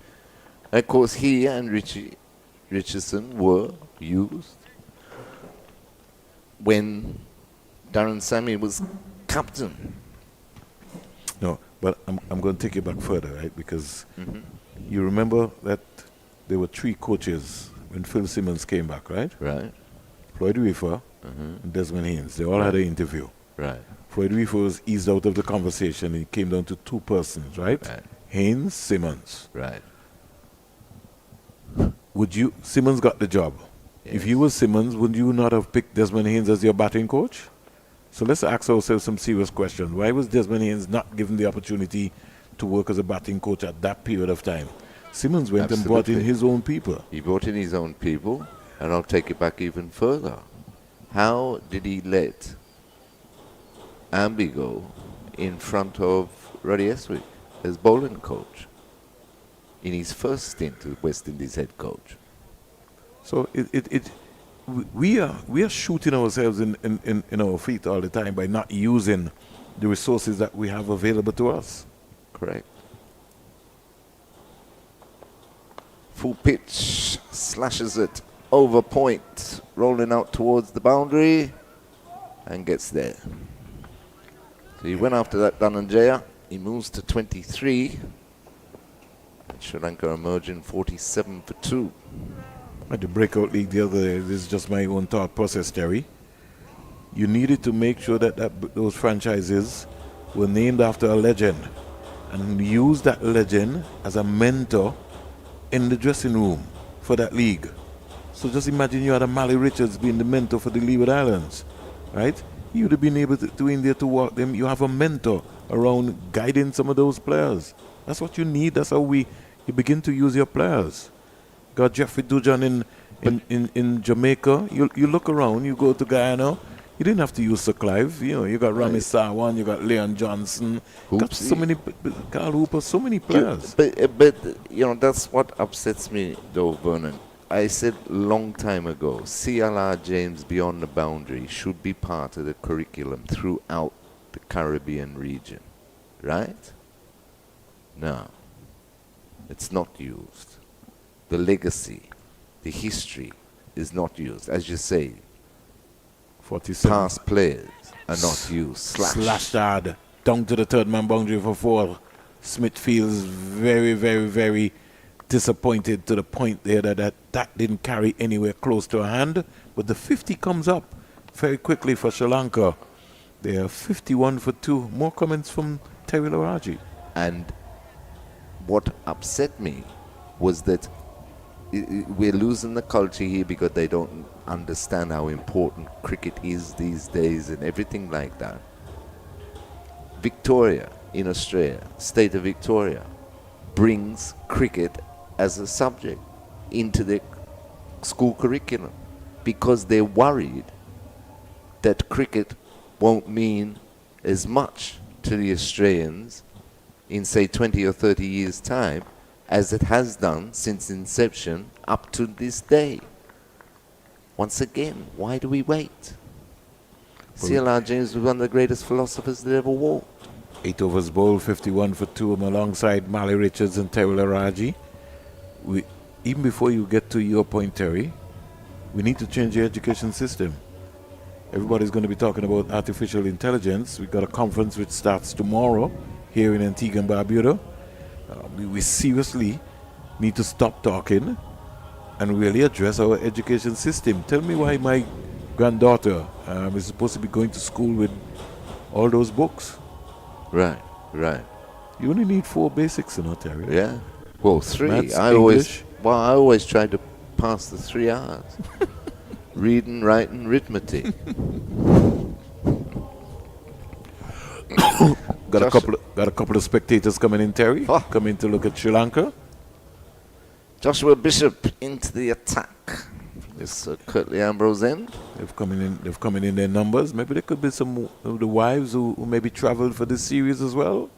And of course, he and Richardson were used when Darren Sammy was captain. No, but I'm going to take you back further, right? Because you remember that there were 3 coaches when Phil Simmons came back, right? Right. Floyd Reefer and Desmond Haynes. They all had an interview. Right. Floyd Reefer was eased out of the conversation. It came down to 2 persons, right? Haynes, Simmons. Right. Simmons got the job. Yes. If you were Simmons, would you not have picked Desmond Haynes as your batting coach? So let's ask ourselves some serious questions. Why was Desmond Haynes not given the opportunity to work as a batting coach at that period of time? Simmons went and brought in his own people. He brought in his own people, and I'll take it back even further. How did he let Amby go in front of Ruddy Eswick as bowling coach in his first stint as West Indies head coach? So we are shooting ourselves in our feet all the time by not using the resources that we have available to us. Correct. Full pitch, slashes it over point, rolling out towards the boundary, and gets there. So he went after that Dhananjaya. He moves to 23. And Sri Lanka emerging 47 for 2. At the breakout league the other day, this is just my own thought process, Terry. You needed to make sure that those franchises were named after a legend and use that legend as a mentor in the dressing room for that league. So just imagine you had a Mally Richards being the mentor for the Leeward Islands, right? You would have been able to in there to walk them. You have a mentor around guiding some of those players. That's what you need. That's how you begin to use your players. Got Jeffrey Dujan in Jamaica. You look around, you go to Guyana, you didn't have to use Sir Clive. You know, you got Rami Sarwan, you got Leon Johnson, got so many, Carl Hooper, so many players. But you know, that's what upsets me though, Vernon. I said long time ago, CLR James Beyond the Boundary should be part of the curriculum throughout the Caribbean region, right? No, it's not used. The legacy, the history is not used. As you say, 47. Past players are not used. Slashed hard down to the third man boundary for 4. Smith feels very, very, very disappointed to the point there that didn't carry anywhere close to a hand. But the 50 comes up very quickly for Sri Lanka. They are 51 for 2. More comments from Terry Laraji. And what upset me was that we're losing the culture here because they don't understand how important cricket is these days and everything like that. Victoria in Australia, state of Victoria, brings cricket as a subject into their school curriculum because they're worried that cricket won't mean as much to the Australians in, say, 20 or 30 years' time as it has done since inception up to this day. Once again, why do we wait? CLR James was one of the greatest philosophers that ever walked. 8 overs bowled, 51 for 2 alongside Mali Richards and Terry Laraji. Even before you get to your point, Terry, we need to change the education system. Everybody's going to be talking about artificial intelligence. We've got a conference which starts tomorrow here in Antigua and Barbuda. We seriously need to stop talking and really address our education system. Tell me why my granddaughter is supposed to be going to school with all those books. Right, right. You only need 4 basics, Terry. Yeah. Well, 3. Maths, I always tried to pass the 3 R's. Reading, writing, arithmetic. Got a couple of spectators coming in, Terry. Coming to look at Sri Lanka. Joshua Bishop into the attack. This Curtly Ambrose end. They've come in their numbers. Maybe there could be some of the wives who maybe traveled for this series as well.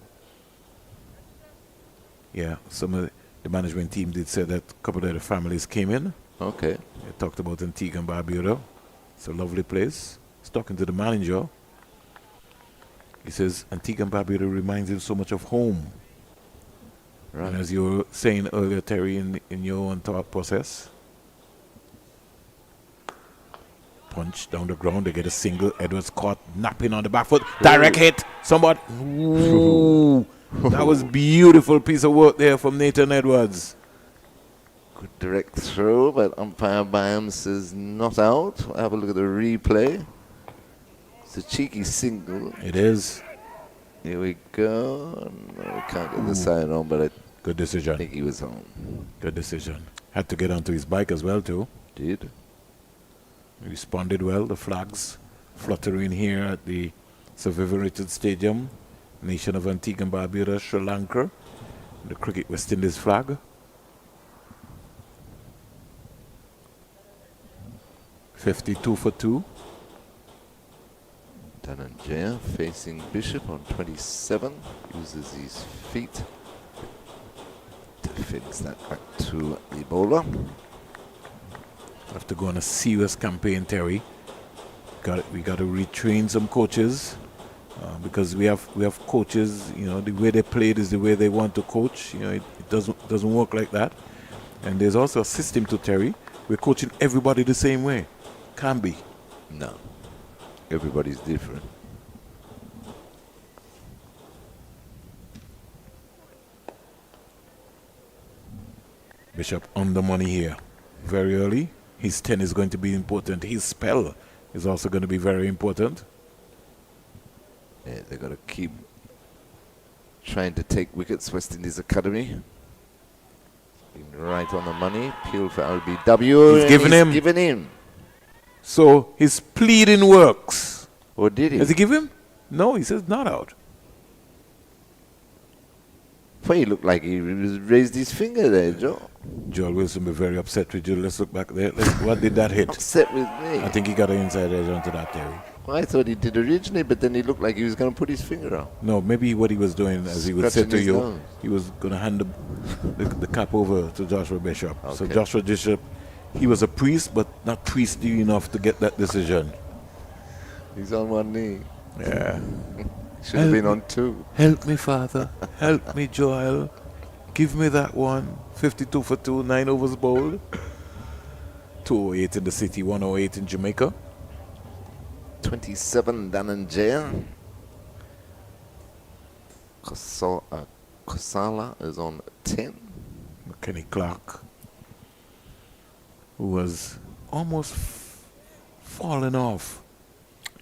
Yeah, some of the management team did say that a couple of the families came in. Okay. They talked about Antigua and Barbuda. It's a lovely place. He's talking to the manager. He says Antigua and Barbuda reminds him so much of home. Right. And as you were saying earlier, Terry, in your own thought process, punch down the ground, they get a single. Edwards caught napping on the back foot. Direct hit. Somebody. Ooh. That was beautiful piece of work there from Nathan Edwards. Good direct throw, but umpire Byam says not out. Have a look at the replay. It's a cheeky single. It is. Here we go. No, we can't get the sign on, but good decision. I think he was home. Good decision. Had to get onto his bike as well, too. Did. He responded well. The flags fluttering here at the Sir Vivian Richards Stadium. Nation of Antigua and Barbuda, Sri Lanka. The Cricket West Indies flag. 52 for 2. Dhananjaya facing Bishop on 27. Uses his feet. Defends that back to the bowler. Have to go on a serious campaign, Terry. We got to retrain some coaches because we have coaches. The way they played is the way they want to coach. It doesn't work like that. And there's also a system to Terry. We're coaching everybody the same way. Can't be. No. Everybody's different. Bishop on the money here. Very early. His 10 is going to be important. His spell is also going to be very important. Yeah, they've got to keep trying to take wickets. West Indies Academy. Been right on the money. Peel for LBW. He's given him. So his pleading works. Or did he? Does he give him? No, he says not out. Well, he looked like he raised his finger there, Joe. Joel Wilson will be very upset with you. Let's look back there. What did that hit? Upset with me? I think he got an inside edge onto that, Terry. Well, I thought he did originally, but then he looked like he was going to put his finger out. No, maybe what he was doing, as he would say to you, he was going to hand the cap over to Joshua Bishop. Okay. So Joshua Bishop, he was a priest, but not priestly enough to get that decision. He's on one knee. Yeah. Should have been on 2. Help me, Father. Help me, Joel. Give me that one. 52 for 2, 9 overs bowled. 208 in the city, 108 in Jamaica. 27 Dhananjaya. Kosala is on 10. Kenny Clark, who was almost fallen off.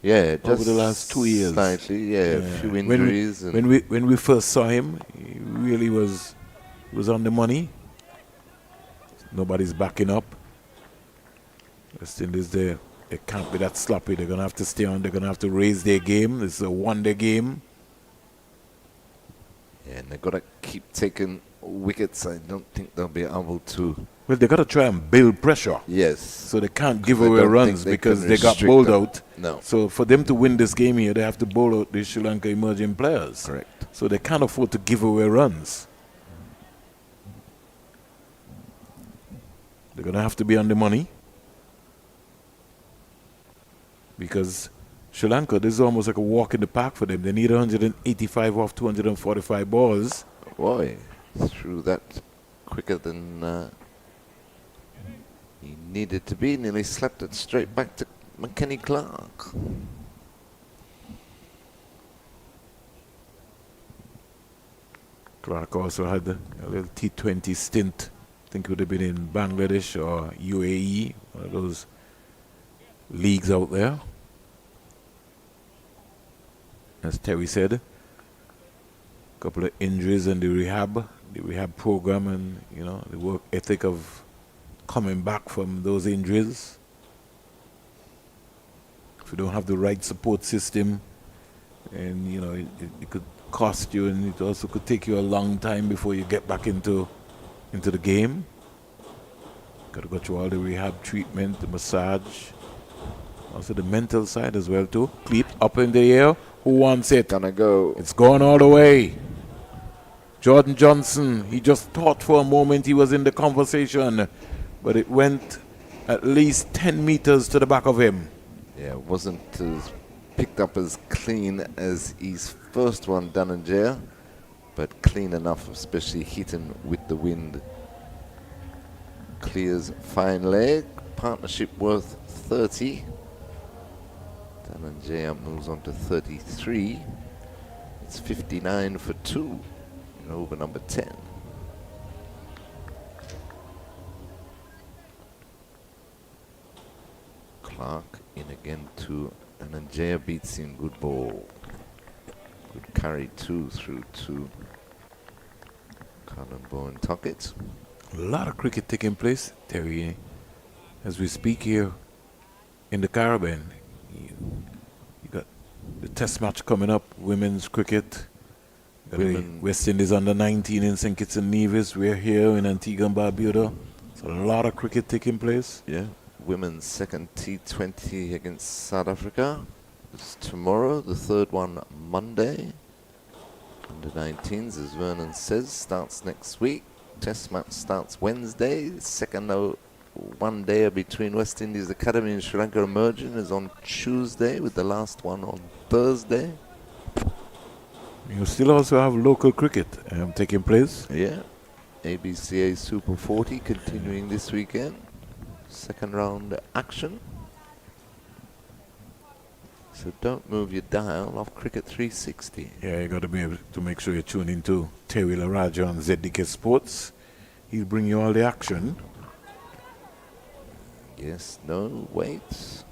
Yeah, just over the last 2 years. Slightly, a few injuries. When we first saw him, he really was on the money. Nobody's backing up. West Indies, they can't be that sloppy. They're going to have to stay on. They're going to have to raise their game. This is a one-day game. And they've got to keep taking wickets. I don't think they'll be able to. Well, they got to try and build pressure. Yes. So they can't give I away don't runs think they because can they got restrict bowled them. out. No. So for them to win this game here, they have to bowl out the Sri Lanka emerging players. Correct. So they can't afford to give away runs. They're going to have to be on the money. Because Sri Lanka, this is almost like a walk in the park for them. They need 185 off 245 balls. Boy, threw that quicker than he needed to be. Nearly slapped it straight back to McKenny Clark. Clark also had a little T20 stint. I think it would have been in Bangladesh or UAE, one of those leagues out there. As Terry said, a couple of injuries and the rehab program, and the work ethic of coming back from those injuries. If you don't have the right support system, and it could cost you, and it also could take you a long time before you get back into the game. Got to go through all the rehab treatment, the massage, also the mental side as well too. Cleat up in the air. Who wants it? Gonna go. It's gone all the way. Jordan Johnson, he just thought for a moment he was in the conversation, but it went at least 10 meters to the back of him. Yeah, it wasn't as picked up as clean as his first one, Dhananjaya, but clean enough, especially hitting with the wind. Clears fine leg, partnership worth 30. Dhananjaya moves on to 33. It's 59 for 2 in over number 10. Clark in again to Dhananjaya, beats in good ball. Good carry too through to Colombo and Tuckett. A lot of cricket taking place, Terry, as we speak here in the Caribbean. You got the test match coming up, women's cricket. Got the West Indies under 19 in St. Kitts and Nevis. We're here in Antigua and Barbuda. There's a lot of cricket taking place. Yeah, women's second T20 against South Africa. It's tomorrow, the third one Monday. Under 19s, as Vernon says, starts next week. Test match starts Wednesday. Second one day between West Indies Academy and Sri Lanka Emerging is on Tuesday, with the last one on Thursday. You still also have local cricket taking place. Yeah. ABCA Super 40 continuing this weekend. Second round action. So don't move your dial off Cricket 360. Yeah, you got to be able to make sure you tune into Terry Laraja on ZDK Sports. He'll bring you all the action. Yes, no, wait.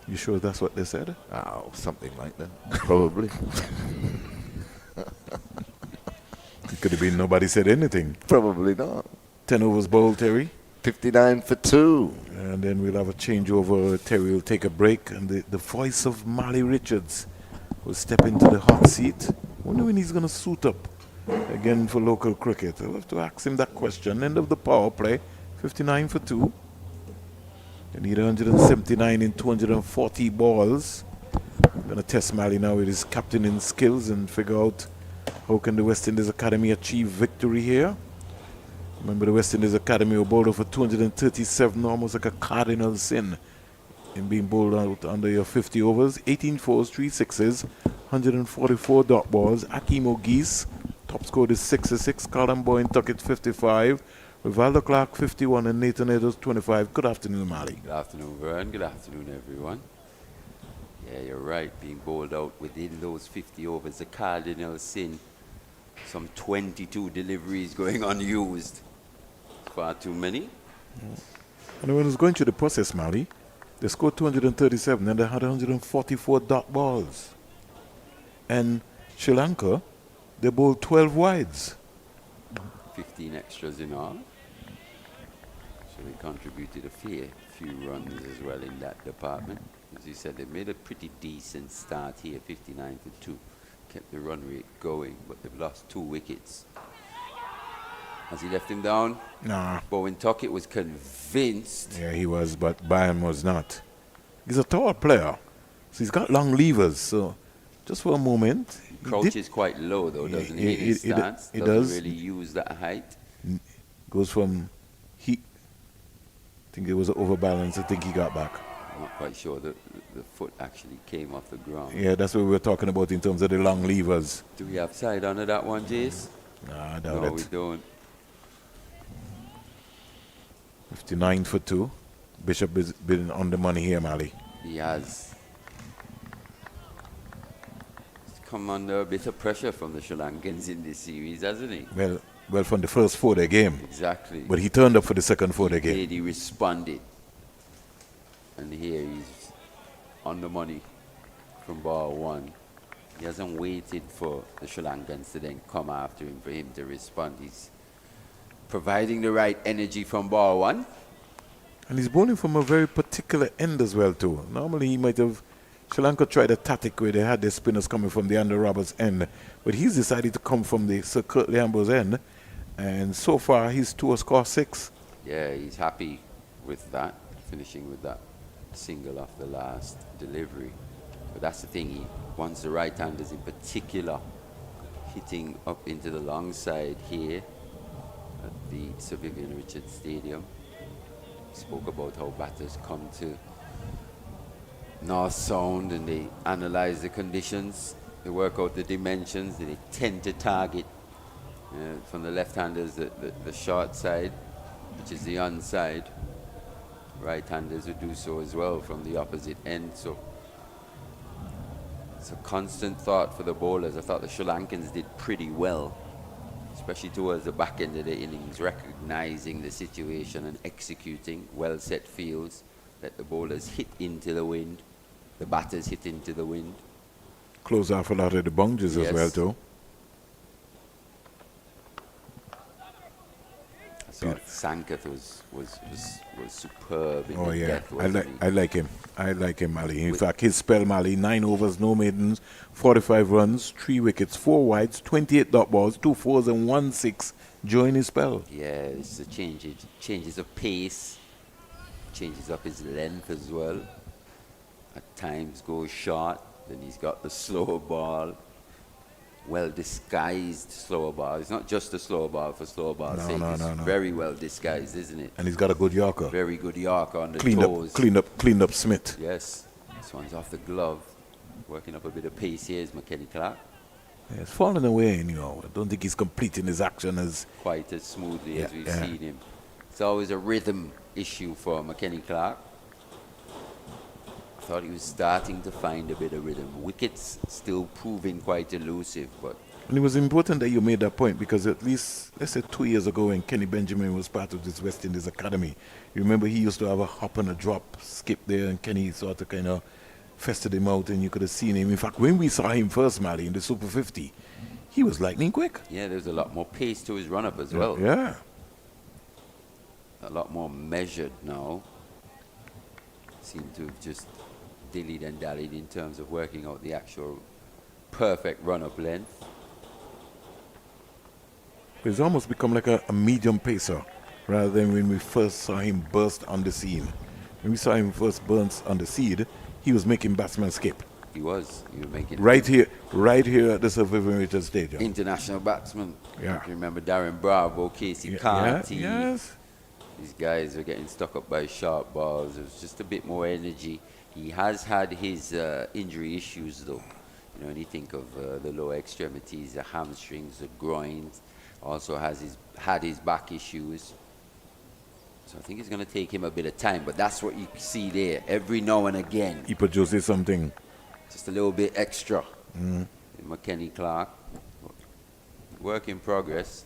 You sure that's what they said? Oh, something like that. Probably. It could have been nobody said anything. Probably not. 10 overs bowled, Terry. 59 for 2. And then we'll have a changeover. Terry will take a break. And the voice of Marley Richards will step into the hot seat. Wonder when he's going to suit up again for local cricket. I'll have to ask him that question. End of the power play. 59 for 2. They need 179 in 240 balls. I'm going to test Marley now with his captaining skills and figure out how can the West Indies Academy achieve victory here. Remember, the West Indies Academy were bowled out for 237, almost like a cardinal sin in being bowled out under your 50 overs. 18 fours, 3 sixes, 144 dot balls. Akeem Auguste, top score is 66. Colombo and Tuckett 55. Rivaldo Clark 51 and Nathan Edwards 25. Good afternoon, Marley. Good afternoon, Vern. Good afternoon, everyone. Yeah, you're right. Being bowled out within those 50 overs, a cardinal sin. Some 22 deliveries going unused. Far too many. And when it was going through the process, Marley, they scored 237 and they had 144 dot balls. And Sri Lanka, they bowled 12 wides. 15 extras in all. So they contributed a few runs as well in that department. As you said, they made a pretty decent start here, 59 for 2. kept the run rate going, but they've lost 2 wickets. Has he left him down? Nah. Bowen Tuckett was convinced. Yeah, he was, but Bayern was not. He's a tall player, so he's got long levers. So just for a moment, Crouches quite low, though, doesn't he? In his stance. He doesn't does. really use that height. Goes from I think it was overbalance. I think he got back. I'm not quite sure that the foot actually came off the ground. Yeah, that's what we were talking about in terms of the long levers. Do we have side under that one, Jace? Nah, I doubt No, it. we don't. 59 for 2. Bishop is been on the money here, Mali. He has. He's come under a bit of pressure from the Sri Lankans in this series, hasn't he? Well, from the first 4-day game. Exactly. But he turned up for the second 4-day game. He responded. And here he's on the money from ball 1. He hasn't waited for the Sri Lankans to then come after him for him to respond. He's providing the right energy from ball 1. And he's bowling from a very particular end as well, too. Normally, he might have... Sri Lanka tried a tactic where they had their spinners coming from the Andrew Roberts end. But he's decided to come from the Sir Curtly Ambrose end. And so far, he's to a score 6. Yeah, he's happy with that, finishing with that single off the last delivery. But that's the thing, he wants the right-handers in particular hitting up into the long side here at the Sir Vivian Richards Stadium. He spoke about how batters come to North Sound and they analyze the conditions, they work out the dimensions, and they tend to target from the left-handers the short side, which is the onside. Right-handers would do so as well from the opposite end. So it's a constant thought for the bowlers. I thought the Sri Lankans did pretty well, especially towards the back end of the innings, recognizing the situation and executing well-set fields. Let the bowlers hit into the wind, the batters hit into the wind. Close off a lot of the boundaries as well, too. So Sankath was superb in Oh, the yeah. death, wasn't he? I like him. I like him, Mali. In fact, his spell, Mali, 9 overs, no maidens, 45 runs, 3 wickets, 4 wides, 28 dot balls, 2 fours and 1 6 during his spell. Yeah, it's a changes of pace, changes up his length as well. At times goes short, then he's got the slower ball, well disguised slower ball. It's not just a slower ball for slower ball's sake. No. Very well disguised, isn't it? And he's got a good Yorker. Very good Yorker on the toes. Cleaned up Smith. Yes, this one's off the glove. Working up a bit of pace here is McKenny Clark. Yeah, it's falling away, I don't think he's completing his action as... Quite as smoothly as we've seen him. It's always a rhythm issue for McKenny Clark. I thought he was starting to find a bit of rhythm. Wickets still proving quite elusive, but... And it was important that you made that point because at least, let's say 2 years ago when Kenny Benjamin was part of this West Indies academy, you remember he used to have a hop and a drop, skip there, and Kenny sort of kind of festered him out and you could have seen him. In fact, when we saw him first, Mali, in the Super 50, he was lightning quick. Yeah, there was a lot more pace to his run-up as well. Yeah. A lot more measured now. Seemed to have just dillied and dallied in terms of working out the actual perfect run-up length. He's almost become like a medium pacer rather than when we first saw him burst on the scene. When we saw him first burst on the scene, he was making batsmen skip. He was making right here at the Sir Vivian Richards Stadium. International batsman. Yeah. You remember Darren Bravo, Casey Carty. Yes. These guys were getting stuck up by sharp balls. It was just a bit more energy. He has had his injury issues though. When you think of the lower extremities, the hamstrings, the groins, also had his back issues. So I think it's going to take him a bit of time, but that's what you see there. Every now and again, he produces something. Just a little bit extra. McKenny Clark. Work in progress.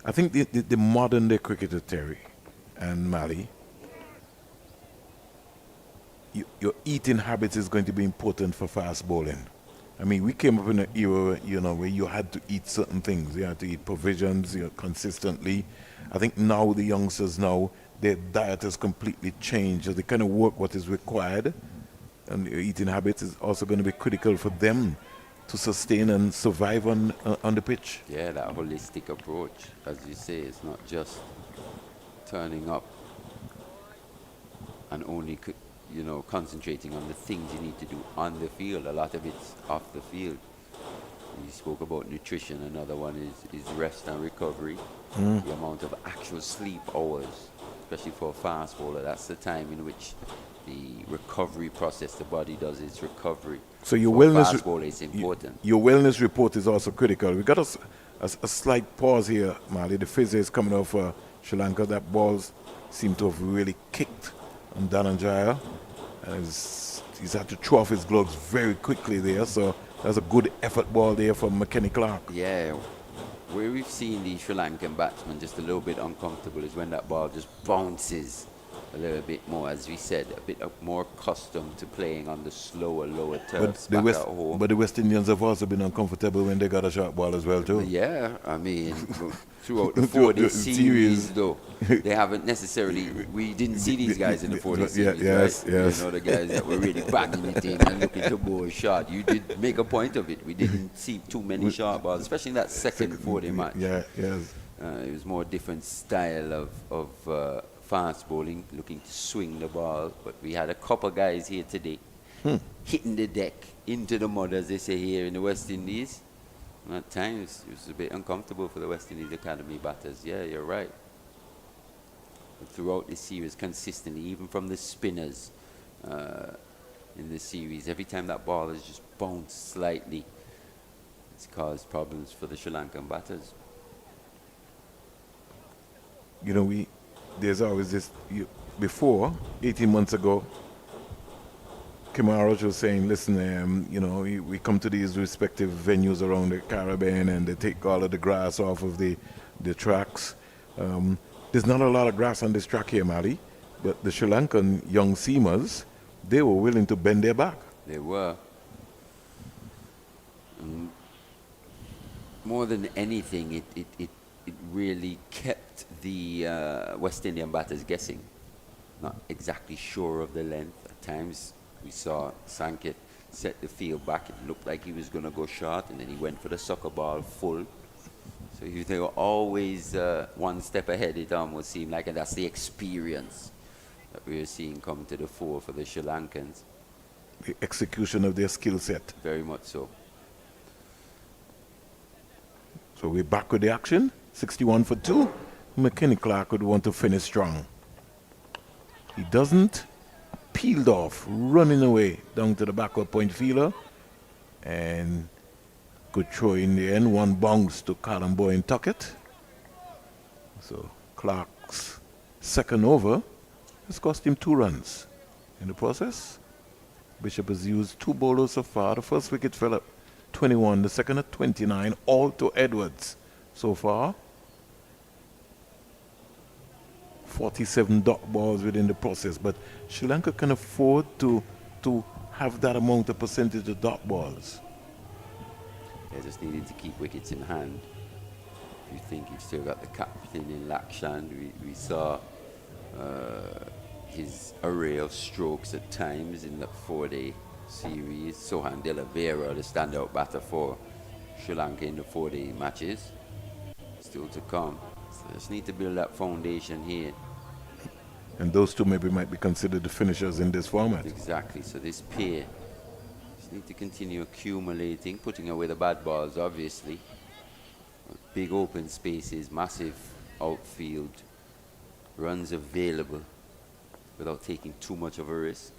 I think the modern day cricketer, Terry and Mali, your eating habits is going to be important for fast bowling. I mean, we came up in an era, where you had to eat certain things. You had to eat provisions, consistently. I think now the youngsters their diet has completely changed. They kind of work what is required, and their eating habits is also going to be critical for them to sustain and survive on the pitch. Yeah, that holistic approach, as you say, it's not just turning up and only, concentrating on the things you need to do on the field. A lot of it's off the field. You spoke about nutrition. Another one is rest and recovery. The amount of actual sleep hours, especially for a fast bowler, that's the time in which the recovery process, the body does its recovery. So your for a wellness fast bowler is important. Your wellness report is also critical. We got a slight pause here, Mali. The physio is coming off Sri Lanka. That balls seem to have really kicked on Dhananjaya. He's had to throw off his gloves very quickly there. So that's a good effort ball there from McKenny Clark. Yeah, where we've seen the Sri Lankan batsman just a little bit uncomfortable is when that ball just bounces a little bit more, as we said, a bit more accustomed to playing on the slower, lower turfs back at home. But the West Indians have also been uncomfortable when they got a short ball as well too. Yeah, I mean, throughout the 4-day series, though, they haven't necessarily. We didn't see these guys in the 4-day series, yes, right? yes. You know, the guys that were really banging it in and looking to bowl a shot. You did make a point of it. We didn't see too many short balls, especially in that second 4-day match. Yeah, yes. It was more different style of fast bowling, looking to swing the ball. But we had a couple guys here today hitting the deck into the mud, as they say here in the West Indies. And at times, it was a bit uncomfortable for the West Indies Academy batters. Yeah, you're right. But throughout the series, consistently, even from the spinners in the series, every time that ball has just bounced slightly, it's caused problems for the Sri Lankan batters. You know, there's always this. Before 18 months ago, Kimaraj was saying, listen, we come to these respective venues around the Caribbean and they take all of the grass off of the tracks. There's not a lot of grass on this track here, Mali, but the Sri Lankan young seamers, they were willing to bend their back. They were. More than anything, it really kept the West Indian batters guessing. Not exactly sure of the length. At times, we saw Sanketh set the field back. It looked like he was going to go short, and then he went for the sucker ball full. So they were always one step ahead, it almost seemed like, and that's the experience that we are seeing come to the fore for the Sri Lankans. The execution of their skill set. Very much so. So we're back with the action. 61 for 2. McKenny Clark would want to finish strong. He doesn't. Peeled off, running away down to the backward point fielder. And good throw in the end. One bounce to Callum Boy and Tuckett. So Clark's second over has cost him 2 runs. In the process, Bishop has used 2 bowlers so far. The first wicket fell at 21, the second at 29, all to Edwards so far. 47 dot balls within the process, but Sri Lanka can afford to have that amount of percentage of dot balls. They just needed to keep wickets in hand. If you think you've still got the captain in Lakshand, we saw his array of strokes at times in the 4-day series. Sohan De La Vera, the standout batter for Sri Lanka in the 4-day matches. Still to come. So they just need to build that foundation here. And those two might be considered the finishers in this format. Exactly. So this pair just need to continue accumulating, putting away the bad balls, obviously. Big open spaces, massive outfield, runs available without taking too much of a risk.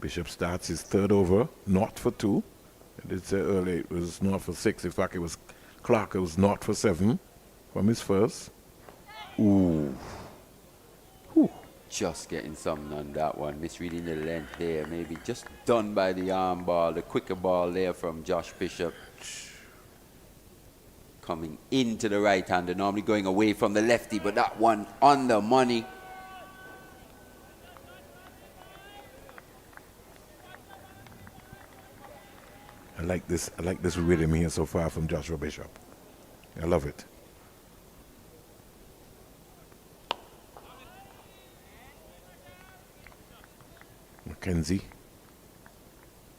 Bishop starts his third over, not for 2. I did say earlier it was not for 6. In fact, it was Clark, it was not for 7 from his first. Ooh. Whew. Just getting something on that one. Misreading the length there. Maybe just done by the arm ball. The quicker ball there from Josh Bishop. Coming into the right hander. Normally going away from the lefty, but that one on the money. I like this rhythm here so far from Joshua Bishop. I love it. McKenzie.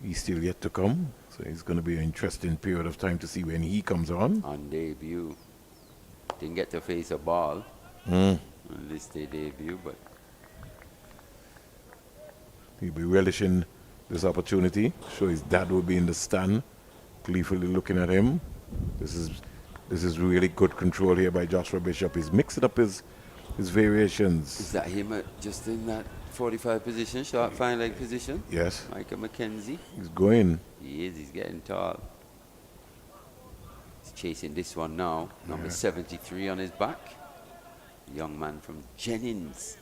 He's still yet to come, so it's going to be an interesting period of time to see when he comes on. On debut. Didn't get to face a ball Mm. on this day debut, but He'll be relishing this opportunity. Sure, his dad will be in the stand, gleefully looking at him. This is really good control here by Joshua Bishop. He's mixing up his variations. is that him just in that 45 position, sharp fine leg position? Yes, Michael McKenzie. he's going. He is, he's getting tall. He's chasing this one now. Number 73 on his back. A young man from Jennings.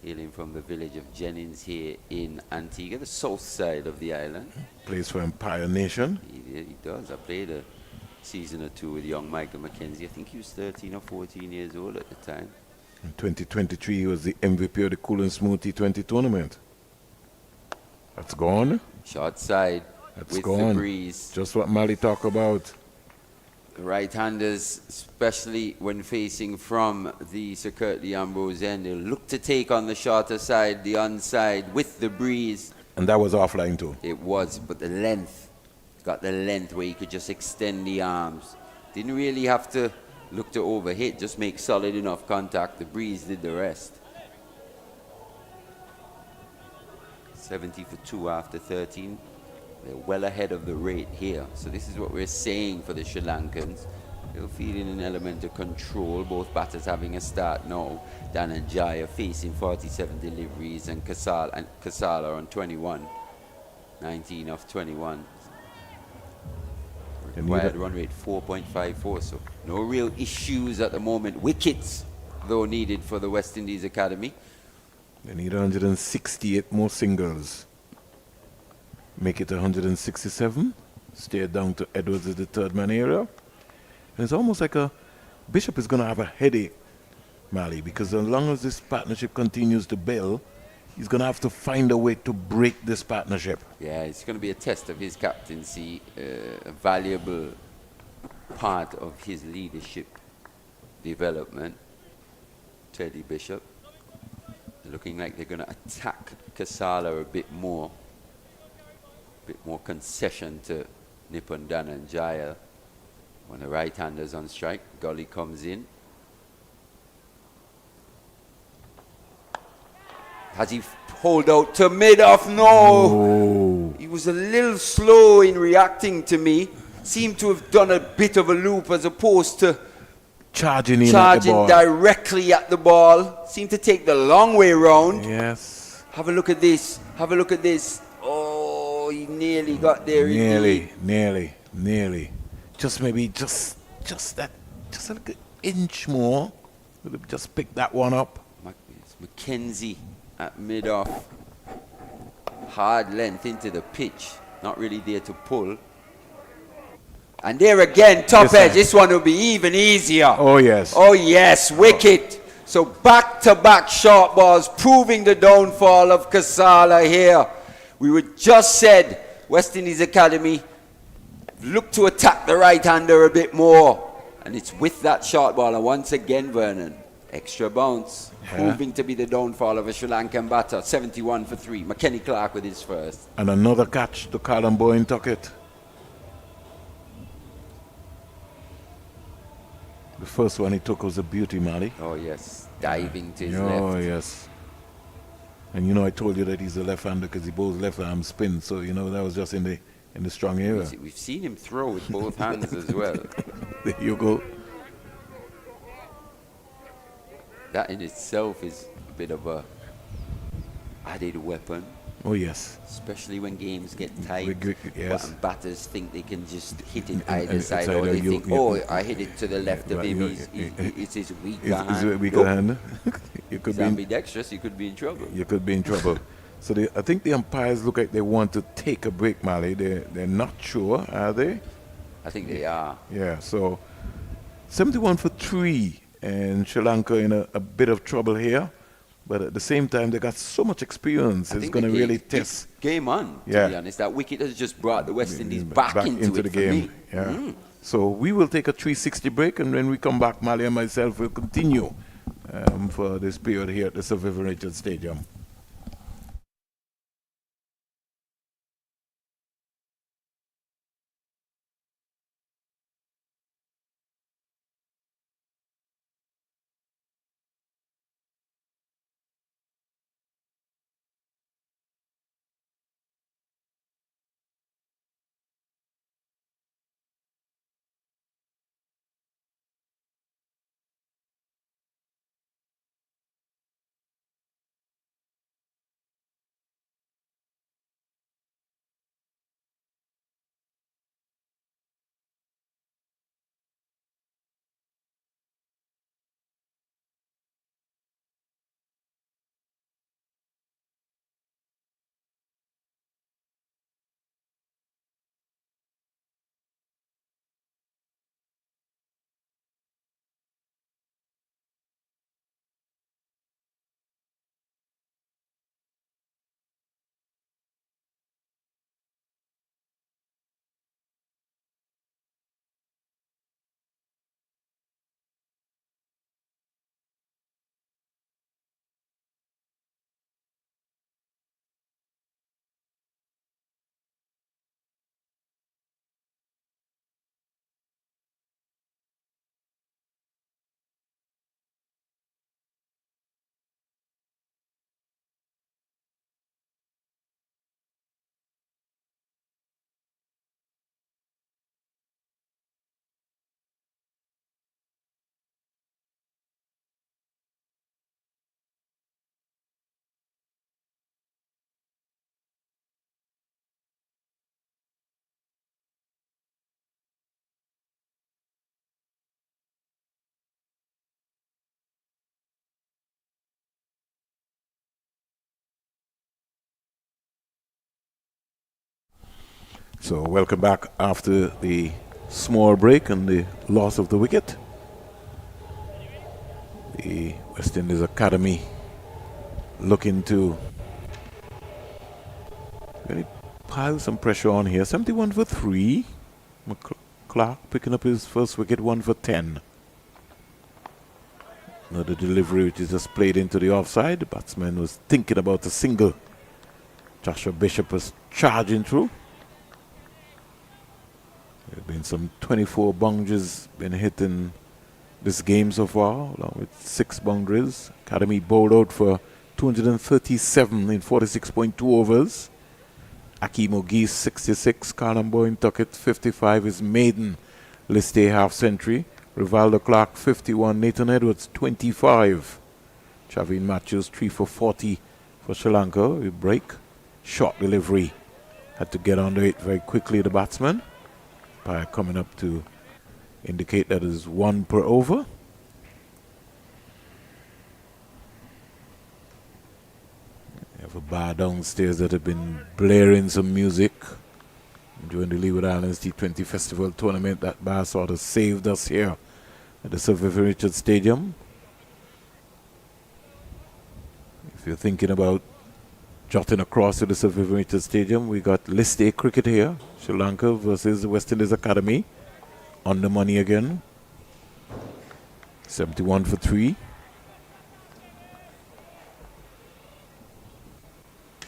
Hailing from the village of Jennings here in Antigua, the south side of the island. Plays for Empire Nation. He does. I played a season or two with young Michael McKenzie. I think he was 13 or 14 years old at the time. In 2023, he was the MVP of the Cool and Smooth T20 tournament. That's gone. Short side That's with gone. the breeze. Just what Mali talked about. Right-handers, especially when facing from the Sir Curtly Ambrose end, they'll look to take on the shorter side, the onside, with the breeze. And that was offline too. It was, but the length, got the length where you could just extend the arms. Didn't really have to look to overhit, just make solid enough contact. The breeze did the rest. 70 for 2 after 13. They're well ahead of the rate here. So this is what we're saying for the Sri Lankans. They're feeling an element of control. Both batters having a start now. Dhananjaya facing 47 deliveries and Kasala on 21. 19 off 21. Required run rate 4.54. So no real issues at the moment. Wickets, though, needed for the West Indies Academy. They need 168 more singles. Make it 167. Stay down to Edwards as the third man area. And it's almost like Bishop is going to have a headache, Mali, because as long as this partnership continues to build, he's going to have to find a way to break this partnership. Yeah, it's going to be a test of his captaincy, a valuable part of his leadership development. Teddy Bishop. Looking like they're going to attack Kasala a bit more. Bit more concession to Nippon Dhananjaya. When the right-hander's on strike, Gully comes in. Has he pulled out to mid-off? No! He was a little slow in reacting to me. Seemed to have done a bit of a loop as opposed to charging at the ball. Directly at the ball. Seemed to take the long way round. Yes. Have a look at this. Have a look at this. Oh, he nearly got there. Nearly. Just maybe just a little inch more. Would have just picked that one up. It's McKenzie at mid-off. Hard length into the pitch. Not really there to pull. And there again, top edge. This one will be even easier. Oh, yes. Oh, yes. Wicket. So back-to-back short balls, proving the downfall of Kasala here. We were just said, West Indies Academy, look to attack the right-hander a bit more. And it's with that short ball. And once again, Vernon, extra bounce, proving to be the downfall of a Sri Lankan batter. 71 for 3. McKenny Clark with his first. And another catch to Callum Bowen Tuckett. The first one he took was a beauty, Mali. Oh, yes. Diving to his left. left. Oh, yes. And you know, I told you that he's a left-hander because he bowls left-arm spin. So, you know, that was just in the strong area. We've seen him throw with both hands as well. There you go. That in itself is a bit of a added weapon. Oh, yes. Especially when games get tight. Yes. And batters think they can just hit it either side, or they think, I hit it to the left of him. It's his weaker hand. You could be ambidextrous, you could be in trouble. You could be in trouble. So I think the umpires look like they want to take a break, Mali. They're not sure, are they? I think they are. Yeah, so 71 for 3. And Sri Lanka in a bit of trouble here. But at the same time, they got so much experience. It's going to really test. Game on, to be honest. That wicket has just brought the West Indies back into the game. Yeah. So we will take a 360 break, and when we come back, Mali and myself will continue for this period here at the Sir Vivian Richards Stadium. So welcome back after the small break and the loss of the wicket. The West Indies Academy looking to really pile some pressure on here. 71 for 3. Clark picking up his first wicket, 1 for 10. Another delivery which is just played into the offside. The batsman was thinking about a single. Joshua Bishop was charging through. There have been some 24 boundaries been hit in this game so far, along with 6 boundaries. Academy bowled out for 237 in 46.2 overs. Akeem Auguste 66, Callum Boyne Tuckett 55, his maiden List A half century. Rivaldo Clark 51, Nathan Edwards 25. Chavin Matthews 3 for 40 for Sri Lanka. We break. Short delivery. Had to get under it very quickly, the batsman. By coming up to indicate that is 1 per over. We have a bar downstairs that have been blaring some music during the Leeward Islands T20 Festival tournament. That bar sort of saved us here at the Sir Vivian Richards Stadium. If you're thinking about jotting across to the Sir Vivian Richards Stadium, we got List A cricket here. Sri Lanka versus the West Indies Academy. On the money again. 71 for 3.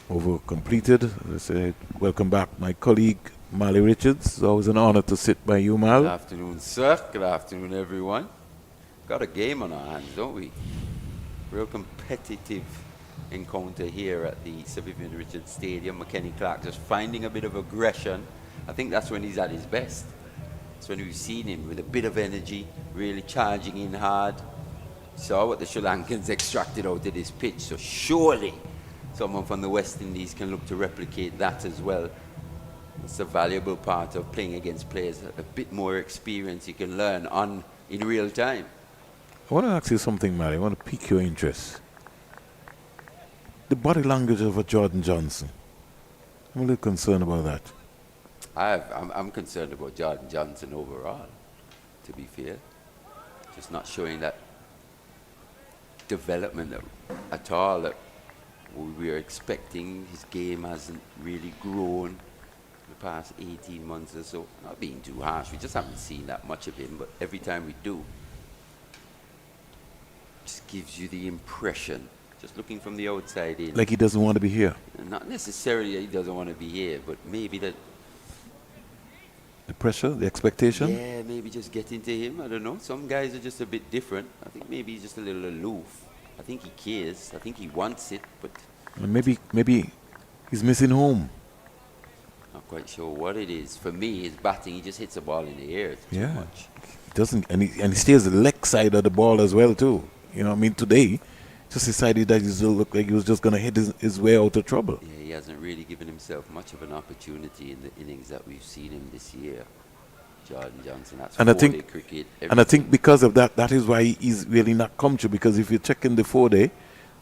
Over completed. As I said, welcome back, my colleague Mali Richards. It's always an honor to sit by you, Mal. Good afternoon, sir. Good afternoon, everyone. Got a game on our hands, don't we? Real competitive encounter here at the Sir Vivian Richards Stadium. McKenny Clark just finding a bit of aggression. I think that's when he's at his best. That's when we've seen him with a bit of energy, really charging in hard. Saw what the Sri Lankans extracted out of this pitch. So surely someone from the West Indies can look to replicate that as well. It's a valuable part of playing against players a bit more experience you can learn on in real time. I want to ask you something, Mary. I want to pique your interest. The body language of a Jordan Johnson. I'm a little concerned about that. I'm concerned about Jordan Johnson overall, to be fair. Just not showing that development at all that we were expecting. His game hasn't really grown the past 18 months or so. Not being too harsh, we just haven't seen that much of him, but every time we do, it just gives you the impression, just looking from the outside in. Like he doesn't want to be here. Not necessarily that he doesn't want to be here, but maybe that. The pressure, the expectation? Yeah, maybe just getting to him. I don't know. Some guys are just a bit different. I think maybe he's just a little aloof. I think he cares. I think he wants it, but maybe he's missing home. Not quite sure what it is. For me, his batting, he just hits the ball in the air too much. He doesn't, and he stays the leg side of the ball as well too. You know, I mean, today, just decided that he still looked like he was just going to hit his way out of trouble. Yeah, he hasn't really given himself much of an opportunity in the innings that we've seen him this year. Jordan Johnson, that's and I four-day think, cricket. And I think because of that, that is why he's really not come to. Because if you check in the 4-day,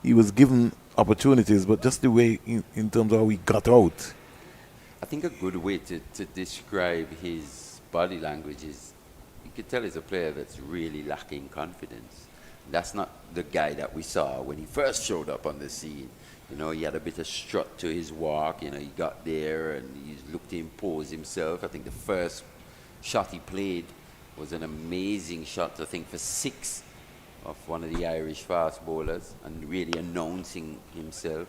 he was given opportunities, but just the way in terms of how he got out. I think a good way to describe his body language is, you could tell he's a player that's really lacking confidence. That's not the guy that we saw when he first showed up on the scene. You know, he had a bit of strut to his walk. You know, he got there and he looked to impose himself. I think the first shot he played was an amazing shot, I think, for 6 of one of the Irish fast bowlers, and really announcing himself.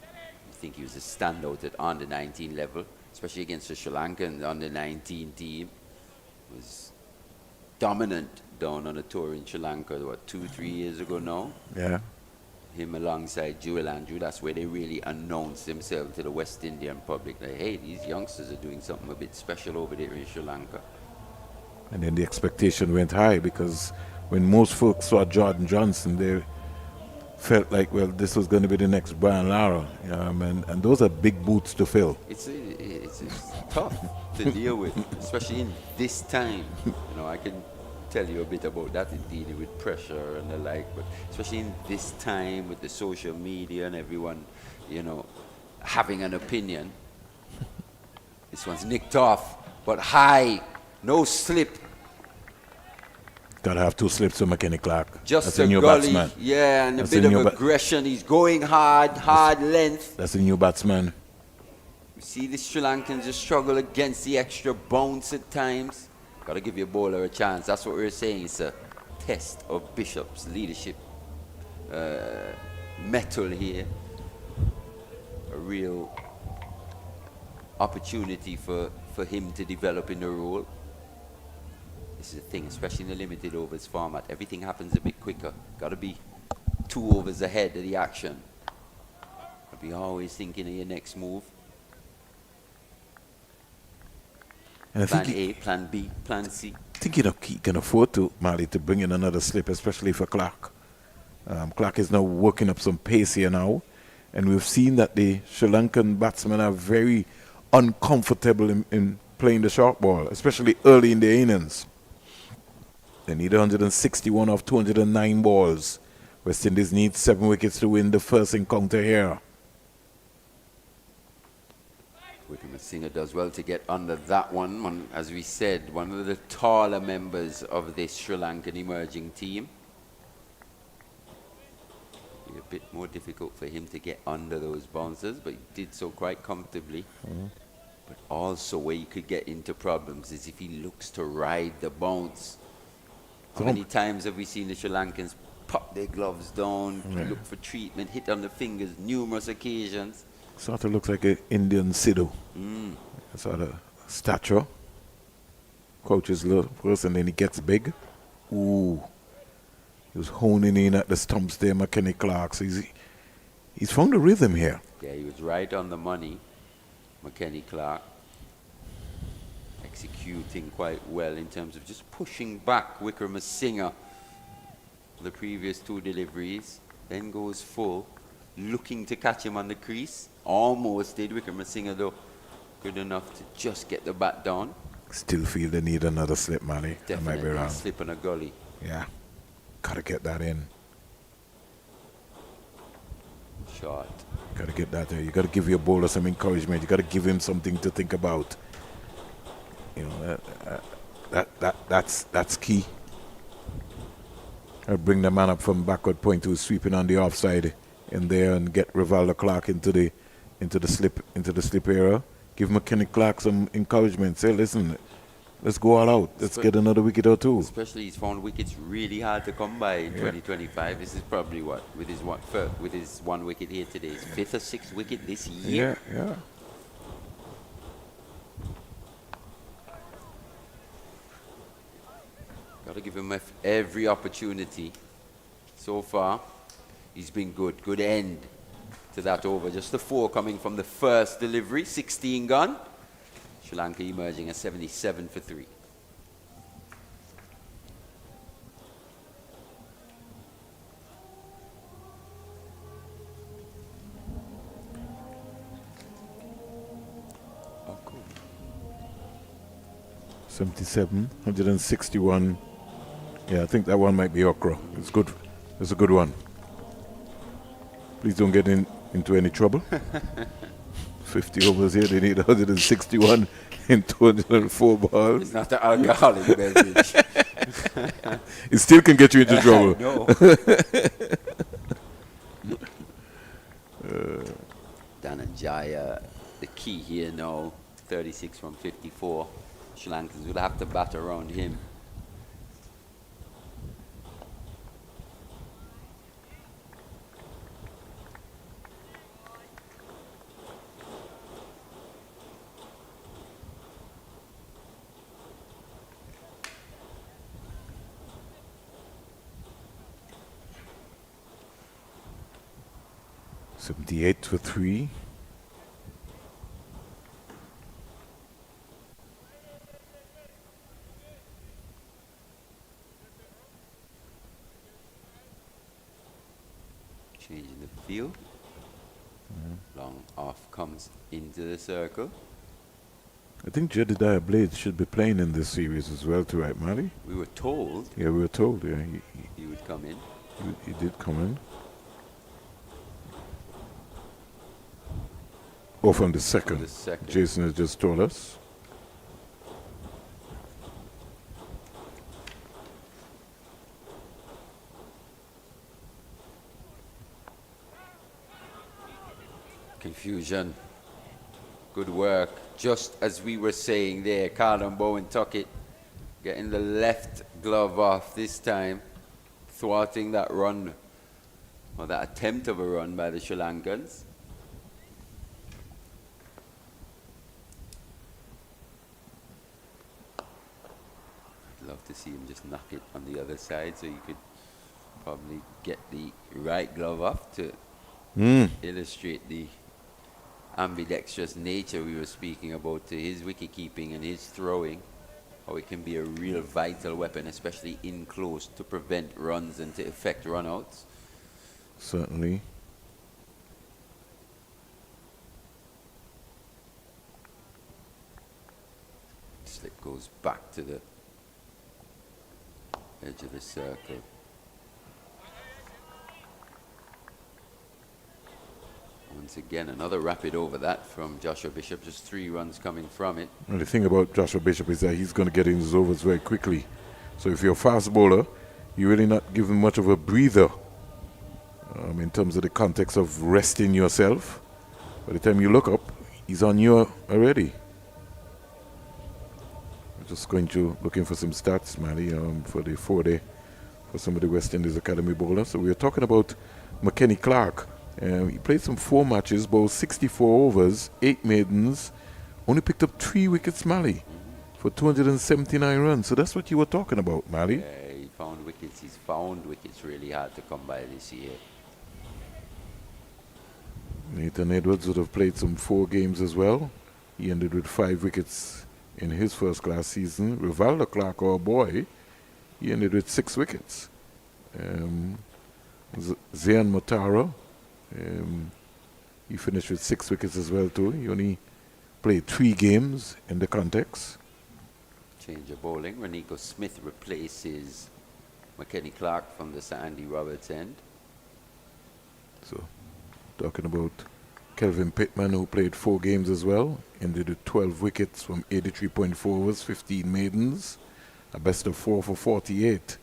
I think he was a standout at under 19 level, especially against the Sri Lankan under 19 team. Was dominant down on a tour in Sri Lanka, 2-3 years ago now. Yeah. Him alongside Jewel Andrew, that's where they really announced themselves to the West Indian public. Like, hey, these youngsters are doing something a bit special over there in Sri Lanka. And then the expectation went high, because when most folks saw Jordan Johnson, they felt like, well, this was going to be the next Brian Lara. And those are big boots to fill. It's tough to deal with, especially in this time. You know, I can tell you a bit about that in dealing with pressure and the like, but especially in this time with the social media and everyone, you know, having an opinion, This one's nicked off, but high, no slip. Gotta have 2 slips for McKenny Clark. Just That's a a new gully, batsman. yeah, and That's a a bit new of aggression. He's going hard length. That's a new batsman. You see the Sri Lankans just struggle against the extra bounce at times. Got to give your bowler a chance. That's what we're saying. It's a test of Bishop's leadership mettle here. A real opportunity for him to develop in the role. This is the thing, especially in the limited overs format. Everything happens a bit quicker. Got to be 2 overs ahead of the action. Got to be always thinking of your next move. And Plan A, Plan B, Plan C. I think he can afford to, Mali, to bring in another slip, especially for Clark. Clark is now working up some pace here now. And we've seen that the Sri Lankan batsmen are very uncomfortable in playing the short ball, especially early in the innings. They need 161 of 209 balls. West Indies needs 7 wickets to win the first encounter here. Singer does well to get under that one. As we said, one of the taller members of this Sri Lankan emerging team. Be a bit more difficult for him to get under those bounces, but he did so quite comfortably. But also where you could get into problems is if he looks to ride the bounce. How many times have we seen the Sri Lankans pop their gloves down, look for treatment, hit on the fingers numerous occasions? Sort of looks like an Indian Sidhu. Sort of stature. Crouches low first and then he gets big. Ooh. He was honing in at the stumps there, McKenny Clark. So he's found a rhythm here. Yeah, he was right on the money, McKenny Clark. Executing quite well in terms of just pushing back Wickramasinghe. The previous 2 deliveries. Then goes full. Looking to catch him on the crease. Almost did. Wickramasinghe though good enough to just get the bat down. Still feel they need another slip, Mali. I might be Definitely wrong. a slip on a gully. Yeah. Gotta get that in. Short. Gotta get that there. You gotta give your bowler some encouragement. You gotta give him something to think about. You know, that's key. I'll bring the man up from backward point who's sweeping on the offside in there and get Rivaldo Clark into the slip area. Give McKenny Clark some encouragement. Say, listen, let's go all out. Let's get another wicket or 2. Especially he's found wickets really hard to come by in 2025. This is probably with his 1 wicket here today, his 5th or 6th wicket this year. Yeah. Got to give him every opportunity. So far, he's been good. Good end to that over. Just the 4 coming from the first delivery. 16 gone. Sri Lanka emerging at 77 for 3. Oh, cool. 77, 161. Yeah, I think that one might be Okra. It's good. It's a good one. Please don't get into any trouble. 50 overs here. They need 161 in 204 balls. It's not the alcoholic beverage. It still can get you into trouble. No. Dhananjaya, the key here now, 36 from 54. Sri Lankans will have to bat around him. $78 for 3. Changing the field. Long off comes into the circle. I think Jedediah Blades should be playing in this series as well too, right, Mali? We were told. Yeah, we were told. Yeah, he would come in. He did come in. Oh, from the second. the second. Jason has just told us. Confusion. Good work. Just as we were saying there, Callum Bowen Tuckett getting the left glove off this time, thwarting that run, or that attempt of a run by the Sri Lankans. I'd love to see him just knock it on the other side so you could probably get the right glove off to illustrate the ambidextrous nature we were speaking about to his wicket keeping and his throwing, how it can be a real vital weapon, especially in close, to prevent runs and to effect run-outs. Certainly. Slip goes back to the edge of the circle. Once again, another rapid over that from Joshua Bishop, just 3 runs coming from it. And the thing about Joshua Bishop is that he's going to get in his overs very quickly. So if you're a fast bowler, you're really not giving much of a breather in terms of the context of resting yourself. By the time you look up, he's on you already. I'm just looking for some stats, Mally, for the 4-day for some of the West Indies Academy bowlers. So we were talking about McKenny Clark. He played some 4 matches, bowled 64 overs, 8 maidens, only picked up 3 wickets, Mally, for 279 runs. So that's what you were talking about, Mally. Yeah, he found wickets. He's found wickets really hard to come by this year. Nathan Edwards would have played some 4 games as well. He ended with 5 wickets in his first-class season. Rivaldo Clark, our boy, he ended with 6 wickets. Zayan Motara, he finished with 6 wickets as well too. He only played 3 games in the context. Change of bowling. Renico Smith replaces McKenny Clark from the Sir Andy Roberts end. So, talking about Kelvin Pittman, who played 4 games as well, ended with 12 wickets from 83.4 overs, 15 maidens, a best of 4 for 48.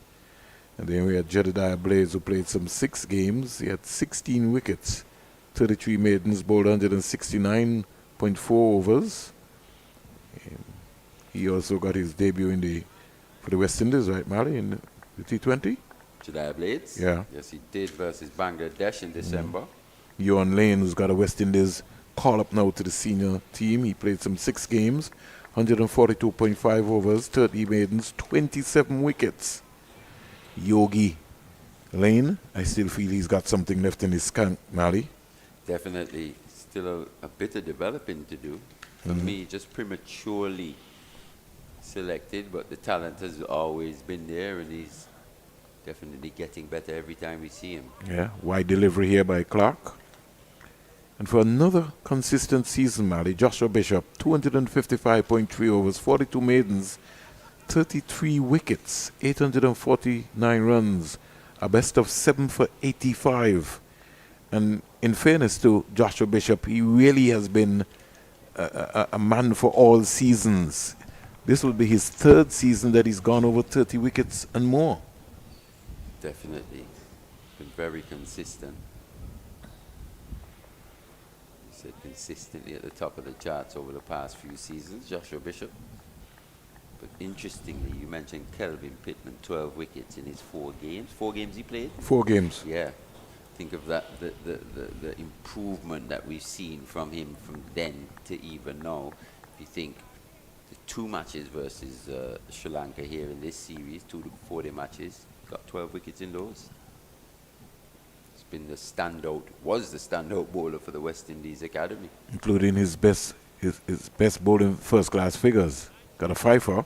And then we had Jedediah Blaze, who played some 6 games. He had 16 wickets, 33 maidens, bowled 169.4 overs. He also got his debut for the West Indies, right, Mally, in the T20? Jedediah Blades? Yeah. Yes, he did, versus Bangladesh in December. Ewan Lane, who's got a West Indies call-up now to the senior team. He played some 6 games, 142.5 overs, 30 maidens, 27 wickets. Yogi Lane, I still feel he's got something left in his skunk, Mally. Definitely still a bit of developing to do. For me, just prematurely selected, but the talent has always been there, and he's definitely getting better every time we see him. Yeah, wide delivery here by Clark. And for another consistent season, Mally, Joshua Bishop, 255.3 overs, 42 maidens, 33 wickets, 849 runs, a best of 7 for 85. And in fairness to Joshua Bishop, he really has been a man for all seasons. This will be his 3rd season that he's gone over 30 wickets and more. Definitely. Been very consistent. He said consistently at the top of the charts over the past few seasons, Joshua Bishop. But interestingly, you mentioned Kelvin Pittman, 12 wickets in his 4 games. 4 games he played? 4 games. Yeah. Think of that, the improvement that we've seen from him from then to even now. If you think the 2 matches versus Sri Lanka here in this series, 2 4-day matches, got 12 wickets in those. It's been the standout bowler for the West Indies Academy. Including his best bowling first-class figures. Got a 5-for.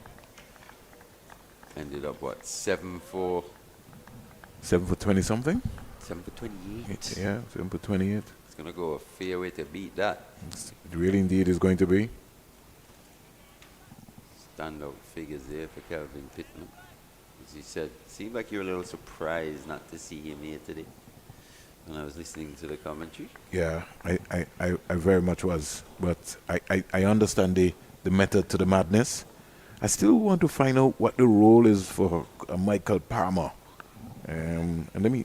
Ended up, what, 7 for 20-something? 7 for 28. Yeah, 7 for 28. It's going to go a fair way to beat that. It really indeed is going to be. Standout figures there for Kelvin Pittman. As he said, seemed like you're a little surprised not to see him here today. And I was listening to the commentary. Yeah, I very much was. But I understand the method to the madness. I still want to find out what the role is for Michael Palmer. And let me,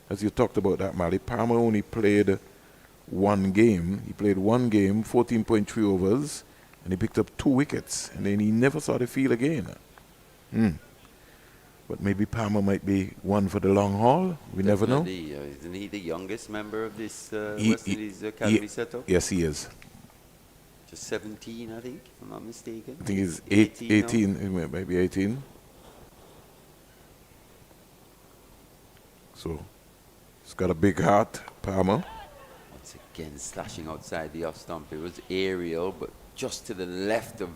as you talked about that, Mali, Palmer only played one game. He played one game, 14.3 overs, and he picked up 2 wickets. And then he never saw the field again. But maybe Palmer might be one for the long haul. We never know. Isn't he the youngest member of this He- West Indies Academy he- setup? Yes, he is. Just 17, I think, if I'm not mistaken. I think he's 18 now. 18, maybe 18. So, he's got a big heart, Palmer. Once again, slashing outside the off stump. It was aerial, but just to the left of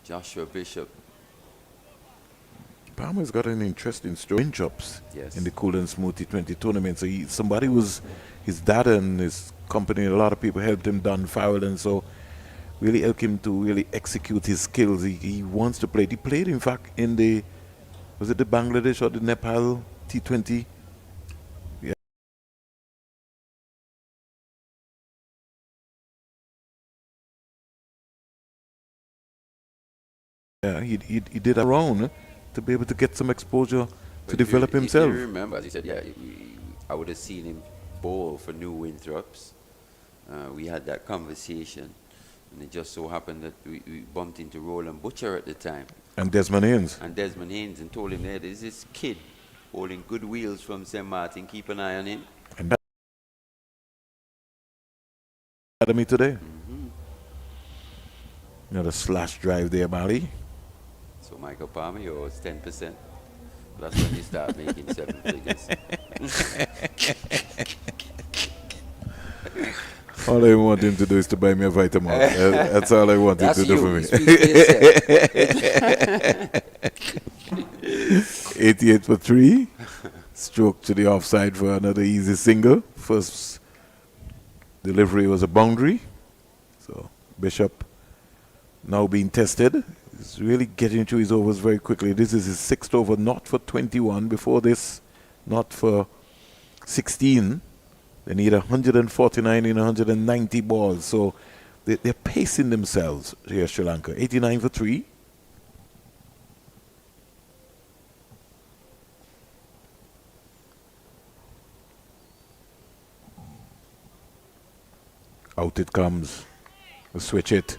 Joshua Bishop. Palmer's got an interesting story. Win-ups Yes. in the Cool and Smooth T20 tournament. So somebody was, his dad and his company, a lot of people helped him, Don Farrell, and so really helped him to really execute his skills. He wants to play. He played, in fact, in the, was it the Bangladesh or the Nepal T20? Yeah. Yeah, he did around to be able to get some exposure to But develop if himself. you remember, as you said, yeah, I would have seen him bowl for New Winthrops. We had that conversation, and it just so happened that we bumped into Roland Butcher at the time. And Desmond Haynes. And Desmond Haynes, and told him that there's this kid bowling good wheels from St. Martin, keep an eye on him. And that Academy today. Another slash drive there, Mali. So Michael Palmer, you owe us 10%. That's when you start making 7 figures. All I want him to do is to buy me a vitamin. That's all I want him to do for me. 88 for 3. Stroke to the offside for another easy single. First delivery was a boundary. So Bishop now being tested. He's really getting through his overs very quickly. This is his 6th over, not for 21. Before this, not for 16. They need 149 in 190 balls. So they're pacing themselves here, Sri Lanka. 89 for 3. Out it comes. We'll switch it.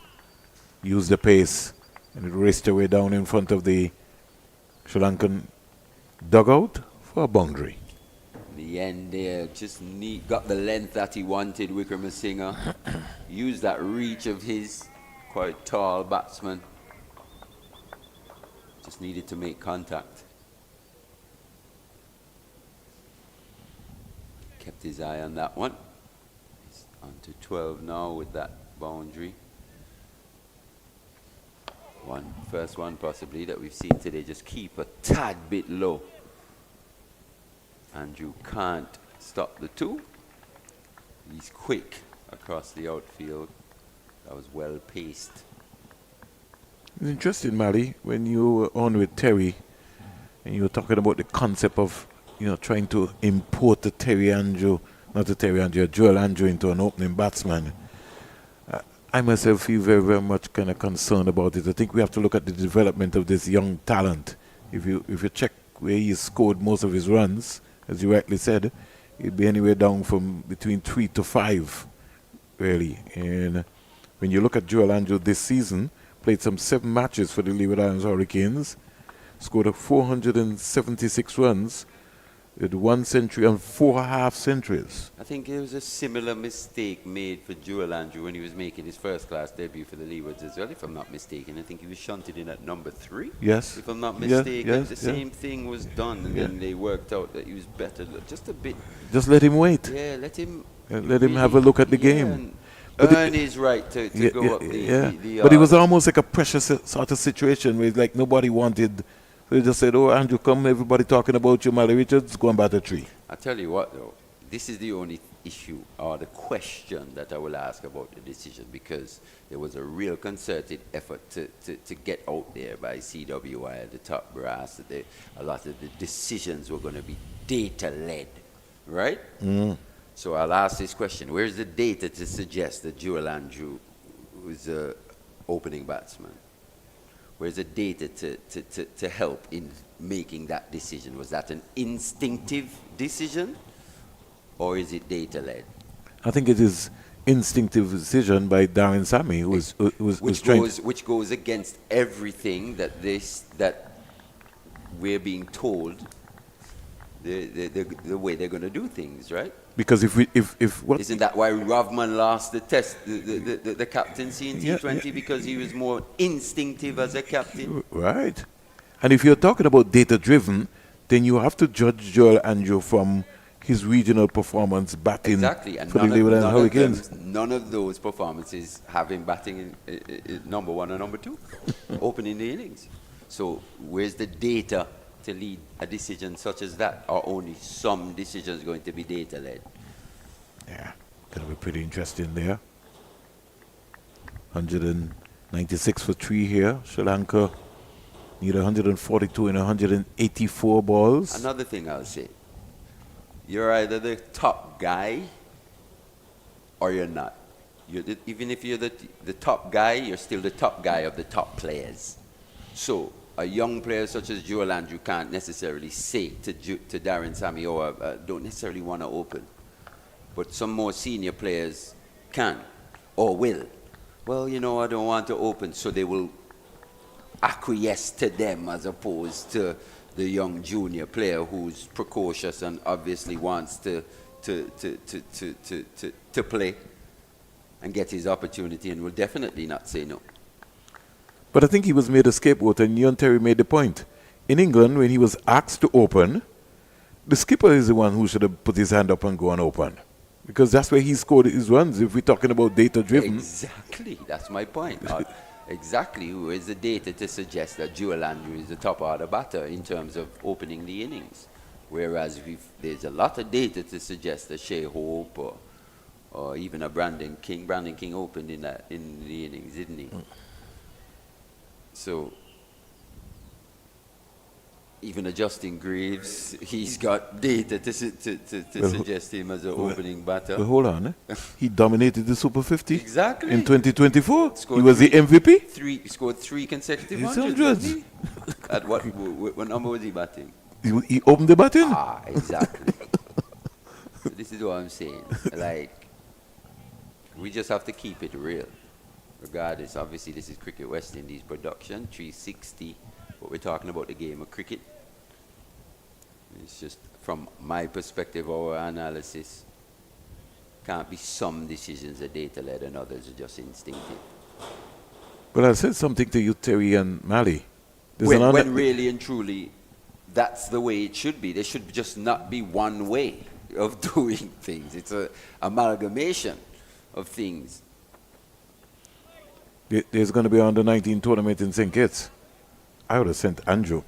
Use the pace. And it raced away down in front of the Sri Lankan dugout for a boundary. The end there, just got the length that he wanted, Wickramasinghe. Used that reach of his, quite tall batsman. Just needed to make contact. Kept his eye on that one. He's on to 12 now with that boundary. First one possibly that we've seen today, just keep a tad bit low. Andrew can't stop the 2. He's quick across the outfield. That was well paced. It's interesting, Mali, when you were on with Terry and you were talking about the concept of, trying to import the Joel Andrew into an opening batsman. I myself feel very, very much kind of concerned about it. I think we have to look at the development of this young talent. If you check where he scored most of his runs, as you rightly said, he'd be anywhere down from between 3 to 5, really. And when you look at Joel Andrew this season, played some 7 matches for the Leeward Islands Hurricanes, scored 476 runs, with 1 century and 4 half centuries. I think it was a similar mistake made for Joel Andrew when he was making his first class debut for the Leewards as well, if I'm not mistaken. I think he was shunted in at number 3. Yes. If I'm not mistaken. Yes, the same thing was done, and then they worked out that he was better. Just a bit. Just let him wait. Yeah, let him. Let him have a look at the game. Earn his right to go up the But it was almost like a pressure sort of situation where it's like nobody wanted. They just said, "Oh, Andrew, come, everybody talking about you, Mally Richards, go and bat a 3." I tell you what, though, this is the only issue or the question that I will ask about the decision, because there was a real concerted effort to get out there by CWI, the top brass, that a lot of the decisions were going to be data-led right? So I'll ask this question. Where's the data to suggest that Joel Andrew was the opening batsman? Where's the data to help in making that decision? Was that an instinctive decision, or is it data-led? I think it is instinctive decision by Darren Sammy, who was trying. Which goes against everything that we're being told the way they're going to do things, right? Because if what isn't that why Rovman lost the test, the captaincy in T20 because he was more instinctive as a captain? Right. And if you're talking about data-driven, then you have to judge Joel Andrew from his regional performance batting exactly. And for the Lebanon Hurricanes. None of those performances have him batting in number one or number two, opening the innings. So where's the data to lead a decision such as that? Or only some decisions going to be data-led? Yeah, going to be pretty interesting there. 196 for 3 here. Sri Lanka need 142 in 184 balls. Another thing I'll say, you're either the top guy or you're not. Even if you're the top guy, you're still the top guy of the top players. So a young player such as Joel Andrew can't necessarily say to Darren Sammy, don't necessarily want to open. But some more senior players can or will. Well, I don't want to open, so they will acquiesce to them as opposed to the young junior player who's precocious and obviously wants to play and get his opportunity and will definitely not say no. But I think he was made a scapegoat, and Ian Terry made the point. In England, when he was asked to open, the skipper is the one who should have put his hand up and go and open. Because that's where he scored his runs, if we're talking about data-driven. Exactly, that's my point. Exactly, who is the data to suggest that Joel Andrew is the top order batter in terms of opening the innings? Whereas there's a lot of data to suggest that Shea Hope or even a Brandon King. Brandon King opened in the innings, didn't he? So even a Justin Greaves, he's got data to suggest him as an opening batter. But hold on, he dominated the Super 50 exactly in 2024. He was the MVP. He scored 3 consecutive He's hundreds. At what number was he batting? He opened the batting. Exactly. So this is what I'm saying. Like, we just have to keep it real. Regardless, obviously this is Cricket West Indies production, 360, but we're talking about the game of cricket. It's just, from my perspective, our analysis, can't be some decisions are data-led and others are just instinctive. But I said something to you, Terry and Mali. When really and truly, that's the way it should be. There should just not be one way of doing things. It's an amalgamation of things. There's going to be an under-19 tournament in St. Kitts. I would have sent Andrew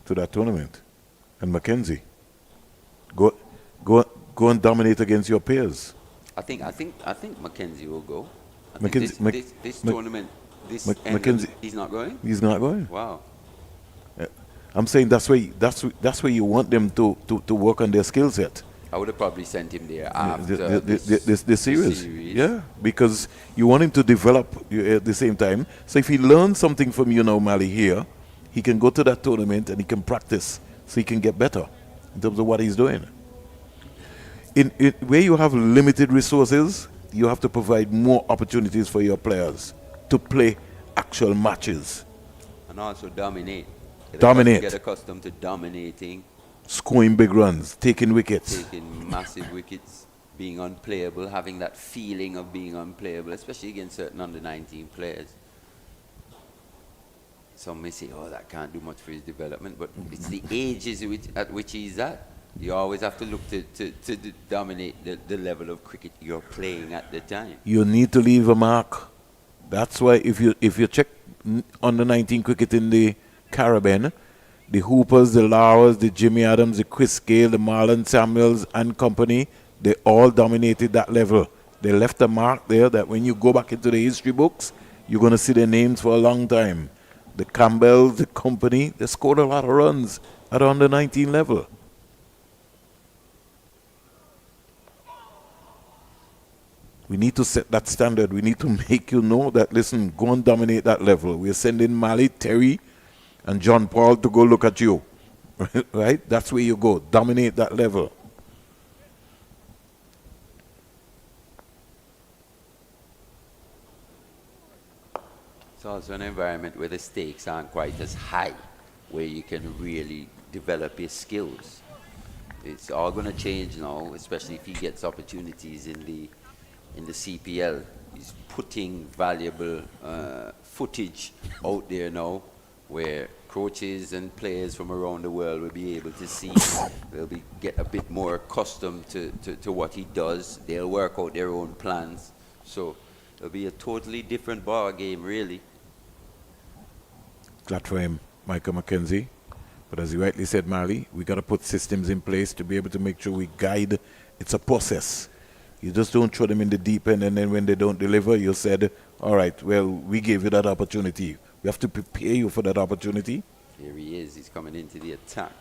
to that tournament and Mackenzie. Go and dominate against your peers. I think Mackenzie will go. This tournament, Mackenzie, he's not going. He's not going. Wow. I'm saying that's where you want them to work on their skill set. I would have probably sent him there after the series. Yeah, because you want him to develop at the same time. So if he learns something from you now, Mali, here, he can go to that tournament and he can practice so he can get better in terms of what he's doing. In where you have limited resources, you have to provide more opportunities for your players to play actual matches. And also dominate. Get accustomed to dominating. Scoring big runs, taking wickets. Taking massive wickets, being unplayable, having that feeling of being unplayable, especially against certain under-19 players. Some may say, that can't do much for his development, but it's the ages at which he's at. You always have to look to dominate the level of cricket you're playing at the time. You need to leave a mark. That's why if you check under-19 cricket in the Caribbean, the Hoopers, the Lauers, the Jimmy Adams, the Chris Gale, the Marlon Samuels and company, they all dominated that level. They left a mark there that when you go back into the history books, you're going to see their names for a long time. The Campbells, the company, they scored a lot of runs at under 19 level. We need to set that standard. We need to make you know that, listen, go and dominate that level. We're sending Mali, Terry, and John Paul to go look at you. Right? That's where you go. Dominate that level. It's also an environment where the stakes aren't quite as high, where you can really develop your skills. It's all going to change now, especially if he gets opportunities in the CPL. He's putting valuable footage out there now, where coaches and players from around the world will be able to see. They'll get a bit more accustomed to what he does. They'll work out their own plans. So it'll be a totally different ball game, really. Glad for him, Michael McKenzie. But as you rightly said, Mali, we got to put systems in place to be able to make sure we guide. It's a process. You just don't throw them in the deep end, and then when they don't deliver, you said, all right, well, we gave you that opportunity. We have to prepare you for that opportunity. Here he is. He's coming into the attack.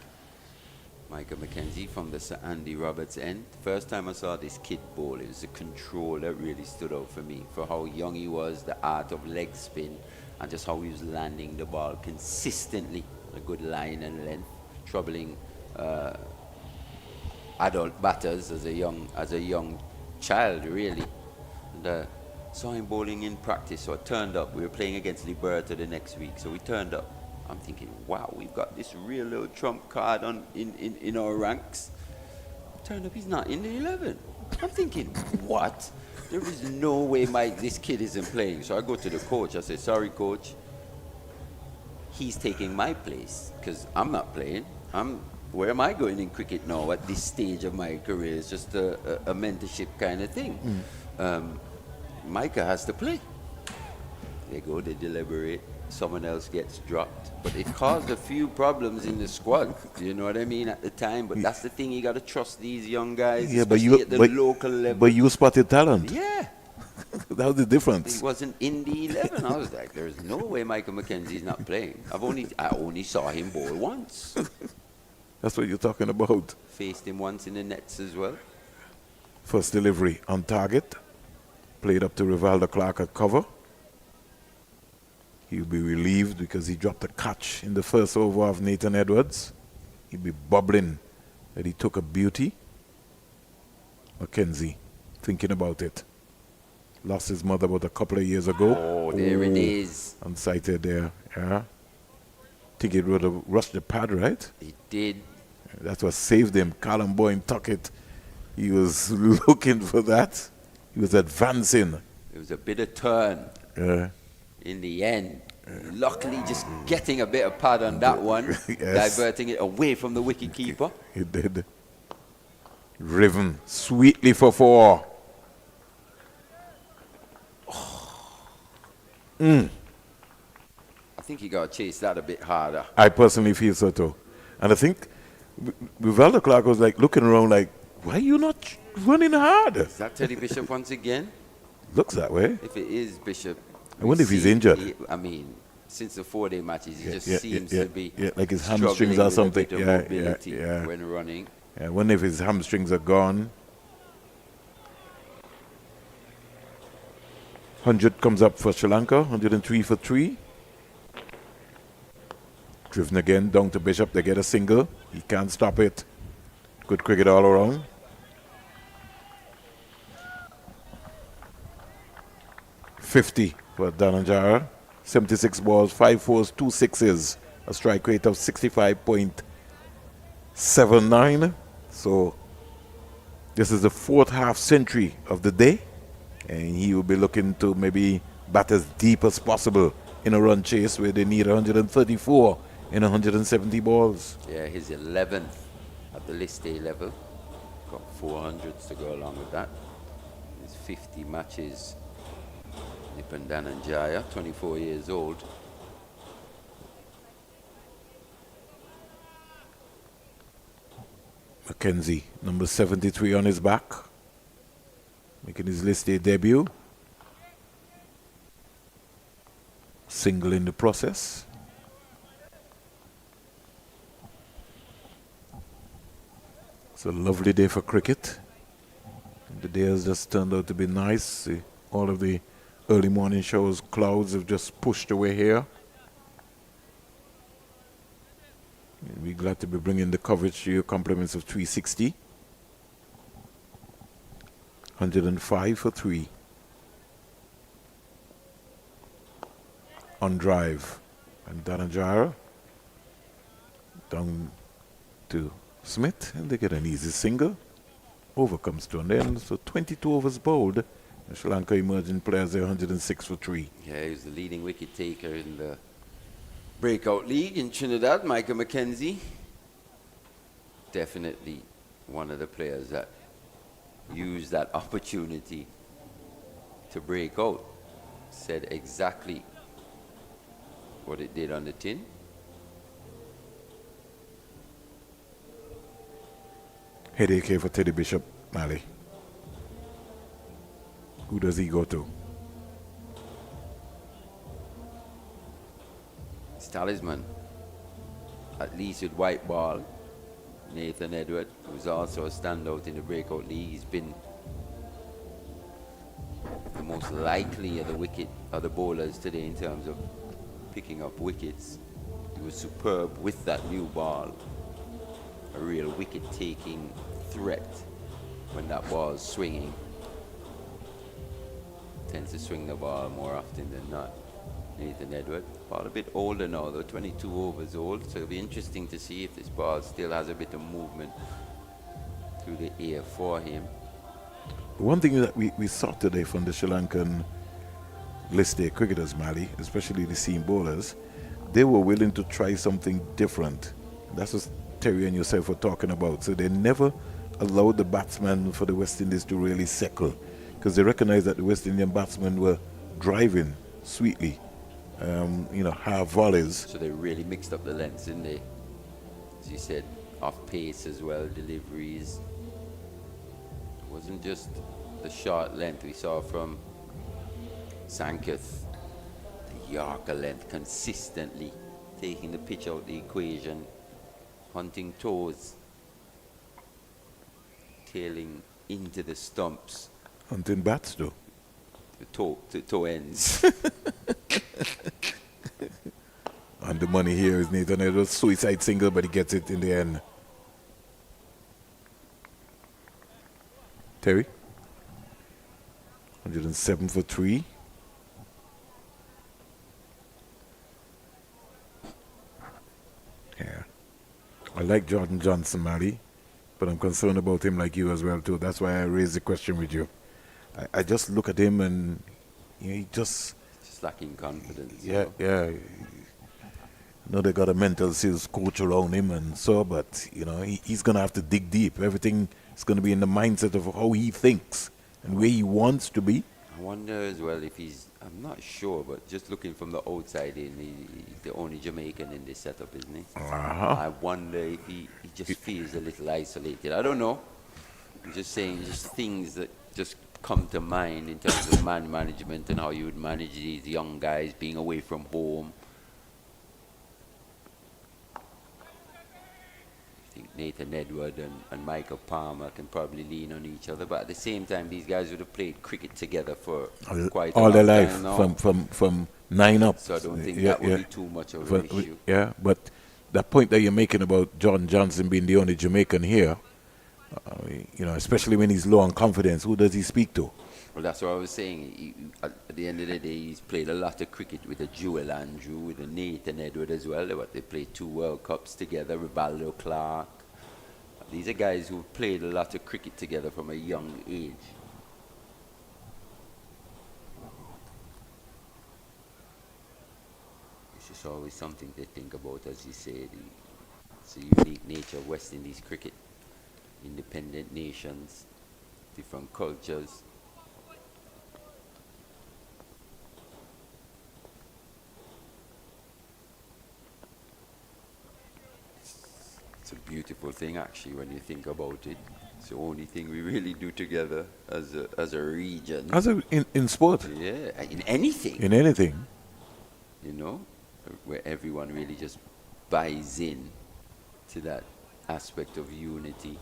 Michael McKenzie from the Sir Andy Roberts end. First time I saw this kid bowl, it was the control that really stood out for me, for how young he was, the art of leg spin, and just how he was landing the ball consistently. A good line and length, troubling adult batters as a young child, really. And saw him bowling in practice, so I turned up. We were playing against Liberta the next week, so we turned up. I'm thinking, wow, we've got this real little trump card in our ranks. Turned up, he's not in the 11. I'm thinking, what? There is no way this kid isn't playing. So I go to the coach. I say, sorry, coach. He's taking my place because I'm not playing. Where am I going in cricket now at this stage of my career? It's just a mentorship kind of thing. Micah has to play. They go, they deliberate. Someone else gets dropped. But it caused a few problems in the squad. You know what I mean at the time? But that's the thing. You got to trust these young guys, especially at the local level. But you spotted talent. Yeah. That was the difference. He wasn't in the 11. I was like, there's no way Michael McKenzie's not playing. I only saw him bowl once. That's what you're talking about. Faced him once in the nets as well. First delivery on target. Played up to Rivaldo Clark at cover. He'll be relieved because he dropped a catch in the first over of Nathan Edwards. He'll be bubbling that he took a beauty. McKenzie, thinking about it. Lost his mother about a couple of years ago. Oh, there it is. Unsighted there, yeah. Think it would have rushed the pad, right? It did. That's what saved him. Callum Boyne took it. He was looking for that. He was advancing. It was a bit of turn. Yeah. In the end. Luckily, just getting a bit of pad on that one. Yes. Diverting it away from the wicket keeper. He did. Riven sweetly for 4. I think you got to chase that a bit harder. I personally feel so too. And I think Rivaldo Clark was like looking around like, why are you not running hard? Is that Teddy Bishop once again? Looks that way. If it is Bishop. I wonder if he's injured. I mean, since the 4-day matches, he just seems to be like his hamstrings or something. With a bit of mobility when running. Yeah, I wonder if his hamstrings are gone. 100 comes up for Sri Lanka, 103 for 3. Driven again down to Bishop. They get a single. He can't stop it. Good cricket all around. .50 for Dhananjaya. 76 balls, 5 fours, 2 sixes. A strike rate of 65.79. So this is the 4th half century of the day. And he will be looking to maybe bat as deep as possible in a run chase where they need 134 in 170 balls. Yeah, his 11th at the list A level. Got 400s to go along with that. His 50 matches. Nipan Dhananjaya, 24 years old. McKenzie, number 73 on his back. Making his list A debut. Single in the process. It's a lovely day for cricket. The The day has just turned out to be nice. All of the early morning showers, clouds have just pushed away here. We're glad to be bringing the coverage to you. Compliments of 360. 105 for 3. On drive. And Danajara down to Smith, and they get an easy single. Over comes to an end. So 22 overs bowled. The Sri Lanka emerging players there, 106 for 3. Yeah, he was the leading wicket taker in the breakout league in Trinidad, Michael McKenzie. Definitely one of the players that used that opportunity to break out. Said exactly what it did on the tin. Headache here for Teddy Bishop, Mali. Who does he go to? His talisman, at least with white ball, Nathan Edward, who's also a standout in the breakout league. He's been the most likely of the bowlers today in terms of picking up wickets. He was superb with that new ball. A real wicket-taking threat when that ball's swinging. Tends to swing the ball more often than not. Nathan Edward, ball a bit older now though, 22 overs old, so it'll be interesting to see if this ball still has a bit of movement through the air for him. One thing that we saw today from the Sri Lankan list A cricketers, Mali, especially the seam bowlers, they were willing to try something different. That's what Terry and yourself were talking about. So they never allowed the batsmen for the West Indies to really settle, because they recognized that the West Indian batsmen were driving sweetly, half volleys. So they really mixed up the lengths, didn't they? As you said, off pace as well, deliveries. It wasn't just the short length we saw from Sanketh, the Yorker length consistently, taking the pitch out the equation, hunting toes, tailing into the stumps. Hunting bats though. The toe ends. And the money here is Nathan Edwards' suicide single, but he gets it in the end. Terry? 107 for 3. Yeah. I like Jordan Johnson, Mali, but I'm concerned about him like you as well, too. That's why I raised the question with you. I just look at him and he just lacking confidence. Yeah. I know they got a mental skills coach around him and so, but he's gonna have to dig deep. Everything is gonna be in the mindset of how he thinks and where he wants to be. I wonder as well if I'm not sure, but just looking from the outside in, he's the only Jamaican in this setup, isn't he? I wonder if he just feels a little isolated. I don't know. I'm just saying, just things that just come to mind in terms of man management and how you would manage these young guys being away from home. I think Nathan Edward and Michael Palmer can probably lean on each other, but at the same time, these guys would have played cricket together for quite a long their time life, now. from 9 up. So I don't think that would be too much of an issue. Yeah, but that point that you're making about Jordan Johnson being the only Jamaican here, especially when he's low on confidence, who does he speak to? Well, that's what I was saying. At the end of the day, he's played a lot of cricket with a Joel Andrew, with a Nathan Edward as well. They played 2 World Cups together, Rivaldo Clark. These are guys who've played a lot of cricket together from a young age. It's just always something to think about, as you say. It's a unique nature of West Indies cricket. Independent nations, different cultures. It's a beautiful thing, actually, when you think about it. It's the only thing we really do together as a region. In sport? Yeah, in anything. In anything. Where everyone really just buys in to that aspect of unity.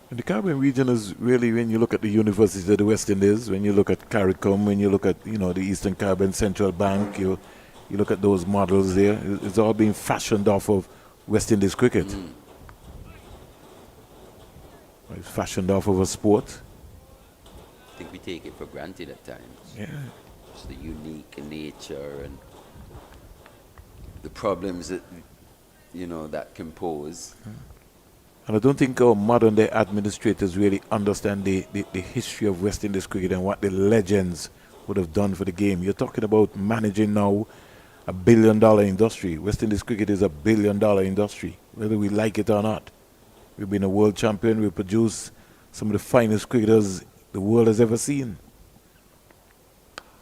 And the Caribbean region is really, when you look at the universities of the West Indies, when you look at CARICOM, when you look at, the Eastern Caribbean Central Bank, you look at those models there, it's all being fashioned off of West Indies cricket. It's fashioned off of a sport. I think we take it for granted at times. Yeah. Just the unique nature and the problems that, that can pose. And I don't think our modern day administrators really understand the history of West Indies cricket and what the legends would have done for the game. You're talking about managing now $1 billion industry. West Indies cricket is $1 billion industry, whether we like it or not. We've been a world champion. We produce some of the finest cricketers the world has ever seen.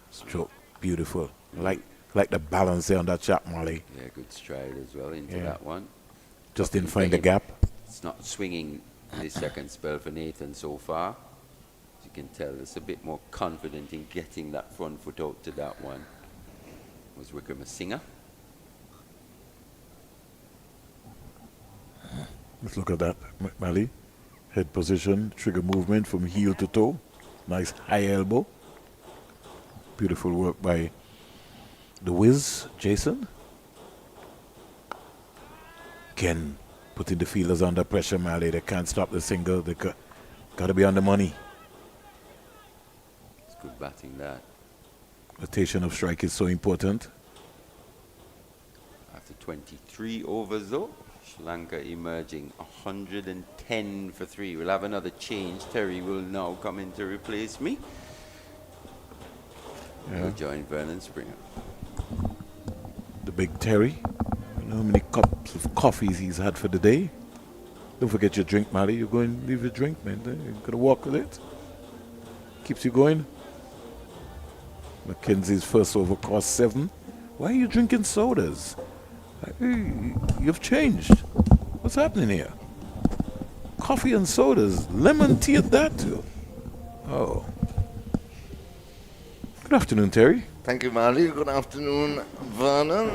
Stroke, beautiful. Like the balance there on that shot, Molly. Yeah, good stride as well into that one. Just didn't find the gap. It's not swinging this second spell for Nathan so far. As you can tell, it's a bit more confident in getting that front foot out to that one. Was Wickramasinghe. Let's look at that, Mali. Head position, trigger movement from heel to toe. Nice high elbow. Beautiful work by the whiz, Jason. Again, putting the fielders under pressure, Mali. They can't stop the single. They got to be on the money. It's good batting that. Rotation of strike is so important. After 23 overs though, Sri Lanka emerging 110 for 3. We'll have another change. Terry will now come in to replace me. He'll join Vernon Springer. The big Terry. You know how many cups of coffees he's had for the day? Don't forget your drink, Mali. You're going to leave your drink, man. You're going to walk with it. Keeps you going. Mackenzie's first over cost 7. Why are you drinking sodas? You've changed. What's happening here? Coffee and sodas. Lemon tea at that too. Oh. Good afternoon, Terry. Thank you, Mali. Good afternoon, Vernon.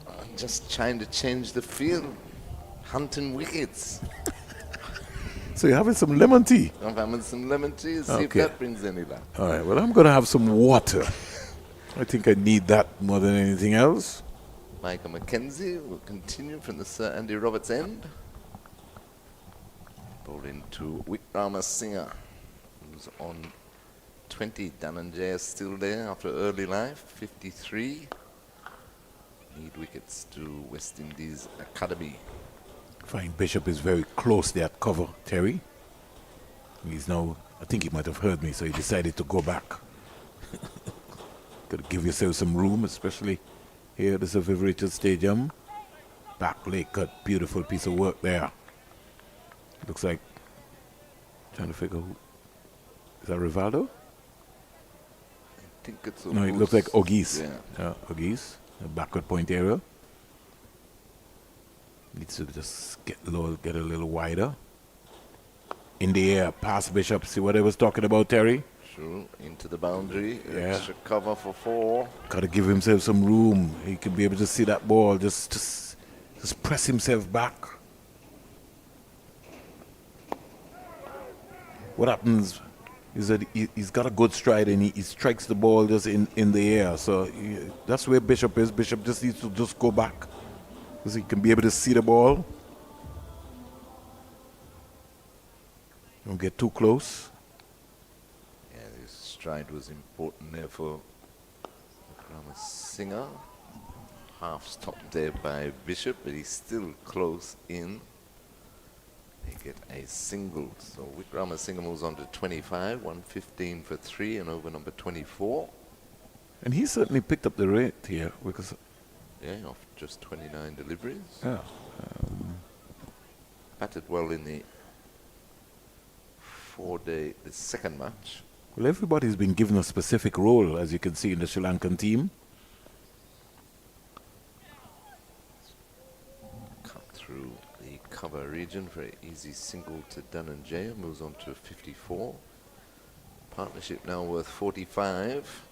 I'm just trying to change the field. Hunting wickets. So you're having some lemon tea? I'm having some lemon tea. See if that brings any luck. All right. Well, I'm going to have some water. I think I need that more than anything else. Michael Mackenzie will continue from the Sir Andy Roberts end. Bowling to Wickramasinghe, who's on 20. Dhananjaya is still there after early life, 53. Need wickets to West Indies Academy. Fine. Bishop is very close there at cover, Terry. He's now, I think he might have heard me, so he decided to go back. Got to give yourself some room, especially here at the Sir Viv Richards Stadium. Back leg cut, beautiful piece of work there. Looks like, trying to figure who, is that Rivaldo? I think it's No, it looks like Auguste. Yeah. Auguste, the backward point area. Needs to just get low, get a little wider. In the air, past Bishop. See what I was talking about, Terry? Sure, into the boundary. Yeah. Extra cover for 4. Got to give himself some room. He can be able to see that ball. Just press himself back. What happens is that he's got a good stride and he strikes the ball just in the air. So that's where Bishop is. Bishop just needs to just go back because he can be able to see the ball. Don't get too close. Yeah, this stride was important there for Wickramasinghe. Half stopped there by Bishop, but he's still close in. They get a single. So Wickramasinghe moves on to 25, 115 for 3 and over number 24. And he certainly picked up the rate here because... Yeah, off just 29 deliveries. Yeah. Batted well in the 4-day, the second match. Well, everybody's been given a specific role, as you can see in the Sri Lankan team. Cut through the cover region for an easy single to Dhananjaya. Moves on to 54. Partnership now worth 45.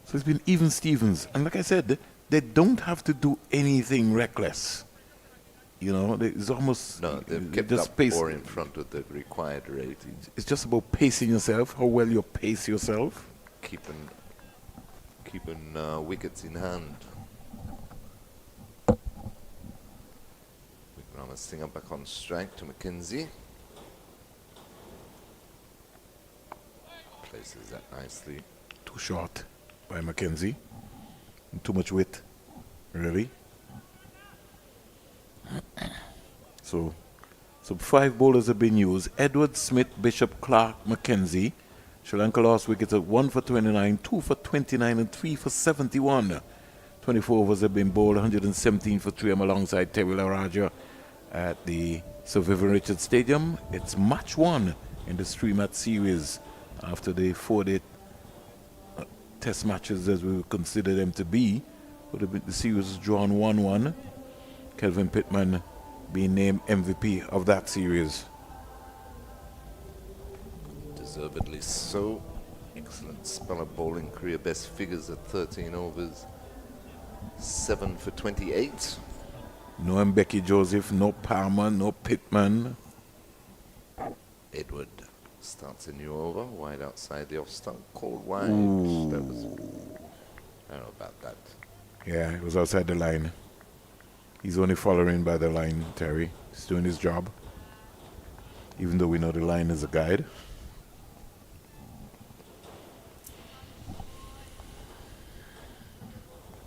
So it's been even Stevens. And like I said, they don't have to do anything reckless. You know, it's almost No, they've kept just up pace. or in front of the required rate. It's just about pacing yourself, how well you pace yourself. Keeping wickets in hand. Singer back on strike to Mackenzie. Places that nicely. Too short by Mackenzie. Too much width, really. So 5 bowlers have been used. Edward, Smith, Bishop, Clark, Mackenzie. Sri Lanka lost wickets at 1 for 29, 2 for 29 and 3 for 71. 24 overs have been bowled, 117 for 3 alongside Terry Laraja at the Sir Vivian Richards Stadium. It's match 1 in the 3-match series after the 4-day test matches as we would consider them to be. But the series is drawn 1-1. Kelvin Pittman being named MVP of that series. Deservedly so. Excellent spell of bowling, career best figures at 13 overs. 7 for 28. No Mbeki Joseph, no Palmer, no Pittman. Edward starts a new over, wide outside the off stump, called wide. Ooh. That was, I don't know about that. Yeah, it was outside the line. He's only following by the line, Terry. He's doing his job. Even though we know the line is a guide.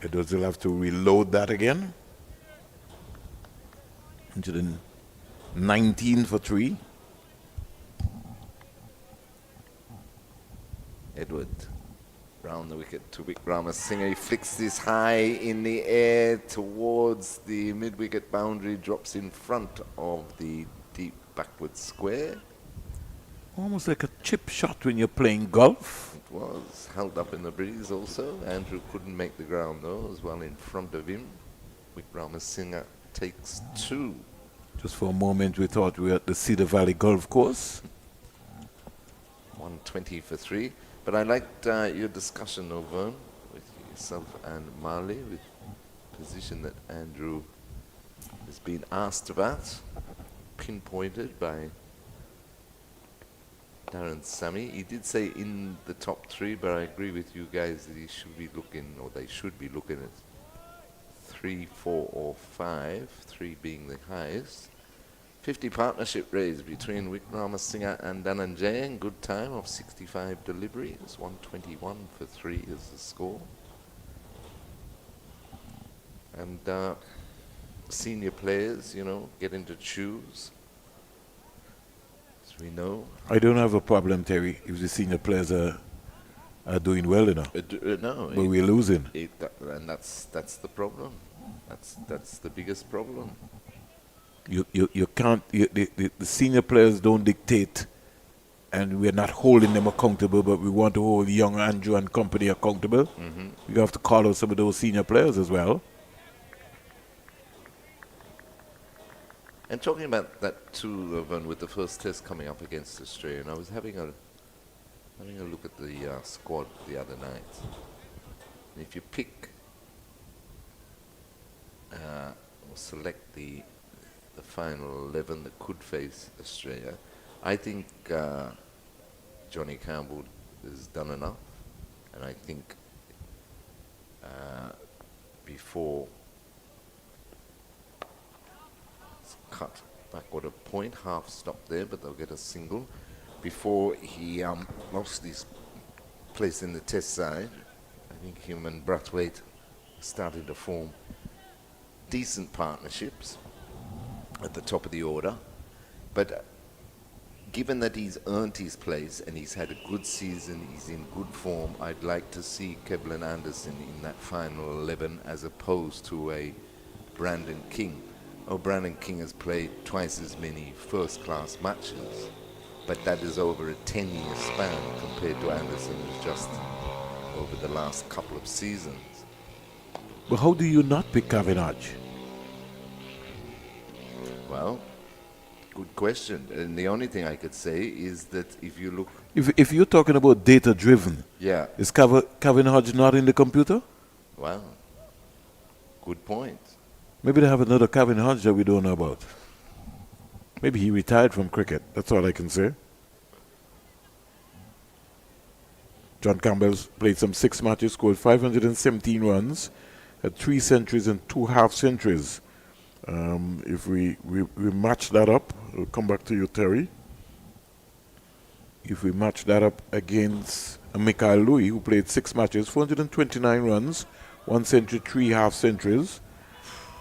Edwards will have to reload that again. 119 for 3. Edward round the wicket to Wickramasinghe. He flicks this high in the air towards the mid-wicket boundary, drops in front of the deep backward square. Almost like a chip shot when you're playing golf. It was held up in the breeze also. Andrew couldn't make the ground though, as well in front of him. Wickramasinghe takes 2. Just for a moment we thought we were at the Cedar Valley Golf Course. 120 for 3. But I liked your discussion over with yourself and Marley, with the position that Andrew has been asked about, pinpointed by Darren Sammy. He did say in the top 3, but I agree with you guys that he should be looking, or they should be looking at 3, 4 or 5, 3 being the highest. 50 partnership raise between Wickramasinghe and Dhananjay. Good time of 65 deliveries. 121 for 3 is the score. And senior players, you know, getting to choose. As we know. I don't have a problem, Terry, if the senior players are doing well enough. No. But we're losing. And that's the problem. That's the biggest problem. You can't, the senior players don't dictate, and we're not holding them accountable, but we want to hold young Andrew and company accountable. You have to call out some of those senior players as well. And talking about that too, Irvin, with the first test coming up against Australia, and I was having a look at the squad the other night. And if you pick or select the final 11 that could face Australia, I think Johnny Campbell has done enough, and I think before it's cut backward a point, half stop there, but they'll get a single before he lost his place in the test side. I think him and Brathwaite started to form decent partnerships at the top of the order, but given that he's earned his place and he's had a good season, he's in good form, I'd like to see Kevlin Anderson in that final 11 as opposed to a Brandon King. Oh, Brandon King has played twice as many first-class matches, but that is over a 10-year span compared to Anderson, who's just over the last couple of seasons. But how do you not pick Cavenagh? Well, good question. And the only thing I could say is that if you look... If you're talking about data-driven, yeah, is Cavenagh not in the computer? Well, good point. Maybe they have another Kevin Hodge that we don't know about. Maybe he retired from cricket. That's all I can say. John Campbell's played some 6 matches, scored 517 runs, had 3 centuries and 2 half centuries. If we match that up, I'll come back to you, Terry. If we match that up against Michael Louis, who played 6 matches, 429 runs, 1 century, 3 half centuries.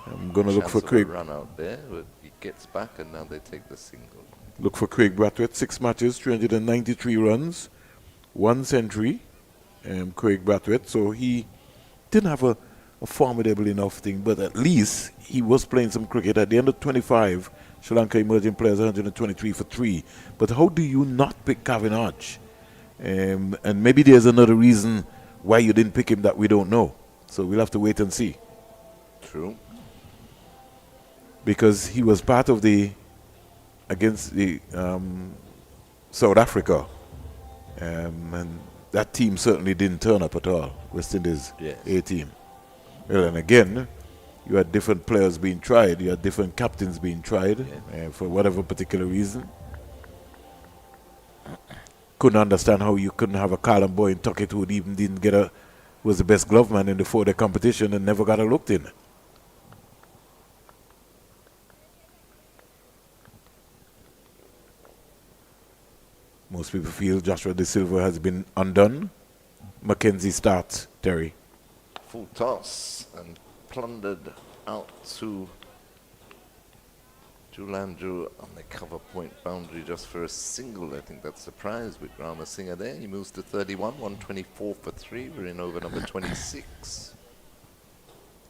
I'm going to look for Craig. Run out there, but he gets back and now they take the single. Look for Craig Brathwaite, 6 matches, 393 runs, 1 century. Craig Brathwaite. So he didn't have a formidable enough thing, but at least he was playing some cricket. At the end of 25, Sri Lanka emerging players 123 for 3. But how do you not pick Kevin Hodge? And maybe there's another reason why you didn't pick him that we don't know. So we'll have to wait and see. True. Because he was part of against the South Africa. And that team certainly didn't turn up at all. West Indies A team. Well, and again, you had different players being tried. You had different captains being tried for whatever particular reason. Couldn't understand how you couldn't have a Callum Boy in Tuckett who even didn't get was the best glove man in the 4-day competition and never got a look in. Most people feel Joshua De Silva has been undone. Mackenzie starts, Terry. Full toss and plundered out to Julanju on the cover point boundary just for a single. I think that's surprise with Rama Singh there. He moves to 31, 124 for 3. We're in over number 26.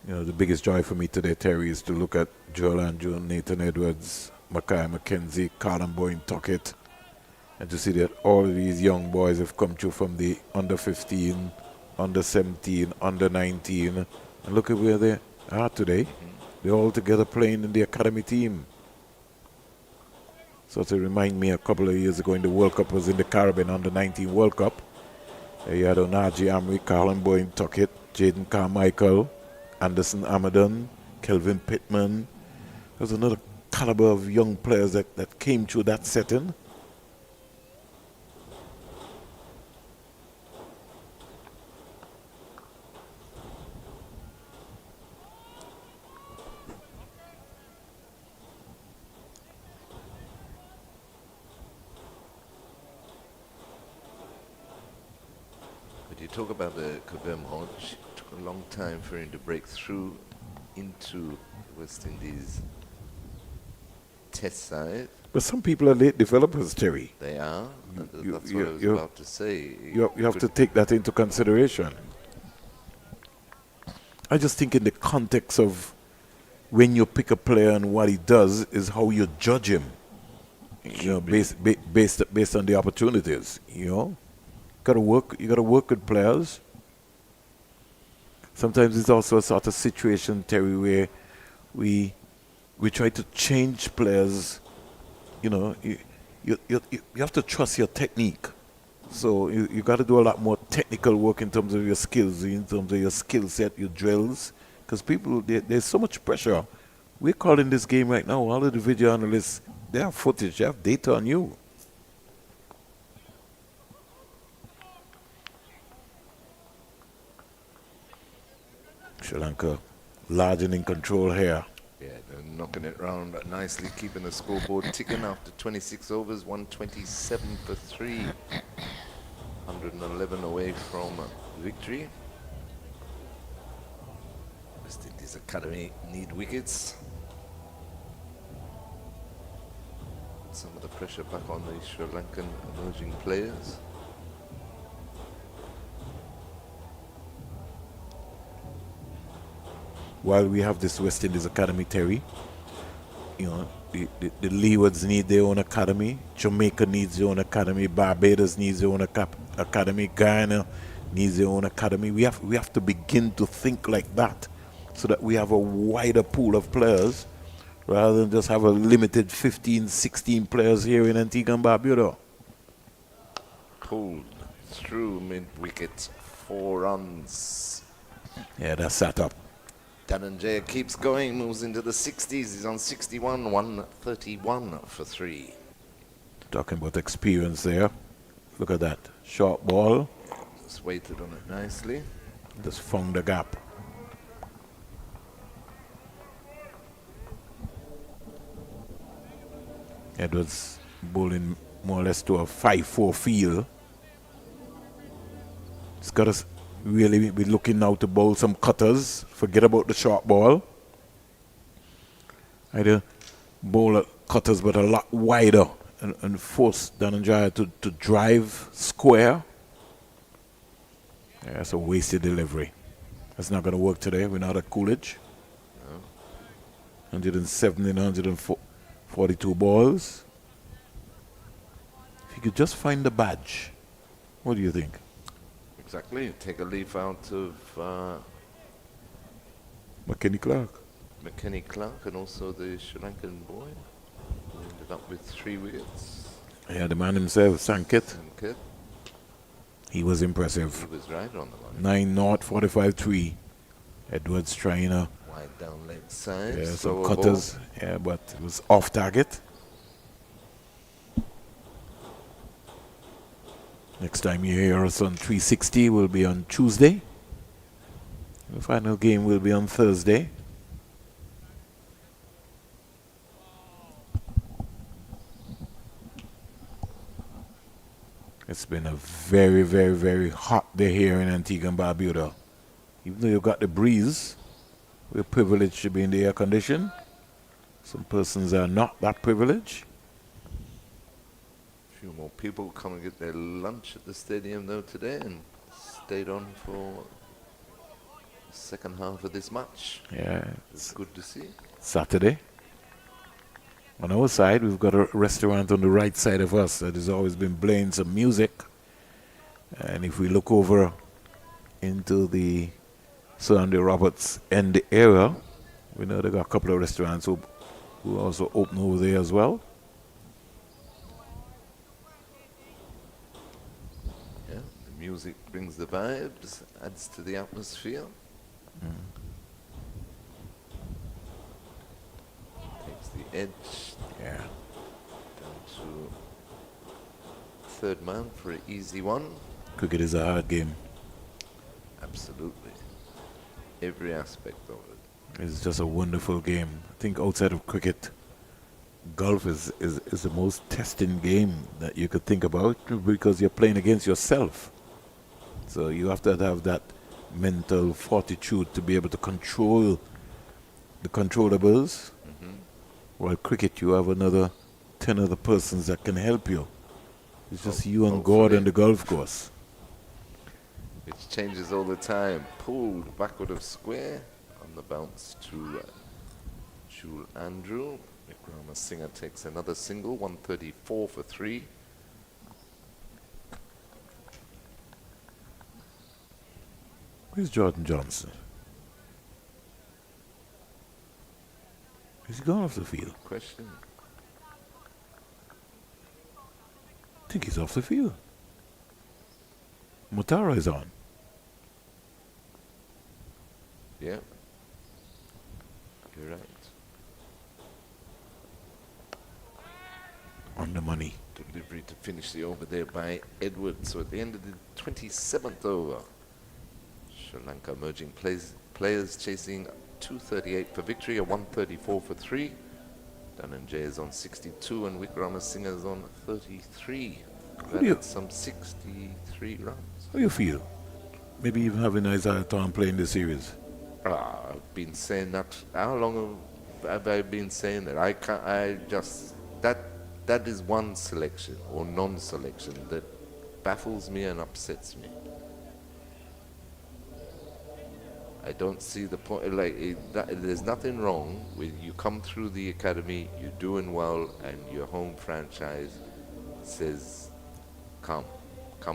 You know, the biggest joy for me today, Terry, is to look at Julanju, Nathan Edwards, Mackay Mackenzie, Callum Boyne Tuckett, and to see that all of these young boys have come through from the under 15, under 17, under 19, and look at where they are today. They're all together playing in the academy team. So to remind me, a couple of years ago in the World Cup was in the Caribbean under 19 World Cup. You had Onaji Amri, Callum Boyne Tuckett, Jaden Carmichael, Anderson Amadon, Kelvin Pittman. There's another caliber of young players that came through that setting. Talk about the Kavem Hodge. It took a long time for him to break through into West Indies test side. But some people are late developers, Terry. They are. That's what I was about to say. You have to take that into consideration. I just think in the context of when you pick a player and what he does is how you judge him. You know, based on the opportunities, you know. You gotta work with players. Sometimes it's also a sort of situation, Terry, where we try to change players. You know, you have to trust your technique. So you got to do a lot more technical work in terms of your skills, in terms of your skill set, your drills. Because people, there's so much pressure. We're calling this game right now. All of the video analysts, they have footage, they have data on you. Sri Lanka large and in control here. Yeah, they're knocking it round nicely, keeping the scoreboard ticking after 26 overs, 127 for 3. 111 away from victory. West Indies Academy need wickets. Some of the pressure back on the Sri Lankan emerging players. While we have this West Indies Academy, Terry, you know, the Leewards need their own academy, Jamaica needs their own academy, Barbados needs their own academy, Guyana needs their own academy. We have to begin to think like that so that we have a wider pool of players rather than just have a limited 15, 16 players here in Antigua and Barbuda. Pulled through mid-wicket, 4 runs. Yeah, that's set up. Dananjaya keeps going, moves into the 60s. He's on 61, 131 for 3. Talking about experience there. Look at that. Short ball. Just waited on it nicely. Just found the gap. Edwards bowling more or less to a 5-4 feel. He's got to really be looking now to bowl some cutters. Forget about the short ball. Either bowl cutters but a lot wider and force Dananjaya to drive square. Yeah, that's a wasted delivery. That's not going to work today. We're not at Coolidge. No. 170 and 142 balls. If you could just find the badge, what do you think? Exactly. Take a leaf out of McKinney Clark. McKinney Clark and also the Sri Lankan boy. Who ended up with 3 wickets. Yeah, the man himself, Sankit. Sankit. He was impressive. He was right on the line. 9-0, 45-3. Edwards trying to Wide down leg side. some slower cutters. ball. Yeah, but it was off target. Next time you hear us on 360 will be on Tuesday. The final game will be on Thursday. It's been a very, very, very hot day here in Antigua and Barbuda. Even though you've got the breeze, we're privileged to be in the air condition. Some persons are not that privileged. A few more people come and get their lunch at the stadium though today and stayed on for the second half of this match. Yeah, It's good to see. Saturday. On our side, we've got a restaurant on the right side of us that has always been playing some music. And if we look over into the Sir Andy Roberts end area, we know they've got a couple of restaurants who also open over there as well. Yeah, the music brings the vibes, adds to the atmosphere. Takes the edge Yeah. down to third man for an easy one. Cricket is a hard game. Absolutely. Every aspect of it. It's just a wonderful game. I think outside of cricket, golf is the most testing game that you could think about because you're playing against yourself. So you have to have that mental fortitude to be able to control the controllables. While cricket, you have another 10 other persons that can help you. It's just you and God and the golf course. Which changes all the time. Pulled backward of square on the bounce to Jule Andrew. Vikrama Singh takes another single, 134 for 3. Where's Jordan Johnson? Is he gone off the field? Question. I think he's off the field. Mutara is on. Yeah. You're right. On the money. Delivery to finish the over there by Edwards. So at the end of the 27th over, Sri Lanka merging players chasing 238 for victory, a 134 for 3. Dananjaya is on 62 and Vikrama Singh is on 33. do you- That's some 63 runs. How do you feel? Maybe even having Isaiah Tom playing the series. I've been saying that. How long have I been saying that? That is one selection or non-selection that baffles me and upsets me. I don't see the point. There's nothing wrong with you come through the academy, you're doing well, and your home franchise says, come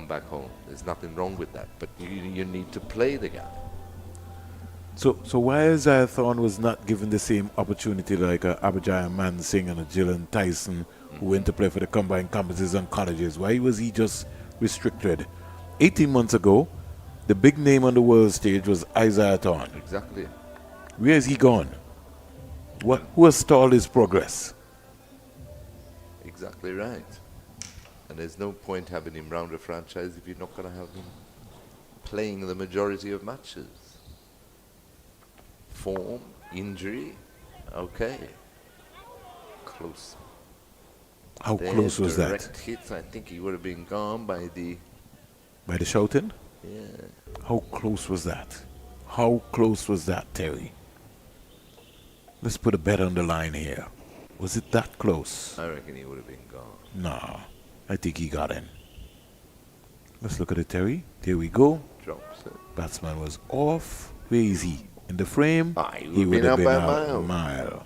back home. There's nothing wrong with that, but you need to play the guy. So why Isaiah Thorne was not given the same opportunity like a Abhijay Man Singh and a Gillen Tyson who went to play for the combined campuses and colleges? Why was he just restricted? 18 months ago, the big name on the world stage was Isaiah Thorne. Exactly. Where is he gone? Who has stalled his progress? Exactly right. And there's no point having him round a franchise if you're not going to have him playing the majority of matches. Form, injury, okay. Close. How close was that? Direct hits, I think he would have been gone by the... By the shouting? Yeah. How close was that? How close was that, Terry? Let's put a bet on the line here. Was it that close? I reckon he would have been gone. Nah, I think he got in. Let's look at it, Terry. There we go. Drops it. Batsman was off. Where is he? In the frame? He would have been out by a mile.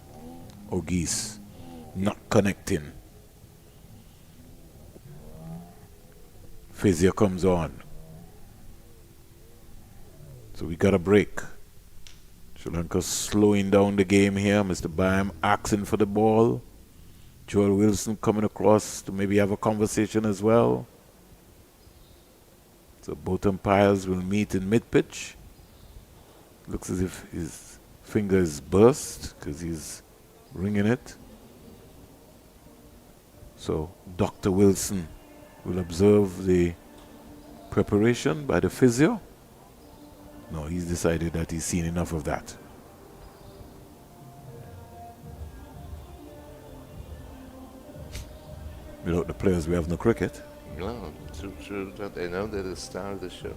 Auguste not connecting. Physio comes on. So we got a break. Sri Lanka slowing down the game here. Mr. Byam asking for the ball. Joel Wilson coming across to maybe have a conversation as well. So both umpires will meet in mid-pitch. Looks as if his finger is burst because he's ringing it. So Dr. Wilson will observe the preparation by the physio. No, he's decided that he's seen enough of that. Without the players, we have no cricket. No, too true that they know they're the star of the show.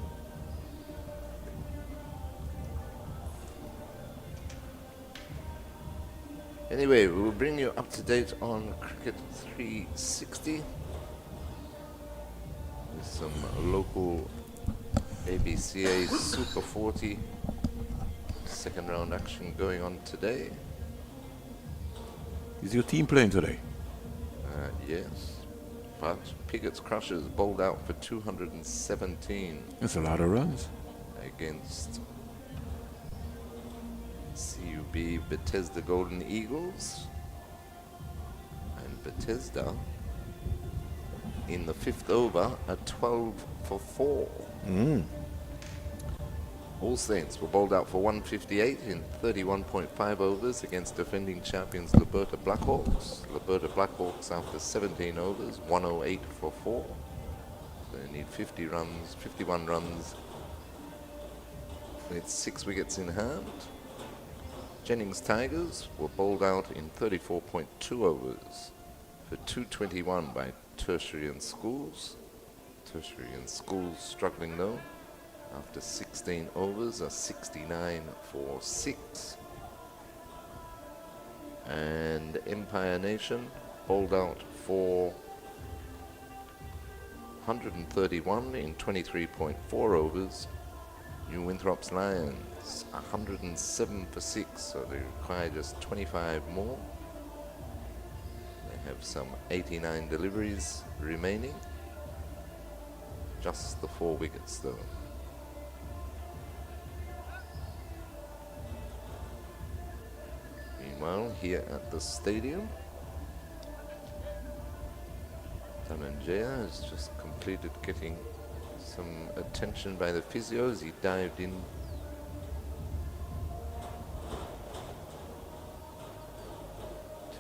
Anyway, we will bring you up to date on Cricket 360. With some local ABCA Super 40 second round action going on today. Is your team playing today? Yes, but Pigot's Crushers bowled out for 217. That's a lot of runs. Against CUB Bethesda Golden Eagles. And Bethesda in the fifth over at 12 for 4. All Saints were bowled out for 158 in 31.5 overs against defending champions Liberta Blackhawks. Liberta Blackhawks after 17 overs, 108 for 4. They need 50 runs, 51 runs. With 6 wickets in hand. Jennings Tigers were bowled out in 34.2 overs for 221 by Tertiary and Schools. Tertiary and Schools struggling though. After 16 overs, a 69 for 6. And Empire Nation bowled out for 131 in 23.4 overs. New Winthrop's Lions 107 for 6, so they require just 25 more. They have some 89 deliveries remaining. Just the 4 wickets though. Meanwhile, here at the stadium, Dhananjaya has just completed getting some attention by the physios. He dived in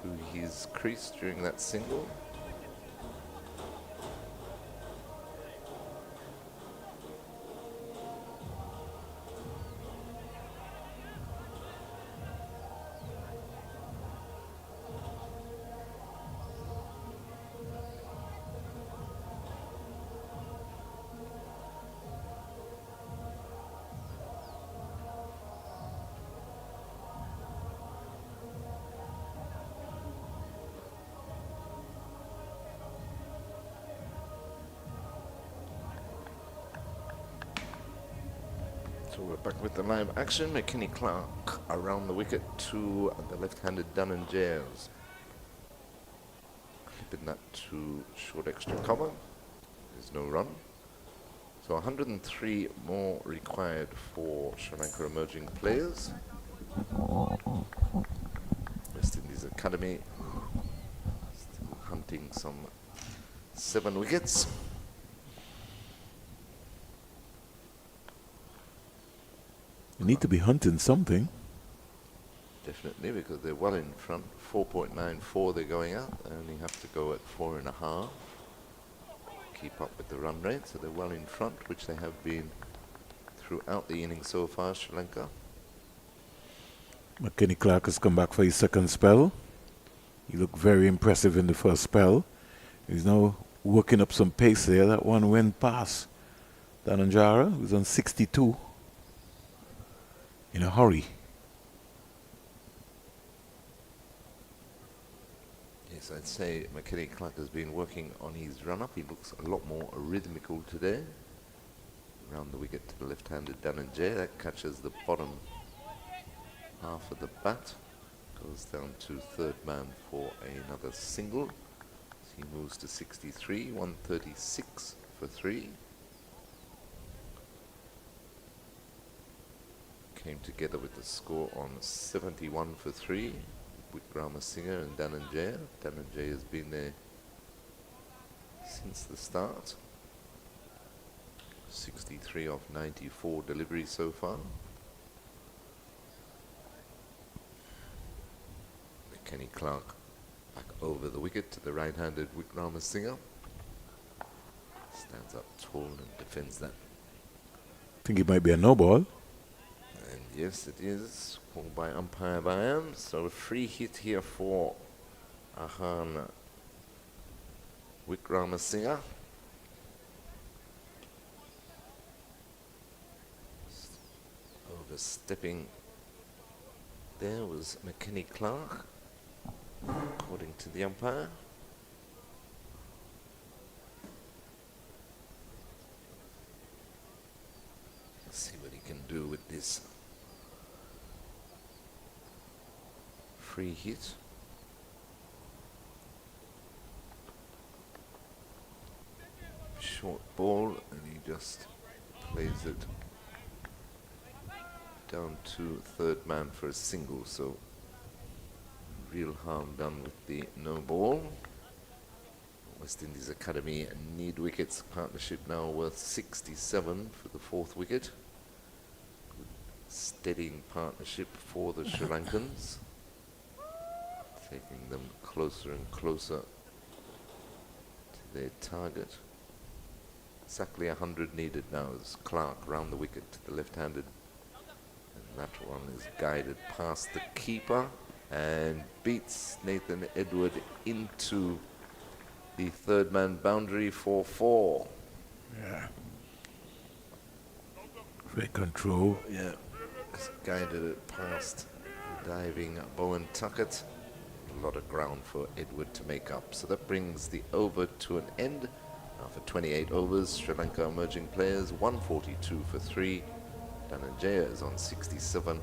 to his crease during that single. So we're back with the live action. McKinney Clark around the wicket to the left-handed Dhananjayas. Clipping that to short extra cover. There's no run. So 103 more required for Sri Lanka emerging players. West Indies Academy still hunting some 7 wickets. You need to be hunting something. Definitely, because they're well in front. 4.94 they're going out. They only have to go at 4.5. Keep up with the run rate, so they're well in front, which they have been throughout the inning so far, Sri Lanka. McKinney Clark has come back for his second spell. He looked very impressive in the first spell. He's now working up some pace there. That one went past Dhananjaya, who's on 62 in a hurry. Yes, I'd say McKinney Clark has been working on his run-up. He looks a lot more rhythmical today. Around the wicket to the left-handed Dhananjaya. That catches the bottom half of the bat. Goes down to third man for another single. So he moves to 63, 136 for 3. Came together with the score on 71 for 3. Wickramasinghe and Dhananjaya. Dhananjaya has been there since the start. 63 off 94 deliveries so far. Kenny Clark back over the wicket to the right-handed Wickramasinghe. Stands up tall and defends that. I think it might be a no ball. And yes, it is. Called by umpire Bayam. So a free hit here for Ahan Wickramasinghe. Overstepping there was McKinney Clark, according to the umpire. Let's see what he can do with this free hit. Short ball, and he just plays it down to third man for a single, so real harm done with the no ball. West Indies Academy need wickets. Partnership now worth 67 for the fourth wicket. Good steadying partnership for the Sri Lankans, taking them closer and closer to their target. Exactly 100 needed now as Clark round the wicket to the left-handed. And that one is guided past the keeper and beats Nathan Edward into the third man boundary for 4. Yeah. Great control. Yeah. Just guided it past diving Bowen Tuckett. A lot of ground for Edward to make up. So that brings the over to an end. Now for 28 overs, Sri Lanka emerging players, 142 for 3. Dhananjaya is on 67.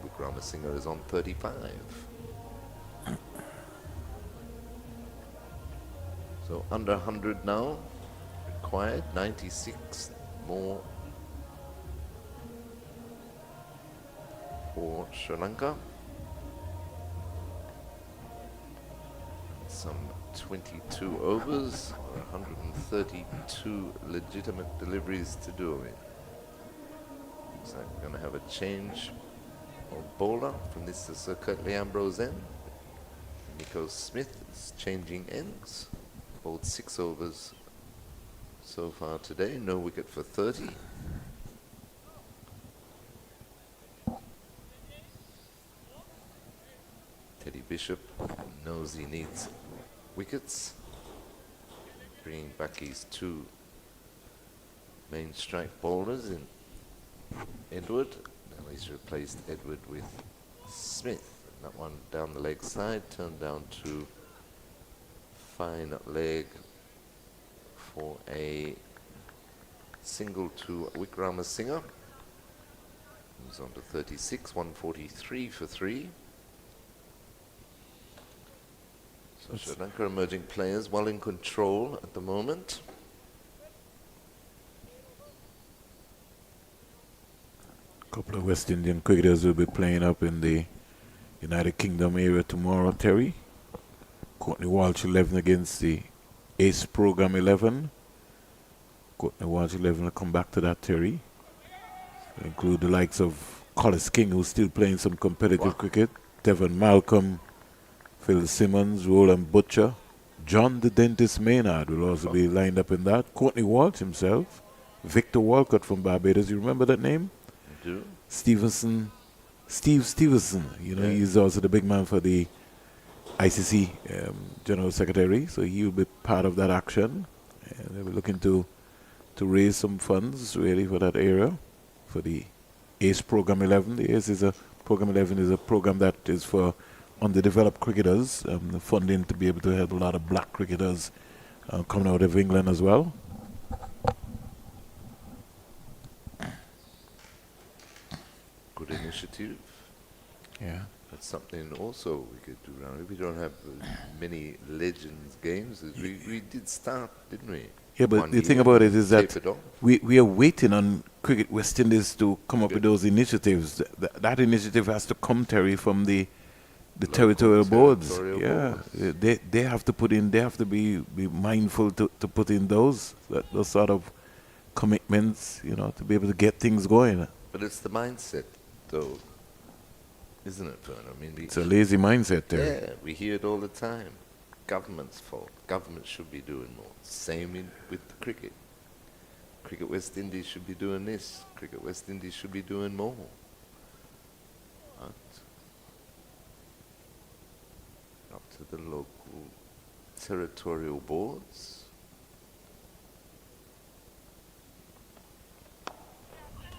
Wickramasinghe is on 35. So under 100 now required, 96 more for Sri Lanka. Some 22 overs, 132 legitimate deliveries to do it. Looks like we're going to have a change of bowler from this to Sir Curtly Ambrose end. Nico Smith is changing ends. Bowled 6 overs so far today, no wicket for 30. Teddy Bishop knows he needs wickets. Bringing back his 2 main strike bowlers in Edward. Now he's replaced Edward with Smith. And that one down the leg side, turned down to fine leg for a single to Wickramasinghe. Moves on to 36, 143 for 3. So Sri Lanka emerging players well in control at the moment. A couple of West Indian cricketers will be playing up in the United Kingdom area tomorrow, Terry. Courtney Walsh 11 against the Ace Program 11. Courtney Walsh 11 will come back to that, Terry. Include the likes of Collis King, who's still playing some competitive cricket. Devon Malcolm, Phil Simmons, Roland Butcher. John the Dentist Maynard will also be lined up in that. Courtney Walsh himself. Victor Walcott from Barbados. You remember that name? I do. Steve Stevenson. You know, he's also the big man for the ICC General Secretary. So he will be part of that action. And they were looking to raise some funds really for that area, for the ACE Program 11. The ACE is Program 11 is a program that is for underdeveloped cricketers, the funding to be able to help a lot of black cricketers coming out of England as well. Good initiative. Yeah. That's something also we could do around. We don't have many Legends games. We did start, didn't we? Yeah, but the thing about it is that we are waiting on Cricket West Indies to come up with those initiatives. That initiative has to come, Terry, from the territorial boards. They have to put in. They have to be mindful to put in those sort of commitments, you know, to be able to get things going. But it's the mindset, though, isn't it, Vern? I mean, it's a lazy mindset, Terry. Yeah, we hear it all the time. Government's fault. Government should be doing more. Same with the cricket. Cricket West Indies should be doing this. Cricket West Indies should be doing more. But up to the local territorial boards.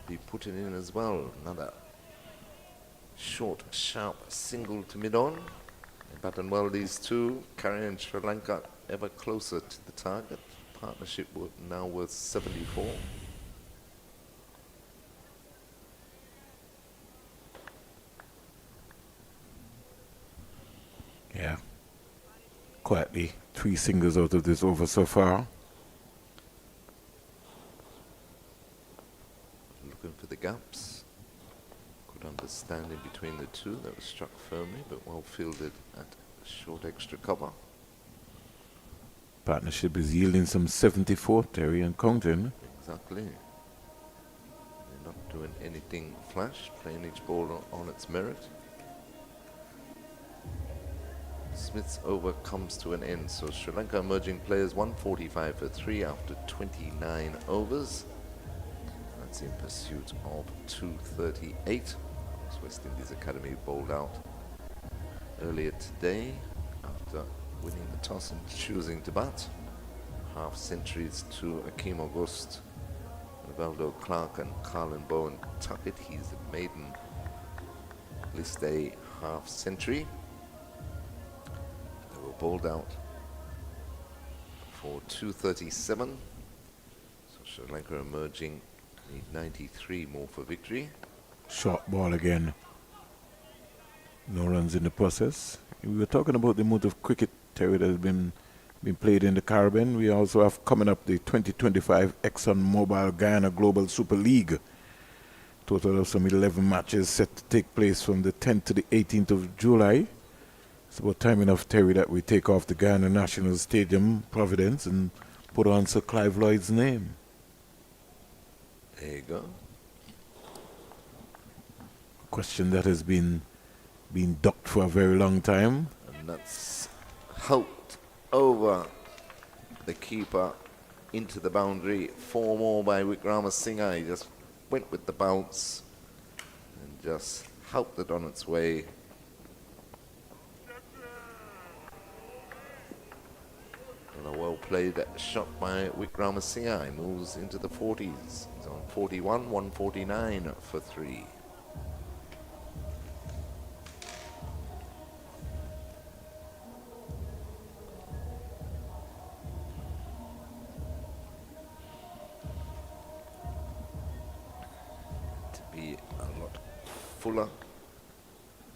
Be putting in as well. Another short, sharp single to mid-on. Batting well, these two, carrying Sri Lanka ever closer to the target. Partnership now worth 74. Yeah. Quietly, 3 singles out of this over so far. Looking for the gaps. Good understanding between the two. That was struck firmly, but well fielded at short extra cover. Partnership is yielding some 74, Terry, and counting. Exactly. They're not doing anything flash, playing each ball on its merit. Smith's over comes to an end, so Sri Lanka emerging players 145 for 3 after 29 overs. That's in pursuit of 238. West Indies Academy bowled out earlier today after winning the toss and choosing to bat. Half centuries to Akeem Auguste, Rivaldo Clark and Carlin Bowen Tuckett. He's the maiden list A half century. They were bowled out for 237. So Sri Lanka emerging, need 93 more for victory. Short ball again. No runs in the process. We were talking about the amount of cricket, Terry, that has been played in the Caribbean. We also have coming up the 2025 ExxonMobil Guyana Global Super League. Total of some 11 matches set to take place from the 10th to the 18th of July. It's about time enough, Terry, that we take off the Guyana National Stadium, Providence, and put on Sir Clive Lloyd's name. There you go. Question that has been ducked for a very long time. And that's helped over the keeper into the boundary. 4 more by Wickramasinghe. He just went with the bounce and just helped it on its way. And a well played shot by Wickramasinghe. Moves into the 40s. He's on 41, 149 for 3. Fuller,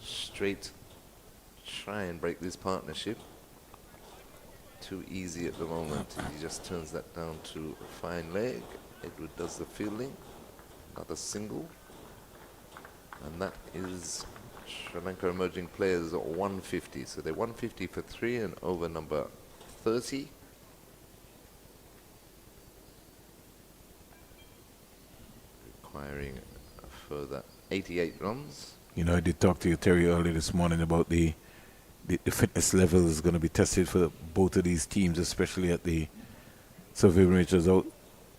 straight, try and break this partnership. Too easy at the moment. He just turns that down to a fine leg. Edward does the fielding. Another single. And that is Sri Lanka emerging players at 150. So they're 150 for 3 and over number 30. Requiring a further 88 runs. You know, I did talk to you, Terry, earlier this morning about the fitness level is going to be tested for both of these teams, especially at the Sir Vivian Richards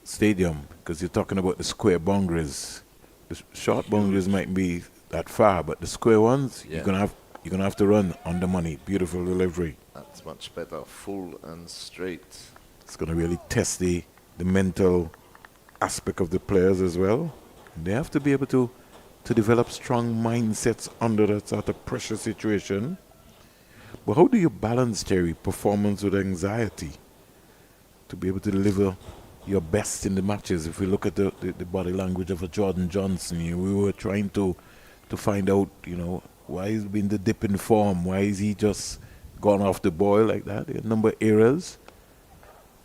Stadium, because you're talking about the square boundaries. The short boundaries might be that far, but the square ones, Yeah. you're gonna have to run on the money. Beautiful delivery. That's much better, full and straight. It's gonna really test the mental aspect of the players as well. And they have to be able to develop strong mindsets under that sort of pressure situation. But how do you balance, Terry, performance with anxiety to be able to deliver your best in the matches? If we look at the body language of a Jordan Johnson, we were trying to find out, why he's been the dip in form. Why is he just gone off the boil like that? A number of errors.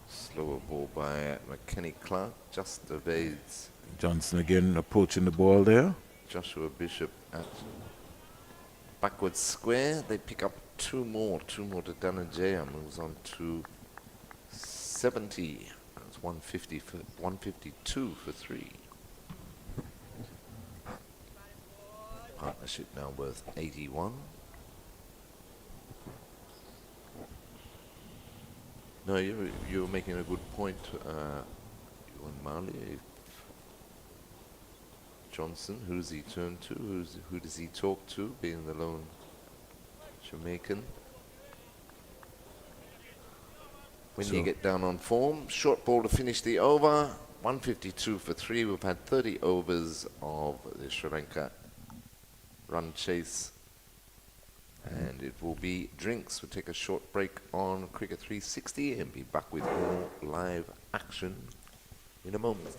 Slower ball by McKenny Clark, just evades. Johnson again approaching the ball there. Joshua Bishop at backwards square. They pick up two more to Dhananjaya, moves on to 70. That's 152 for 3. Partnership now worth 81. No, you're making a good point, you and Marley. Johnson, who does he turn to? Who does he talk to, being the lone Jamaican? When you get down on form, short ball to finish the over. 152 for 3. We've had 30 overs of the Sri Lanka run chase. And it will be drinks. We'll take a short break on Cricket 360 and be back with more live action in a moment.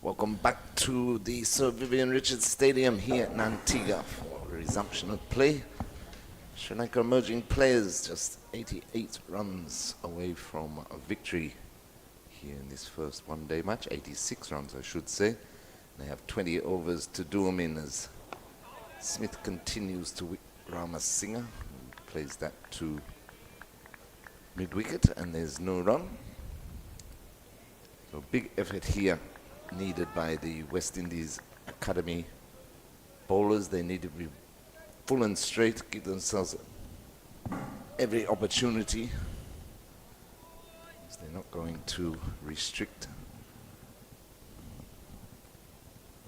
Welcome back to the Sir Vivian Richards Stadium here at Antigua for a resumption of play. Sri Lanka emerging players just 88 runs away from a victory here in this first one-day match. 86 runs, I should say. They have 20 overs to do them in as Smith continues to wicket Ramasinghe, who plays that to mid-wicket, and there's no run. So big effort here needed by the West Indies Academy bowlers. They need to be full and straight, give themselves every opportunity. They're not going to restrict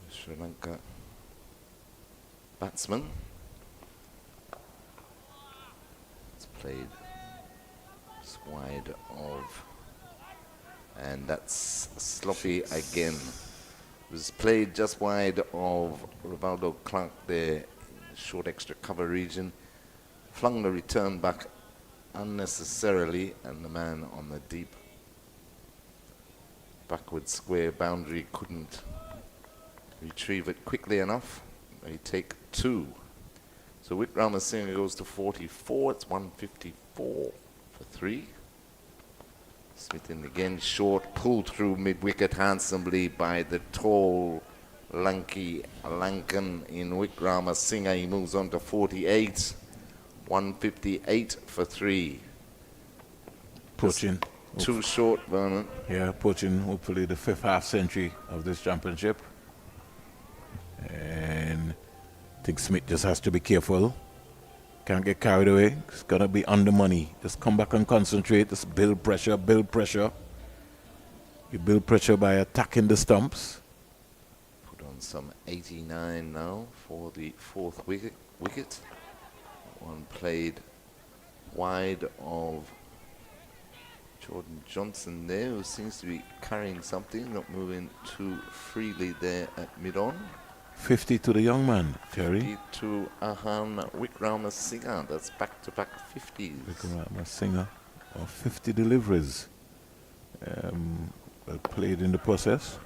the Sri Lanka batsman. It's played just wide of, and that's sloppy again. It was played just wide of Rivaldo Clark there in the short extra cover region. Flung the return back unnecessarily, and the man on the deep backward square boundary couldn't retrieve it quickly enough. They take 2. So Ramasinghe goes to 44. It's 154 for 3. Smith in again, short, pulled through mid-wicket handsomely by the tall, lanky Lankan in Ramasinghe. He moves on to 48. 158 for 3. Poaching. Too short, Vernon. Yeah, poaching hopefully the 5th half century of this championship. And I think Smith just has to be careful. Can't get carried away. It's going to be under money. Just come back and concentrate. Just build pressure, build pressure. You build pressure by attacking the stumps. Put on some 89 now for the 4th wicket. One played wide of Jordan Johnson there, who seems to be carrying something, not moving too freely there at mid-on. 50 to the young man, Terry. 50 to Ahan Wickramasinghe. That's back-to-back 50s. Wickramasinghe, 50 deliveries. Well played in the process.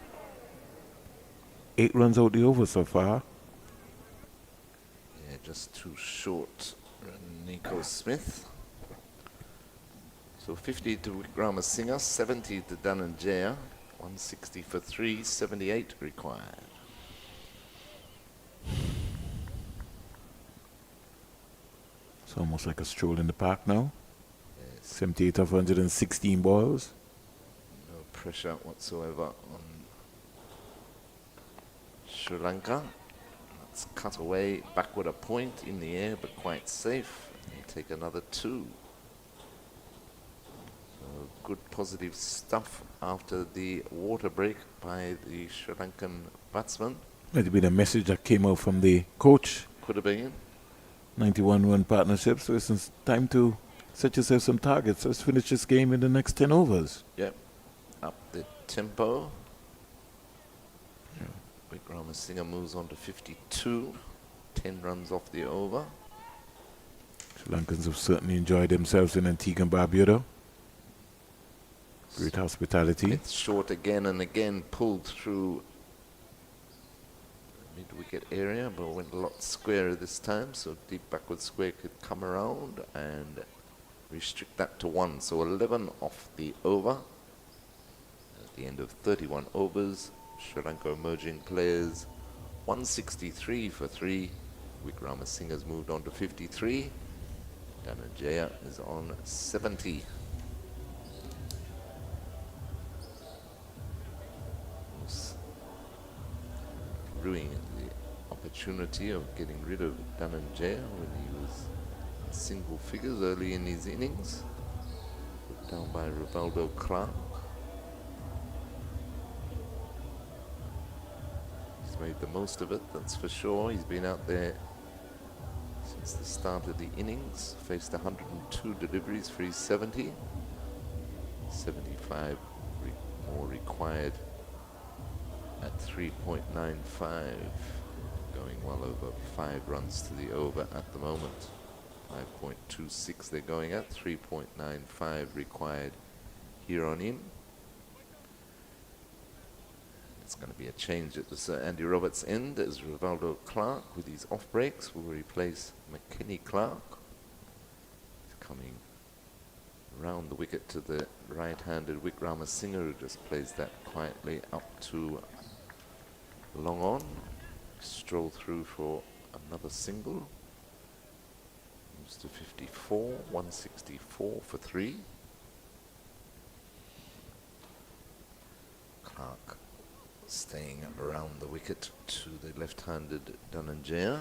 8 runs out the over so far. Yeah, just too short, Nico Smith. So 50 to Wickramasinghe, 70 to Dhananjaya, 160 for 3, 78 required. It's almost like a stroll in the park now. Yes. 78 of 116 balls. No pressure whatsoever on Sri Lanka. That's cut away, backward a point in the air, but quite safe. And take another 2. So good positive stuff after the water break by the Sri Lankan batsman. Might have been a message that came out from the coach. Could have been. 91-run partnership, so it's time to set yourself some targets. Let's finish this game in the next 10 overs. Yep. Up the tempo. Wickramasinghe moves on to 52. 10 runs off the over. Sri Lankans have certainly enjoyed themselves in Antigua and Barbuda. Great hospitality. It's short again and again, pulled through the mid-wicket area, but went a lot squarer this time, so deep backward square could come around and restrict that to 1. So 11 off the over. At the end of 31 overs, Sri Lanka emerging players 163 for 3. Wickramasinghe has moved on to 53. Dhananjaya is on 70. Ruining the opportunity of getting rid of Dhananjaya when he was in single figures early in his innings. Put down by Rivaldo Clark. He's made the most of it, that's for sure. He's been out there since the start of the innings. Faced 102 deliveries for his 70. 75 more required at 3.95, going well over 5 runs to the over at the moment. 5.26 they're going at, 3.95 required here on in. That's going to be a change at the Sir Andy Roberts end as Rivaldo Clark with his off breaks will replace McKenny Clark. He's coming round the wicket to the right-handed Wickramasinghe, who just plays that quietly up to long on. Stroll through for another single. Moves to 54, 164 for 3. Clark staying around the wicket to the left-handed Dhananjaya.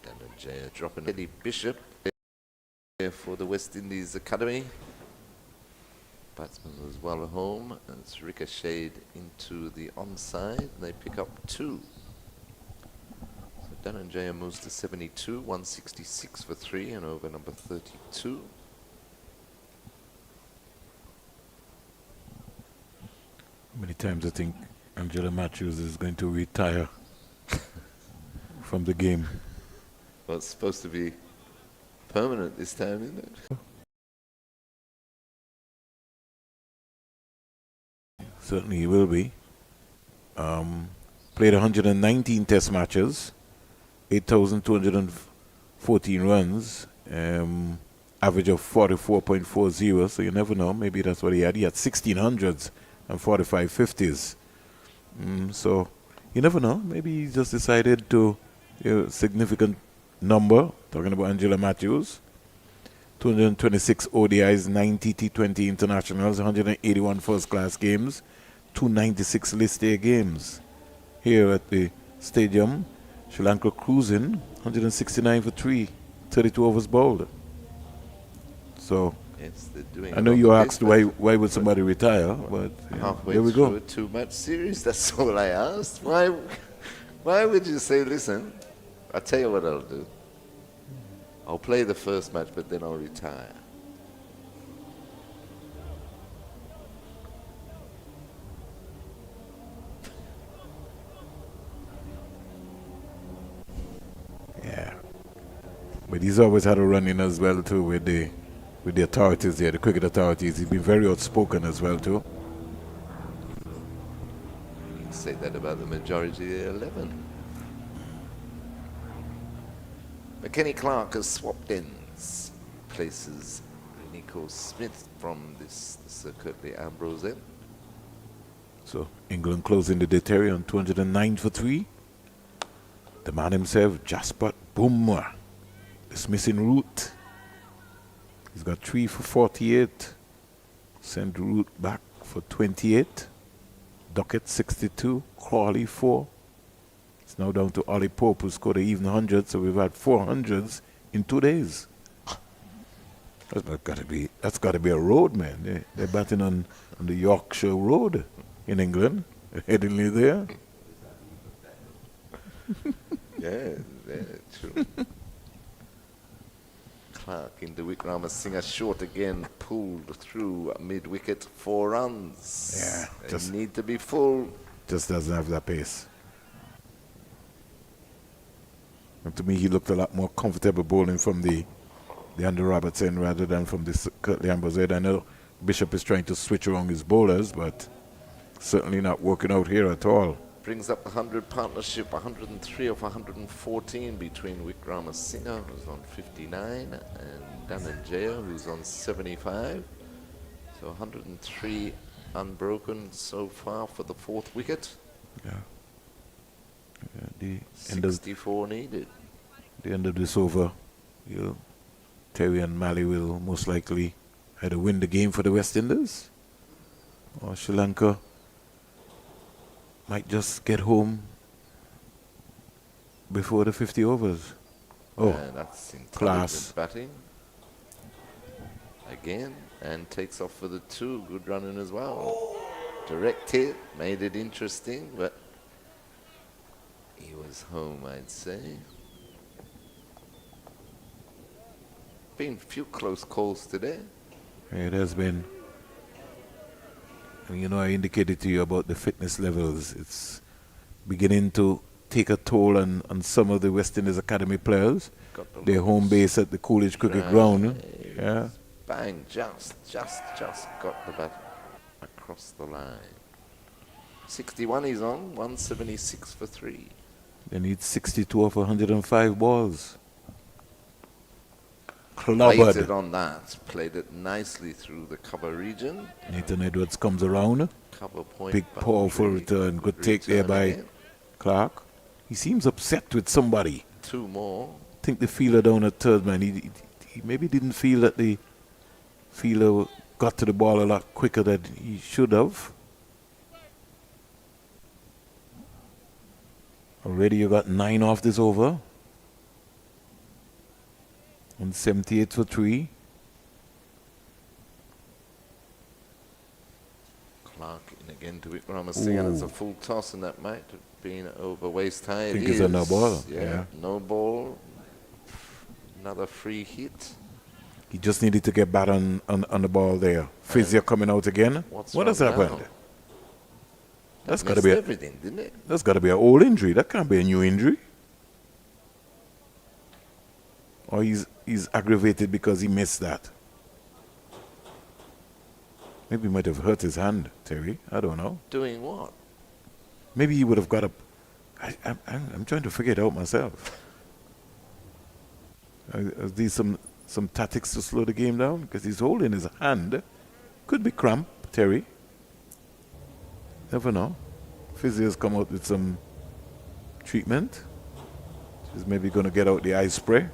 Dhananjaya dropping Eddie Bishop there for the West Indies Academy. Batsman was well home and it's ricocheted into the onside. They pick up 2. So Dhananjaya moves to 72, 166 for 3 and over number 32. Many times I think Angela Matthews is going to retire from the game. Well, it's supposed to be permanent this time, isn't it? Certainly he will be. Played 119 test matches, 8,214 runs, average of 44.40, so you never know, maybe that's what he had. He had 1600s and 45 50s. So you never know, maybe he just decided to, significant number, talking about Angela Matthews. 226 ODIs, 90 T20 internationals, 181 first-class games, 296 list A games. Here at the stadium, Sri Lanka cruising, 169 for 3, 32 overs bowled. So, yes, they're doing I know you asked why would somebody retire, but halfway there we through go. a 2-match series, that's all I asked. Why would you say, listen, I'll tell you what I'll do. I'll play the first match, but then I'll retire. Yeah. But he's always had a run-in as well, too, with the authorities there, the cricket authorities. He's been very outspoken as well, too. You can say that about the majority of the 11. McKenny Clark has swapped ends, places Nico Smith from this Sir Curtly Ambrose end. So England closing the day Terry on 209 for 3. The man himself, Jasprit Bumrah, dismissing Root. He's got 3 for 48. Sent Root back for 28. Duckett 62. Crawley 4. It's now down to Ollie Pope, who scored an even 100, so we've had 400s in 2 days. That's got to be a road, man. They're batting on the Yorkshire Road in England. Headingly there. Yeah, true. Clark into Wickramasinghe short again, pulled through mid-wicket, 4 runs. Yeah, they need to be full. Just doesn't have that pace. And to me, he looked a lot more comfortable bowling from the Andy Roberts end rather than from the Curtly Ambrose end. I know Bishop is trying to switch around his bowlers, but certainly not working out here at all. Brings up the 100 partnership, 103 of 114 between Wickramasinghe, who's on 59, and Dhananjaya, who's on 75. So 103 unbroken so far for the 4th wicket. Yeah. The 64 needed. The end of this over, Terry and Mali will most likely either win the game for the West Indies, or Sri Lanka might just get home before the 50 overs. Oh, that's intelligent class. Batting. Again, and takes off for the 2. Good running as well. Direct hit, made it interesting, but he was home, I'd say. Been a few close calls today. It has been. And I indicated to you about the fitness levels. It's beginning to take a toll on some of the West Indies Academy players. Their home base at the Coolidge Cricket Ground Yeah. Bang, just got the bat across the line. 61 he's on, 176 for 3. They need 62 of 105 balls. Waited Clobbered. on that, played it nicely through the cover region. Nathan Edwards comes around. Cover point. Big, powerful return. Good take there by again. Clark. He seems upset with somebody. 2 more. I think the fielder down at third man, he maybe didn't feel that the fielder got to the ball a lot quicker than he should have. Already you got 9 off this over. And 78 for 3. Clark in again to Wickramasinghe, and it's a full toss, and that might have been over waist high. I think it's a no ball. Yeah, no ball. Another free hit. He just needed to get back on the ball there. Physio coming out again. What has happened? Now? That's got to be everything, didn't it? That's got to be an old injury. That can't be a new injury. Or he's aggravated because he missed that. Maybe he might have hurt his hand, Terry. I don't know. Doing what? Maybe he would have got up. I'm trying to figure it out myself. Are these some tactics to slow the game down? Because he's holding his hand. Could be cramp, Terry. Never know. Physio's come out with some treatment. She's maybe going to get out the eye spray.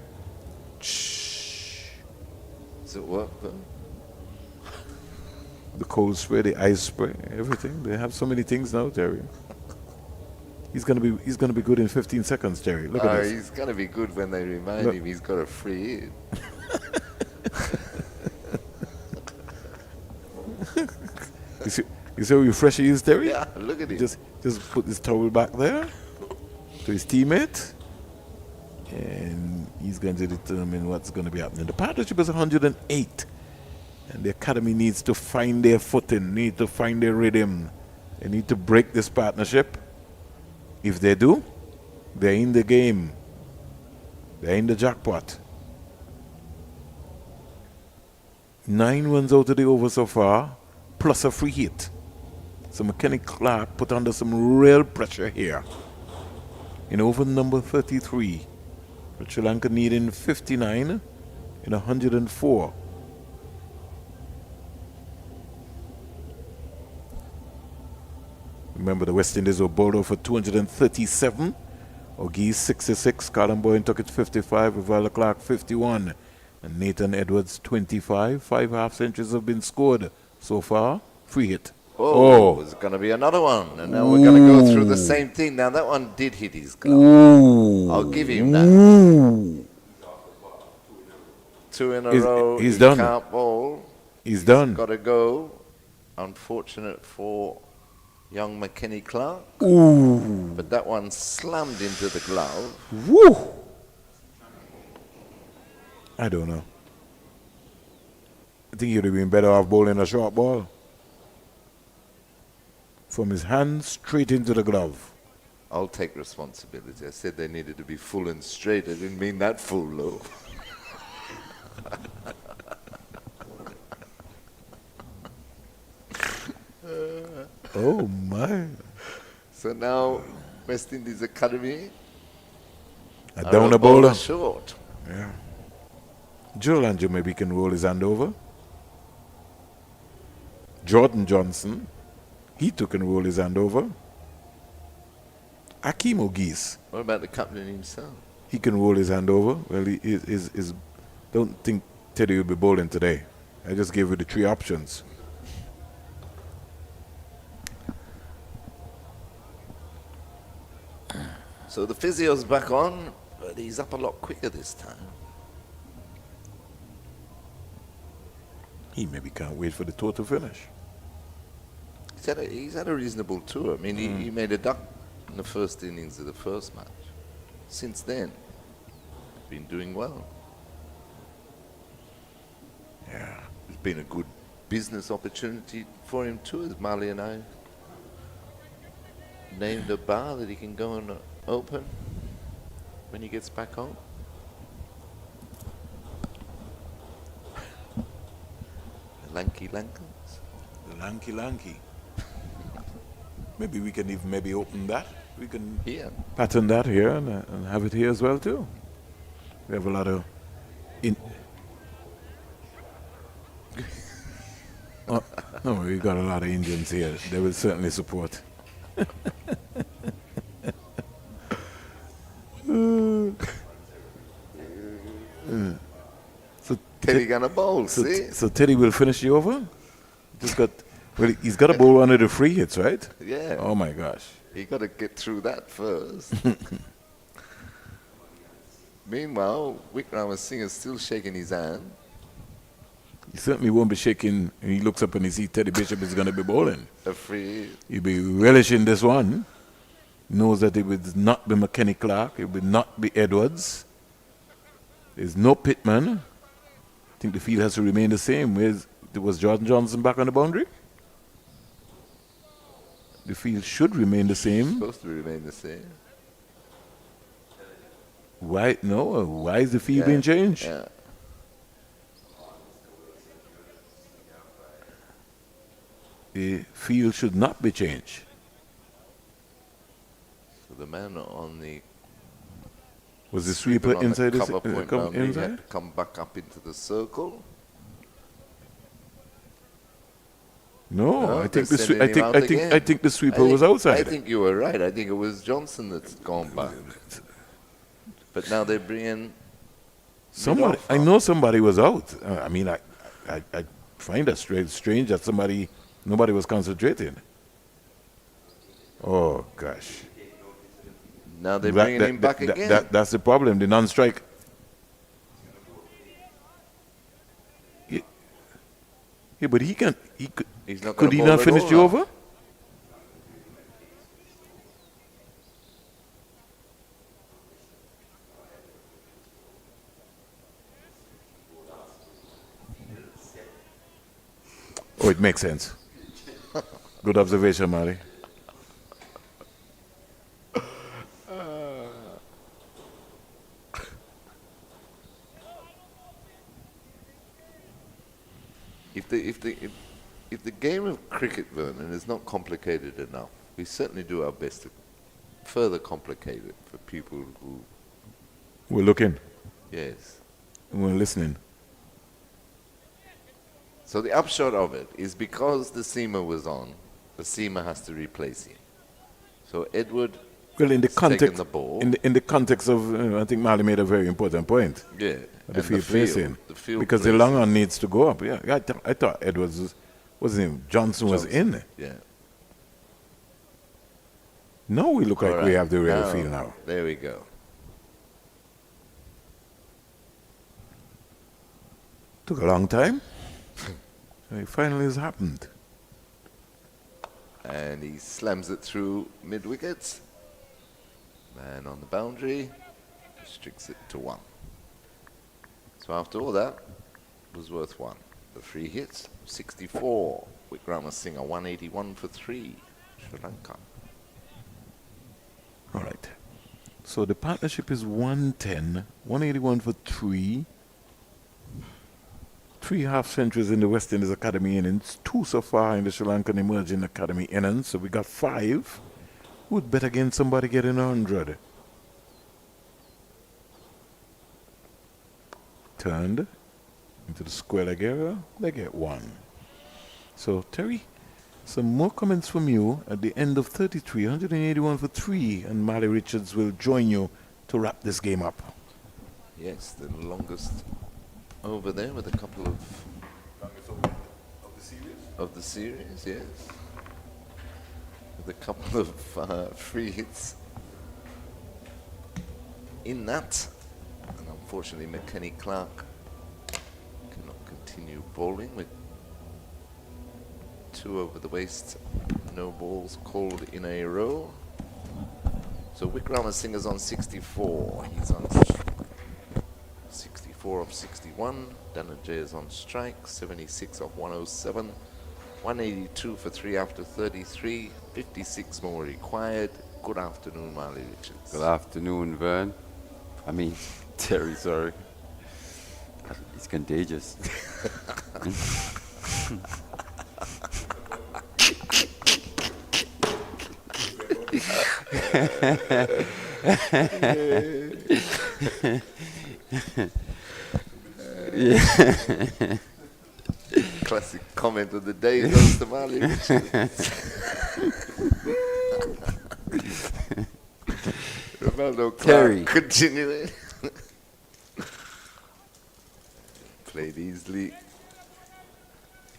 Does it work though? The cold spray, the ice spray, everything. They have so many things now, Terry. He's gonna be good in 15 seconds, Terry. Look at this. He's gonna be good when they remind him he's got a free hit. You see how refresh he is, Terry? Yeah, look at him. Just put this towel back there to his teammate, and he's going to determine what's going to be happening. The partnership is 108, and the academy needs to find their footing, need to find their rhythm. They need to break this partnership. If they do, they're in the game. They're in the jackpot. 9 runs out of the over so far, plus a free hit. So McKenny Clark put under some real pressure here. In over number 33, with Sri Lanka needing 59 in 104. Remember, the West Indies were bowled over for 237. Auguste 66, Colin Boyne took it 55, Vivala Clark 51, and Nathan Edwards 25. 5 half centuries have been scored so far. Free hit. Oh, it's going to be another one. And now we're going to go through the same thing. Now, that one did hit his glove. I'll give him that. 2 in a row. He's done. Can't bowl. He's done. Got to go. Unfortunate for young McKenny Clark. Ooh. But that one slammed into the glove. Woo! I don't know. I think he'd have been better off bowling a short ball. From his hand straight into the glove. I'll take responsibility. I said they needed to be full and straight. I didn't mean that full low. Oh my. So now West Indies Academy A down a bowler. Short. Yeah. Joel Andrew maybe can roll his hand over. Jordan Johnson, he too can roll his hand over. Akeem Auguste. What about the captain himself? He can roll his hand over. Well, he is don't think Teddy will be bowling today. I just gave you the 3 options. So the physio's back on, but he's up a lot quicker this time. He maybe can't wait for the tour to finish. He's had a reasonable tour. I mean, he made a duck in the first innings of the first match. Since then, been doing well. Yeah. It's been a good business opportunity for him too, as Marley and I named a bar that he can go and open when he gets back home. Lanky Lankers. The lanky. Maybe we can even maybe open that. We can pattern that here and have it here as well too. We have a lot of no, we got a lot of Indians here. They will certainly support. So Teddy gonna bowl, see? So Teddy will finish you over? He's got to bowl one of the free hits, right? Yeah. Oh my gosh. You got to get through that first. Meanwhile, Wickramasinghe is still shaking his hand. He certainly won't be shaking. He looks up and he sees Teddy Bishop is going to be bowling. A free hit. He'll be relishing this one. Knows that it would not be McKenny Clark. It would not be Edwards. There's no Pittman. I think the field has to remain the same. Was Jordan Johnson back on the boundary? The field should remain the same. Supposed to remain the same. Why? No. Why is the field being changed? Yeah. The field should not be changed. So the man on the was the sweeper inside the the cover point boundary inside? had to come back up into the circle. No, I think the sweeper was outside. I think you were right. I think it was Johnson that's gone back. But now they're bringing somebody. I know somebody was out. I mean, I find that strange that nobody was concentrating. Oh gosh. Now they're bringing him back again. That's the problem. The non-strike. Yeah, but he can. Could he not finish you over? Oh, it makes sense. Good observation, Mari. If the game of cricket, Vernon, is not complicated enough, we certainly do our best to further complicate it for people who... We're looking. Yes. And we're listening. So the upshot of it is because the seamer was on, the seamer has to replace him. So Edward in the context the ball. In the context of, I think Marley made a very important point. Yeah. The field placing. Because the long on needs to go up. Yeah, I thought Edwards Johnson was in. Yeah. Now we look like we have the real field now. There we go. Took a long time. It finally has happened. And he slams it through mid-wicket. Man on the boundary restricts it to 1. So after all that, it was worth 1. The free hits, 64. Wickramasinghe, 181 for 3. Sri Lanka. All right. So the partnership is 110, 181 for 3. 3 half centuries in the West Indies Academy innings, 2 so far in the Sri Lankan Emerging Academy innings. So we got 5. Who'd bet against somebody getting 100? Turned into the square leg area, they get 1. So Terry, some more comments from you at the end of 33, 181 for 3, and Marley Richards will join you to wrap this game up. Yes, the longest over there with a couple of the series, yes, with a couple of free hits in that, and unfortunately McKenny Clark cannot continue bowling with 2 over the waist, no balls called in a row. So Wickramasinghe's on 64. He's on 64 of 61. Dhananjay is on strike. 76 of 107. 182 for 3 after 33. 56 more required. Good afternoon, Marley Richards. Good afternoon, Vern. I mean, Terry, sorry. It's contagious. Classic comment of the day goes to Marley Richards. Ronaldo Terry. Clark continuing. Played easily.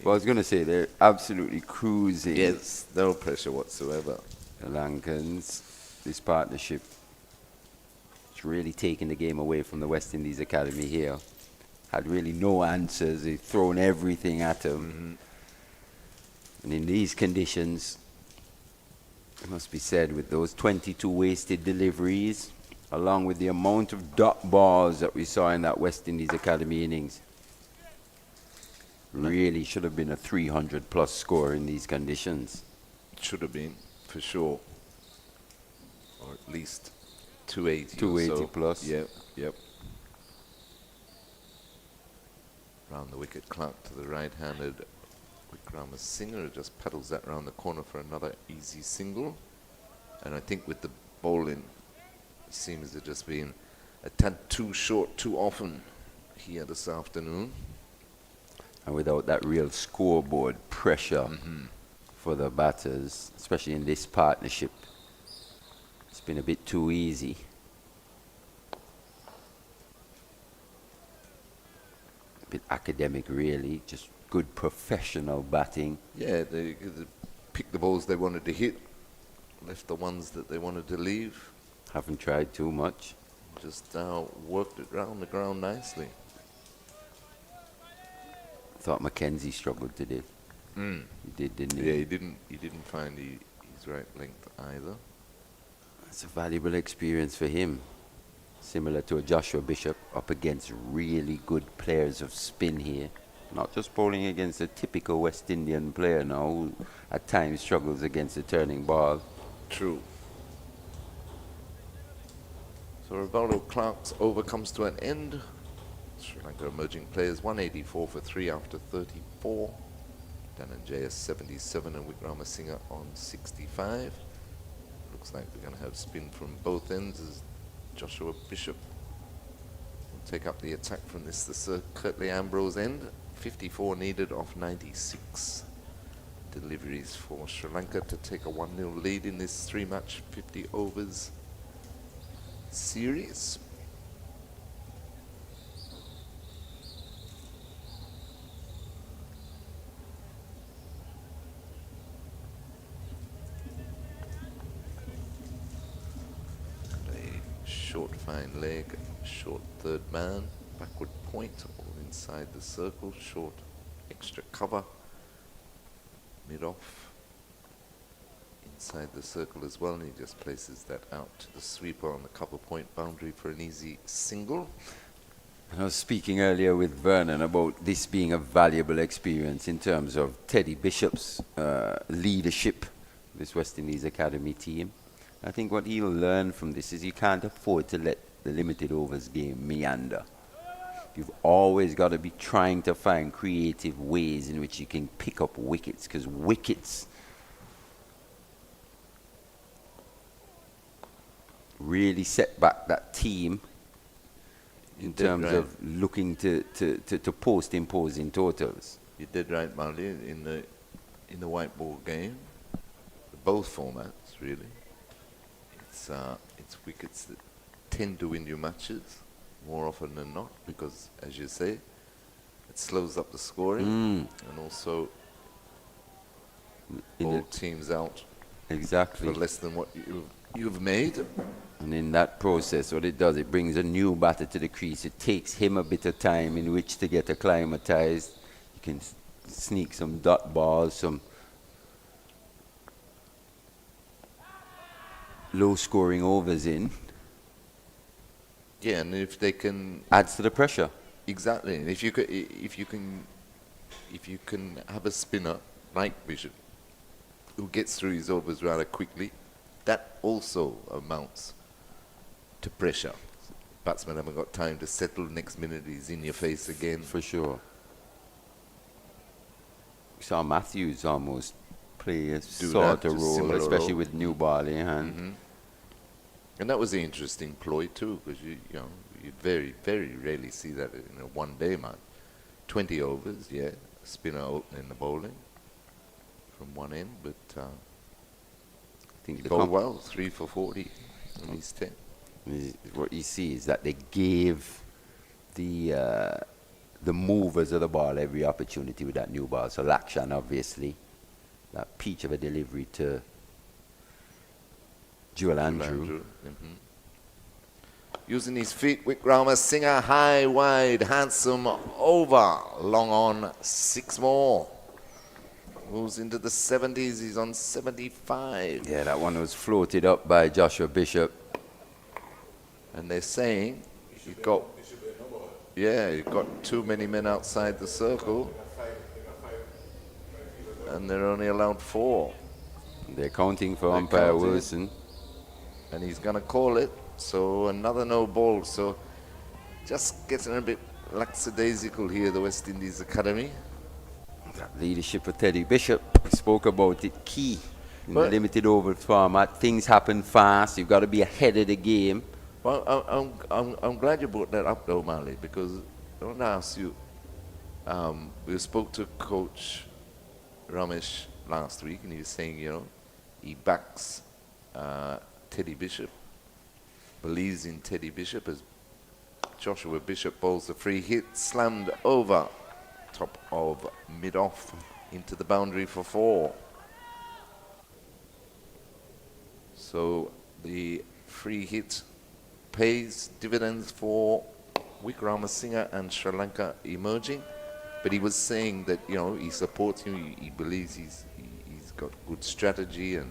Well, I was going to say they're absolutely cruising. Yes, no pressure whatsoever. The Lankans, this partnership, it's really taken the game away from the West Indies Academy here. Had really no answers. They've thrown everything at them. And in these conditions, it must be said, with those 22 wasted deliveries, along with the amount of dot balls that we saw in that West Indies Academy innings, really should have been a 300 plus score in these conditions. Should have been, for sure. Or at least 280. 280 or so. plus. Yep, yep. Round the wicket, Clark to the right-handed Wickrama Singer just paddles that round the corner for another easy single. And I think with the bowling, it seems to just been a tad too short too often here this afternoon. And without that real scoreboard pressure for the batters, especially in this partnership, it's been a bit too easy. A bit academic, really, just good professional batting. Yeah, they picked the balls they wanted to hit, left the ones that they wanted to leave. Haven't tried too much. Just worked it round the ground nicely. Thought Mackenzie struggled today. He did, didn't he? Yeah, he didn't find his right length either. It's a valuable experience for him. Similar to a Joshua Bishop up against really good players of spin here. Not just bowling against a typical West Indian player now who at times struggles against a turning ball. True. So Rivaldo Clark's over comes to an end. Sri Lanka emerging players 184 for 3 after 34. Dhananjaya 77 and Wickrama Singer on 65. Looks like we're going to have spin from both ends as Joshua Bishop will take up the attack from this the Sir Curtly Ambrose end. 54 needed off 96 deliveries for Sri Lanka to take a 1-0 lead in this 3-match 50 overs series. Short fine leg, short third man, backward point, all inside the circle, short extra cover, mid off, inside the circle as well, and he just places that out to the sweeper on the cover point boundary for an easy single. I was speaking earlier with Vernon about this being a valuable experience in terms of Teddy Bishop's leadership, this West Indies Academy team. I think what he'll learn from this is you can't afford to let the limited overs game meander. You've always got to be trying to find creative ways in which you can pick up wickets, because wickets really set back that team in terms of looking to post imposing totals. You did right, Marley, in the white ball game, both formats really. It's wickets that tend to win you matches more often than not, because, as you say, it slows up the scoring and also bowl teams out exactly for less than what you've made. And in that process, what it does, it brings a new batter to the crease. It takes him a bit of time in which to get acclimatized. You can sneak some dot balls, some low scoring overs in. Yeah, and if they can, adds to the pressure. Exactly. And if you can have a spinner like Bishop who gets through his overs rather quickly, that also amounts to pressure. Batsmen haven't got time to settle. Next minute he's in your face again. For sure. saw Matthews almost play a Do sort that, of a role, similar especially role. with new ball in hand. And that was an interesting ploy too, because you very, very rarely see that in a one-day match. 20 overs, yeah, spinner opening the bowling from one end, but I think he the bowled well, 3 for 40 on his 10. what you see is that they gave the movers of the ball every opportunity with that new ball. So Lakshan, obviously, that peach of a delivery to Jewel Andrew. Using his feet, Wickrama Singer, high, wide, handsome, over, long on, 6 more. Moves into the 70s, he's on 75. Yeah, that one was floated up by Joshua Bishop. And they're saying he got too many men outside the circle. And they're only allowed 4. They're counting for umpire Wilson. And he's going to call it. So another no ball. So just getting a bit lackadaisical here, the West Indies Academy. That leadership of Teddy Bishop, we spoke about it, key in the limited over format. Things happen fast. You've got to be ahead of the game. Well, I'm glad you brought that up, though, Marley, because I want to ask you. We spoke to Coach Ramesh last week, and he was saying, he backs Teddy Bishop, believes in Teddy Bishop as Joshua Bishop bowls the free hit, slammed over top of mid-off into the boundary for 4. So the free hit pays dividends for Wickramasinghe and Sri Lanka emerging. But he was saying that, he supports him, he believes he's got good strategy and,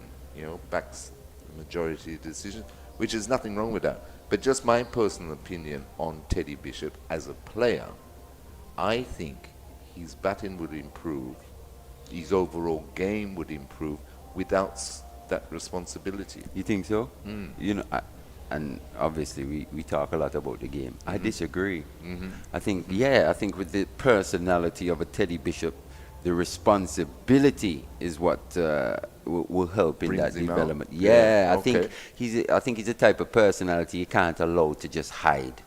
backs the majority decision, which is nothing wrong with that. But just my personal opinion on Teddy Bishop as a player, I think his batting would improve, his overall game would improve without that responsibility. You think so? And obviously we talk a lot about the game. I disagree. I think with the personality of a Teddy Bishop, the responsibility is what will help in that development. I think he's a type of personality you can't allow to just hide.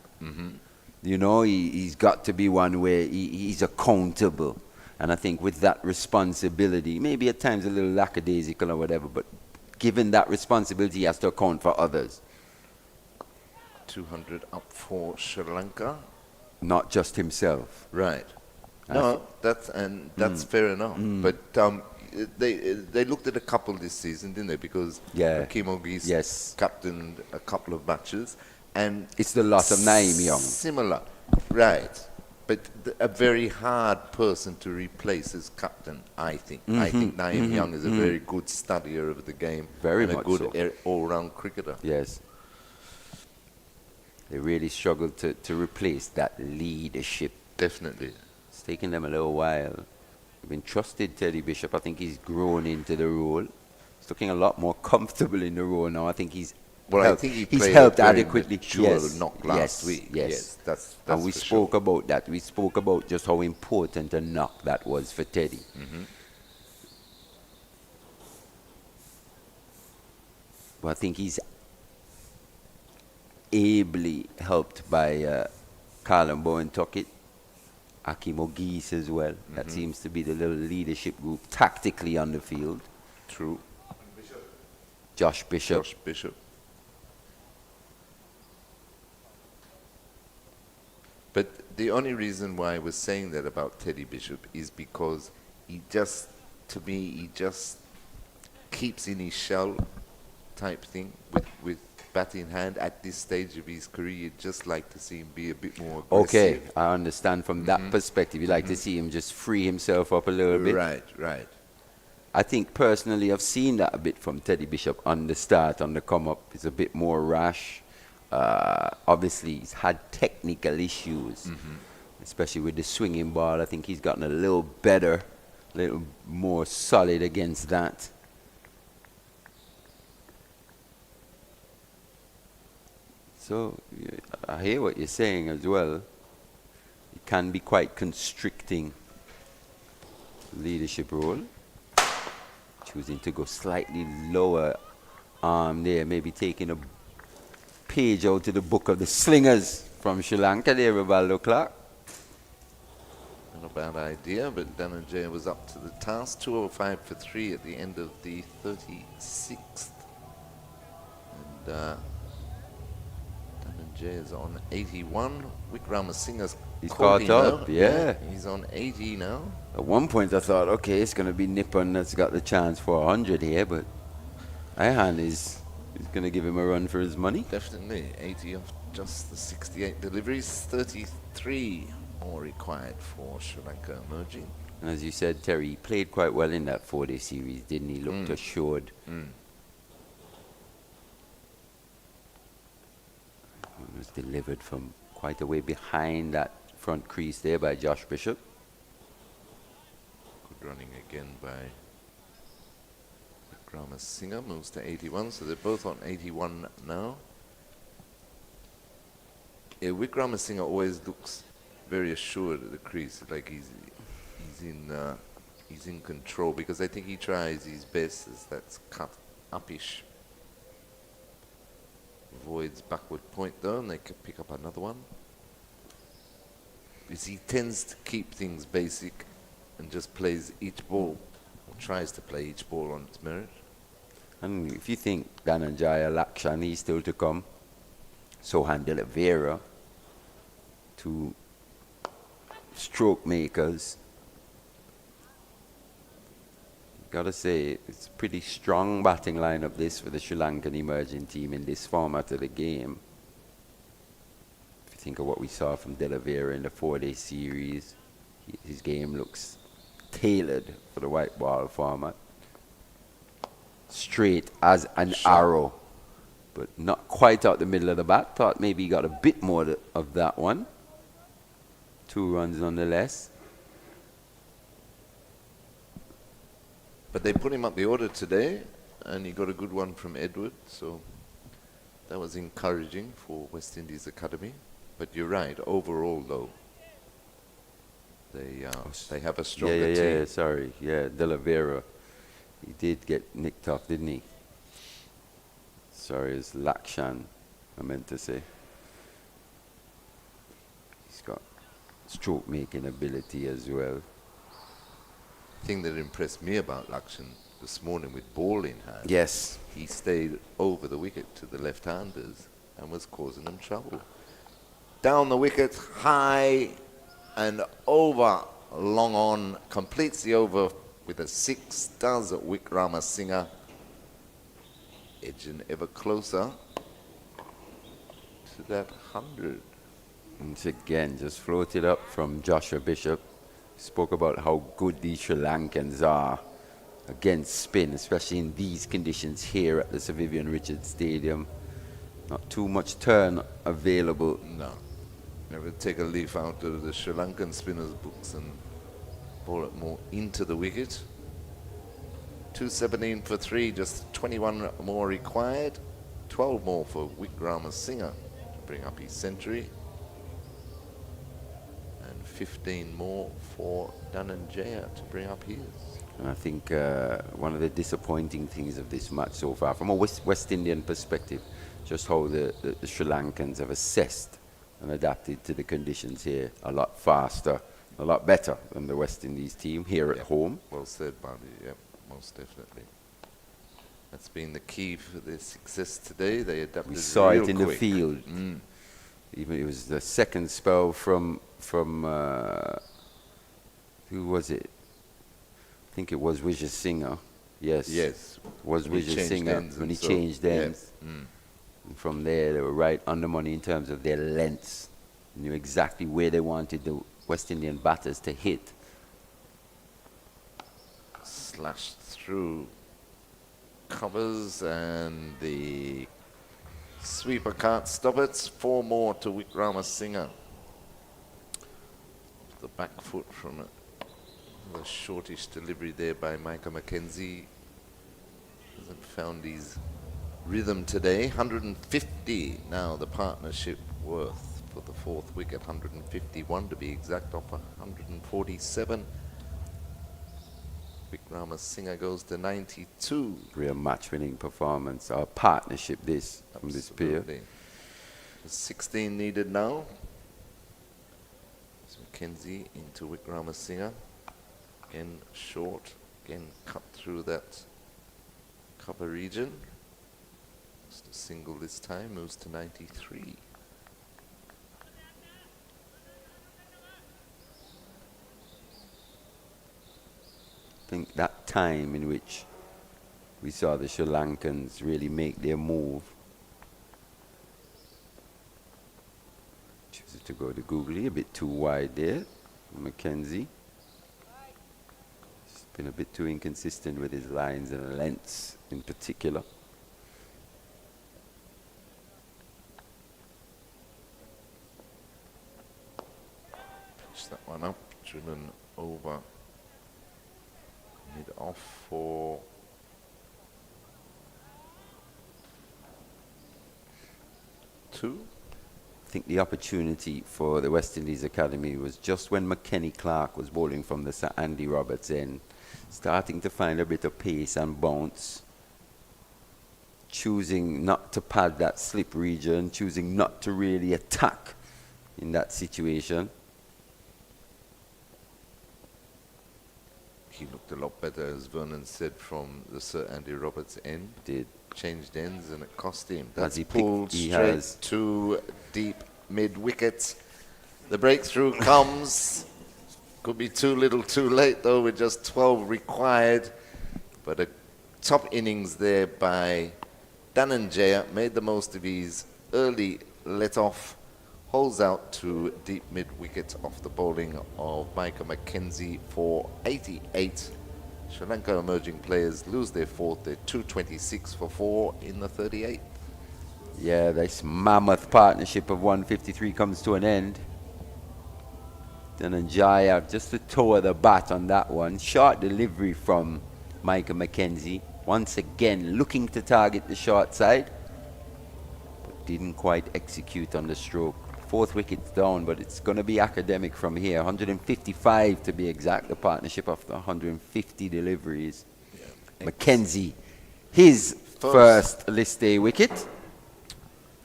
He's got to be one where he's accountable. And I think with that responsibility, maybe at times a little lackadaisical or whatever, but given that responsibility, he has to account for others. 200 up for Sri Lanka. Not just himself. Right. No, that's fair enough. But they looked at a couple this season, didn't they? Because Akeem Auguste captained a couple of matches, and it's the loss of Naeem Young. Similar, right? But a very hard person to replace as captain, I think. I think Naeem Young is a very good studier of the game, very and much a good all-round cricketer. Yes. They really struggled to replace that leadership. Definitely. It's taken them a little while. They've been trusted Teddy Bishop. I think he's grown into the role. He's looking a lot more comfortable in the role now. I think he's I think he's helped adequately. Knock last week. Yes. That's and we spoke about that. We spoke about just how important a knock that was for Teddy. Well, I think he's ably helped by Carlin Bowen Tuckett, Akeem Auguste as well. That seems to be the little leadership group tactically on the field. True. Josh Bishop. But the only reason why I was saying that about Teddy Bishop is because he just keeps in his shell type thing with bat in hand at this stage of his career. You'd just like to see him be a bit more aggressive. Okay, I understand from that perspective. You'd like to see him just free himself up a little bit. Right. I think personally I've seen that a bit from Teddy Bishop on the start, on the come up. He's a bit more rash. Obviously he's had technical issues, especially with the swinging ball. I think he's gotten a little better, a little more solid against that. So I hear what you're saying as well. It can be quite constricting leadership role. Choosing to go slightly lower arm there, maybe taking a page out of the book of the slingers from Sri Lanka there, Rivaldo Clark. Not a bad idea, but Dhananjaya was up to the task. 205 for 3 at the end of the 36th. And Dhananjaya is on 81. Wickramasinghe's He's caught caught him up, now. yeah. He's on 80 now. At one point I thought, okay, it's going to be Nippon that's got the chance for 100 here, but Ihan is going to give him a run for his money. Definitely 80 off just the 68 deliveries. 33 more required for Sri Lanka emerging. And as you said, Terry, he played quite well in that 4-day series, didn't he? Looked assured. It was delivered from quite a way behind that front crease there by Josh Bishop. Good running again by Wickramasinghe. Moves to 81, so they're both on 81 now. Yeah, Wickramasinghe always looks very assured at the crease, like he's in control, because I think he tries his best as that's cut upish. Avoids backward point though, and they can pick up another one. Because he tends to keep things basic and just plays each ball, or tries to play each ball on its merit. And if you think Dhananjaya Lakshan, he's still to come. Sohan De Oliveira, two stroke makers. Gotta say, it's a pretty strong batting lineup this for the Sri Lankan emerging team in this format of the game. If you think of what we saw from De Oliveira in the 4-day series, his game looks tailored for the white ball format. Straight as an arrow, but not quite out the middle of the bat. Thought maybe he got a bit more of that one. 2 runs nonetheless. But they put him up the order today, and he got a good one from Edward, so that was encouraging for West Indies Academy. But you're right, overall though, they have a stronger team. Yeah, sorry. Yeah, De Oliveira, he did get nicked off, didn't he? Sorry, it's Lakshan, I meant to say. He's got stroke making ability as well. Thing that impressed me about Lakshan this morning with ball in hand. Yes. He stayed over the wicket to the left-handers and was causing them trouble. Down the wicket, high and over, long on, completes the over with a 6, does Wickramasinghe, edging ever closer to that 100. Once again, just floated up from Joshua Bishop. Spoke about how good these Sri Lankans are against spin, especially in these conditions here at the Sir Vivian Richards Stadium. Not too much turn available. No. Never take a leaf out of the Sri Lankan spinners' books and ball it more into the wicket. 217 for 3, just 21 more required. 12 more for Wickramasinghe to bring up his century. 15 more for Dhananjaya to bring up his. And I think one of the disappointing things of this match so far, from a West Indian perspective, just how the Sri Lankans have assessed and adapted to the conditions here a lot faster, a lot better than the West Indies team here at home. Well said, Barney. Yep, most definitely. That's been the key for their success today. They adapted. We saw it in quick. the field. Even it was the second spell from who was it? I think it was Vijay Singh. Yes, was Vijay Singh when he changed ends. And from there, they were right on the money in terms of their lengths. Knew exactly where they wanted the West Indian batters to hit. Slashed through covers, and the sweeper can't stop it. 4 more to Wickramasinghe. The back foot from it. A shortish delivery there by Micah McKenzie. Hasn't found his rhythm today. 150 now the partnership worth for the 4th wicket. 151 to be exact, off 147. Wickramasinghe goes to 92. Real match-winning performance, or partnership this from this pair. Absolutely. 16 needed now. So Mackenzie into Wickramasinghe. Again short. Again cut through that cover region. Just a single this time. Moves to 93. I think that time in which we saw the Sri Lankans really make their move. Chooses to go to Googly, a bit too wide there. Mackenzie. He's been a bit too inconsistent with his lines and lengths in particular. Pitch that one up, driven over. Mid off for two. I think the opportunity for the West Indies Academy was just when McKenny Clark was bowling from the Sir Andy Roberts end, starting to find a bit of pace and bounce, choosing not to pad that slip region, choosing not to really attack in that situation. He looked a lot better, as Vernon said, from the Sir Andy Roberts end. Did. Changed ends and it cost him. As That's he pulled picked, he straight has. to deep mid wicket. The breakthrough comes. Could be too little too late though, with just 12 required. But a top innings there by Dhananjaya. Made the most of his early let off. Holds out to deep mid wicket off the bowling of Micah Mackenzie for 88. Sri Lanka emerging players lose their fourth. They're 226 for 4 in the 38th. Yeah, this mammoth partnership of 153 comes to an end. Dhananjaya just the toe of the bat on that one. Short delivery from Micah Mackenzie. Once again looking to target the short side, but didn't quite execute on the stroke. Fourth wicket's down, but it's going to be academic from here. 155 to be exact, the partnership of the 150 deliveries. Yeah. Mackenzie, his first list day wicket.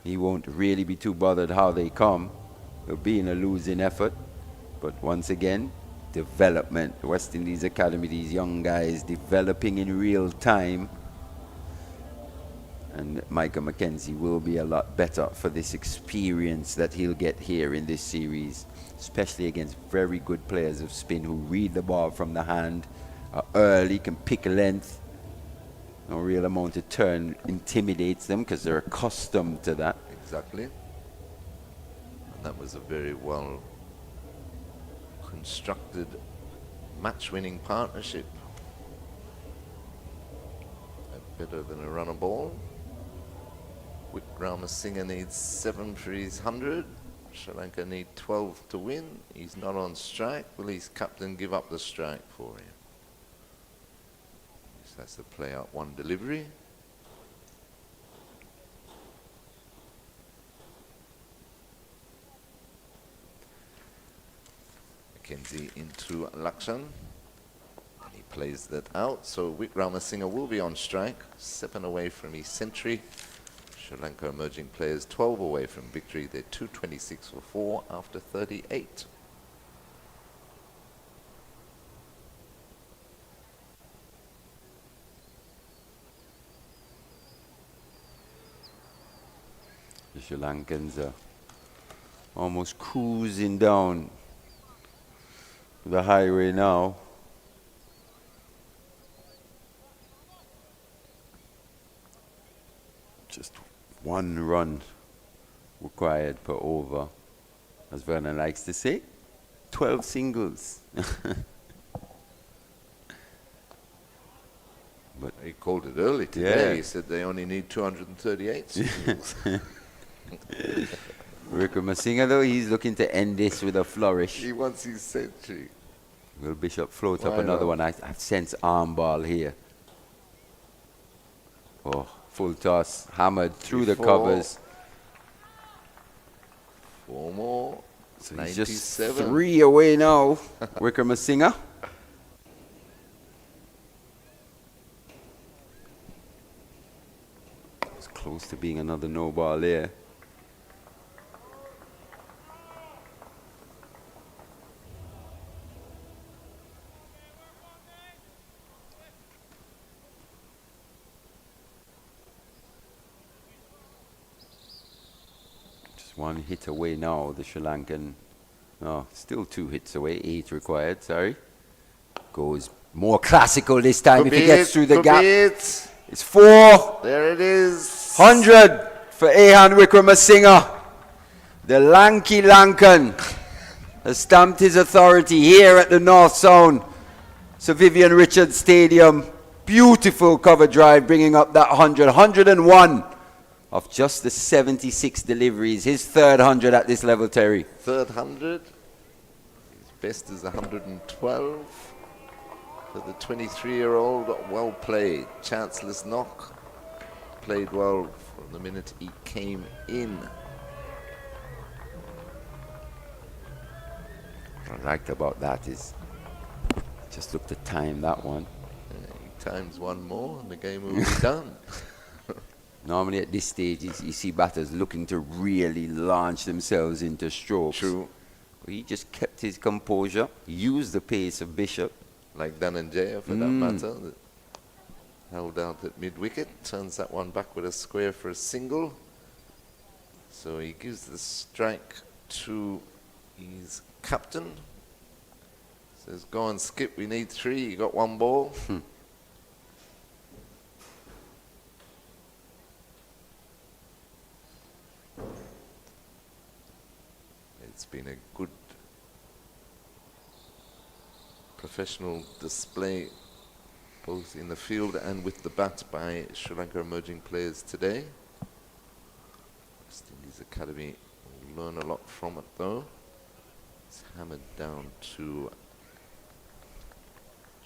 He won't really be too bothered how they come. It'll be in a losing effort. But once again, development. The West Indies Academy, these young guys developing in real time. And Micah Mackenzie will be a lot better for this experience that he'll get here in this series, especially against very good players of spin who read the ball from the hand, are early, can pick a length. No real amount of turn intimidates them because they're accustomed to that. Exactly. And that was a very well constructed match-winning partnership. Better than a runner ball. Wickramasinghe needs 7 for his 100. Sri Lanka need 12 to win. He's not on strike. Will his captain give up the strike for him? So that's the play out one delivery. Mackenzie into Lakshan. And he plays that out. So Wickramasinghe will be on strike. 7 away from his century. Sri Lanka emerging players 12 away from victory. They're 226 for 4 after 38. The Sri Lankans are almost cruising down the highway now. Just 1 run required per over, as Vernon likes to say. 12 singles. But he called it early today. Yeah. He said they only need 238 singles. Wickramasinghe, though, he's looking to end this with a flourish. He wants his century. Will Bishop float up Why another not? one? I sense arm ball here. Oh, full toss, hammered through the 4. covers. 4 more. So he's just 97. 3 away now, Wickramasinghe. close to being another no ball there. Just one hit away now, the Sri Lankan. No, still 2 hits away, 8 required, sorry. Goes more classical this time if he gets through the gap. It's 4. There it is. 100 for Ahan Wickramasinghe. The lanky Lankan has stamped his authority here at the North Zone. Sir Vivian Richards Stadium. Beautiful cover drive bringing up that 100. 101 of just the 76 deliveries. His third 100 at this level, Terry. Third 100. His best is 112. For the 23-year-old, well played. Chanceless knock. Played well from the minute he came in. What I liked about that is just look to time that one. He times one more and the game will be done. Normally at this stage you see batters looking to really launch themselves into strokes. True. But he just kept his composure, used the pace of Bishop. Like Dhananjaya for that matter. That held out at mid-wicket. Turns that one back with a square for a single. So he gives the strike to his captain. Says, go on, Skip, we need 3. You got 1 ball. It's been a good professional display both in the field and with the bat by Sri Lanka emerging players today. West Indies Academy will learn a lot from it though. It's hammered down to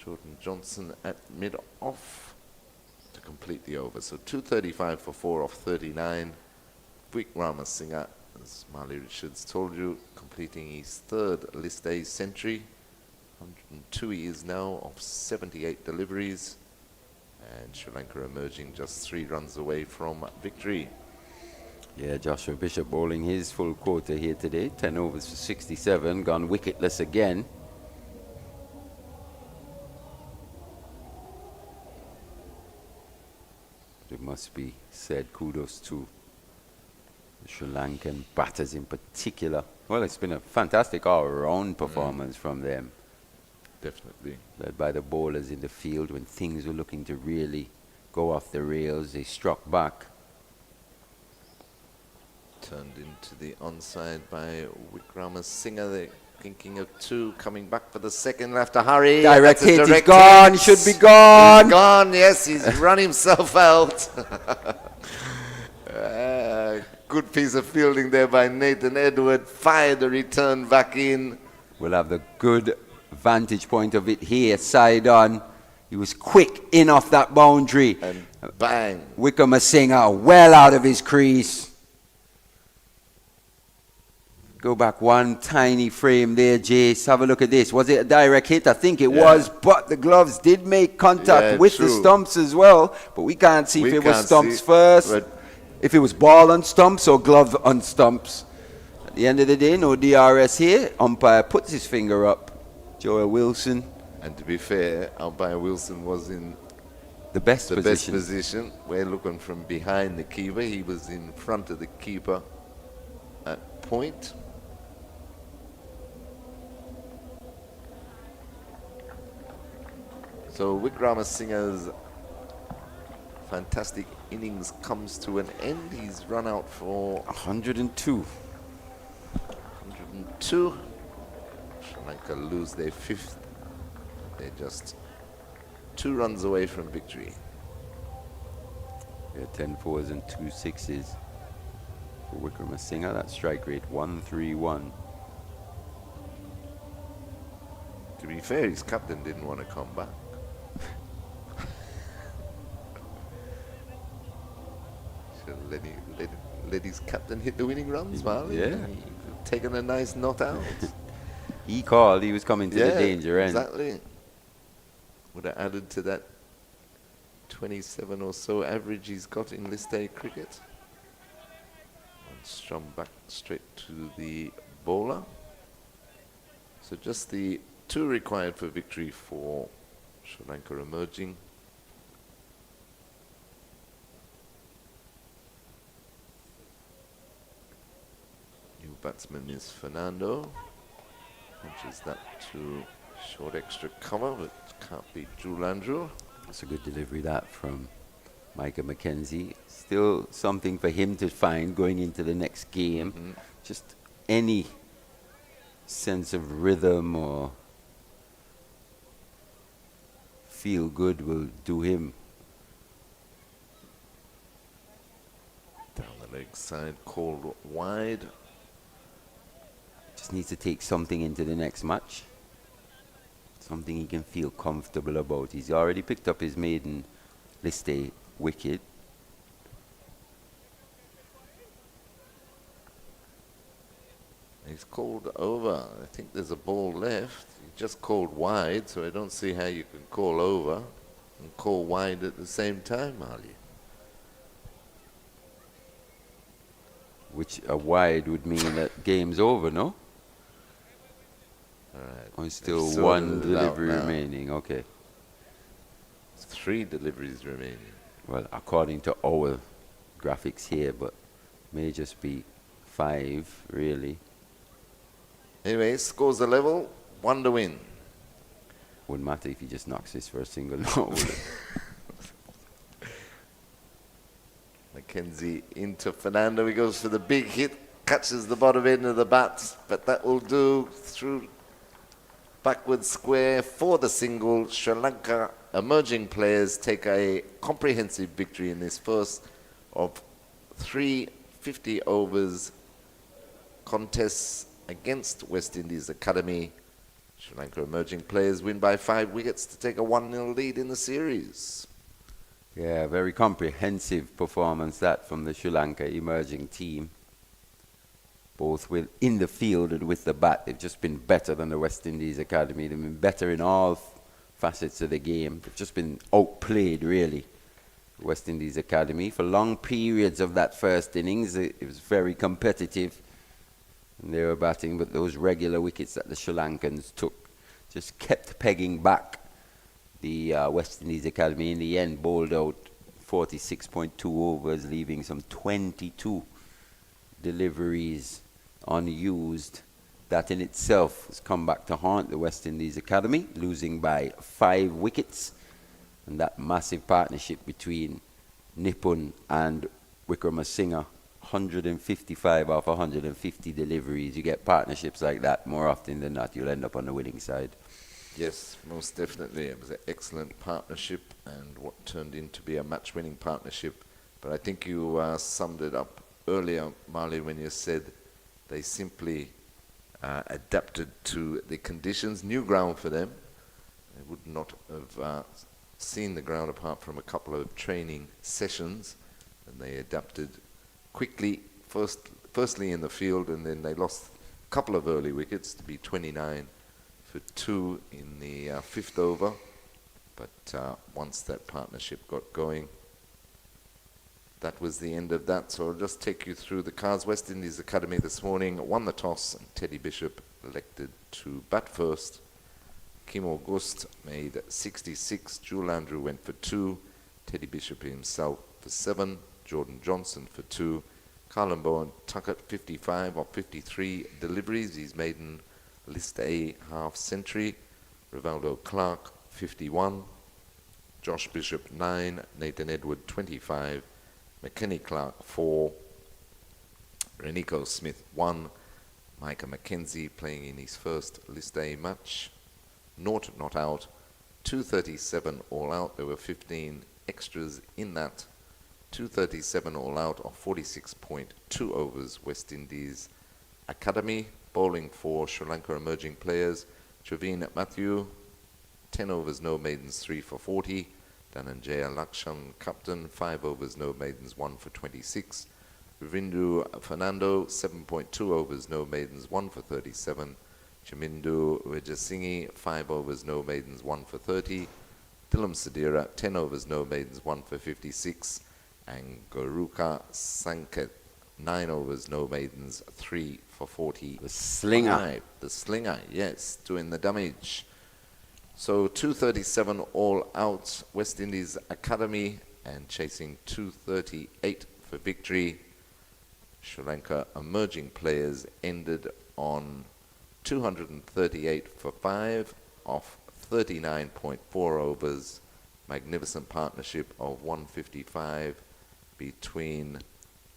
Jordan Johnson at mid-off to complete the over. So 235 for 4 off 39. Wickramasinghe, as Marley Richards told you, completing his 3rd List A century. 102 he is now of 78 deliveries. And Sri Lanka emerging just 3 runs away from victory. Yeah, Joshua Bishop bowling his full quota here today. 10 overs for 67, gone wicketless again. It must be said, kudos to the Sri Lankan batters in particular. Well, it's been a fantastic all-round performance from them. Definitely. Led by the bowlers in the field when things were looking to really go off the rails. They struck back. Turned into the onside by Wickramasinghe. They're thinking of 2, coming back for the second. Have to hurry. Direct hit, direct he's gone. He should be gone. He's gone, yes, he's run himself out. Good piece of fielding there by Nathan Edward. Fired the return back in. We'll have the good vantage point of it here, side on. He was quick in off that boundary. And bang. Wickramasinghe well out of his crease. Go back one tiny frame there, Jace. Have a look at this. Was it a direct hit? I think it was, but the gloves did make contact with the stumps as well. But we can't see if it was stumps first, if it was ball on stumps or glove on stumps. At the end of the day, no DRS here. Umpire puts his finger up. Joel Wilson. And to be fair, umpire Wilson was in the best position. We're looking from behind the keeper. He was in front of the keeper at point. So Wickramasinghe's fantastic innings comes to an end. He's run out for 102. 102. Sri Lanka lose their 5th. They're just 2 runs away from victory. Yeah, 10 fours and 2 sixes for Wickramasinghe. That strike rate 131. To be fair, his captain didn't want to come back. Should have let his captain hit the winning runs, Marley. Yeah. Taken a nice not out. He called, he was coming to the danger end. Exactly. Would have added to that 27 or so average he's got in list A cricket. And Strum back straight to the bowler. So just the 2 required for victory for Sri Lanka emerging. New batsman is Fernando. Punches that to short extra cover, but can't beat Drew Landrew. That's a good delivery that from Micah McKenzie. Still something for him to find going into the next game. Just any sense of rhythm or feel good will do him. Down the leg side, called wide. Just needs to take something into the next match. Something he can feel comfortable about. He's already picked up his maiden list A wicket. He's called over. I think there's a ball left. He just called wide, so I don't see how you can call over and call wide at the same time, Ali. Which a wide would mean that game's over, no? All right. Or still They've one sorted it out delivery now. remaining. Okay. 3 deliveries remaining. Well, according to our graphics here, but may just be 5, really. Anyway, scores a level, 1 to win. Wouldn't matter if he just knocks this for a single, no, would it? Mackenzie into Fernando. He goes for the big hit, catches the bottom end of the bat, but that will do through backward square for the single. Sri Lanka emerging players take a comprehensive victory in this first of 3 50 overs contests against West Indies Academy. Sri Lanka emerging players win by 5 wickets to take a 1-0 lead in the series. Yeah, very comprehensive performance that from the Sri Lanka emerging team. Both in the field and with the bat, they've just been better than the West Indies Academy. They've been better in all facets of the game. They've just been outplayed, really. West Indies Academy for long periods of that first innings. It was very competitive. And they were batting, but those regular wickets that the Sri Lankans took just kept pegging back the West Indies Academy. In the end, bowled out 46.2 overs, leaving some 22 deliveries unused. That in itself has come back to haunt the West Indies Academy, losing by 5 wickets. And that massive partnership between Nipun and Wickramasinghe, 155 off 150 deliveries. You get partnerships like that more often than not, you'll end up on the winning side. Yes, most definitely. It was an excellent partnership and what turned into be a match-winning partnership. But I think you summed it up earlier, Marley, when you said they simply adapted to the conditions. New ground for them. They would not have seen the ground apart from a couple of training sessions, and they adapted quickly, firstly in the field, and then they lost a couple of early wickets to be 29 for 2 in the 5th over. But once that partnership got going, that was the end of that. So I'll just take you through the cards. West Indies Academy this morning won the toss, and Teddy Bishop elected to bat first. Akeem Auguste made 66. Drew Landrew went for 2. Teddy Bishop himself for 7. Jordan Johnson for 2. Carlin Bowen Tuckett 55 or 53 deliveries. He's maiden list A half century. Rivaldo Clark 51. Josh Bishop 9. Nathan Edward 25. McKenny Clark 4. Renico Smith 1. Micah McKenzie playing in his first list A match. Naught not out. 237 all out. There were 15 extras in that. 237 all out of 46.2 overs. West Indies Academy. Bowling for Sri Lanka emerging players. Traveen Matthew, 10 overs, no maidens, 3 for 40. Dhananjaya Lakshan, captain, 5 overs, no maidens, 1 for 26. Vindu Fernando, 7.2 overs, no maidens, 1 for 37. Chamindu Vijayasinghe, 5 overs, no maidens, 1 for 30. Dillam Sadira, 10 overs, no maidens, 1 for 56. And Garuka Sanket, 9 overs, no maidens, 3 for 40. The slinger. The slinger, yes, doing the damage. So 237 all out, West Indies Academy, and chasing 238 for victory. Sri Lanka emerging players ended on 238 for 5 off 39.4 overs. Magnificent partnership of 155 between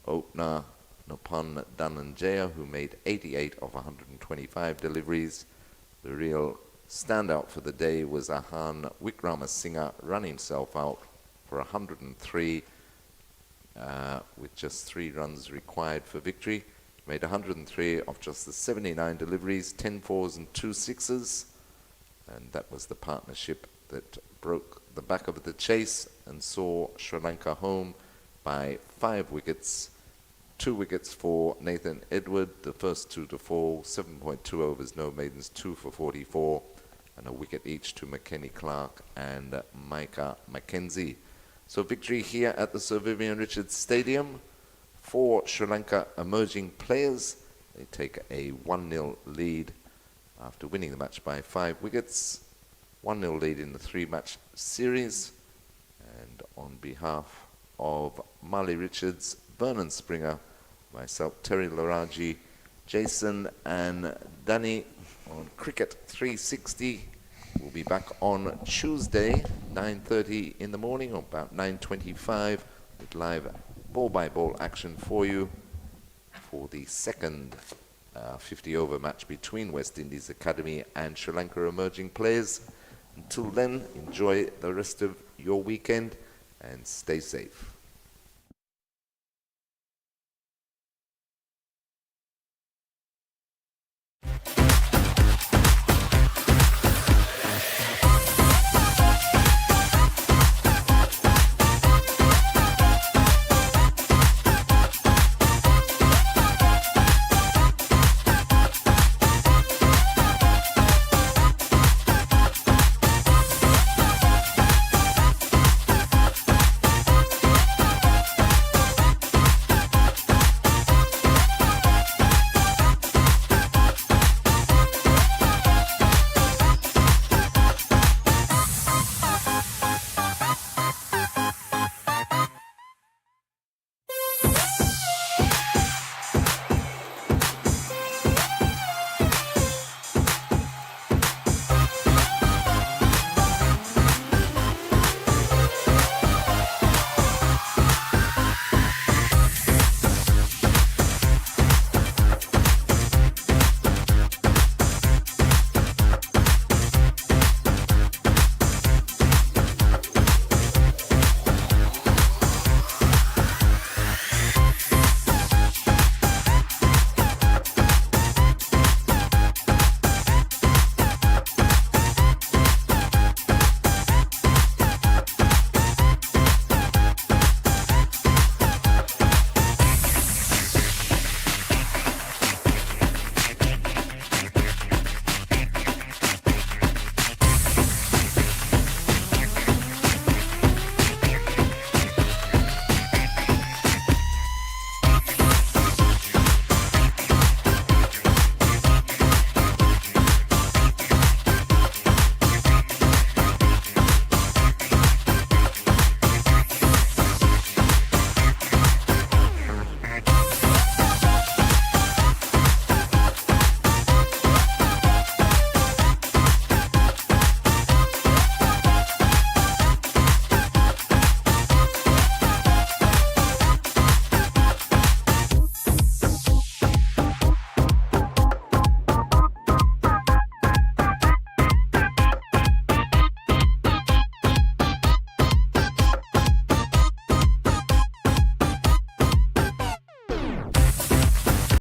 opener Nopan Dhananjaya, who made 88 of 125 deliveries. The real standout for the day was Ahan Wickramasinghe, run himself out for 103 with just 3 runs required for victory. Made 103 of just the 79 deliveries, 10 fours and 2 sixes. And that was the partnership that broke the back of the chase and saw Sri Lanka home by 5 wickets. 2 wickets for Nathan Edward, the first 2 to fall, 7.2 overs, no maidens, 2 for 44, and a wicket each to McKenny Clark and Micah Mackenzie. So victory here at the Sir Vivian Richards Stadium for Sri Lanka emerging players. They take a 1-0 lead after winning the match by 5 wickets. 1-0 lead in the 3-match series. And on behalf of Marley Richards, Vernon Springer, myself, Terry Laraji, Jason and Danny on Cricket 360. We'll be back on Tuesday, 9:30 in the morning, or about 9:25, with live ball-by-ball action for you for the second 50-over match between West Indies Academy and Sri Lanka emerging players. Until then, enjoy the rest of your weekend and stay safe.